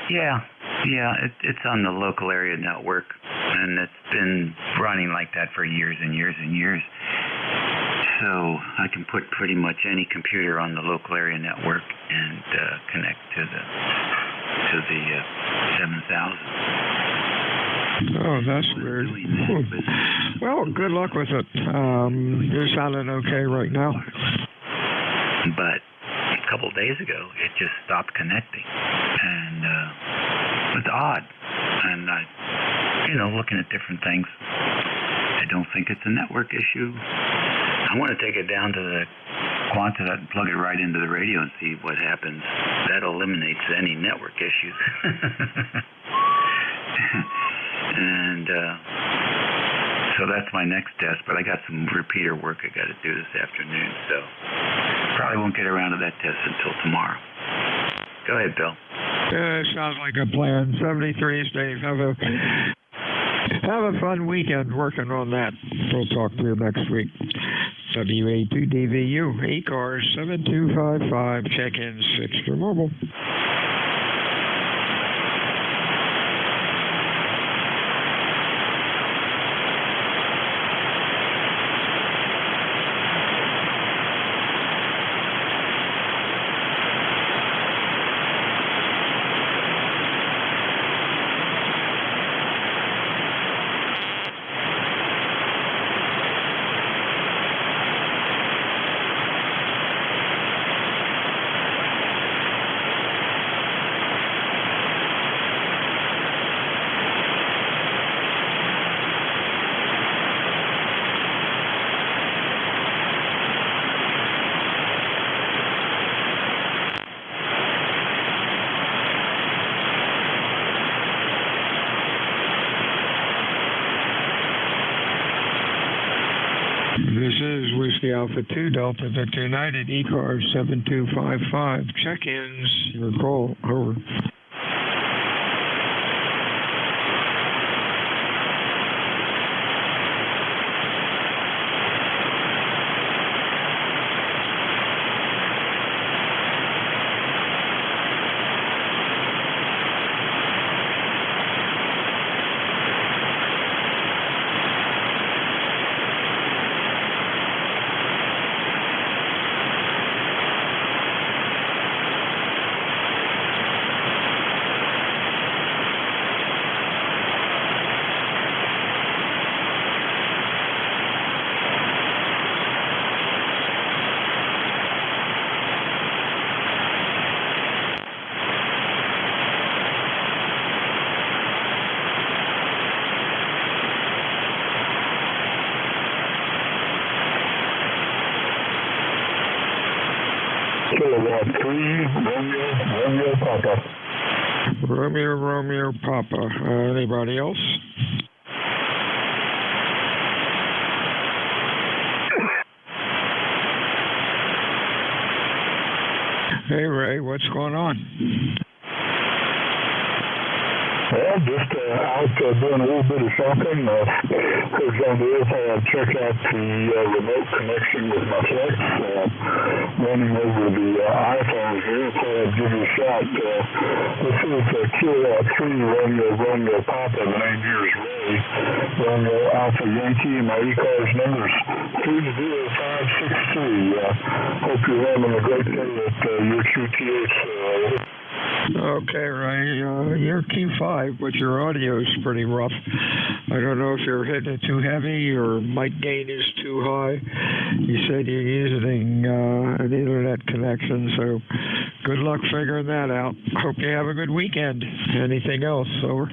D: Yeah, it's on the local area network, and it's been running like that for years and years and years. So I can put pretty much any computer on the local area network and connect to the 7000.
A: Oh, that's weird. Well, good luck with it. You're sounding okay right now.
D: But a couple of days ago, it just stopped connecting, and it's odd. And looking at different things, I don't think it's a network issue. I want to take it down to the Quantinet and plug it right into the radio and see what happens. That eliminates any network issues. And so that's my next test, but I got some repeater work I got to do this afternoon, so probably won't get around to that test until tomorrow. Go ahead, Bill.
A: Sounds like a plan. 73, Dave. Have a fun weekend working on that. We'll talk to you next week. WA2DVU, ECARS 7255, check-in 6 for mobile. This is Whiskey Alpha 2 Delta Victor United, ECARS 7255. Check-ins, your call, over.
X: Kilowatt 3, Romeo Papa.
A: Romeo Papa. Anybody else? Hey, Ray, what's going on?
X: Well, just out doing a little bit of shopping. Because on the other side, I checked out the remote connection with my Flex. Running over the iPhone here, so I'll give you a shot. This is Kilowatt 3 Romeo Papa. The name here is Ray. Romeo Alpha Yankee, and my ECARS number is 30563. Hope you're having a great day at your QTH.
A: Okay, Ray, you're Q5, but your audio is pretty rough. I don't know if you're hitting it too heavy or mic gain is too high. You said you're using an internet connection, so good luck figuring that out. Hope you have a good weekend. Anything else? Over.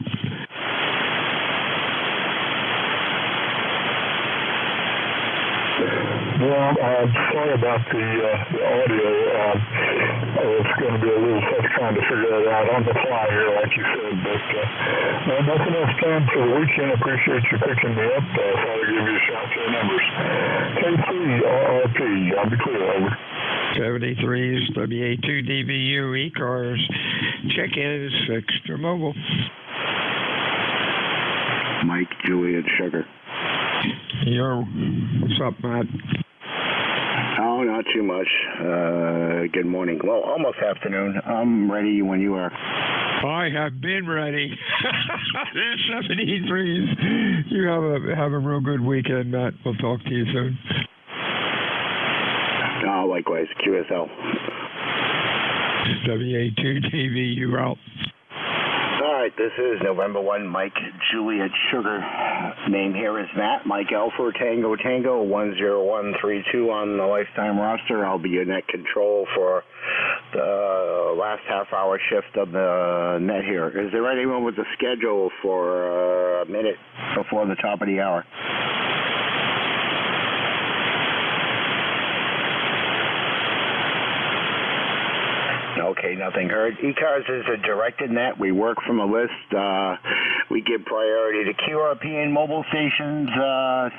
X: Well, sorry about the audio. It's going to be a little tough trying to figure it out on the fly here, like you said. But nothing else planned for the weekend. Appreciate you picking me up. Thought I'd give you a shout to the numbers. K3RRP, I'll be clear, over.
A: 73s, WA2DVU, ECARS, check-ins, extra mobile.
E: Mike, Juliet, Sugar.
A: Yo, what's up, Matt?
E: Oh, not too much. Good morning. Well, almost afternoon. I'm ready when you are.
A: I have been ready. 73s. You have a real good weekend, Matt. We'll talk to you soon.
E: Likewise, QSL.
A: WA2TV, you're out.
E: All right, this is November 1, Mike, Juliet, Sugar. Name here is Matt, Mike Alpha, Tango, 10132 on the lifetime roster. I'll be your net control for the last half-hour shift of the net here. Is there anyone with a schedule for a minute before the top of the hour? Okay, nothing heard. ECARS is a directed net. We work from a list. We give priority to QRP and mobile stations.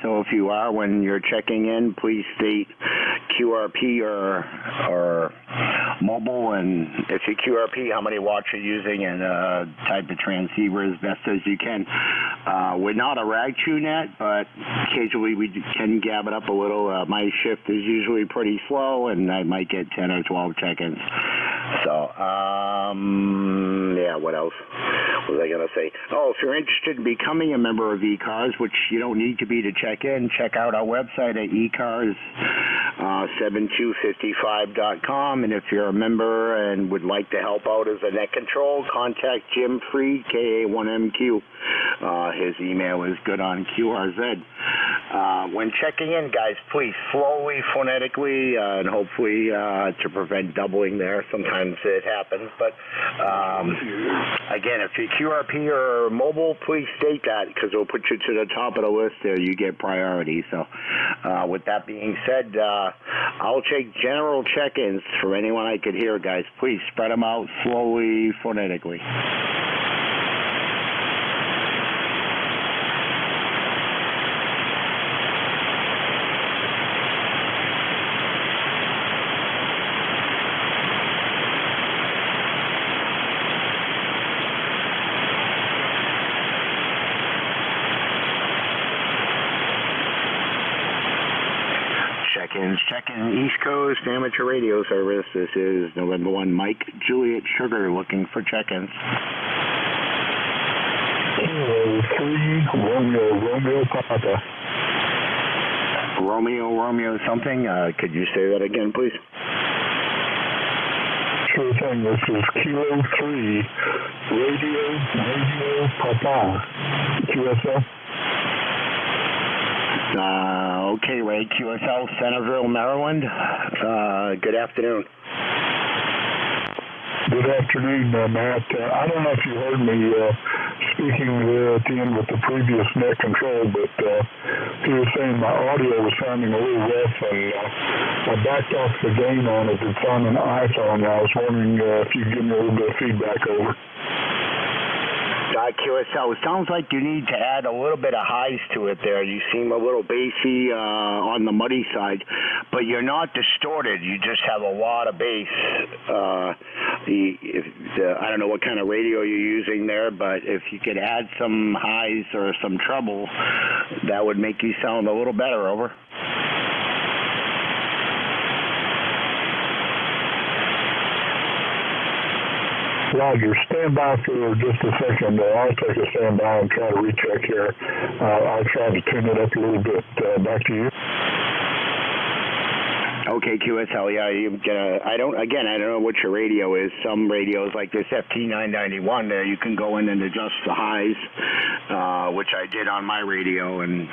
E: So if you are, when you're checking in, please state QRP or mobile. And if you QRP, how many watts you're using, and type of transceiver as best as you can. We're not a rag chew net, but occasionally we can gab it up a little. My shift is usually pretty slow, and I might get 10 or 12 check-ins. So, yeah, what else was I going to say? Oh, if you're interested in becoming a member of ECARS, which you don't need to be to check in, check out our website at ECARS7255.com. And if you're a member and would like to help out as a net control, contact Jim Freed, KA1MQ. His email is good on QRZ. When checking in, guys, please slowly, phonetically, and hopefully to prevent doubling there. Sometimes it happens, but again, if you're QRP or mobile, please state that, because we'll put you to the top of the list there. You get priority. So with that being said, I'll take general check-ins for anyone I could hear, guys. Please spread them out slowly, phonetically.
M: check-ins. Check-in East Coast Amateur Radio Service. This is November 1, Mike Juliet Sugar looking for check-ins.
X: Kilo 3, Romeo Papa.
M: Romeo something? Could you say that again, please?
X: Sure thing. This is Kilo 3, Radio Papa. QSL.
M: Okay, Ray, QSL, Centerville, Maryland. Good afternoon.
X: Good afternoon, Matt. I don't know if you heard me speaking at the end with the previous net control, but he was saying my audio was sounding a little rough, and I backed off the gain on it. It's on an iPhone. I was wondering if you could give me a little bit of feedback over.
M: QSL, it sounds like you need to add a little bit of highs to it there. You seem a little bassy on the muddy side, but you're not distorted. You just have a lot of bass. I don't know what kind of radio you're using there, but if you could add some highs or some treble, that would make you sound a little better, over.
X: Roger, stand by for just a second. I'll take a standby and try to recheck here. I'll try to tune it up a little bit. Back to you.
M: Okay, QSL, yeah, I don't know what your radio is. Some radios like this FT991 there, you can go in and adjust the highs, which I did on my radio, and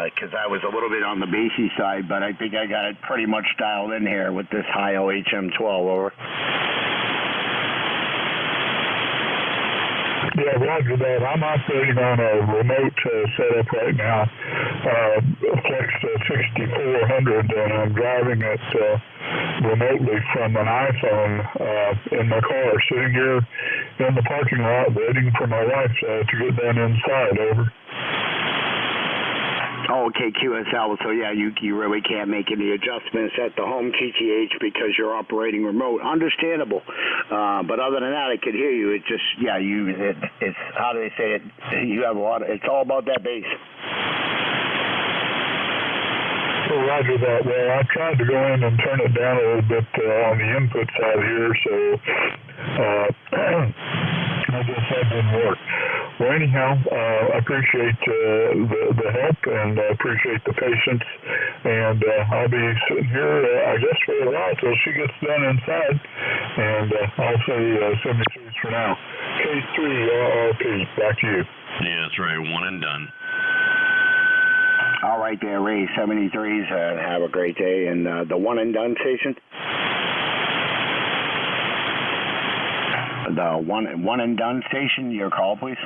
M: because I was a little bit on the bassy side, but I think I got it pretty much dialed in here with this Hi-O HM12, over.
X: Yeah, roger that. I'm operating on a remote setup right now, Flex 6400, and I'm driving it remotely from an iPhone in my car, sitting here in the parking lot waiting for my wife to get down inside, over.
M: Oh, okay, QSL. So, yeah, you really can't make any adjustments at the home TTH because you're operating remote. Understandable. But other than that, I could hear you. It just, yeah, it's, how do they say it? You have a lot of, it's all about that bass.
X: Well, roger that. Well, I tried to go in and turn it down a little bit on the input side here, so I guess that didn't work. Well, anyhow, I appreciate the help, and I appreciate the patience, and I'll be sitting here, I guess, for a while till she gets done inside, and I'll say 73s for now. K3RRP, back to you.
O: Yeah, that's right, one and done.
M: All right there, Ray, 73s, have a great day, and the one and done station? The one and done station, your call, please.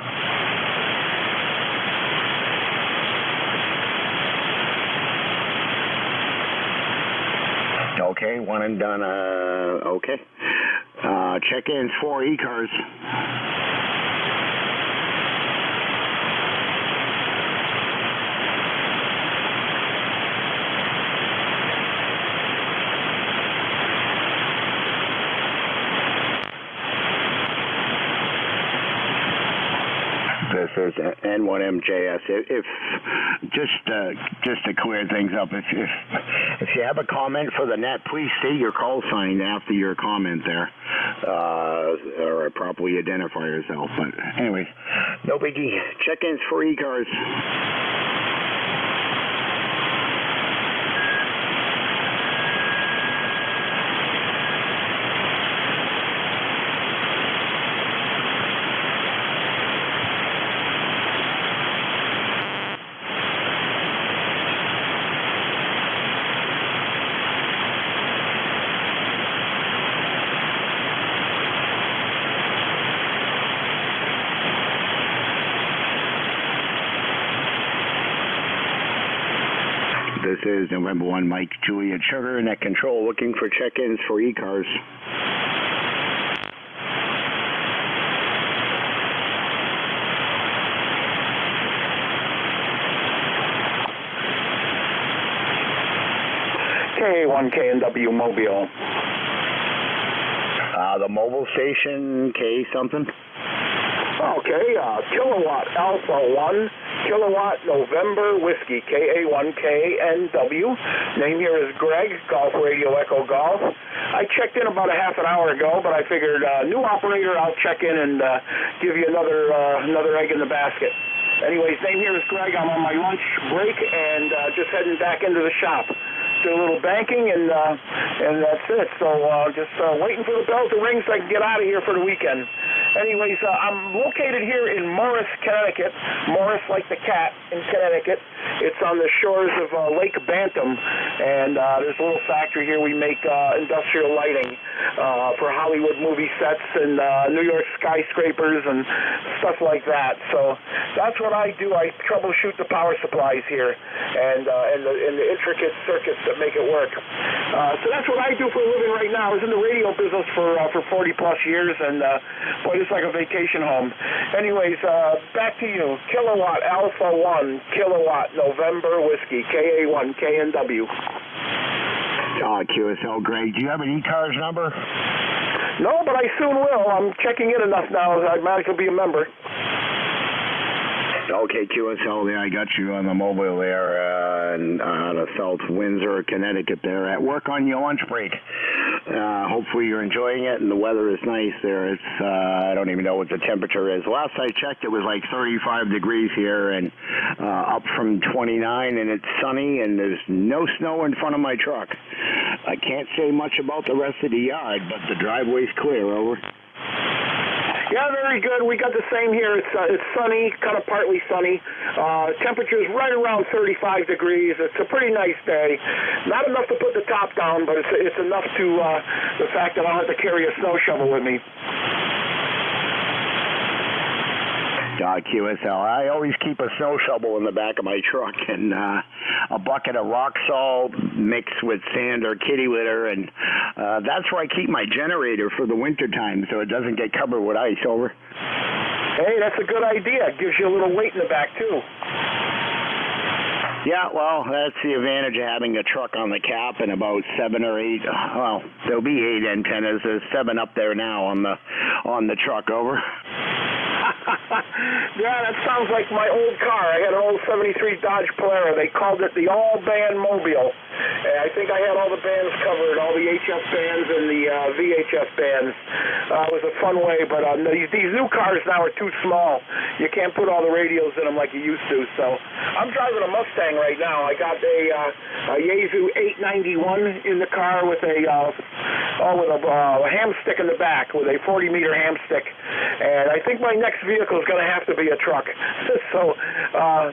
M: Okay, one and done, okay. Check-ins for ECARS. This is N1MJS. If just to clear things up, if you have a comment for the net, please state your call sign after your comment there, or properly identify yourself. But anyways, no biggie. Check-ins for ECARS. This is November 1, Mike Juliet Sugar, Net Control, looking for check-ins for ECARS.
H: K1KNW Mobile.
M: The mobile station, K something?
H: Okay, Kilowatt Alpha 1, Kilowatt November Whiskey, Ka1KNW. Name here is Greg, Golf Radio Echo Golf. I checked in about a half an hour ago, but I figured new operator, I'll check in and give you another egg in the basket. Anyways, name here is Greg. I'm on my lunch break and just heading back into the shop. Do a little banking and that's it. So just waiting for the bell to ring so I can get out of here for the weekend. Anyways, I'm located here in Morris, Connecticut. Morris, like the cat in Connecticut. It's on the shores of Lake Bantam, and there's a little factory here. We make industrial lighting for Hollywood movie sets and New York skyscrapers and stuff like that. So that's what I do. I troubleshoot the power supplies here and the intricate circuits that make it work. So that's what I do for a living right now. I was in the radio business for 40 plus years, and boy, it's like a vacation home. Anyways, back to you. Kilowatt Alpha 1, Kilowatt November Whiskey, Ka1KNW.
M: QSL, Greg. Do you have an ECARS number?
H: No, but I soon will. I'm checking in enough now. I might as well be a member.
M: Okay, QSL, there, I got you on the mobile there, out of South Windsor, Connecticut there, at work on your lunch break. Hopefully you're enjoying it, and the weather is nice there. It's, I don't even know what the temperature is. Last I checked, it was like 35 degrees here, and up from 29, and it's sunny, and there's no snow in front of my truck. I can't say much about the rest of the yard, but the driveway's clear, over.
H: Yeah, very good. We got the same here. It's sunny, kind of partly sunny. Temperature's right around 35 degrees. It's a pretty nice day. Not enough to put the top down, but it's enough to the fact that I don't have to carry a snow shovel with me.
M: QSL. I always keep a snow shovel in the back of my truck and a bucket of rock salt mixed with sand or kitty litter, and that's where I keep my generator for the winter time so it doesn't get covered with ice, over.
H: Hey, that's a good idea. It gives you a little weight in the back, too.
M: Yeah, well, that's the advantage of having a truck on the cap and about 7 or 8, well, there'll be 8 antennas. There's 7 up there now on the truck, over.
H: Yeah, that sounds like my old car. I had an old 73 Dodge Polara. They called it the all-band mobile. I think I had all the bands covered, all the HF bands and the VHF bands. It was a fun way, but these new cars now are too small. You can't put all the radios in them like you used to. So I'm driving a Mustang right now. I got a Yaesu 891 in the car with a ham stick in the back, with a 40-meter ham stick. And I think my next vehicle is going to have to be a truck. So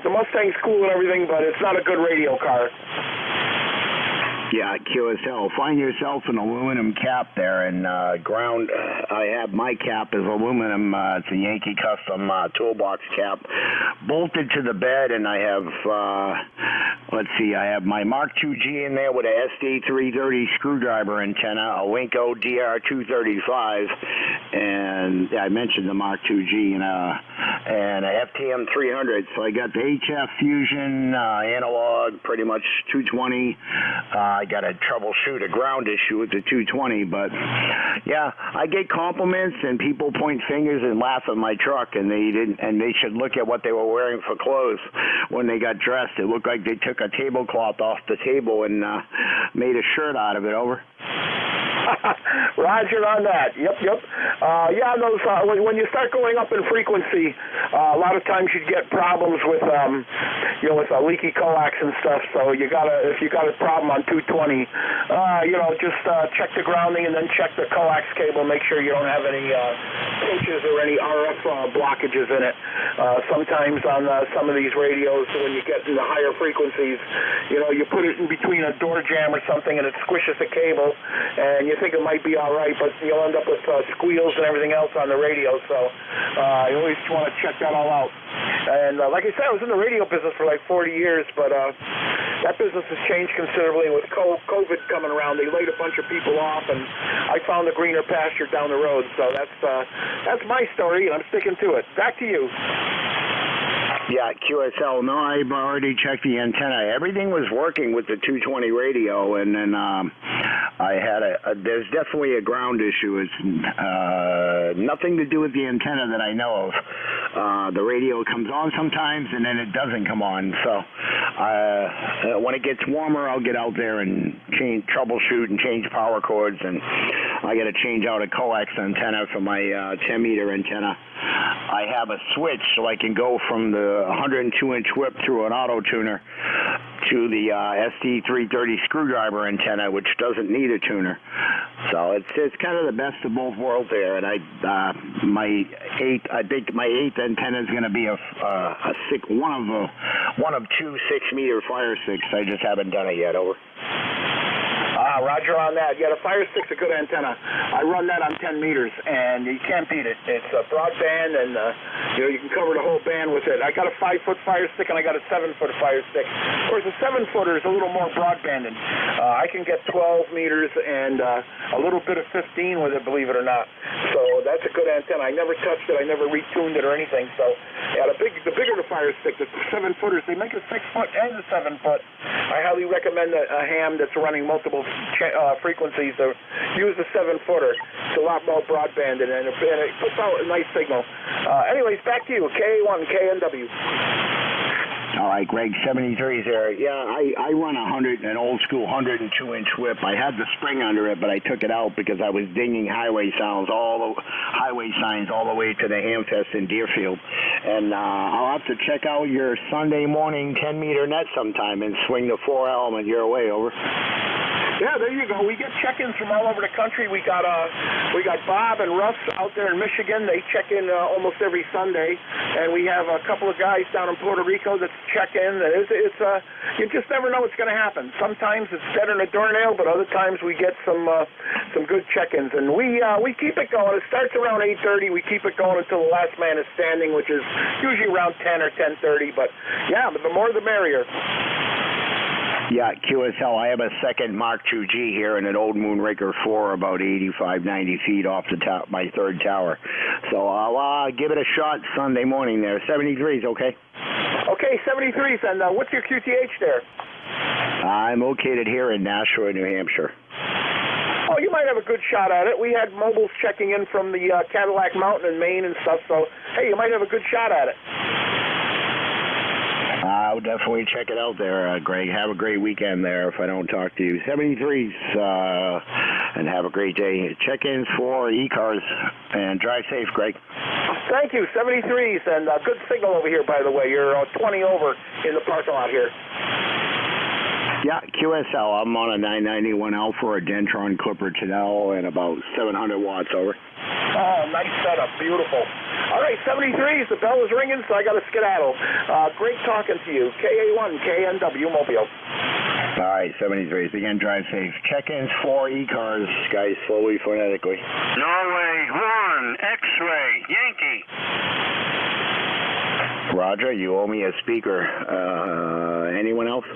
H: the Mustang's cool and everything, but it's not a good radio car.
M: Yeah, QSL. Find yourself an aluminum cap there, and ground. I have my cap is aluminum. It's a Yankee Custom toolbox cap, bolted to the bed, and I have, let's see, I have my Mark IIG in there with a SD330 screwdriver antenna, a Winco DR235, and I mentioned the Mark IIG, and a FTM 300. So I got the HF Fusion analog, pretty much 220. I got to troubleshoot a ground issue with the 220, but yeah, I get compliments and people point fingers and laugh at my truck, and they should look at what they were wearing for clothes when they got dressed. It looked like they took a tablecloth off the table and made a shirt out of it, over.
H: Roger on that. Yep. Yeah, those when you start going up in frequency, a lot of times you get problems with with leaky coax and stuff. So if you got a problem on 220, just check the grounding and then check the coax cable. Make sure you don't have any pinches or any RF blockages in it. Sometimes on some of these radios, when you get in the higher frequencies, you put it in between a door jamb or something, and it squishes the cable, and you think it might be all right, but you'll end up with squeals and everything else on the radio. So you always want to check that all out. And like I said, I was in the radio business for like 40 years, but that business has changed considerably with COVID coming around. They laid a bunch of people off, and I found a greener pasture down the road. So that's my story, and I'm sticking to it. Back to you.
M: Yeah, QSL. No, I've already checked the antenna. Everything was working with the 220 radio, and then I had there's definitely a ground issue. It's nothing to do with the antenna that I know of. The radio comes on sometimes, and then it doesn't come on. So when it gets warmer, I'll get out there and troubleshoot and change power cords, and I got to change out a coax antenna for my 10-meter antenna. I have a switch so I can go from the 102-inch whip through an auto tuner to the SD330 screwdriver antenna, which doesn't need a tuner. So it's kind of the best of both worlds there. And I think my eighth antenna is going to be one of two 6-meter fire sticks. I just haven't done it yet. Over.
H: Roger on that. Yeah, the Fire Stick's a good antenna. I run that on 10 meters, and you can't beat it. It's a broadband, and you can cover the whole band with it. I got a 5-foot Fire Stick, and I got a 7-foot Fire Stick. Of course, the 7-footer is a little more broadbanded. I can get 12 meters and a little bit of 15 with it, believe it or not. So that's a good antenna. I never touched it. I never retuned it or anything. So yeah, the bigger the Fire Stick, the 7-footers, they make a 6-foot and a 7-foot. I highly recommend a ham that's running multiple frequencies to use the 7-footer. It's a lot more broadband and it puts out a nice signal. Anyways, back to you. K1, KNW.
M: All right, Greg, 73's there. Yeah, I run an old school 102-inch whip. I had the spring under it, but I took it out because I was dinging highway signs all the way to the Hamfest in Deerfield. And I'll have to check out your Sunday morning 10-meter net sometime and swing the 4 element your way. Over.
H: Yeah, there you go. We get check-ins from all over the country. We got Bob and Russ out there in Michigan. They check in almost every Sunday, and we have a couple of guys down in Puerto Rico that check in. It's you just never know what's going to happen. Sometimes it's dead in a doornail, but other times we get some good check-ins, and we keep it going. It starts around 8:30. We keep it going until the last man is standing, which is usually around 10 or 10:30. But yeah, the more the merrier.
M: Yeah, QSL. I have a second Mark II-G here in an old Moonraker 4 about 85, 90 feet off the top, my third tower. So I'll give it a shot Sunday morning there. 73's okay?
H: Okay, 73's. And what's your QTH there?
M: I'm located here in Nashua, New Hampshire.
H: Oh, you might have a good shot at it. We had mobiles checking in from the Cadillac Mountain in Maine and stuff, so, hey, you might have a good shot at it.
M: I'll definitely check it out there, Greg. Have a great weekend there if I don't talk to you. 73's, and have a great day. Check-ins for ECARS, and drive safe, Greg.
H: Thank you, 73's, and good signal over here, by the way. You're 20 over in the parking lot here.
M: Yeah, QSL. I'm on a 991L for a Dentron Clipper Chanel and about 700 watts over.
H: Oh, nice setup. Beautiful. All right, 73's. The bell is ringing, so I got to skedaddle. Great talking to you. KA1, KNW Mobile.
M: All right, 73's. Again, drive safe. Check-ins for ECARS, guys, slowly, phonetically.
G: Norway 1, X-ray, Yankee.
M: Roger, you owe me a speaker. Anyone else?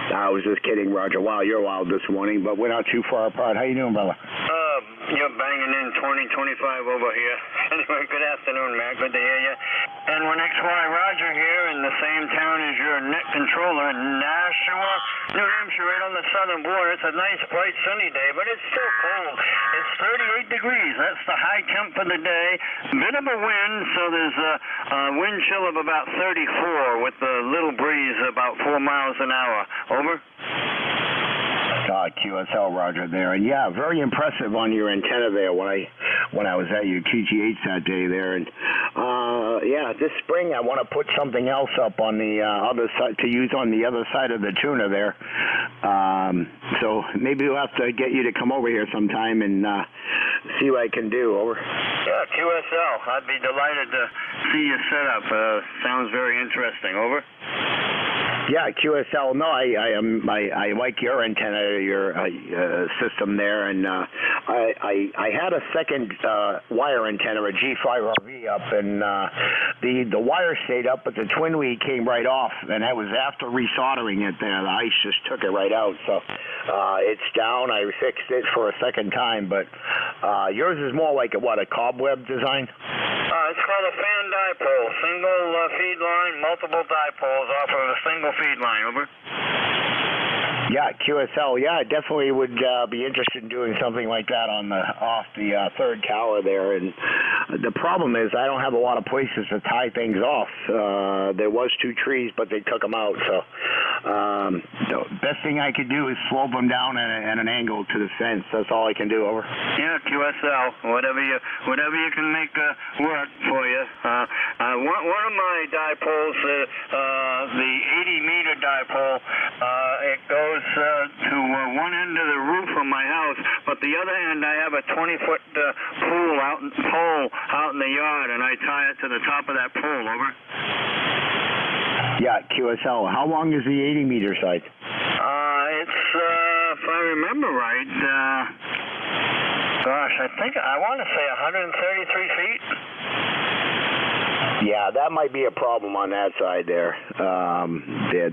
M: I was just kidding, Roger. Wow, you're wild this morning, but we're not too far apart. How you doing, brother?
G: You're banging in 20, 25 over here. Anyway, good afternoon, Matt. Good to hear you. And we're XY Roger here in the same town as your net controller, Nashua, New Hampshire, right on the southern border. It's a nice, bright, sunny day, but it's still cold. It's 38 degrees. That's the high temp for the day. Bit of a wind, so there's a wind chill of about 34 with a little breeze about 4 miles an hour. Over.
M: QSL, Roger there. And yeah, very impressive on your antenna there when I was at your QTH that day there. And yeah, this spring I want to put something else up on the other side to use on the other side of the tuner there. So maybe we'll have to get you to come over here sometime and see what I can do. Over.
G: Yeah, QSL. I'd be delighted to see your setup. Sounds very interesting. Over.
M: Yeah, QSL. No, I like your antenna, your system there, and I had a second wire antenna, a G5RV up, and the wire stayed up, but the twin lead came right off, and that was after resoldering it there. The ice just took it right out, so it's down. I fixed it for a second time, but yours is more like a cobweb design?
B: It's called a fan dipole, single feed line, multiple dipoles off of a single feed line, over.
M: Yeah, QSL. Yeah, I definitely would be interested in doing something like that off the third tower there. And the problem is I don't have a lot of places to tie things off. There was 2 trees, but they took them out. So the best thing I could do is slope them down at an angle to the fence. That's all I can do. Over.
B: Yeah, QSL. Whatever you can make work for you. One of my dipoles, the 80-meter dipole, it goes to one end of the roof of my house, but the other end I have a 20-foot pole out in the yard, and I tie it to the top of that pole. Over.
M: Yeah, QSL. How long is the 80-meter side?
B: It's if I remember right, I want to say 133 feet.
M: Yeah, that might be a problem on that side there.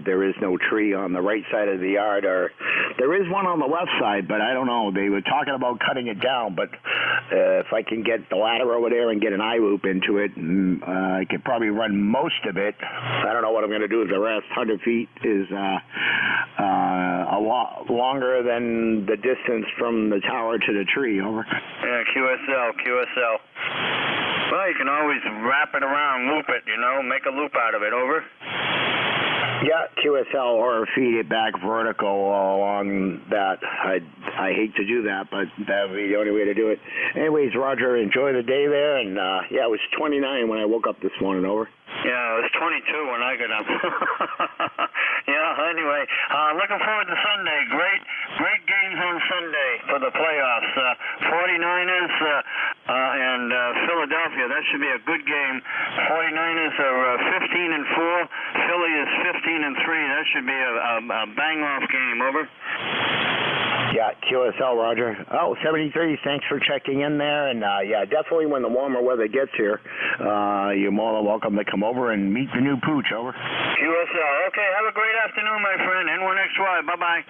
M: There is no tree on the right side of the yard, or there is one on the left side, but I don't know. They were talking about cutting it down, but if I can get the ladder over there and get an I-loop into it, I could probably run most of it. I don't know what I'm going to do with the rest. 100 feet is a lot longer than the distance from the tower to the tree. Over.
B: Yeah, QSL. Well, you can always wrap it around, loop it, make a loop out of it. Over.
M: Yeah, QSL, or feed it back vertical along that. I hate to do that, but that would be the only way to do it. Anyways, Roger, enjoy the day there, and it was 29 when I woke up this morning. Over.
B: Yeah, it was 22 when I got up. Yeah, anyway, looking forward to Sunday. Great games on Sunday for the playoffs. 49ers and Philadelphia. That should be a good game. 49ers are 15-4. Philly is 15-3. That should be a bang-off game. Over.
M: Yeah, QSL, Roger. 73, thanks for checking in there. And, definitely when the warmer weather gets here, you're more than welcome to come over and meet the new pooch. Over.
B: QSL. Okay, have a great afternoon, my friend. N1XY. Bye-bye.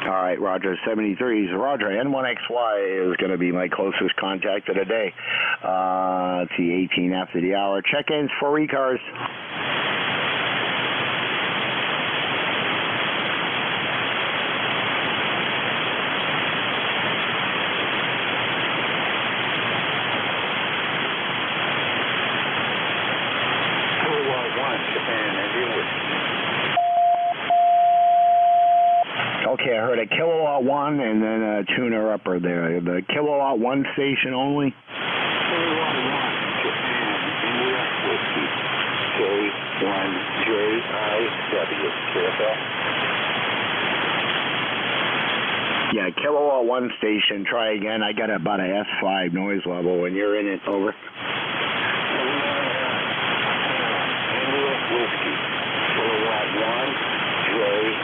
M: All right, Roger. 73s. Roger, N1XY is going to be my closest contact of the day. It's the 18 after the hour. Check-ins for ECARS. Okay, I heard a kilowatt 1 and then a tuner upper there. The kilowatt 1 station only.
I: Kilowatt 1, Japan, India, Whiskey, K1JIW, QSL.
M: Yeah, kilowatt 1 station. Try again. I got about a S5 noise level when you're in it. Over.
I: India, Whiskey, kilowatt 1, JIW.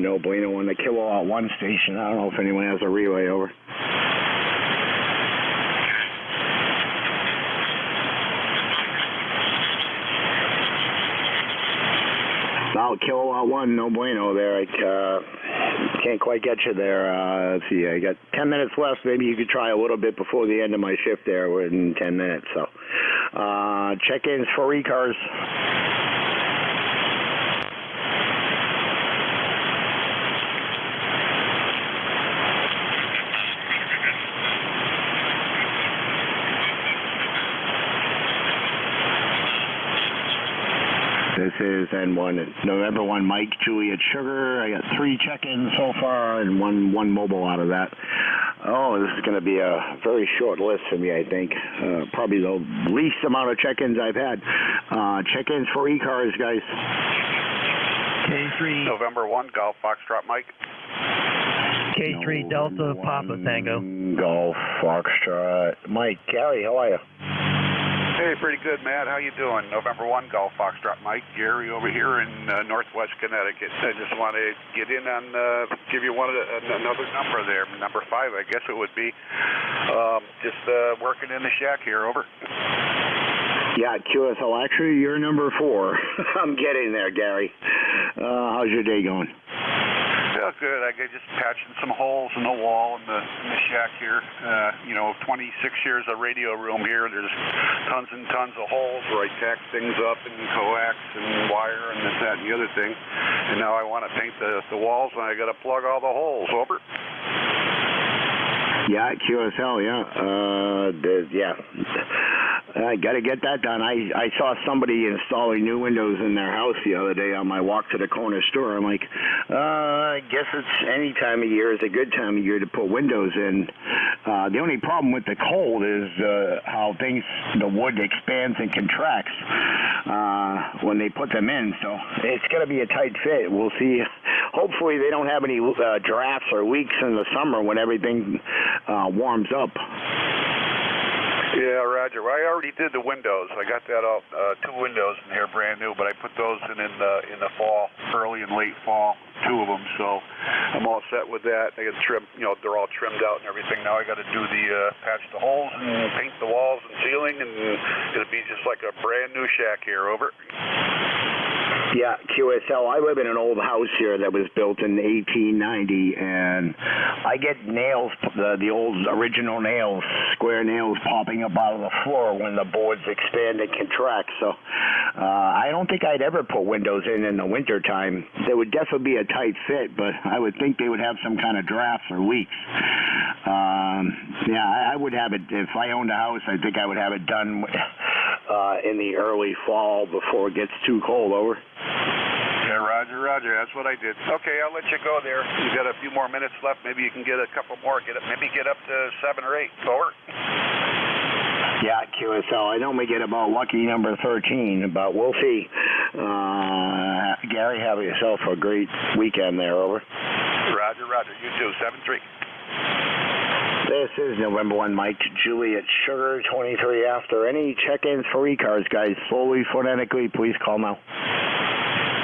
M: No bueno on the kilowatt 1 station. I don't know if anyone has a relay. Over. Kilowatt 1, no bueno there. I can't quite get you there. Let's see, I got 10 minutes left. Maybe you could try a little bit before the end of my shift there. We're in 10 minutes. So check-ins for ECARS. This is N1, November 1, Mike, Juliet, Sugar. I got 3 check-ins so far and one mobile out of that. Oh, this is going to be a very short list for me, I think. Probably the least amount of check-ins I've had. Check-ins for ECARS, guys.
T: K3. November 1, Golf Foxtrot, Mike.
R: K3 Delta Papa Tango.
M: Golf Foxtrot. Mike, Gary, how are you?
T: Hey, pretty good, Matt. How you doing? November 1, Golf Foxtrot Mike. Gary over here in Northwest Connecticut. I just want to get in on, give you another number there, number 5, I guess it would be. Just working in the shack here, over.
M: Yeah, QSL, actually, you're number 4. I'm getting there, Gary. How's your day going?
T: Yeah, good. I just patching some holes in the wall in the shack here. 26 years of radio room here. There's tons and tons of holes where I tack things up and coax and wire and this, that, and the other thing. And now I want to paint the walls, and I got to plug all the holes. Over.
M: Yeah, QSL, yeah. I got to get that done. I saw somebody installing new windows in their house the other day on my walk to the corner store. I'm like, I guess it's any time of year is a good time of year to put windows in. The only problem with the cold is how the wood expands and contracts when they put them in. So it's going to be a tight fit. We'll see. Hopefully they don't have any drafts or leaks in the summer when everything warms up.
T: Yeah, Roger. Well, I already did the windows. I got that out, 2 windows in here, brand new. But I put those in the fall, early and late fall, 2 of them. So I'm all set with that. They get trimmed, they're all trimmed out and everything. Now I got to do the patch the holes and paint the walls and ceiling, and it'll be just like a brand new shack here. Over.
M: Yeah, QSL. I live in an old house here that was built in 1890, and I get nails, the old original nails, square nails popping up out of the floor when the boards expand and contract. So I don't think I'd ever put windows in the wintertime. There would definitely be a tight fit, but I would think they would have some kind of drafts or leaks. I would have it, if I owned a house, I think I would have it done in the early fall before it gets too cold. Over.
T: Yeah, Roger. That's what I did. Okay, I'll let you go there. You got a few more minutes left. Maybe you can get a couple more. Maybe get up to 7 or 8. Over.
M: Yeah, QSL. I normally get about lucky number 13, but we'll see. Gary, have yourself a great weekend there. Over.
T: Roger. You too. 7-3.
M: This is November 1, Mike, Juliet Sugar, 23 after. Any check-ins for ECARS, guys? Slowly, phonetically, please call now.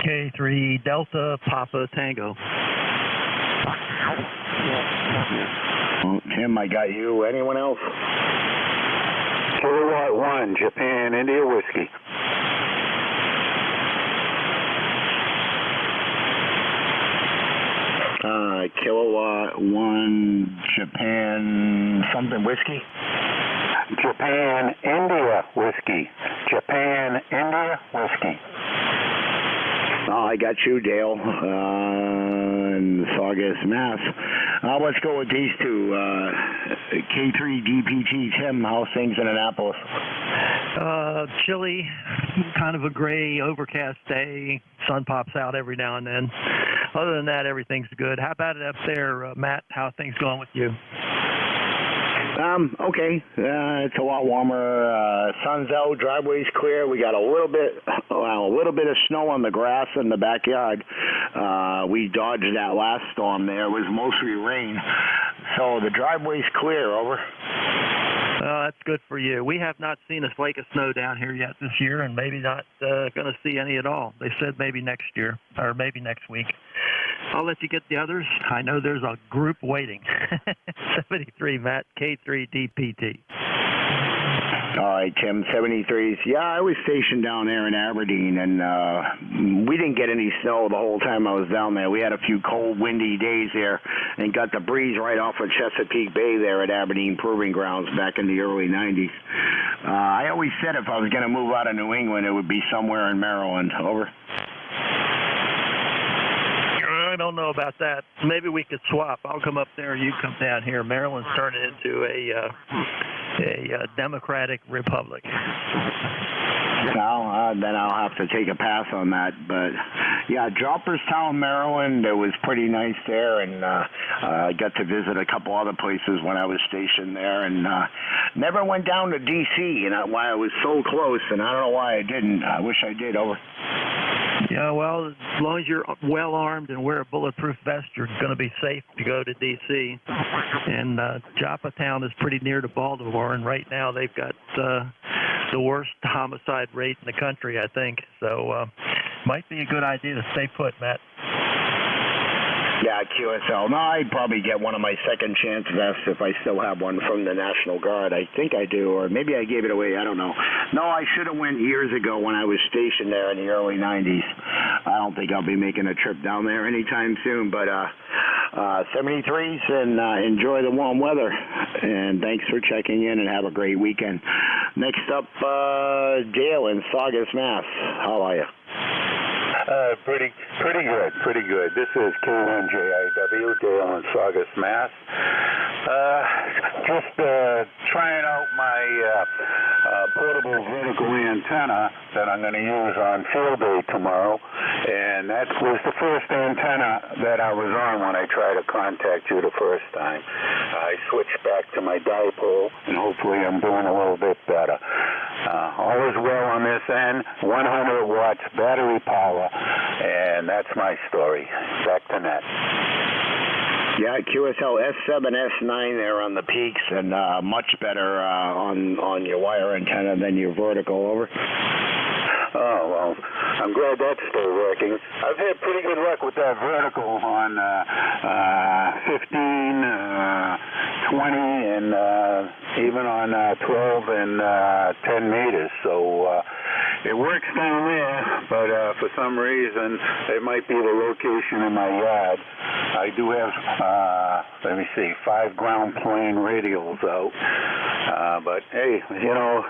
R: K3 Delta Papa Tango.
M: Well, Tim, I got you. Anyone else?
G: Kilowatt 1, Japan, India Whiskey.
M: Kilowatt 1, Japan, something whiskey?
G: Japan, India Whiskey. Japan, India Whiskey.
M: I got you, Dale, in Saugus, Mass. Let's go with these two. K3 DPT, Tim, how's things in Annapolis?
R: Chilly, kind of a gray, overcast day. Sun pops out every now and then. Other than that, everything's good. How about it up there, Matt? How are things going with you?
M: Okay. It's a lot warmer. Sun's out, driveway's clear. We got a little bit of snow on the grass in the backyard. We dodged that last storm there. It was mostly rain. So the driveway's clear. Over.
R: That's good for you. We have not seen a flake of snow down here yet this year, and maybe not going to see any at all. They said maybe next year, or maybe next week. I'll let you get the others. I know there's a group waiting. 73, Matt, K3 DPT.
M: All right, Tim, 73s. Yeah, I was stationed down there in Aberdeen, and we didn't get any snow the whole time I was down there. We had a few cold, windy days there and got the breeze right off of Chesapeake Bay there at Aberdeen Proving Grounds back in the early 90s. I always said if I was going to move out of New England, it would be somewhere in Maryland. Over.
R: I don't know about that. Maybe we could swap. I'll come up there, you come down here. Maryland's turning into a Democratic Republic.
M: Well, then I'll have to take a pass on that. But, yeah, Dropperstown, Maryland, it was pretty nice there, and I got to visit a couple other places when I was stationed there, and never went down to D.C., and why I was so close, and I don't know why I didn't. I wish I did. Over.
R: Yeah, well, as long as you're well-armed and wear a bulletproof vest, you're going to be safe to go to D.C. And Joppatown is pretty near to Baltimore, and right now they've got the worst homicide rate in the country, I think. So might be a good idea to stay put, Matt.
M: Yeah, QSL. No, I'd probably get one of my second chance vests if I still have one from the National Guard. I think I do, or maybe I gave it away. I don't know. No, I should have went years ago when I was stationed there in the early 90s. I don't think I'll be making a trip down there anytime soon, but 73s, and enjoy the warm weather. And thanks for checking in, and have a great weekend. Next up, Dale in Saugus, Mass. How are you?
I: Pretty good. This is K1JIW, Dale in Saugus, Mass. Just trying out my portable vertical antenna that I'm going to use on field day tomorrow, and that was the first antenna that I was on when I tried to contact you the first time. I switched back to my dipole, and hopefully I'm doing a little bit better. All is well on this end, 100 watts battery power, and that's my story. Back to net.
M: Yeah, QSL S7, S9 there on the peaks, and much better on your wire antenna than your vertical. Over.
I: Oh, well, I'm glad that's still working. I've had pretty good luck with that vertical on 15, 20, and even on 12 and 10 meters. So it works down there, but for some reason, it might be the location in my yard. I do have, 5 ground plane radials out. But hey, you know,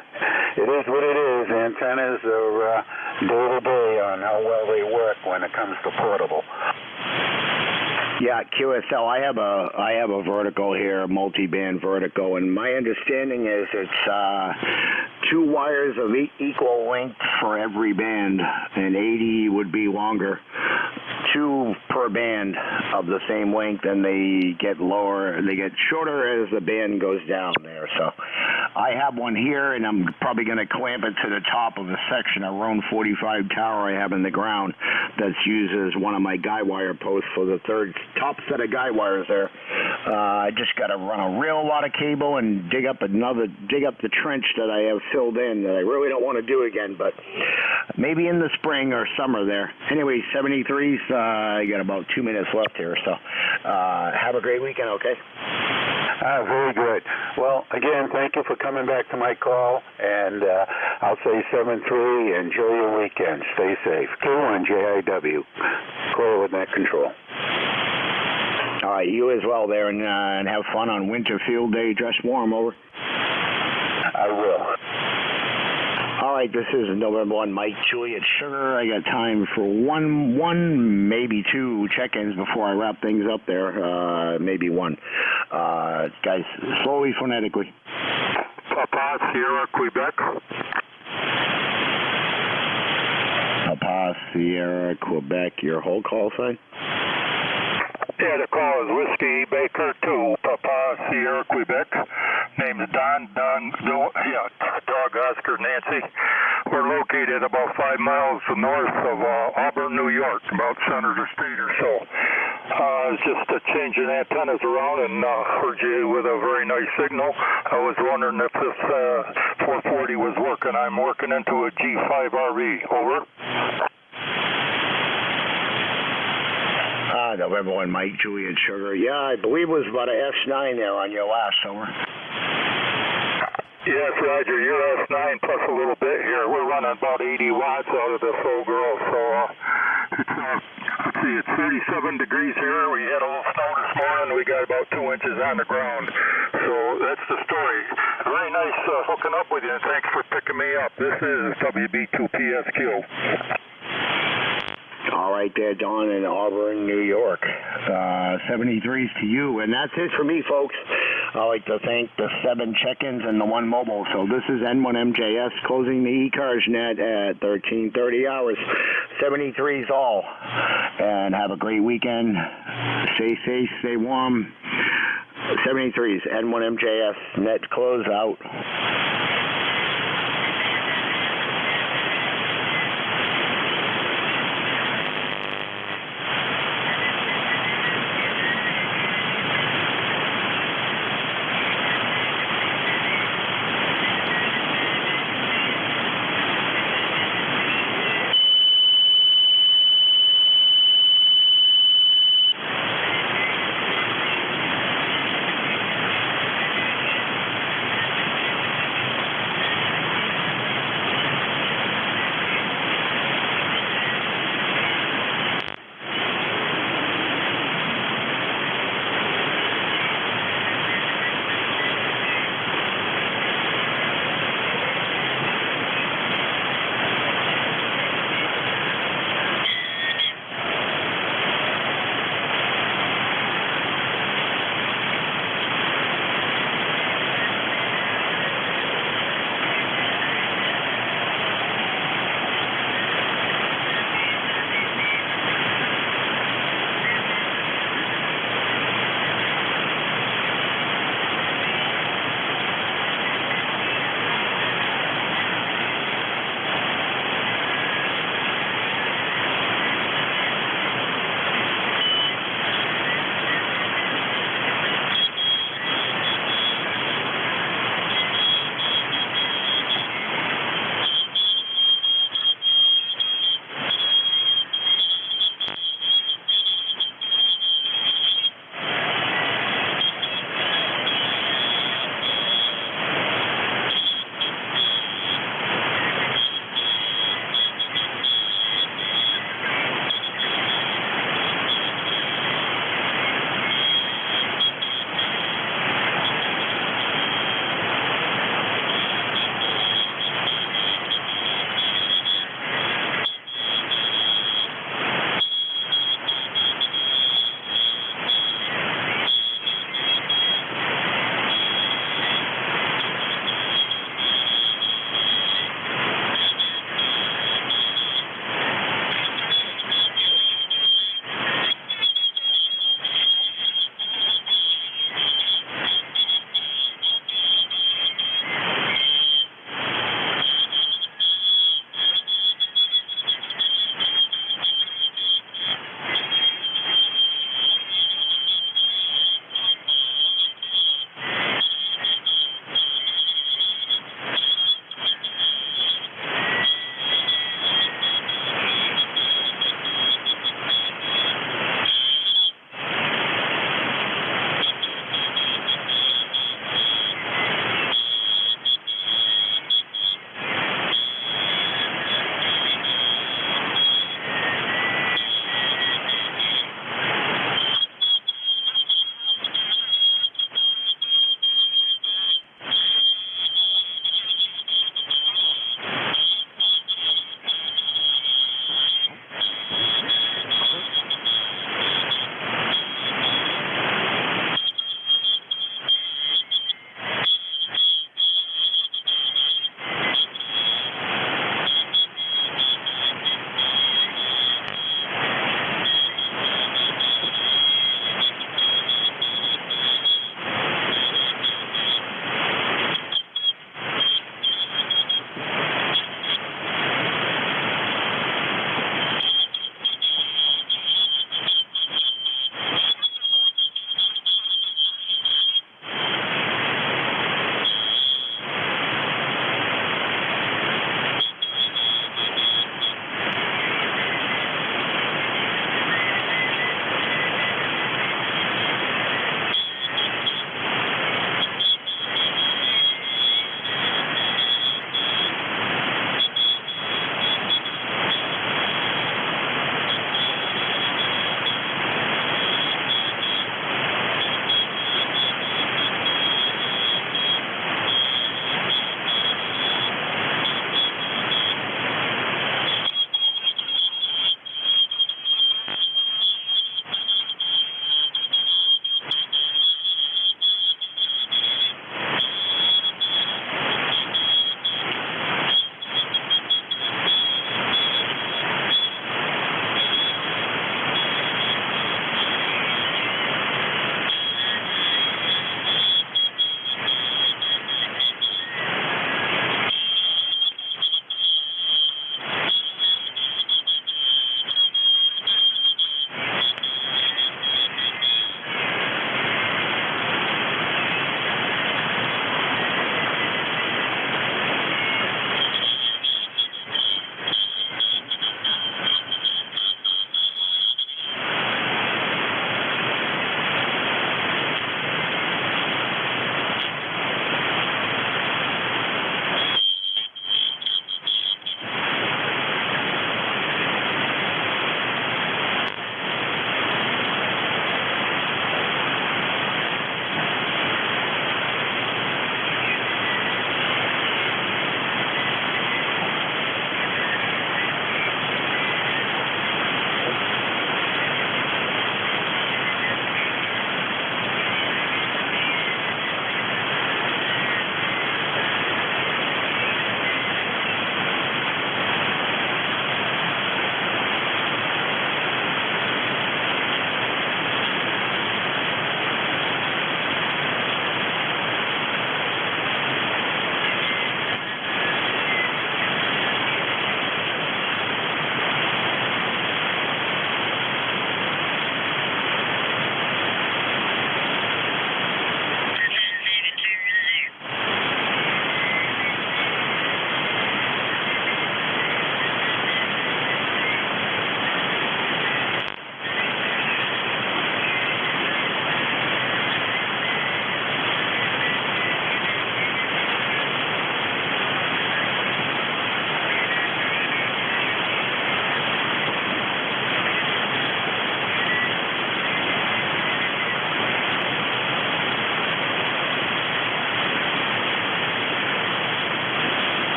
I: it is what it is. Antennas are day to day on how well they work when it comes to portable.
M: Yeah, QSL, I have a vertical here, multi-band vertical, and my understanding is it's 2 wires of equal length for every band, and 80 would be longer. 2 per band of the same length, and they get shorter as the band goes down there. So I have one here, and I'm probably going to clamp it to the top of a section, a Roan 45 tower I have in the ground that uses one of my guy wire posts for the top set of guy wires there. I just got to run a real lot of cable and dig up the trench that I have filled in that I really don't want to do again, but maybe in the spring or summer there. Anyway, 73s, I got about 2 minutes left here, so have a great weekend, okay?
I: Very good. Well, again, thank you for coming back to my call, and I'll say 7-3, enjoy your weekend. Stay safe. K1JIW, Coil with Net Control.
M: All right, you as well there, and have fun on winter field day. Dress warm, over.
I: I will.
M: All right, this is November 1, Mike Juliet Sugar. I got time for one, maybe 2 check-ins before I wrap things up there. Maybe 1. Guys, slowly, phonetically.
I: Papa, Sierra, Quebec.
M: Papa, Sierra, Quebec. Your whole call sign?
I: Yeah, the call is Whiskey Baker 2, Papa, Sierra, Quebec. Name is Dog Oscar Nancy. We're located about 5 miles north of Auburn, New York, about center of the state or so. It's just changing antennas around, and heard you with a very nice signal. I was wondering if this 440 was working. I'm working into a G5RV. Over.
M: November 1, Mike, Julian Sugar. Yeah, I believe it was about a S9 there on your last, over.
I: Yes, Roger, your S9 plus a little bit here. We're running about 80 watts out of this old girl, so let's see, it's 37 degrees here. We had a little snow this morning. We got about 2 inches on the ground. So that's the story. Very nice hooking up with you, and thanks for picking me up. This is WB2PSQ.
M: All right there, Don in Auburn, New York. 73s to you. And that's it for me, folks. I'd like to thank the 7 check-ins and the 1 mobile. So this is N1MJS closing the ECARS net at 13:30 hours. 73s all. And have a great weekend. Stay safe, stay warm. 73s, N1MJS net close out.